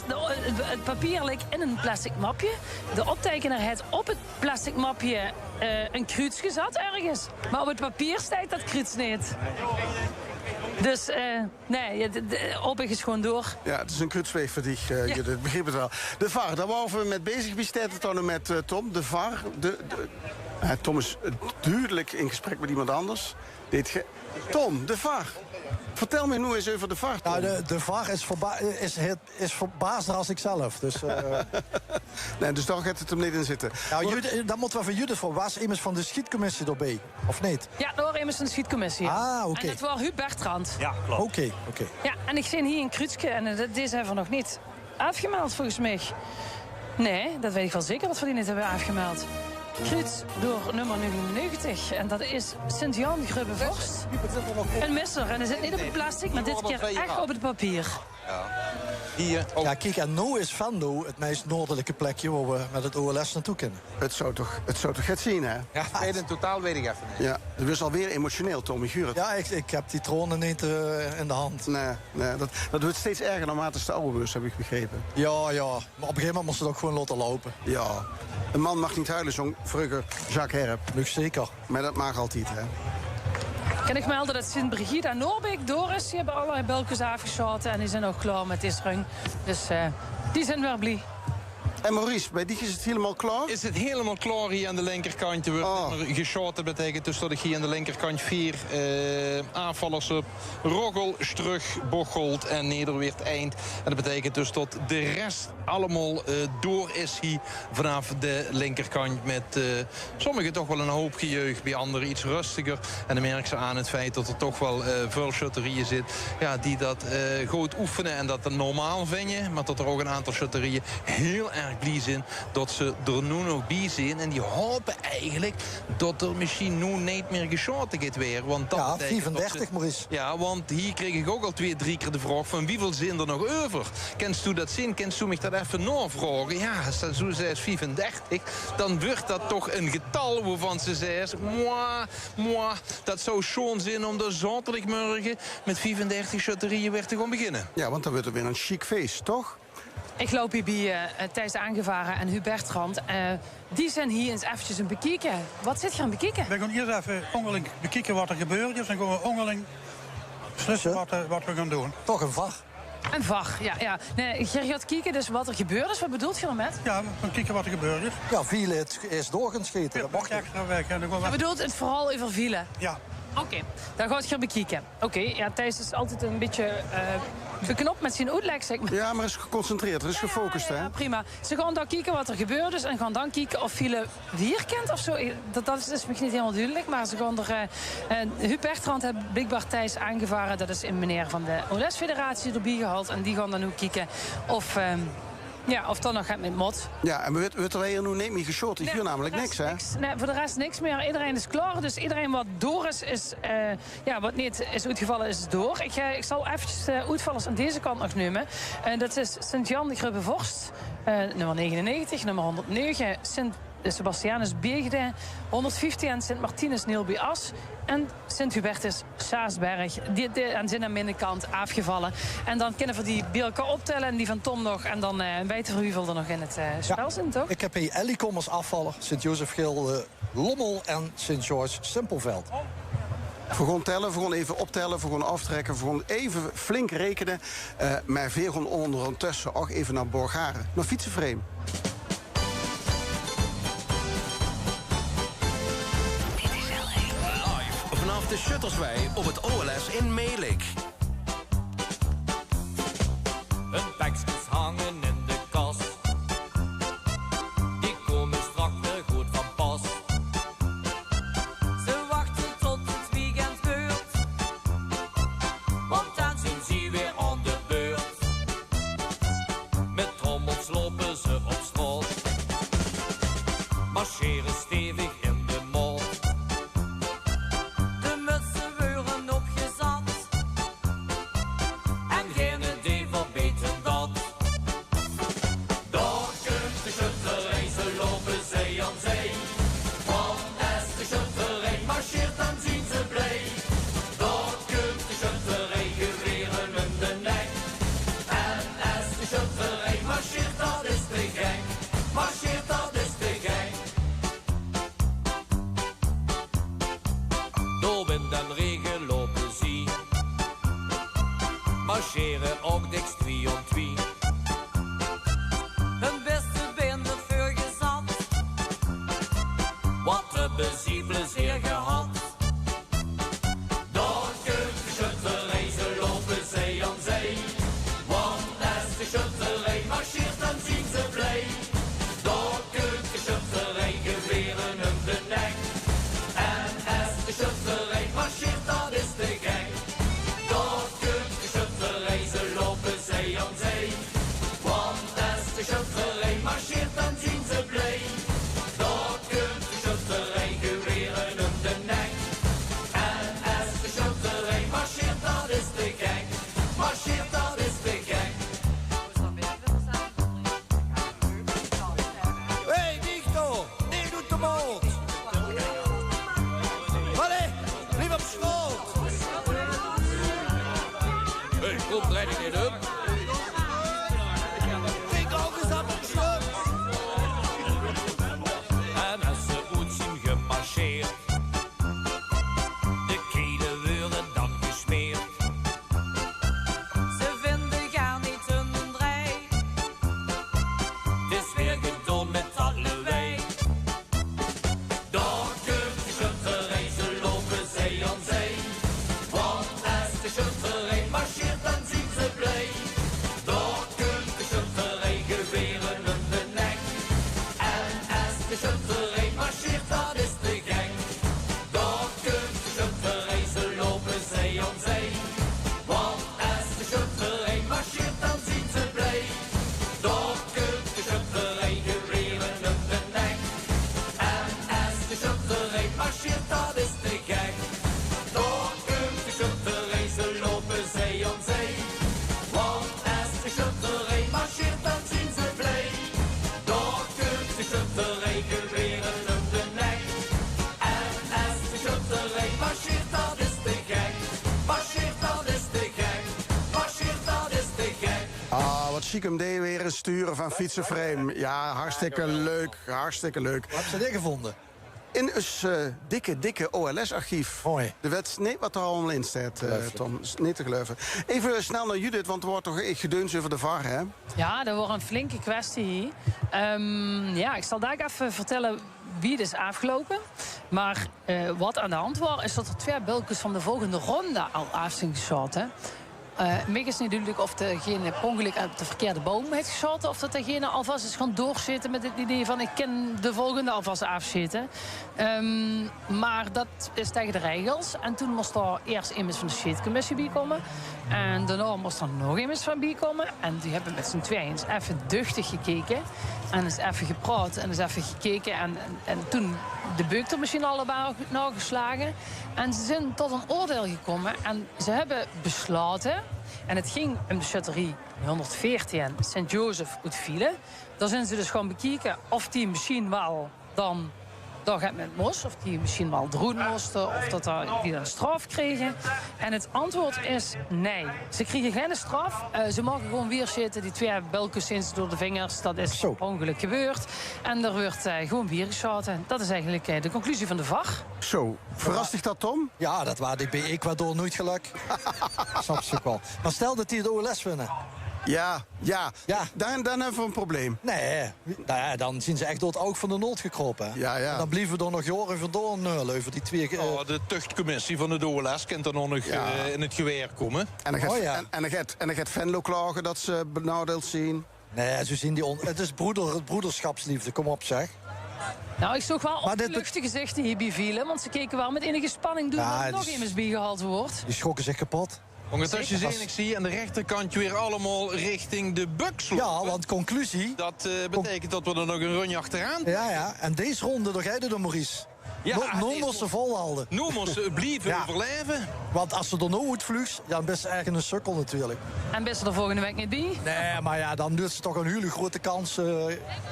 Het papier ligt in een plastic mapje. De optekenaar heeft op het plastic mapje een kruits gezet ergens. Maar op het papier staat dat kruits niet. Dus nee, op is gewoon door. Ja, het is een krutsweeg voor dich, Judith, begrijp het wel. De VAR, daar waren we mee bezig. Wie staat het dan met Tom? De VAR. Tom is duidelijk in gesprek met iemand anders. Tom, de VAR. Vertel me nu eens over de VAR, Tom. Nou, de VAR is verbaasder als ik zelf. Dus, nee, dus daar gaat het hem niet in zitten. Nou, dan moeten we van Judith voor. Was immers van de schietcommissie erbij? Of niet? Ja, door immers van de schietcommissie. Ah, oké. En dat was Huub Bertrand. Ja, klopt. Oké. Ja, en ik zie hier een Kruutske en dat is even nog niet afgemeld volgens mij. Nee, dat weet ik wel zeker dat we die niet hebben afgemeld. Kruut door nummer 99. En dat is Sint-Jan Grubbevorst. Een misser. En hij zit niet op het plastic, maar dit keer echt op het papier. Ja, kijk, en nu is Venlo het meest noordelijke plekje waar we met het OLS naartoe kunnen. Het zou toch het zien, hè? Ja, in totaal weet ik even niet. Ja, dat is alweer emotioneel, Tommy Guurt. Ja, ik heb die tronen niet in de hand. Nee, dat wordt steeds erger naarmate de oude bus, heb ik begrepen. Ja, maar op een gegeven moment moest het ook gewoon laten lopen. Ja, een man mag niet huilen, zo'n vroeger Jacques Herp. Nog zeker. Maar dat mag altijd, hè? Kan ik melden dat Sint-Brigitte en Noorbeek door is. Die hebben allerlei belkens afgeschoten en die zijn ook klaar met Israël. Dus die zijn weer blij. En Maurice, bij die is het helemaal klaar? Is het helemaal klaar hier aan de linkerkant? Er wordt geschoten. Dat betekent dus dat ik hier aan de linkerkant 4 aanvallers op. Roggel, Strug, Bocholt en Nederweert Eind. En dat betekent dus dat de rest allemaal door is hier vanaf de linkerkant. Met sommigen toch wel een hoop gejeugd, bij anderen iets rustiger. En dan merk ze aan het feit dat er toch wel veel shutterieën zit. Ja, die dat goed oefenen en dat normaal vinden. Maar dat er ook een aantal shutterieën heel erg blij zijn dat ze er nu nog bij zijn. En die hopen eigenlijk dat er misschien nu niet meer geschoten gaat weer. Want dat ja, 35, Maurice. Ja, want hier kreeg ik ook al 2-3 keer de vraag van wieveel zijn er nog over? Kennst u dat zien? Kennst u mij dat even navragen? Ja, als dat zo zei 35, dan wordt dat toch een getal waarvan ze zegt, moi, dat zou schoon zijn om de zaterdagmorgen met 35 shutterieën weer te gaan beginnen. Ja, want dan wordt er weer een chic feest, toch? Ik loop hier bij Thijs Aangevaren en Huub Bertrand. Die zijn hier eens eventjes aan het bekijken. Wat zit je aan het bekijken? We gaan eerst even ongeling bekijken wat er gebeurd is. En gaan we ongeling beslissen wat we gaan doen. Toch een VAR. Een VAR, ja. Nee, je gaat kijken dus wat er gebeurd is. Wat bedoelt je dan met? Ja, we gaan kijken wat er gebeurd is. Ja, Vielen is doorgeschieten. Dat mag extra weg. Je bedoelt het vooral over Vielen? Ja. Oké, dan gaat je bekijken. Oké, ja, Thijs is altijd een beetje beknopt met zijn uitleg, zeg maar. Ja, maar is geconcentreerd, is gefocust, hè? Ja, prima. Ze gaan dan kijken wat er gebeurd is en gaan dan kijken of Vielen hier kent of zo. Dat is misschien niet helemaal duidelijk, maar ze gaan er... Huub Bertrand heeft blijkbaar Thijs Aangevaren, dat is een meneer van de OLS-federatie, erbij gehaald. En die gaan dan ook kijken of... Ja, of dan nog gaat met mot. Ja, en we er hier nu niet meer geschoten. Hier namelijk niks, hè? Nee, voor de rest niks meer. Iedereen is klaar. Dus iedereen wat door is wat niet is uitgevallen, is door. Ik zal eventjes de uitvallers aan deze kant nog nemen. Dat is Sint-Jan de Grubbevorst, nummer 99, nummer 109, Sint-Sebastianus Beegde, 115 en Sint-Martinus Neelby As. En Sint-Hubertus Saasberg, die aan zijn binnenkant afgevallen. En dan kunnen we die bij elkaar optellen en die van Tom nog. En dan weten we hoeveel er nog in het spel zijn, toch? Ik heb hier Ellicom als afvaller, Sint-Jozef Gil, Lommel en Sint-George Simpelveld. We gaan tellen, we gaan even optellen, we gaan aftrekken, we gaan even flink rekenen. Maar we gaan ondertussen ook even naar Borgaren, naar Fietsenframe. Vanaf de Shutterswei op het OLS in Meelik. Een pakjes hangen in de kast. Die komen straks weer goed van pas. Ze wachten tot het weekend beurt. Want dan zijn ze weer aan de beurt. Met trommels lopen ze op straat. Marcheren stevig in de mond. zie ik hem weer eens sturen van Fietsenframe. Ja, hartstikke leuk, hartstikke leuk. Wat heb je dit gevonden? In een dikke OLS-archief. Mooi. Nee, wat er allemaal in staat, Tom. Is niet te geloven. Even snel naar Judith, want er wordt toch echt gedeuns over de VAR, hè? Ja, dat wordt een flinke kwestie hier. Ik zal daar even vertellen wie het is afgelopen. Maar wat aan de hand was, is dat er 2 bulkjes van de volgende ronde al af zijn geschoten. Mij is niet duidelijk of degene per ongeluk op de verkeerde boom heeft geschoten, of dat degene alvast is gaan doorzitten met het idee van ik ken de volgende alvast afzitten. Maar dat is tegen de regels. En toen moest er eerst iemand van de scheetcommissie bij komen. En daarna moest er nog iemand van bij komen. En die hebben met z'n tweeën eens even duchtig gekeken. En is even gepraat en is even gekeken. En toen de beuk er misschien allebei nageslagen. En ze zijn tot een oordeel gekomen. En ze hebben besloten. En het ging om de schutterie 114 Sint-Joseph uit File. Daar zijn ze dus gewoon bekijken of die misschien wel dan gaat met moest. Of die misschien wel droen moesten. Of dat die dan straf kregen. En het antwoord is nee. Ze kregen geen straf. Ze mogen gewoon weer zitten. Die 2 bulkjes sinds door de vingers. Dat is ongeluk gebeurd. En er wordt gewoon weer geschoten. Dat is eigenlijk de conclusie van de VAR. Zo, verrast ik dat, Tom? Ja, dat waren bij Ecuador nooit geluk. Snap je ook wel. Maar stel dat die de OLS winnen. Ja. Dan hebben we een probleem. Nee, dan zien ze echt door het oog van de nood gekropen. Ja. En dan blijven we er nog jaren voor neulen over die 2... de tuchtcommissie van de OLS kan er nog in het geweer komen. En dan gaat Venlo klagen dat ze benadeeld zien. Nee, ze zien het is broederschapsliefde, kom op zeg. Nou, ik zag wel opgeluchte gezichten hier bij vielen. Want ze keken wel met enige spanning doen dat er nog iemand bijgehaald wordt. Die schrokken zich kapot. Want als je ziet, ik zie aan de rechterkant weer allemaal richting de Bucks. Ja, want conclusie... Dat betekent dat we er nog een rondje achteraan. Ja. En deze ronde door jij door Maurice. Nu moest ze volhouden. Nu moest ze blijven overleven. Want als ze er nou uitvlucht, dan best ze eigenlijk een sukkel natuurlijk. En best ze er volgende week niet bij? Nee, maar ja, dan doet ze toch een hele grote kans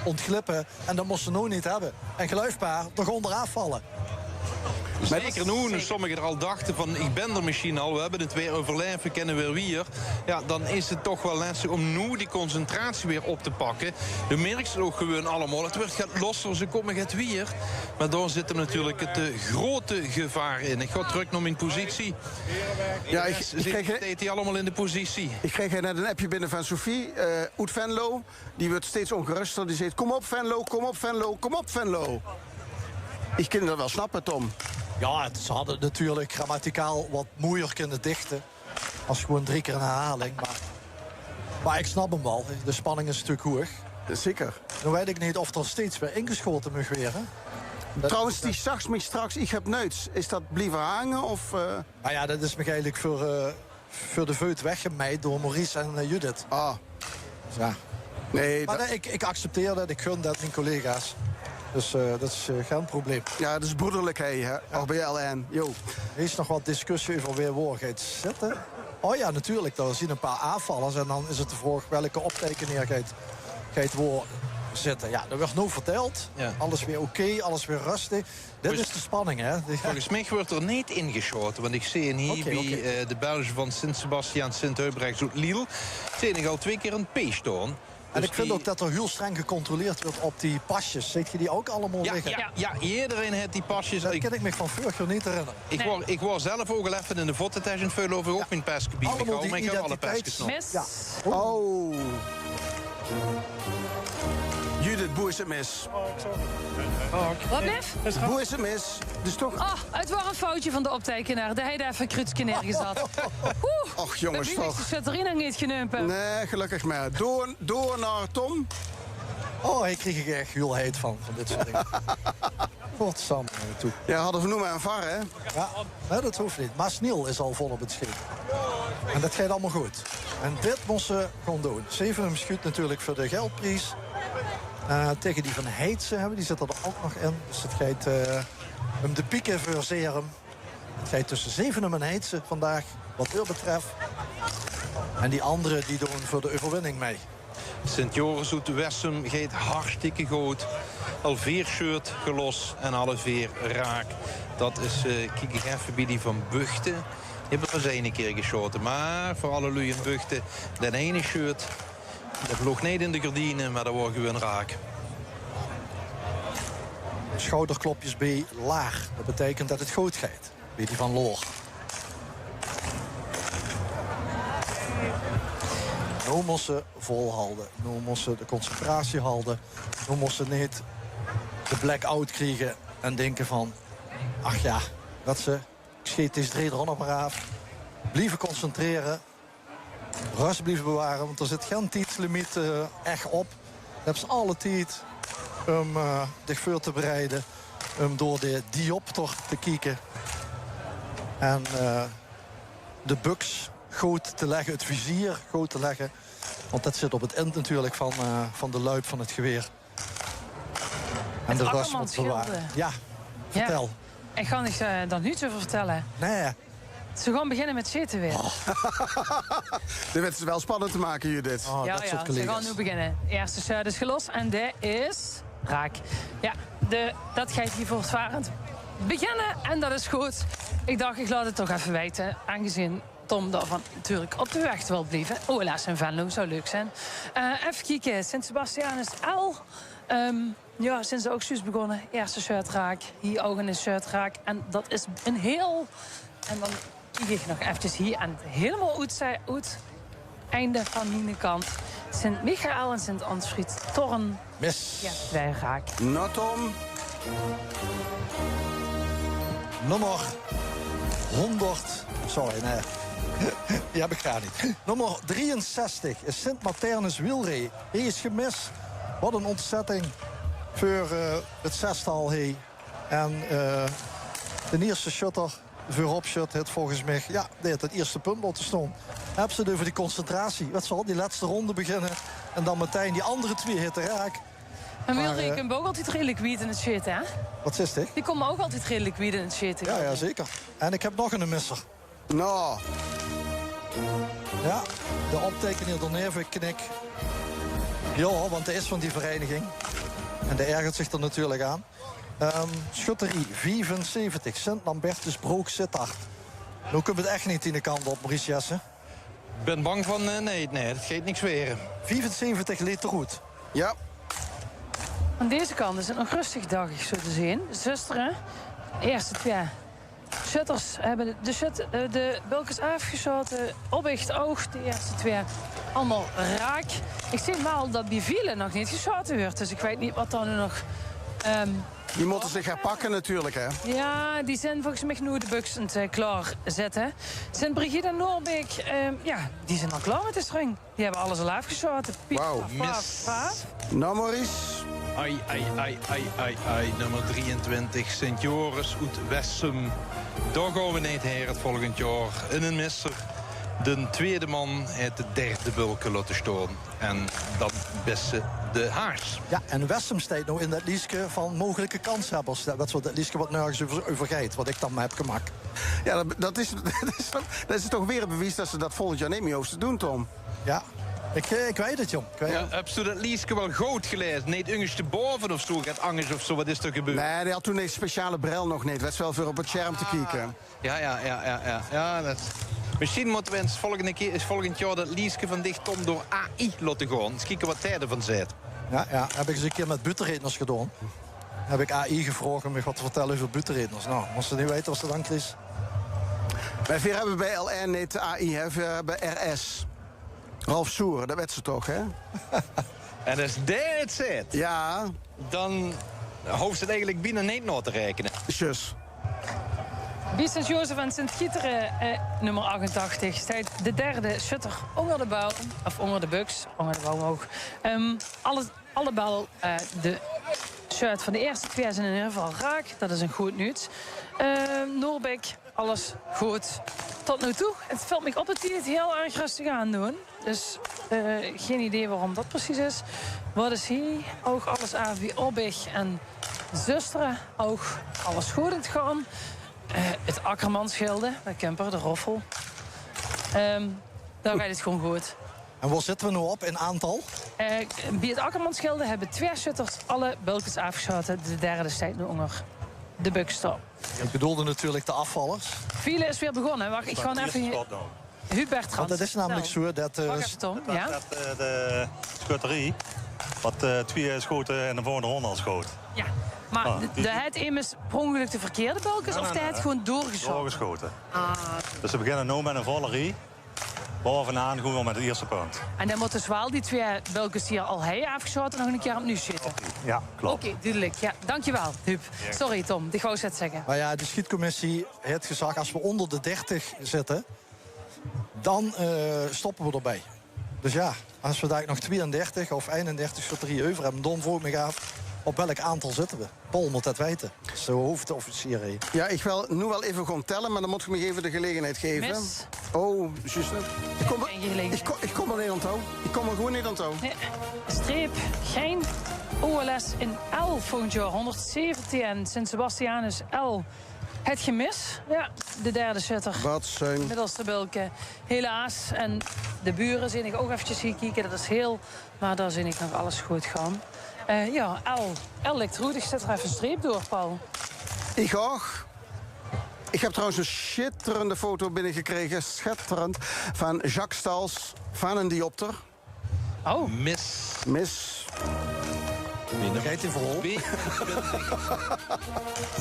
ontglippen. En dat moest ze nou niet hebben. En geluifbaar toch onderaf vallen. Zeker nu sommigen er al dachten van ik ben er misschien al, we hebben het weer overleven, kennen weer weer. Ja, dan is het toch wel lastig om nu die concentratie weer op te pakken. Je merkt het ook gewoon allemaal. Het gaat losser, ze komen het weer. Maar daar zit er natuurlijk het grote gevaar in. Ik ga terug naar mijn positie. Ja, deed hij allemaal in de positie. Ik kreeg net een appje binnen van Sophie, uit Venlo. Die wordt steeds ongeruster. Die zegt, kom op Venlo, kom op Venlo, kom op Venlo. Ik kan dat wel snappen, Tom. Ja, ze hadden natuurlijk grammaticaal wat moeier kunnen dichten. Als gewoon 3 keer een herhaling. Maar ik snap hem wel. De spanning is natuurlijk hoog. Zeker. Dan weet ik niet of er steeds weer ingeschoten mag weer. Trouwens, die zag me straks, ik heb nuits. Is dat blijven hangen? Of, Nou ja, dat is me eigenlijk voor de veut weggemaaid door Maurice en Judith. Ah. Ja. Nee, maar ik accepteer dat, ik gun dat mijn collega's. Dus dat is geen probleem. Ja, dat is broederlijkheid, hè? RBLN, jo. Er is nog wat discussie over weerwoordheid zitten. Oh ja, natuurlijk. Daar zien een paar aanvallers. En dan is het de vraag welke optekeneer gaat zitten. Ja, er werd nu verteld. Ja. Alles weer oké, alles weer rustig. Dit is de spanning, hè? Volgens mij wordt er niet ingeschoten. Want ik zie hier bij de Belgen van Sint-Sebastiaan, Sint-Heubrechts, Lille. Zie ik al 2 keer een P staan. En ik vind ook dat er heel streng gecontroleerd wordt op die pasjes. Ziet je die ook allemaal liggen? Ja, iedereen heeft die pasjes. Dat kan ik me van vorig jaar niet herinneren. Ik was zelf ook al even in de voettentage in veel over ook mijn persgebied. Allemaal die maar ik heb alle persjes nog. Ja. Oh. Judith, boer is het mis. Wat lief? Boer is het mis. Dus toch... Oh, het was een foutje van de optekenaar. De heide even krutsje neergezet. Och, jongens, toch. De schutterina niet genumpen. Nee, gelukkig maar. Door naar Tom. Oh, ik kreeg er echt heel heet van dit soort dingen. Godsamme toe. Ja, hadden we noemen een VAR, hè? Ja, nee, dat hoeft niet. Maar Sniel is al vol op het schip. En dat gaat allemaal goed. En dit moesten ze gewoon doen. Zevenum schuurt natuurlijk voor de geldprijs. Tegen die van Heidse hebben, die zit er ook nog in. Dus het gaat om de pieken voor Zerum. Het gaat tussen Zevenum en Heidse vandaag, wat deur betreft. En die anderen die doen voor de overwinning mee. Sint-Joris uit Wessem gaat hartstikke goed. Al 4 shirt gelos en alle 4 raak. Dat is, kijk ik even bij die van Buchten. Die hebben we eens 1 keer geschoten. Maar voor alle lui in Buchten, de ene shirt Dat vloog niet in de gordijnen, maar dat wordt gewoon raak. Schouderklopjes bij laag. Dat betekent dat het goed gaat. Bij die van Loor. Nu moest ze volhouden. Nu moest ze de concentratie houden. Nu moest ze niet de blackout krijgen en denken van... ach ja, dat ze... ik schiet deze 3 er nog maar af. Blijven concentreren. Rust blijven bewaren, want er zit geen tijdslimiet echt op. Dan hebben ze alle tijd om zich voor te bereiden. Om door de diopter te kijken. En de buks goed te leggen, het vizier goed te leggen. Want dat zit op het eind natuurlijk van de luip van het geweer. En de rust moet bewaren. Ja, vertel. Ja. Ik ga niet dan niets over vertellen. Nee. Ze gaan beginnen met zitten weer. Dit werd wel spannend te maken, Judith. Ja, ze gaan nu beginnen. De eerste zuid is gelost en de is raak. Ja, dat gaat hier voortvarend beginnen en dat is goed. Ik dacht, ik laat het toch even weten, aangezien Tom daarvan natuurlijk op de weg wil blijven. OLS en Venlo zou leuk zijn. Even kijken, Sint-Sebastianus L. Ja, sinds de augustus begonnen. Eerste shirt raak, hier ook een shirt raak. En dat is een heel... En dan kijk ik nog eventjes hier aan het helemaal uit einde van mijn kant. Sint-Michael en Sint-Ansfried Torren. Mis. Ja, wij raak. Nou, Tom. Nummer 100. Sorry, nee. Die heb ik graag niet. Nummer 63 is Sint-Maternus Wilree. Hij is gemist. Wat een ontzetting voor het zestal. Hey. En de eerste shutter voorop shut het volgens mij. Ja, die had het eerste punt moeten staan. Heb ze het over die concentratie. Wat zal die laatste ronde beginnen. En dan meteen die andere 2 hitten raak. En Wilree komt ook altijd redelijk wiet in het shit, hè? Wat is dit? Die komen ook altijd redelijk wiet in het shit. Ja, zeker. En ik heb nog een misser. Nou. Ja, de optekening door Nevenknik. Ja, want hij is van die vereniging. En die ergert zich er natuurlijk aan. Schutterie 75, Sint-Lambertus Broek Sittard. Nu komt het echt niet in de kant op, Maurice Jessen. Ik ben bang van nee, dat gaat niks weren. 75 liter goed. Ja. Aan deze kant is het nog rustig dagig zo te zien. Zusteren, de eerste 2 shutters hebben de bulkers afgeschoten. Opzicht oog, de eerste 2 allemaal raak. Ik zie maar dat bij vielen nog niet geschoten wordt. Dus ik weet niet wat dan nu nog... Die moeten zich herpakken natuurlijk, hè? Ja, die zijn volgens mij nu de buks aan het klaarzetten. Sint-Brigida en Noorbeek, die zijn al klaar met de string. Die hebben alles al afgeschoten. Wauw, mis. Nou, Maurice. Ai. Nummer 23, Sint-Joris uit Wessem. Daar gaan we niet heen het volgend jaar. In een misser. De tweede man heeft de derde bulken laten staan. En dat beste de haars. Ja, en Wessem staat nou in dat liedje van mogelijke kanshebbers. Dat soort liedje wat nergens over gaat, wat ik dan maar heb gemaakt. Ja, dat is toch weer een bewijs dat ze dat volgend jaar niet meer hoeven te doen, Tom. Ja, ik weet het, jong. Heb je dat liedje wel goed gelezen? Niet ergens te boven of zo, gaat angst of zo, wat is er gebeurd? Nee, die had toen een speciale bril nog niet. Het was wel voor op het scherm te kijken. Ja, dat... Misschien moeten we volgend jaar dat liedje van dicht Tom door AI laten gaan. Eens kijken wat hij ervan zegt. Ja, heb ik eens een keer met butenredners gedaan. Heb ik AI gevraagd om me wat te vertellen over butenredners. Nou, moest ze niet weten wat ze dan Chris. Wij hebben bij LN niet AI, hè? We hebben RS. Ralf Soer, dat werd ze toch, hè? En als dat het zit, ja, dan hoeft het eigenlijk binnen niet nog te rekenen. Tjus. Bij Sint-Jozef en Sint-Gieteren, nummer 88, staat de derde shutter onder de bouw. Of onder de buks, onder de bouw ook. Allebei de shirt van de eerste 2 zijn in ieder geval raak. Dat is een goed nieuws. Noorbeek, alles goed. Tot nu toe. Het valt me op dat die het heel erg rustig aan doen. Dus geen idee waarom dat precies is. Wat is hier? Ook alles aan wie Obig en Zusteren. Ook alles goed in het gaan. Het Akkermansschilde, de camper, de roffel. Daar gaat het gewoon goed. En waar zitten we nu op in aantal? Bij het Akkermansschilde hebben 2 shutters alle bulkens afgeschoten. De derde staat nu onder de bukstop. Ik bedoelde natuurlijk de afvallers. File is weer begonnen. Wacht, ik ga even... Hubert Trans. Want het is namelijk zo dat... Wacht even, Tom. Ja? De schutterie, wat 2 schoten en de volgende ronde al schoot. Ja. Maar het immers per ongeluk de verkeerde bulkers of hij het gewoon doorgeschoten? Doorgeschoten. Ah. Dus we beginnen nu met een volle rie. Bovenaan gaan we met het eerste punt. En dan moeten dus wel die 2 bulkers die al hij afgeschoten nog een keer opnieuw zitten. Ja, klopt. Oké, duidelijk. Ja, dankjewel, Huub. Sorry, Tom. Die wou het zeggen. Maar ja, de schietcommissie heeft gezegd... als we onder de 30 zitten, dan stoppen we erbij. Dus ja, als we daar nog 32 of 31 schutterieën over hebben... dan vroeg ik me af, op welk aantal zitten we? Paul moet dat weten. Dat is de hoofdofficier. Hè. Ja, ik wil nu wel even gewoon tellen, maar dan moet je me even de gelegenheid geven. Mis. Oh, juist. Ik kom er niet aan touw. Ik kom er gewoon niet aan touw. Nee. Streep, geen OLS in L volgend jaar. 117 en Sint-Sebastianus L. Het gemis, ja, de derde shutter. Wat zijn. Middelste bulken, helaas. En de buren zie ik ook eventjes hier kijken, dat is heel... Maar daar zie ik nog alles goed gaan. Ja, L ligt roedig, zet er even een streep door, Paul. Ik ook. Ik heb trouwens een schitterende foto binnengekregen, schitterend, van Jacques Stals van een diopter. Oh. Mis. Vergeet die vooral.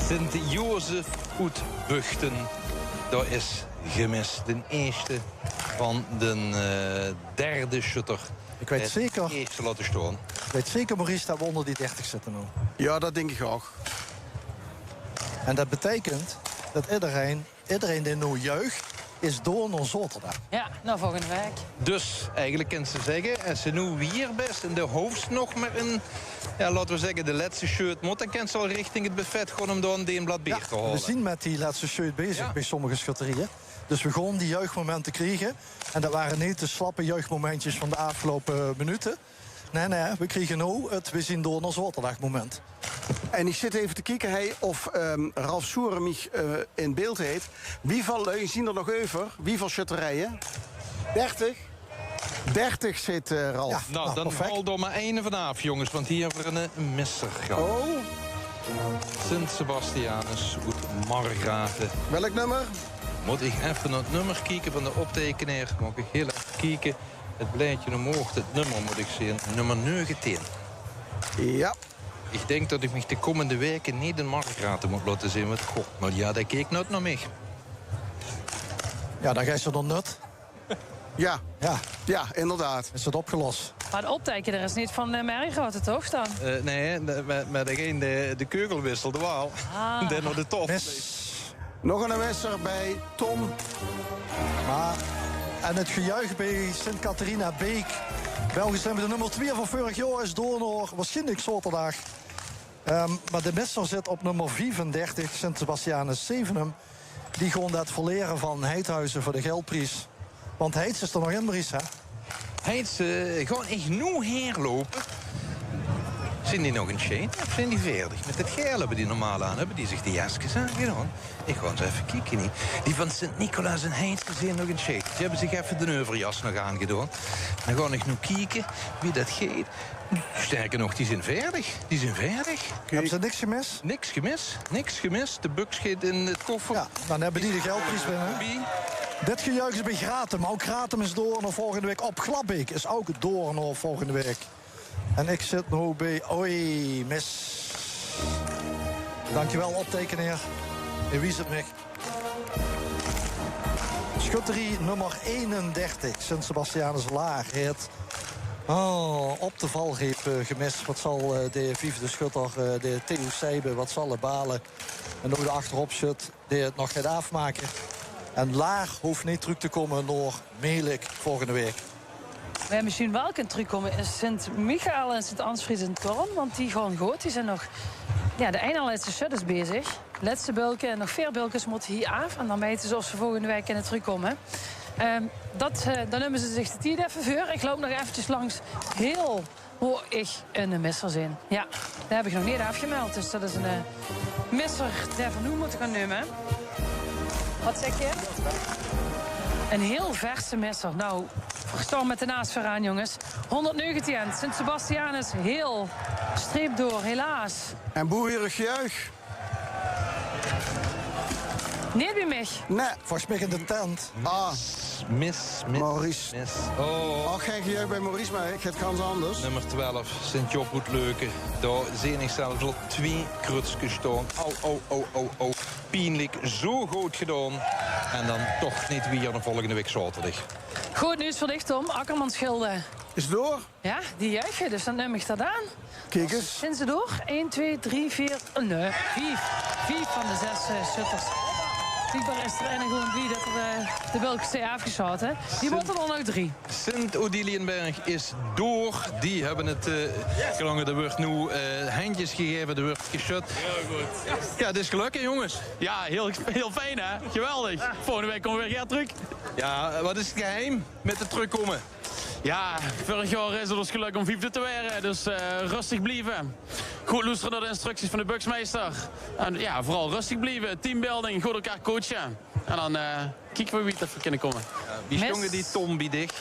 Sint-Jozef Oetbuchten. Dat is gemist. De eerste van de derde shutter. Ik weet zeker. Eerste laten staan. Ik weet zeker, Maurice, dat we onder die 30 zitten nu. Ja, dat denk ik ook. En dat betekent dat iedereen die nu juicht, is door naar Zaterdag. Ja, nou volgende week. Dus eigenlijk kan ze zeggen, als ze nu weer best in de hoofd nog maar een, ja, laten we zeggen, de laatste shirt moet, dan kan ze al richting het buffet gewoon om door een blad bier te halen. We zijn met die laatste shirt bezig bij sommige schutterieën. Dus we gaan die juichmomenten krijgen. En dat waren niet de slappe juichmomentjes van de afgelopen minuten. Nee, we kregen nu het we zien door naar Zaterdag moment. En ik zit even te kijken of Ralf Soeren mich in beeld heeft. Wieveel, je zien er nog over, wieveel schutterijen? 30? 30 zit Ralf. Ja, nou, dan haal door maar één vanaf, jongens. Want hier hebben we een misser gehad. Oh. Sint-Sebastianus uit Margraten. Welk nummer? Moet ik even naar het nummer kijken van de optekenaar. Moet ik heel even kijken. Het blaadje omhoog, het nummer moet ik zien. Nummer 19. Ja. Ik denk dat ik me de komende weken niet in Margraten moet laten zien. Want god, maar ja, dat keek nooit naar mij. Ja, dan ga je ze dan nut. Ja, inderdaad. Is het opgelost? Maar de optekenaar is niet van Merrigrote, toch dan? Nee, met degene de keugel wisselt, wel. Ah. Dan nog de top. Nog een messer bij Tom. Maar, en het gejuich bij Sint-Catharina Beek. Belgisch zijn we de nummer 2 van vorig jaar is door naar waarschijnlijk Zaterdag. Maar de messer zit op nummer 35, Sint-Sebastianus Zevenum. Die gewoon dat verleren van Heidhuizen voor de geldprijs. Want Heids is er nog in, Maurice, hè? Heids, gewoon echt nu herlopen. Zijn die nog in chain? Of zijn die veerdig? Met het geel hebben die normaal aan. Hebben die zich die jasjes aangedaan? Ik ga eens even kijken niet. Die van Sint-Nicolaas en Heids zijn nog in chain. Die hebben zich even de overjas nog aangedaan. Dan ga ik nu kijken wie dat geeft. Sterker nog, die zijn veerdig. Hebben ze niks gemist? Niks gemist. De buks gaat in het koffer. Ja, dan hebben die de geldprijs binnen. Dit gejuich is bij Gratum. Ook Gratum is door naar volgende week. Op Glabbeek is ook door naar volgende week. En ik zit nu bij... Oei, mis. Dankjewel, optekenaar. En wie is het, Mick? Schutterie nummer 31. Sint-Sebastianus Laag heet... op de valreep gemist. Wat zal de vijfde schutter, de Theo Seibe, wat zal er balen? En ook de achterop shut die het nog gaat afmaken. En Laag hoeft niet terug te komen naar Melik volgende week. We hebben misschien wel kunnen terugkomen in Sint-Michael en Sint-Ansfries en Torn. Want die gaan goed. Die zijn nog de ene laatste shutters bezig. Laatste bulken en nog 4 bulkens moeten hier af. En dan weten ze of ze volgende week kunnen terugkomen. Dan nemen ze zich de tijd even voor. Ik loop nog eventjes langs heel hoog een misser zijn. Ja, daar heb ik nog niet afgemeld. Dus dat is een misser die we nu moeten gaan nemen. Wat zeg je? Een heel verse misser. Nou, verstaan met de naast vooraan, jongens. 119, Sint-Sebastianus, heel. Streep door, helaas. En boerig juich. Niet bij mij. Nee. Volgens mij in de tent. Maurice. Oh. Geen gejuich bij Maurice, maar ik het ganz anders. Nummer 12, Sint-Job Leuke. Daar zie ik zelfs al 2 krutskes staan. Au. Pijnlijk, zo goed gedaan. En dan toch niet weer de volgende week zaterdag. Goed nieuws voor dich, Tom. Akkermansschilde. Is het door? Ja, die juichen, dus dan neem ik dat aan. Kijk eens. Zijn ze door? 1, 2, 3, 4... Nee, 5. 5 van de 6 shutters. Blijkbaar is er gewoon 3 dat er de Belgische afgeschoten. Die wordt er dan ook 3. Sint-Odiliënberg is door. Die hebben het gelangen. Er wordt nu handjes gegeven, er wordt geschud. Heel goed. Ja, het is gelukkig, jongens. Ja, heel fijn hè. Geweldig. Volgende week komen we weer terug. Ja, wat is het geheim met het terugkomen? Ja, vorig jaar is het ons geluk om 5e te worden. Dus rustig blijven. Goed luisteren naar de instructies van de buksmeester. En ja, vooral rustig blijven. Teambuilding, goed elkaar coachen. En dan kijken we wie er kunnen komen. Wie jongen die Tom biedig?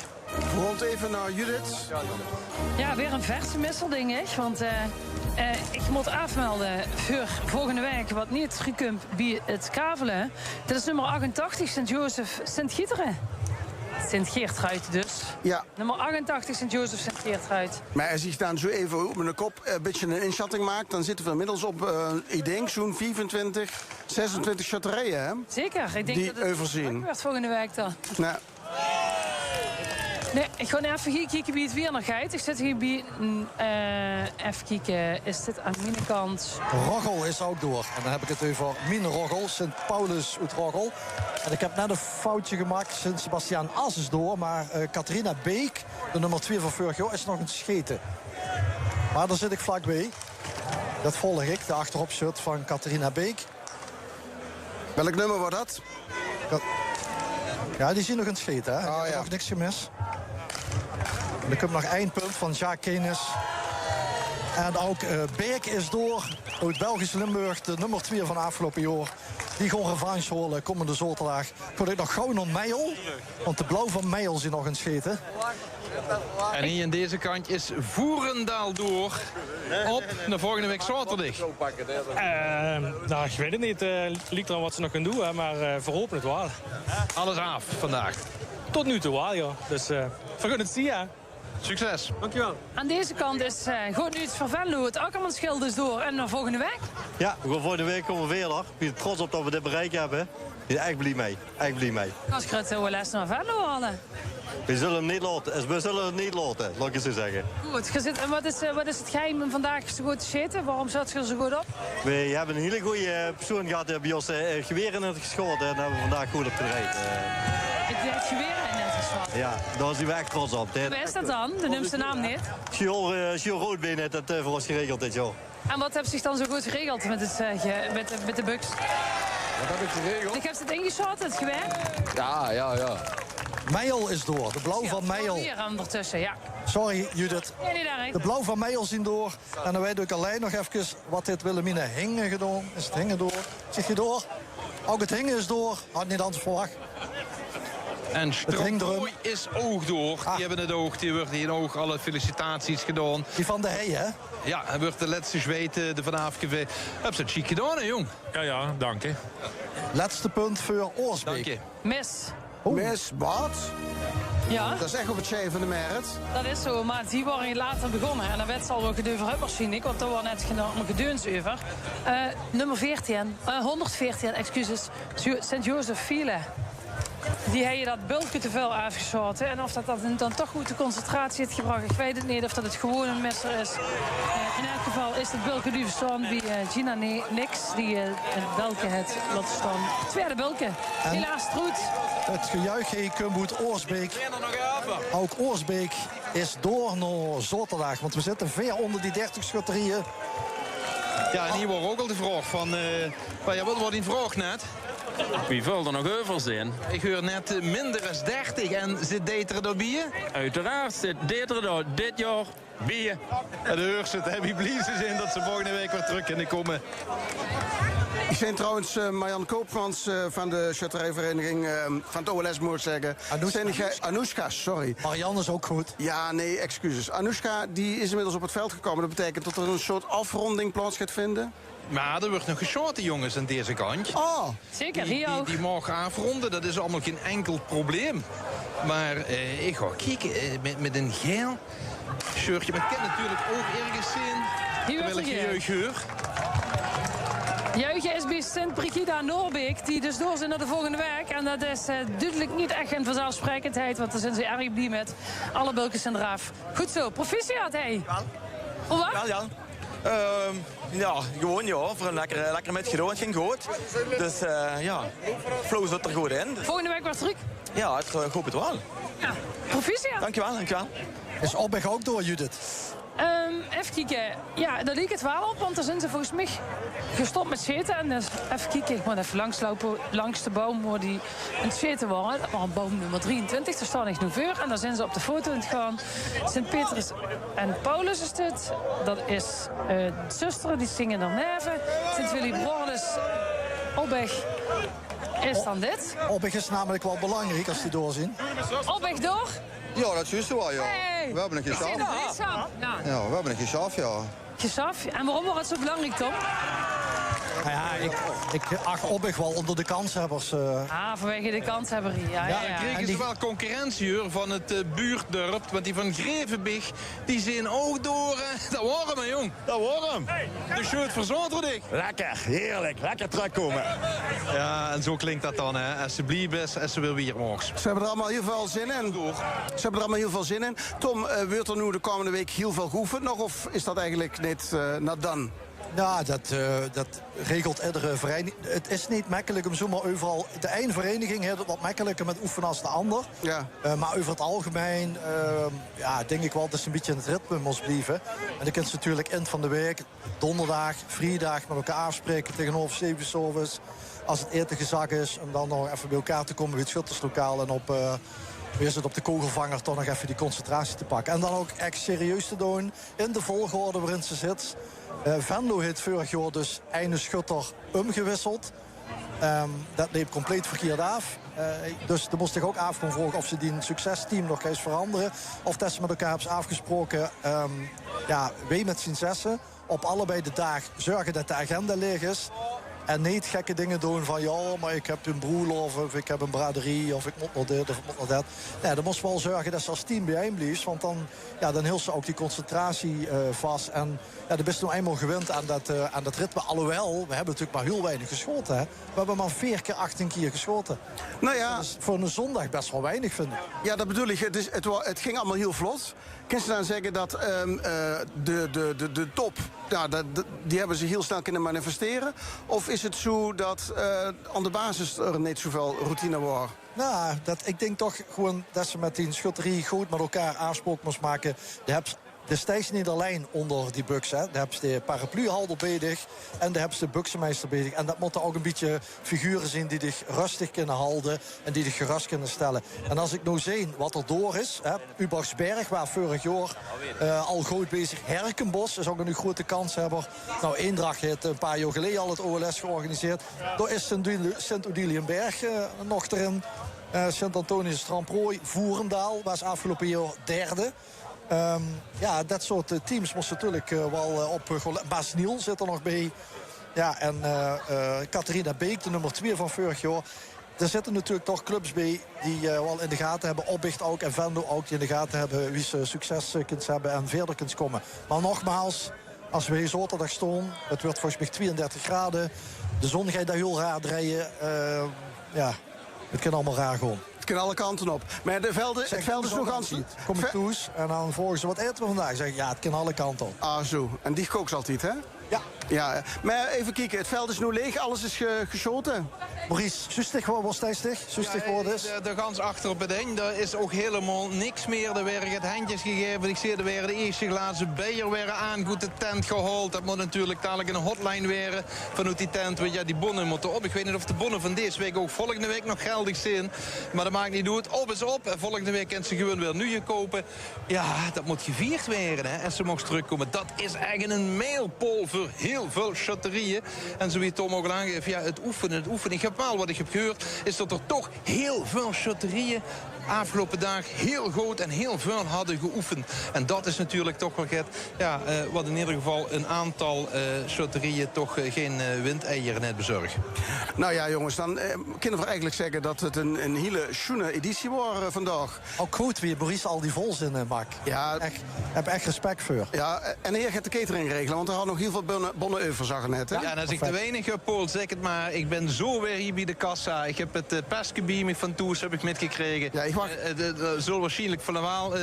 Rond even naar Judith. Ja, weer een verse misselding, hè? Want ik moet afmelden voor volgende week wat niet gekund bij het kavelen. Dat is nummer 88, Sint-Jozef Sint-Gieteren. Sint-Geertruid dus. Ja. Nummer 88, Sint-Jozef Sint-Geertruid. Maar als ik dan zo even op mijn kop een beetje een inschatting maak, dan zitten we inmiddels op, ik denk, zo'n 25, 26 schutterijen, hè? Zeker. Ik denk die dat het overzien. wordt volgende week dan. Nou. Nee, ik ga even hier kijken wie het weer nog gaat. Ik zit hier bij... even kijken, is dit aan mijn kant? Roggel is ook door. En dan heb ik het over Mine Roggel, Sint-Paulus uit Roggel. En ik heb net een foutje gemaakt. Sint-Sebastiaan As is door. Maar Catharina Beek, de nummer 2 van vorig jaar, is nog een scheten. Maar daar zit ik vlakbij. Dat volg ik, de achteropshut van Catharina Beek. Welk nummer wordt dat? Ja, die zien nog een scheten, hè? Oh, ja. Nog niks gemist. En dan komt nog eindpunt van Jacques Kenis. En ook Beek is door. Uit Belgisch Limburg, de nummer 2 van afgelopen jaar. Die gewoon revanche holen komende zaterdag. Kon ik nog gauw naar Meijel. Want de blauw van Meijel zit nog een scheten. En hier in deze kant is Voerendaal door. Op de volgende week zaterdag. Nou, ik weet het niet. Ligt er wat ze nog kunnen doen, hè, maar verhopen het wel. Alles af vandaag. Tot nu toe wel, ja. Dus we gaan het zien, ja. Succes. Dankjewel. Aan deze kant is goed nieuws voor Venlo. Het Akkermanschild is door. En dan volgende week? Ja, we gaan volgende week komen we weer nog. Ik ben trots op dat we dit bereikt hebben. Ik ben echt blij mee. Echt blij mee. Als ik het OLS naar Venlo halen. We zullen hem niet laten. We zullen het niet laten, laat ik het zo zeggen. Goed. En wat is het geheim om vandaag zo goed te zitten? Waarom zat je er zo goed op? We hebben een hele goede persoon gehad bij ons geweer in het geschoten. En daar hebben we vandaag goed op gereid. Het geweer in het geschoten? Ja, daar zijn we echt trots op. Wie is dat dan? De noemt zijn naam niet. Sjoerd Roodbeen heeft het voor ons geregeld dit jaar. En wat heeft zich dan zo goed geregeld met de buks? Wat heb ik geregeld? Ik heb het ingeschoten, het geweer. Ja. Meijel is door. De blauw van Meijel. Hier ondertussen, ja. Sorry, Judith. Nee, niet daar, de blauw van Meijel zien door. En dan weet ik alleen nog even wat dit Willemine Hingen gedaan. Is het Hingen door? Zeg je door? Ook het Hingen is door. Had niet anders verwacht. En Strooi is ook door. Die hebben het oog. Die wordt in oog alle felicitaties gedaan. Die van de Hei, hè? Ja, hij wordt de laatste zweet er vanaf geweest. Heb ze het chic gedaan, hè, jong? Ja, dank je. Laatste punt voor Oorsbeek. Dank je. Mis. Mis, wat? Ja. Dat is echt op het schijf van de merit. Dat is zo, maar die waren later begonnen. En dan werd het al wel gedeuver uit waarschijnlijk, want er was net een gedeuns over. Nummer 14, 114, excuses, Sint-Jozef Fiele. Die hebben dat bultje te veel afgeschoten. En of dat dan toch goed de concentratie heeft gebracht, ik weet het niet. Of dat het gewoon een messer is. In elk geval is het bultje nu verstaan bij Gina Nix. Die het bultje heeft laten staan. Tweede bultje. Helaas Stroet. Het gejuich komt Oorsbeek. Ook Oorsbeek is door naar zaterdag. Want we zitten ver onder die 30 schutterieën. Ja, en hier wordt ook al de vraag van... wat wordt die vraag net? Wie wil er nog over zijn? Ik hoor net minder dan 30 en zit Deteren door bier? Uiteraard zit Deteren door dit jaar bier. En de hoort zit Happy Bliezen in dat ze volgende week weer terug kunnen komen. Ik vind trouwens Marjan Koopmans van de shutterijvereniging van het OLS, moet ik zeggen. Anoushka, sorry. Marianne is ook goed. Ja, nee, excuses. Anoushka, die is inmiddels op het veld gekomen. Dat betekent dat er een soort afronding plaats gaat vinden. Maar er wordt nog geschoten, jongens, aan deze kant. Oh, zeker, hier ook. Die mogen afronden, dat is allemaal geen enkel probleem. Maar ik ga kijken, met een geel shirtje. Maar ik ken natuurlijk ook ergens zien. Hier terwijl ik jeugdgeur. Juichen is bij Sint-Brigida Noorbeek, die dus door zijn naar de volgende week. En dat is duidelijk niet echt een vanzelfsprekendheid, want daar zijn ze erg blij met. Alle bulkens zijn eraf. Goed zo, proficiat, hé. Hoe was? Ja, gewoon ja, voor een lekker met gedaan. Het ging goed. Dus ja, flow zit er goed in. Volgende week weer terug? Ja, ik hoop het wel. Ja, proficiat. Dankjewel. Is Opweg ook door, Judith? Even kijken. Ja, daar liep het wel op, want daar zijn ze volgens mij gestopt met scheten. En dus even kijken, ik moet even langslopen langs de boom waar die aan het scheten waren. Dat was boom nummer 23, daar staan ik nu voor. En daar zijn ze op de foto aan het gaan. Sint-Petrus en Paulus is dit. Dat is de zusteren, die zingen er neven. Sint-Willy-Bordes, Opweg is dan dit. Opweg is namelijk wel belangrijk als die doorzien. Opweg door? Ja, dat is juist wel, ja. Hey, we hebben een gesaf. Ja, we hebben een gesaf, ja. Gesaf? En waarom was het zo belangrijk, Tom? Nou ja, ik acht Opweg wel onder de kanshebbers. Vanwege de kanshebberie, ja. Dan kregen ze wel concurrentie hoor, van het buurtdorp. Want die van Grevenbig, die zijn ook door. Dat waren we, jong. Dat waren hem. De shirt verzond ik. Lekker, heerlijk. Lekker terugkomen. Ja, en zo klinkt dat dan, hè. Als ze blijven, als ze wil weer morgens. Ze hebben er allemaal heel veel zin in. Ze hebben er allemaal heel veel zin in. Tom, wordt er nu de komende week heel veel geoefend nog? Of is dat eigenlijk niet not done? Ja, dat regelt iedere vereniging. Het is niet makkelijk om zomaar overal... De ene vereniging heeft het wat makkelijker met oefenen als de ander. Ja. Maar over het algemeen denk ik wel dat ze een beetje in het ritme moest blijven. En dan kunnen ze natuurlijk eind van de week, donderdag, vrijdag met elkaar afspreken tegenover 7 service. Als het eten gezakt is, om dan nog even bij elkaar te komen bij het schutterslokaal en op... Weer zit op de kogelvanger toch nog even die concentratie te pakken. En dan ook echt serieus te doen in de volgorde waarin ze zit. Venlo heeft vorig jaar dus ene schutter omgewisseld. Dat liep compleet verkeerd af. Dus er moest zich ook af gaan vragen of ze die succesteam nog eens veranderen. Of dat ze met elkaar hebben afgesproken. Wij met z'n zessen op allebei de dagen zorgen dat de agenda leeg is. En niet gekke dingen doen van ja, maar ik heb een broerlof of ik heb een braderie of ik moet nog dit of ik moet nog dat. Ja, dan moest wel zorgen dat ze als team bijeenblijft. Want dan hield ze ook die concentratie vast. En ja, dan ben je nou eenmaal gewend aan dat ritme. Alhoewel, we hebben natuurlijk maar heel weinig geschoten. Hè. We hebben maar 4 keer 18 keer geschoten. Nou ja, dus voor een zondag best wel weinig, vind ik. Ja, dat bedoel ik. Het ging allemaal heel vlot. Kun je dan zeggen dat de top, die hebben ze heel snel kunnen manifesteren? Of is het zo dat aan de basis er niet zoveel routine was? Nou, ik denk toch gewoon dat ze met die schutterie goed met elkaar afspraken moest maken. Destijds niet alleen onder die buks. Daar hebben ze de parapluhalder bezig. En daar hebben ze de buksenmeester bezig. En dat moeten ook een beetje figuren zijn die zich rustig kunnen houden. En die zich gerust kunnen stellen. En als ik nou zie wat er door is. Ubachsberg, waar vorig jaar al goed bezig. Herkenbos is ook een grote kanshebber. Nou, Eendracht heeft een paar jaar geleden al het OLS georganiseerd. Daar is Sint-Odiliënberg nog erin. Sint-Antonius Stramprooi, Voerendaal was afgelopen jaar derde. Dat soort teams moesten natuurlijk wel op... Bas Niel zit er nog bij. Ja, en Catharina Beek, de nummer 2 van vorig jaar. Er zitten natuurlijk toch clubs bij die wel in de gaten hebben. Opbicht ook en Venlo ook, die in de gaten hebben wie ze succes kunt hebben en verder kunt komen. Maar nogmaals, als we hier zaterdag staan, het wordt volgens mij 32 graden. De zon gaat daar heel raar draaien. Het kan allemaal raar gewoon. Het kan alle kanten op. Maar het veld is nog aan. Kom ik toes en dan volgen ze wat eten we vandaag. Zeg ik, ja, het kan alle kanten op. Ah, zo. En die kookt altijd, hè? Ja. Maar even kijken, het veld is nu leeg, alles is geschoten. Maurice, Sustig was tijdstig? Sustig worden is? De gans achter op het ding, daar is ook helemaal niks meer. Er werden het handjes gegeven. Ik zie er weer de eerste glazen bier weer aan. Goed de tent gehaald. Dat moet natuurlijk dadelijk een hotline weer vanuit die tent. Want ja, die bonnen moeten op. Ik weet niet of de bonnen van deze week ook volgende week nog geldig zijn. Maar dat maakt niet uit. Op is op. En volgende week kunnen ze gewoon weer nu kopen. Ja, dat moet gevierd worden. Hè. En ze mogen terugkomen. Dat is eigenlijk een mijlpaal voor heel veel shotterieën. En zoals Tom ook al aangeeft, ja, het oefenen. Ik heb wel wat ik heb gehoord, is dat er toch heel veel shotterieën afgelopen dag heel goed en heel veel hadden geoefend. En dat is natuurlijk toch wel wat in ieder geval een aantal shotterieën toch geen windeieren net bezorgen. Nou ja, jongens, dan kunnen we eigenlijk zeggen dat het een hele schoene editie was vandaag. Ook goed wie Boris al die volzinnen maakt. Ja, heb echt respect voor. Ja, en hier gaat de catering regelen, want er had nog heel veel bonnen over, zag ik net. Hè? Ja, en als ik de enige Paul zeg het maar, ik ben zo weer hier bij de kassa. Ik heb het pestgebied van Toes heb ik metgekregen. Ja, zullen waarschijnlijk van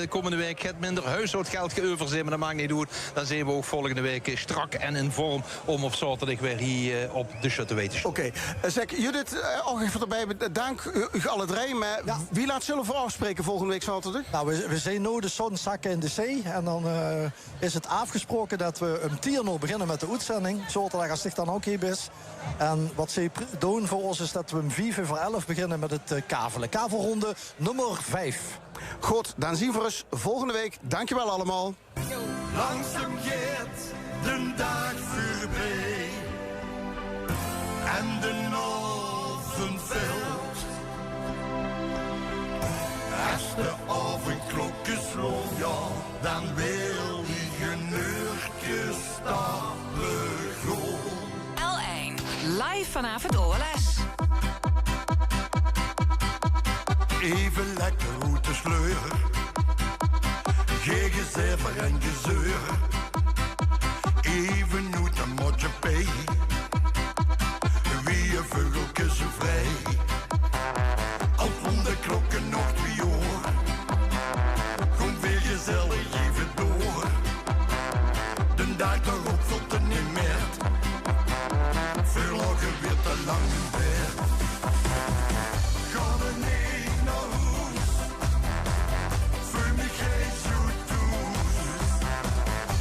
komende week het minder huishoudgeld geover zijn, maar dat maakt niet uit. Dan zijn we ook volgende week strak en in vorm om op zaterdag weer hier op de shut te weten. Oké. Zeg, Judith, ook even erbij, dank u alle drie. Maar wie laat zullen we afspreken volgende week zaterdag? Nou, we zien nu de zon zakken in de zee. En dan is het afgesproken dat we om 10:00 beginnen met de uitzending. Zaterdag als het dan ook hier is. En wat ze doen voor ons is dat we om 11:45 beginnen met het kavelen. Kavelronde nummer 5. Goed, dan zien we ons volgende week. Dankjewel allemaal. Langzaam gaat de dag voorbij. En de nacht veld. Als de avondklokjes sloeg, ja, dan wil die geneurtje stappen gewoon. L1, live vanavond OLS. Even lekker uit de sleur. Geen gezeffer en gezeur. Even uit een motje pee. Wie je vogeltjes zo vrij. Al om de klokken nog 2 uur. Kom weer gezellig even door. De dag erop tot er niet meer. Verlagen weer te lang in bed. Ga er niet naar huis. Voel me geen zo toes.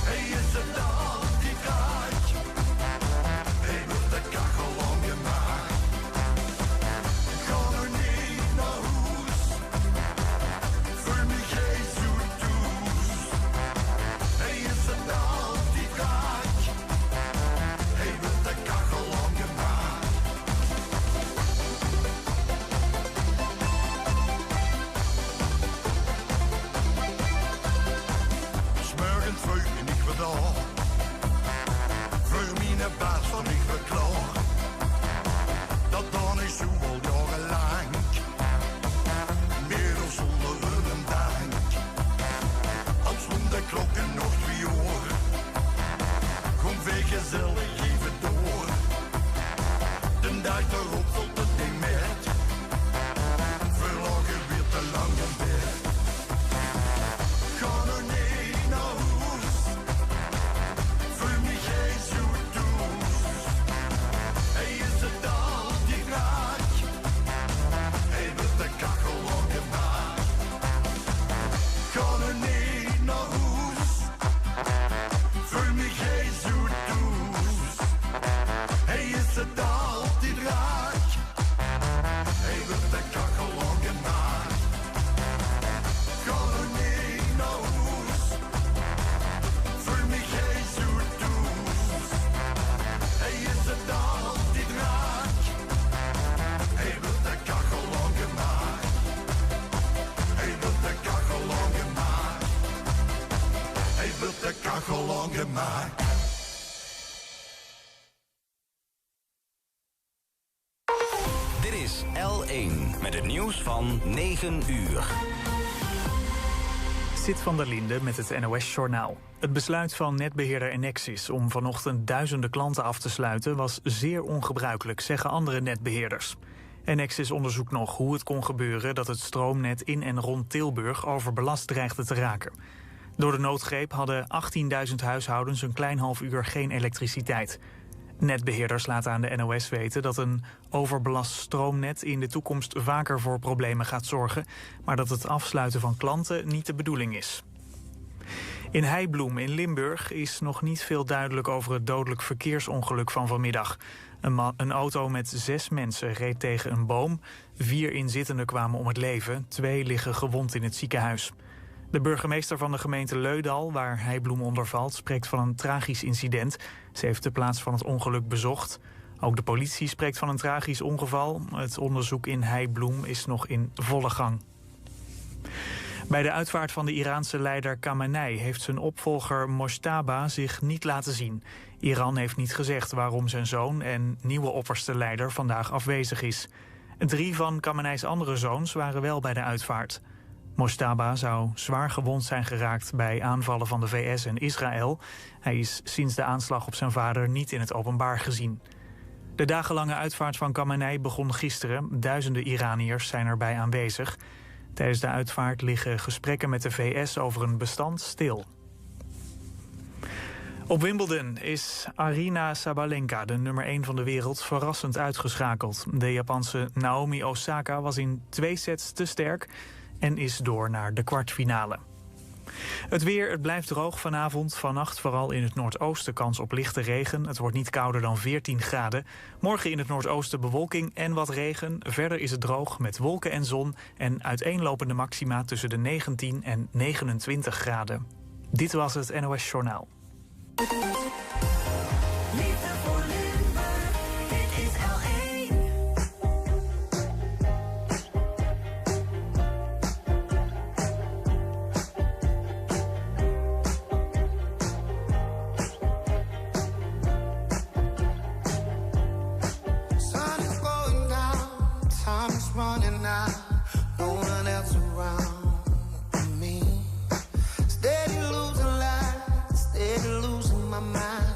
Hey, is het al die graag? Hey, wordt de kachel lang gemaakt. Ga er niet naar huis. Voel me geen zo toes. Hey, is het al die graag? Hey, wordt de kachel lang gemaakt. Smorgens vroeg en ik weer daar. Voor mijn baas van ik weer klaar. Dat dan is zo al jarenlang. Meer of zonder een dank. Als om de klokken nog 2 uur. Kom weer gezellig even door. De dag erop tot het niet meer. Verlagen weer te lang in bed. Ga er niet naar huis. Voel me geen zo toes. Hey, is het al die graag? Hey, wordt de kachel lang gemaakt. Ga er niet naar huis. Voel me geen zo toes. Hey, is het al die graag? Hey, wordt de kachel lang gemaakt. Ga er niet naar huis. Voel me geen zo toes. Hey, is het al die draak? Hey, wordt de kachel lang gemaakt. Hey, wordt de kachel lang gemaakt. Hey, wordt de kachel lang gemaakt. Dit is L1 met het nieuws van 9 uur. Sit van der Linde met het NOS-journaal. Het besluit van netbeheerder Enexis om vanochtend duizenden klanten af te sluiten was zeer ongebruikelijk, zeggen andere netbeheerders. Enexis onderzoekt nog hoe het kon gebeuren dat het stroomnet in en rond Tilburg overbelast dreigde te raken. Door de noodgreep hadden 18.000 huishoudens een klein half uur geen elektriciteit. Netbeheerders laten aan de NOS weten dat een overbelast stroomnet in de toekomst vaker voor problemen gaat zorgen, maar dat het afsluiten van klanten niet de bedoeling is. In Heibloem in Limburg is nog niet veel duidelijk over het dodelijk verkeersongeluk van vanmiddag. Een auto met 6 mensen reed tegen een boom. 4 inzittenden kwamen om het leven, 2 liggen gewond in het ziekenhuis. De burgemeester van de gemeente Leudal, waar Heibloem onder valt, spreekt van een tragisch incident. Ze heeft de plaats van het ongeluk bezocht. Ook de politie spreekt van een tragisch ongeval. Het onderzoek in Heibloem is nog in volle gang. Bij de uitvaart van de Iraanse leider Khamenei heeft zijn opvolger Mojtaba zich niet laten zien. Iran heeft niet gezegd waarom zijn zoon en nieuwe opperste leider vandaag afwezig is. 3 van Khamenei's andere zoons waren wel bij de uitvaart. Mojtaba zou zwaar gewond zijn geraakt bij aanvallen van de VS en Israël. Hij is sinds de aanslag op zijn vader niet in het openbaar gezien. De dagenlange uitvaart van Khamenei begon gisteren. Duizenden Iraniërs zijn erbij aanwezig. Tijdens de uitvaart liggen gesprekken met de VS over een bestand stil. Op Wimbledon is Aryna Sabalenka, de nummer 1 van de wereld, verrassend uitgeschakeld. De Japanse Naomi Osaka was in 2 sets te sterk en is door naar de kwartfinale. Het weer, het blijft droog vanavond. Vannacht vooral in het noordoosten kans op lichte regen. Het wordt niet kouder dan 14 graden. Morgen in het noordoosten bewolking en wat regen. Verder is het droog met wolken en zon en uiteenlopende maxima tussen de 19 en 29 graden. Dit was het NOS Journaal. Liefde voor Limburg, dit is L1. Sun is going down, time is running out, no one else around me. Steady losing life, steady losing my mind.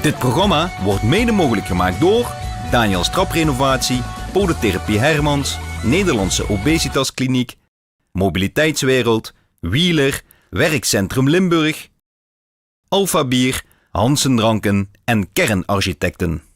Dit programma wordt mede mogelijk gemaakt door Daniels Traprenovatie, Podotherapie Hermans, Nederlandse Obesitaskliniek, Mobiliteitswereld, Wheeler, Werkcentrum Limburg, Alpha Bier, Hansen Dranken en Kernarchitecten.